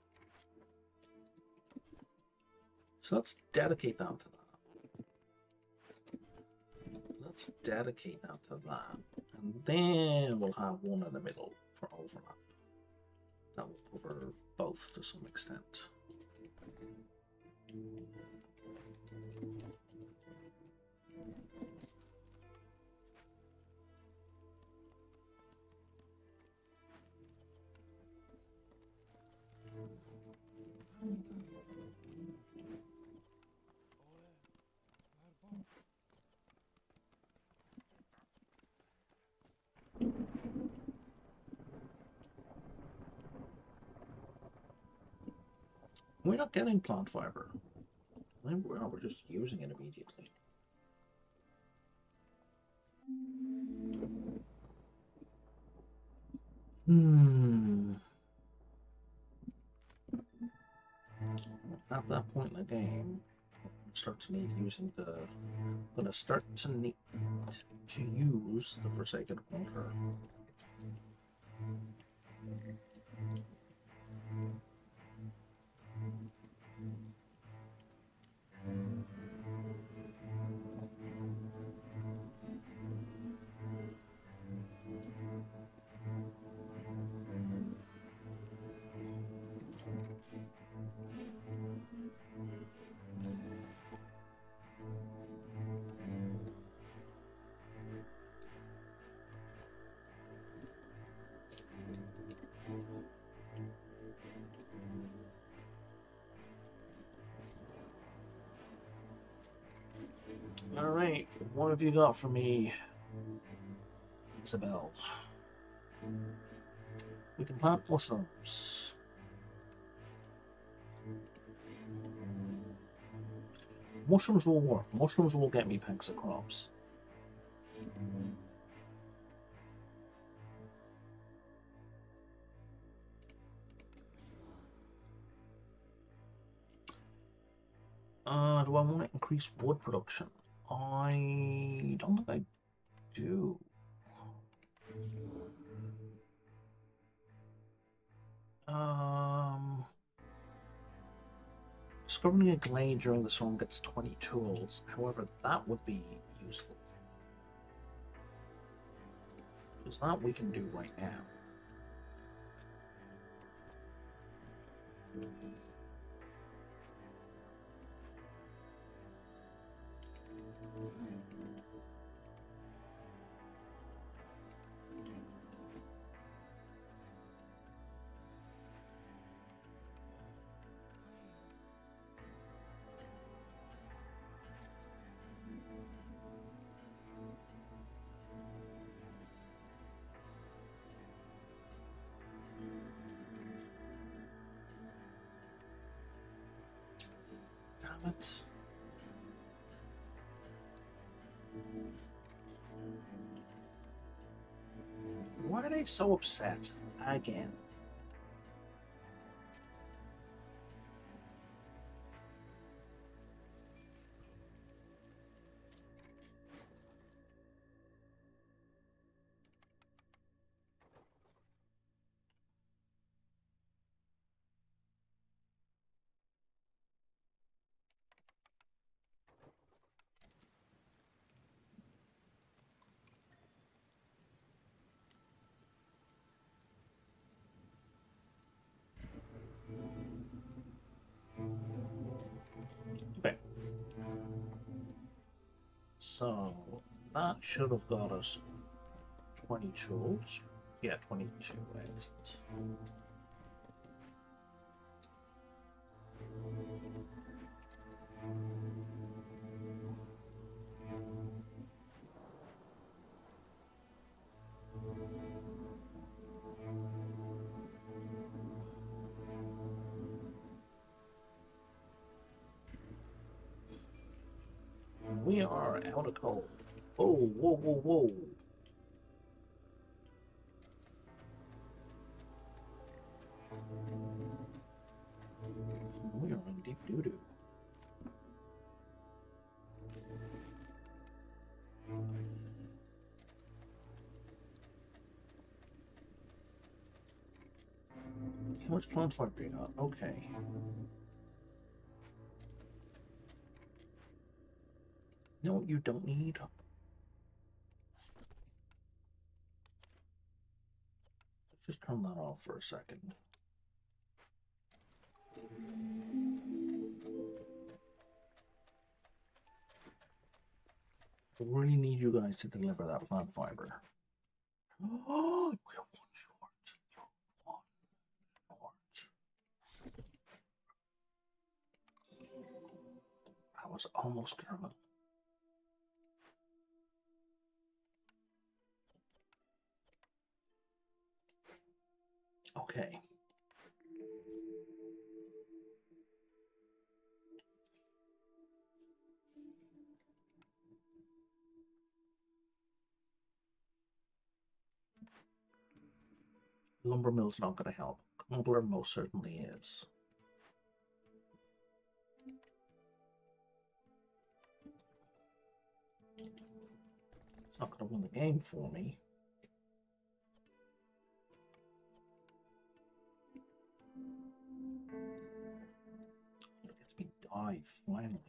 So let's dedicate that to that. Let's dedicate that to that, and then we'll have one in the middle for overlap. That will cover both to some extent. We're not getting plant fiber. We're just using it immediately. At that point in the game, start to need using the. I'm gonna start to need to use the Forsaken Water. Alright, what have you got for me, Isabel? We can plant mushrooms. Mushrooms will work. Mushrooms will get me packs of crops. Do I want to increase wood production? I don't think I do. Discovering a glade during the storm gets 20 tools. However, that would be useful. Because that we can do right now. Damn it. Why are they so upset again? Okay. So that should have got us 20 tools. Yeah, 22. Excellent. We are out of coal. Oh, whoa, whoa, whoa. We are in deep doo-doo. much plant fiber you got? Okay. No, you don't need. Let's just turn that off for a second. I really need you guys to deliver that plant fiber. Oh, we're one short. You're one short. I was almost German. Okay. Lumber mill's not going to help. Cobbler most certainly is. It's not going to win the game for me. It gets me die finally.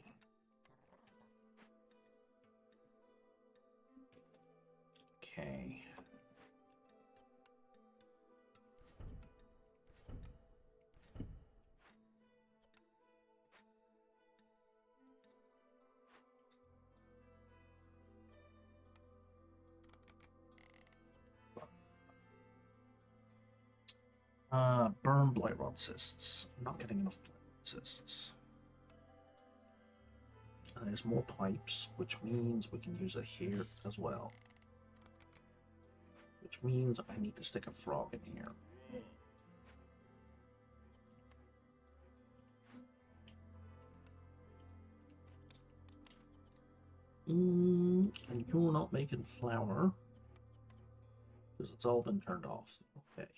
Okay. Burn blight rot cysts. I'm not getting enough blight rot cysts. And there's more pipes, which means we can use it here as well. Which means I need to stick a frog in here. And you're not making flour because it's all been turned off. Okay.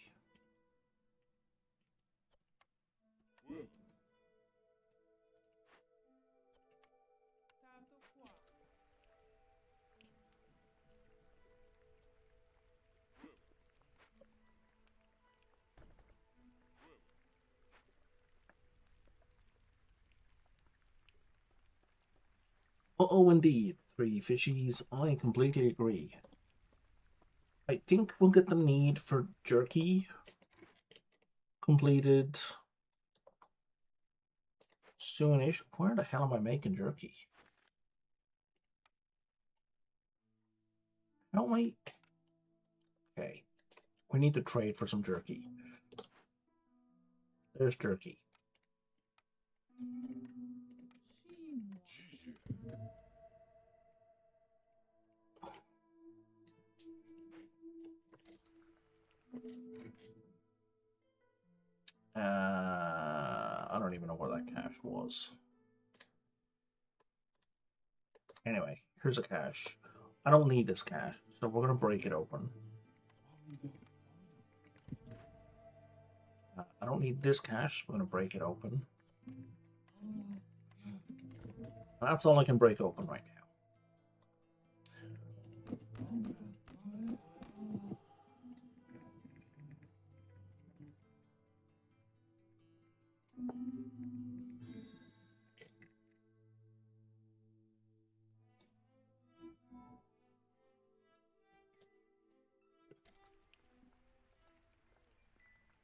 Oh, indeed, 3 fishies. I completely agree. I think we'll get the need for jerky completed soonish. Where the hell am I making jerky? How am I? Okay, we need to trade for some jerky. There's jerky. I don't even know where that cache was. Anyway, here's a cache. I don't need this cache, so we're gonna break it open. I don't need this cache. We're gonna break it open. That's all I can break open right now.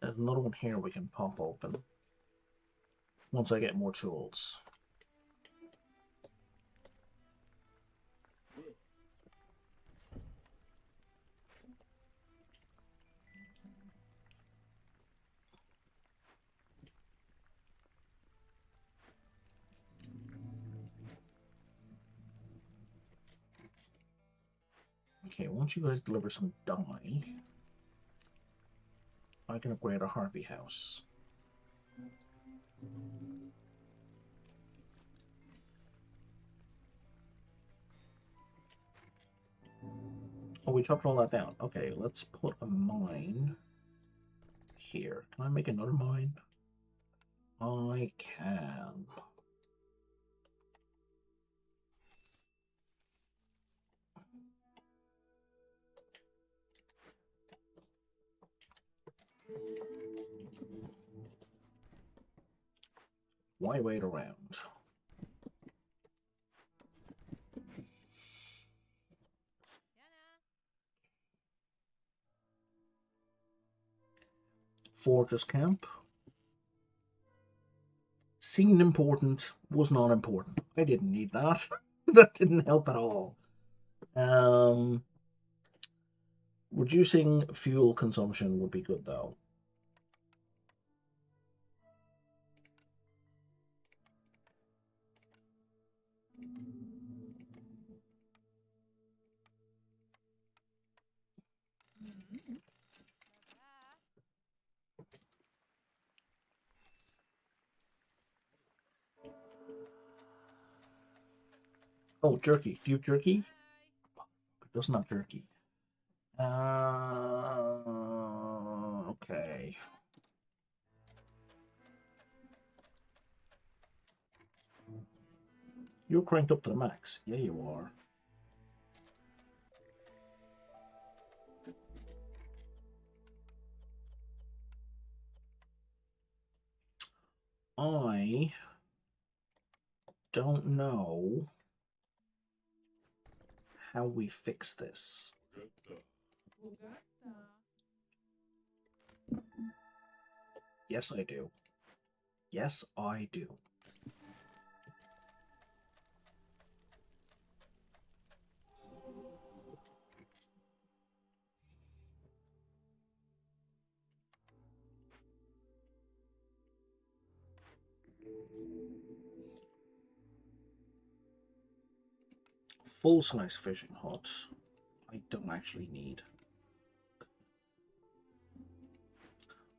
There's another one here we can pop open once I get more tools. Okay, once you guys deliver some dye, I can upgrade a Harpy house. Oh, we chopped all that down. Okay, let's put a mine here. Can I make another mine? I can. Why wait around? Fortress camp. Seemed important, was not important. I didn't need that. That didn't help at all. Reducing fuel consumption would be good though. Oh, jerky. Do you have jerky? It doesn't have jerky. Okay. You're cranked up to the max. Yeah, you are. I don't know how we fix this. Yes, I do. Yes, I do. Full-size fishing hut. I don't actually need.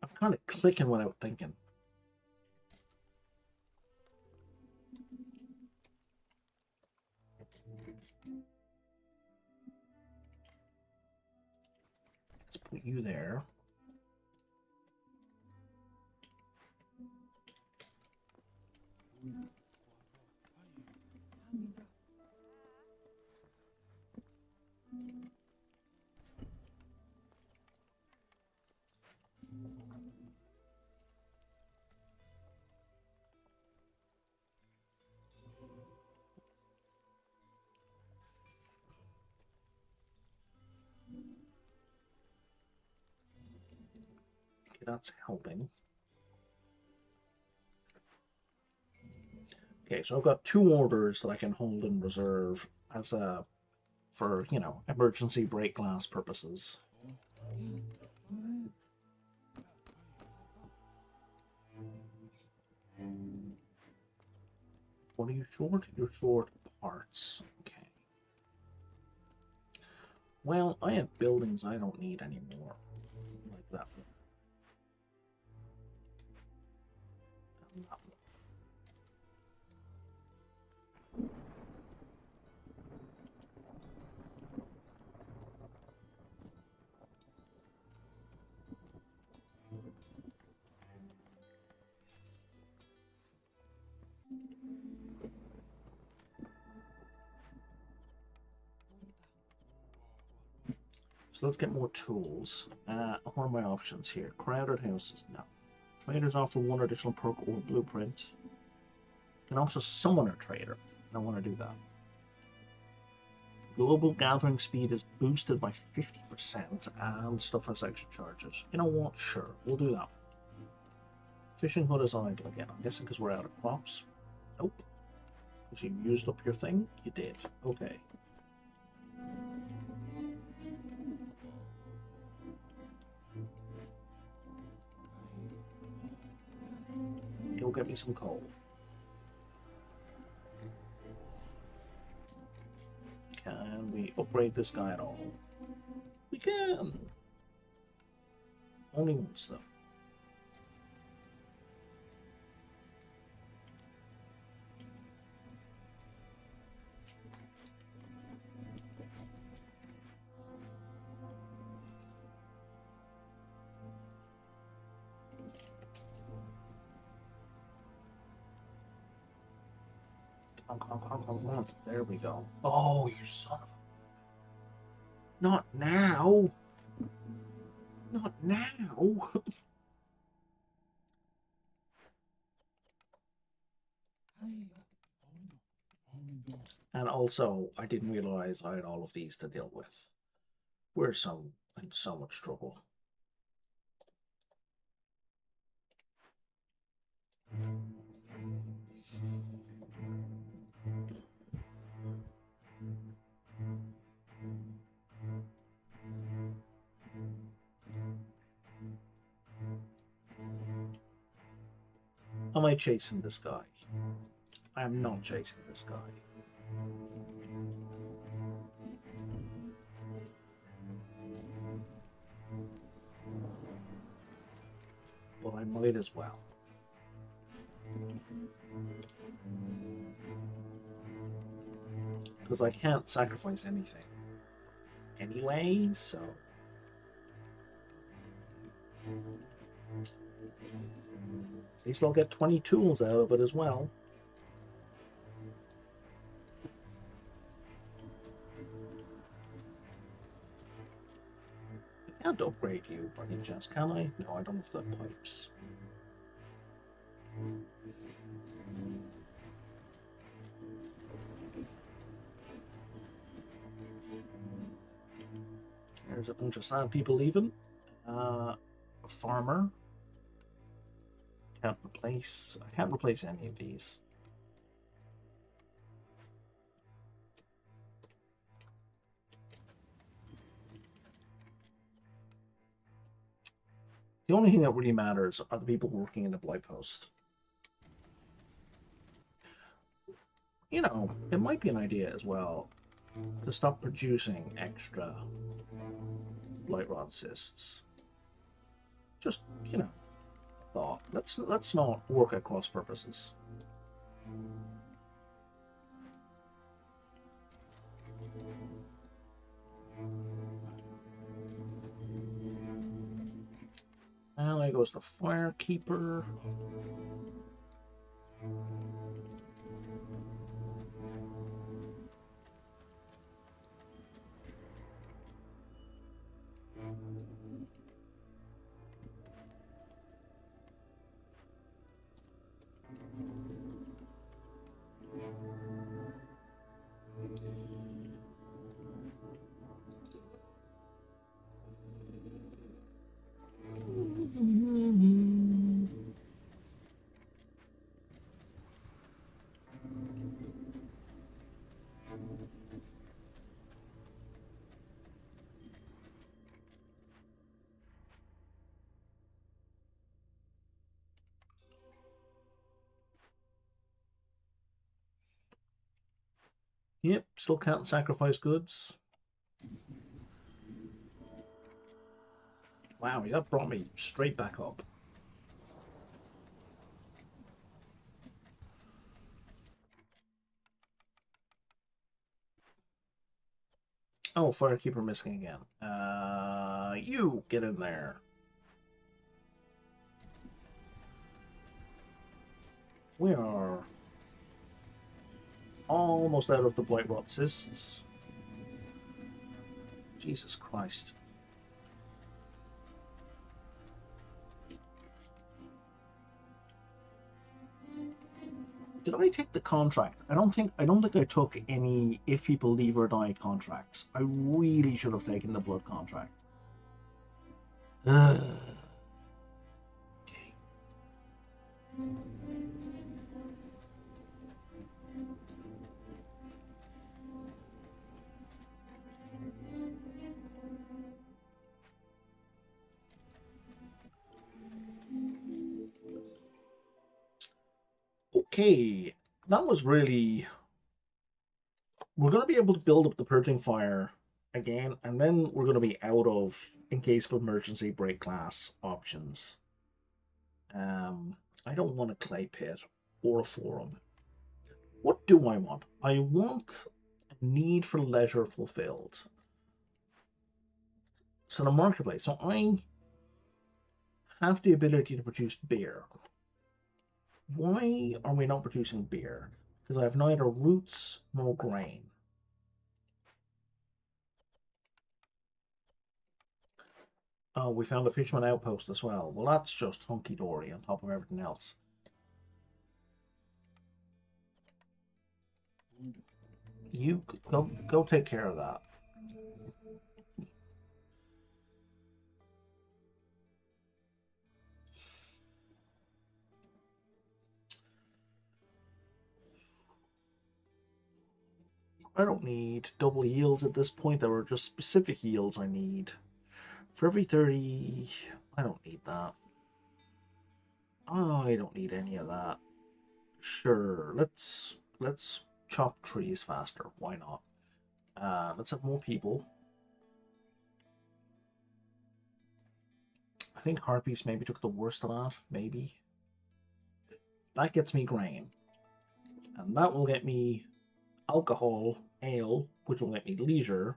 I'm kind of clicking without thinking. Let's put you there. Okay, that's helping. Okay, so I've got 2 orders that I can hold in reserve as a, for, you know, emergency break glass purposes. What are you short? You're short parts. Okay. Well, I have buildings I don't need anymore. Like that one. And that one. So let's get more tools. What are my options here? Crowded houses? No. Traders offer 1 additional perk or blueprint. Can also summon a trader. I don't want to do that. Global gathering speed is boosted by 50% and stuff has extra charges. You know what? Sure, we'll do that. Fishing hut is idle again. I'm guessing because we're out of crops. Nope. Because you used up your thing? You did. Okay. Go get me some coal. Can we upgrade this guy at all? We can! Only once, though. Come on. There we go. Oh, you son of a... Not now! Not now! And also, I didn't realize I had all of these to deal with. We're in so much trouble. Am I chasing this guy? I am not chasing this guy. But I might as well. Because I can't sacrifice anything anyway, so... At least I'll get 20 tools out of it as well. I can't upgrade you by any chance, can I? No, I don't have the pipes. There's a bunch of sad people leaving. A farmer. I can't replace any of these. The only thing that really matters are the people working in the blight post. You know, it might be an idea as well to stop producing extra blight rod cysts. Just, you know, thought. Let's not work at cross purposes. And there goes the firekeeper. Yep, still can't sacrifice goods. Wow, that brought me straight back up. Oh, firekeeper missing again. You get in there. We are almost out of the blight rot cysts. Jesus Christ. Did I take the contract? I don't think I took any if people leave or die contracts. I really should have taken the blood contract. Okay. Okay, that was really... We're going to be able to build up the purging fire again, and then we're going to be out of, in case of emergency, break glass options. I don't want a clay pit or a forum. What do I want? I want a need for leisure fulfilled. So the marketplace. So I have the ability to produce beer. Why are we not producing beer? Because I have neither roots nor grain. Oh, we found a fisherman outpost as well. Well, that's just hunky-dory on top of everything else. You go take care of that. I don't need double yields at this point. There were just specific yields I need. For every 30, I don't need that. Oh, I don't need any of that. Sure, let's chop trees faster. Why not? Let's have more people. I think harpies maybe took the worst of that. Maybe that gets me grain, and that will get me alcohol, ale, which will get me leisure,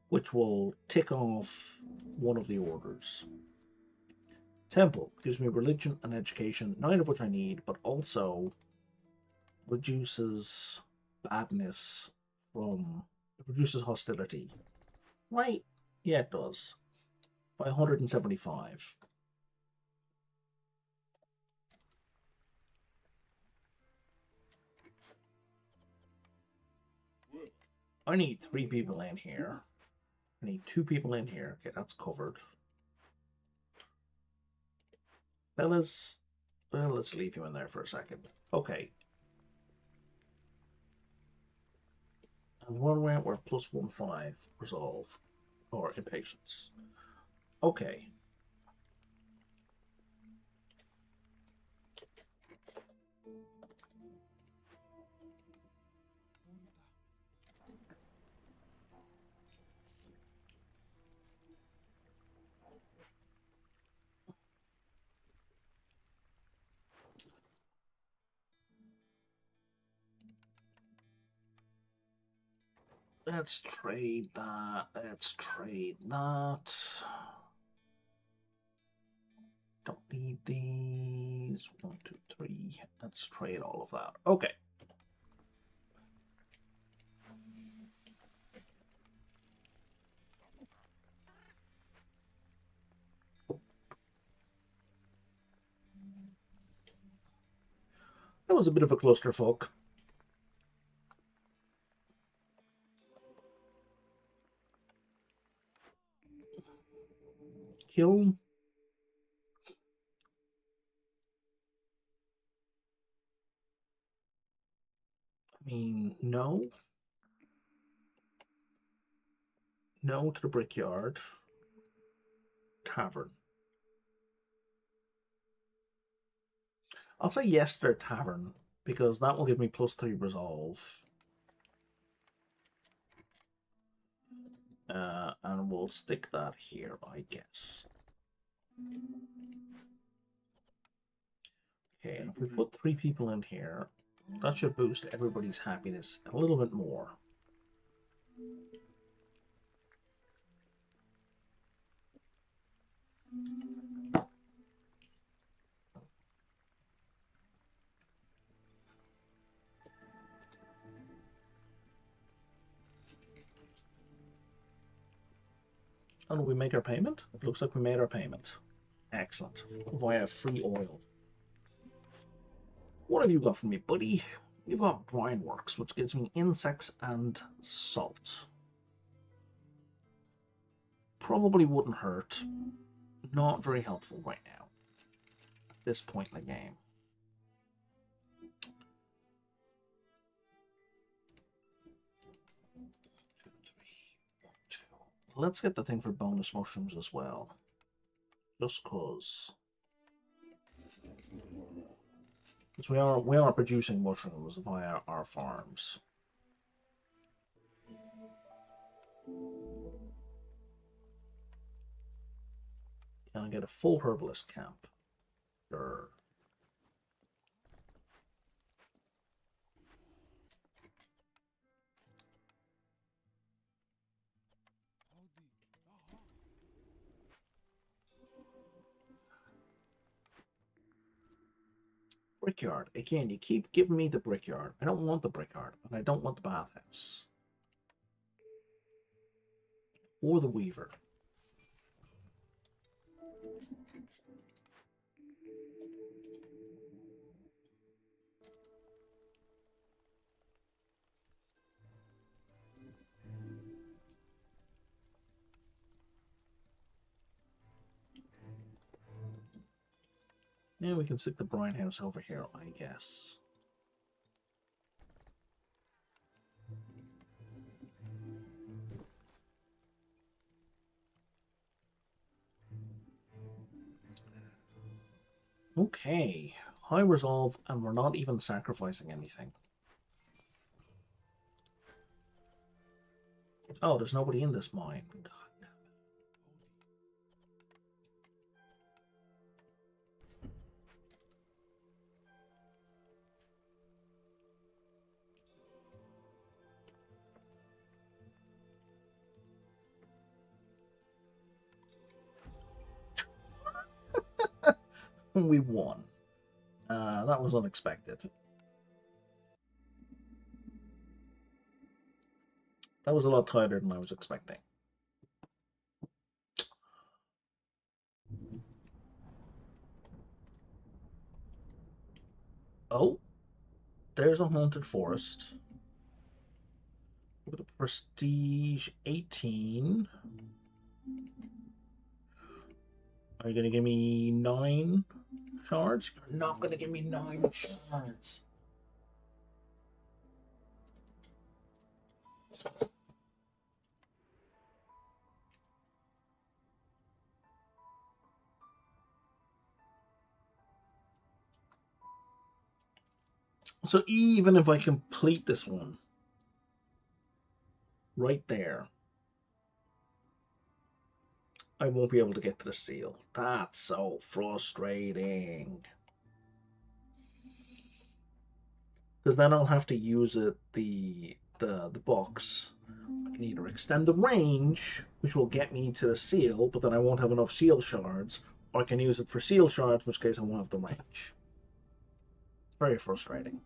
which will tick off one of the orders. Temple gives me religion and education, neither of which I need, but also reduces badness from it reduces hostility. Right? Yeah, it does. By 175. I need 3 people in here. I need 2 people in here. Okay, that's covered. Fellas, well, let's leave you in there for a second. Okay. And one round we're plus 1/5 resolve or impatience. Okay. Let's trade that. Let's trade that. Don't need these. 1, 2, 3. Let's trade all of that. Okay. That was a bit of a clusterfuck. Kill. I mean, no. No to the brickyard. Tavern. I'll say yes to their tavern, because that will give me plus 3 resolve. And we'll stick that here, I guess. Okay, and if we put 3 people in here, that should boost everybody's happiness a little bit more. And did we make our payment? It looks like we made our payment. Excellent. Via free oil. What have you got for me, buddy? You've got brine works, which gives me insects and salt. Probably wouldn't hurt. Not very helpful right now. At this point in the game. Let's get the thing for bonus mushrooms as well. Just cause. Because we are producing mushrooms via our farms. Can I get a full herbalist camp? Sure. Brickyard. Again, you keep giving me the brickyard. I don't want the brickyard, and I don't want the bathhouse. Or the weaver. Yeah, we can stick the brine house over here, I guess. Okay, high resolve, and we're not even sacrificing anything. Oh, there's nobody in this mine. God. We won. That was unexpected. That was a lot tighter than I was expecting. Oh, there's a haunted forest. With a prestige 18. Are you going to give me 9 shards? You're not going to give me 9 shards. So even if I complete this one, right there, I won't be able to get to the seal. That's so frustrating. Because then I'll have to use it, the box. I can either extend the range, which will get me to the seal, but then I won't have enough seal shards, or I can use it for seal shards, in which case I won't have the range. Very frustrating.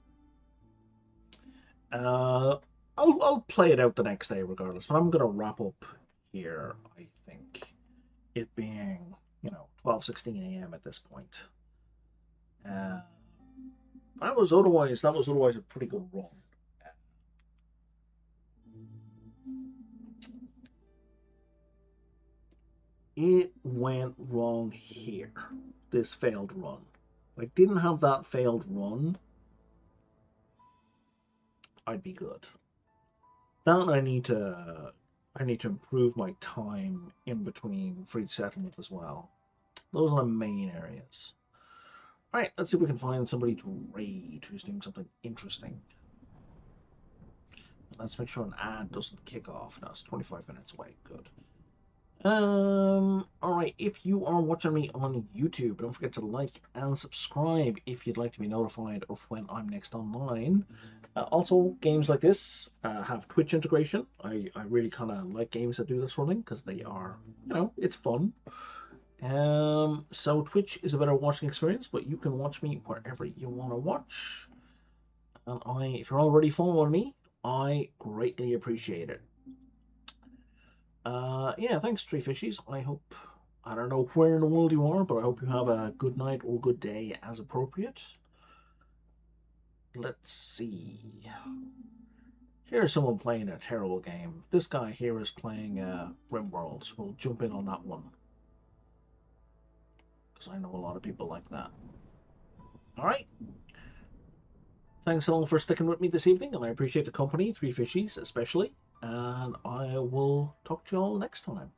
I'll play it out the next day regardless, but I'm gonna wrap up here. I think it being 12:16 a.m. at this point. That was otherwise a pretty good run. It went wrong here. This failed run. If I didn't have that failed run, I'd be good. Then I need to improve my time in between for each settlement as well. Those are the main areas. Alright, let's see if we can find somebody to raid who's doing something interesting. Let's make sure an ad doesn't kick off. No, it's 25 minutes away. Good. Alright, if you are watching me on YouTube, don't forget to like and subscribe if you'd like to be notified of when I'm next online. Also, games like this have Twitch integration. I really kind of like games that do this running because they are, it's fun. So Twitch is a better watching experience, but you can watch me wherever you want to watch. And if you're already following me, I greatly appreciate it. Yeah, thanks, Tree Fishies. I don't know where in the world you are, but I hope you have a good night or good day as appropriate. Let's see. Here's someone playing a terrible game. This guy here is playing RimWorld. We'll jump in on that one. Because I know a lot of people like that. Alright. Thanks all for sticking with me this evening, and I appreciate the company, Three Fishies especially. And I will talk to you all next time.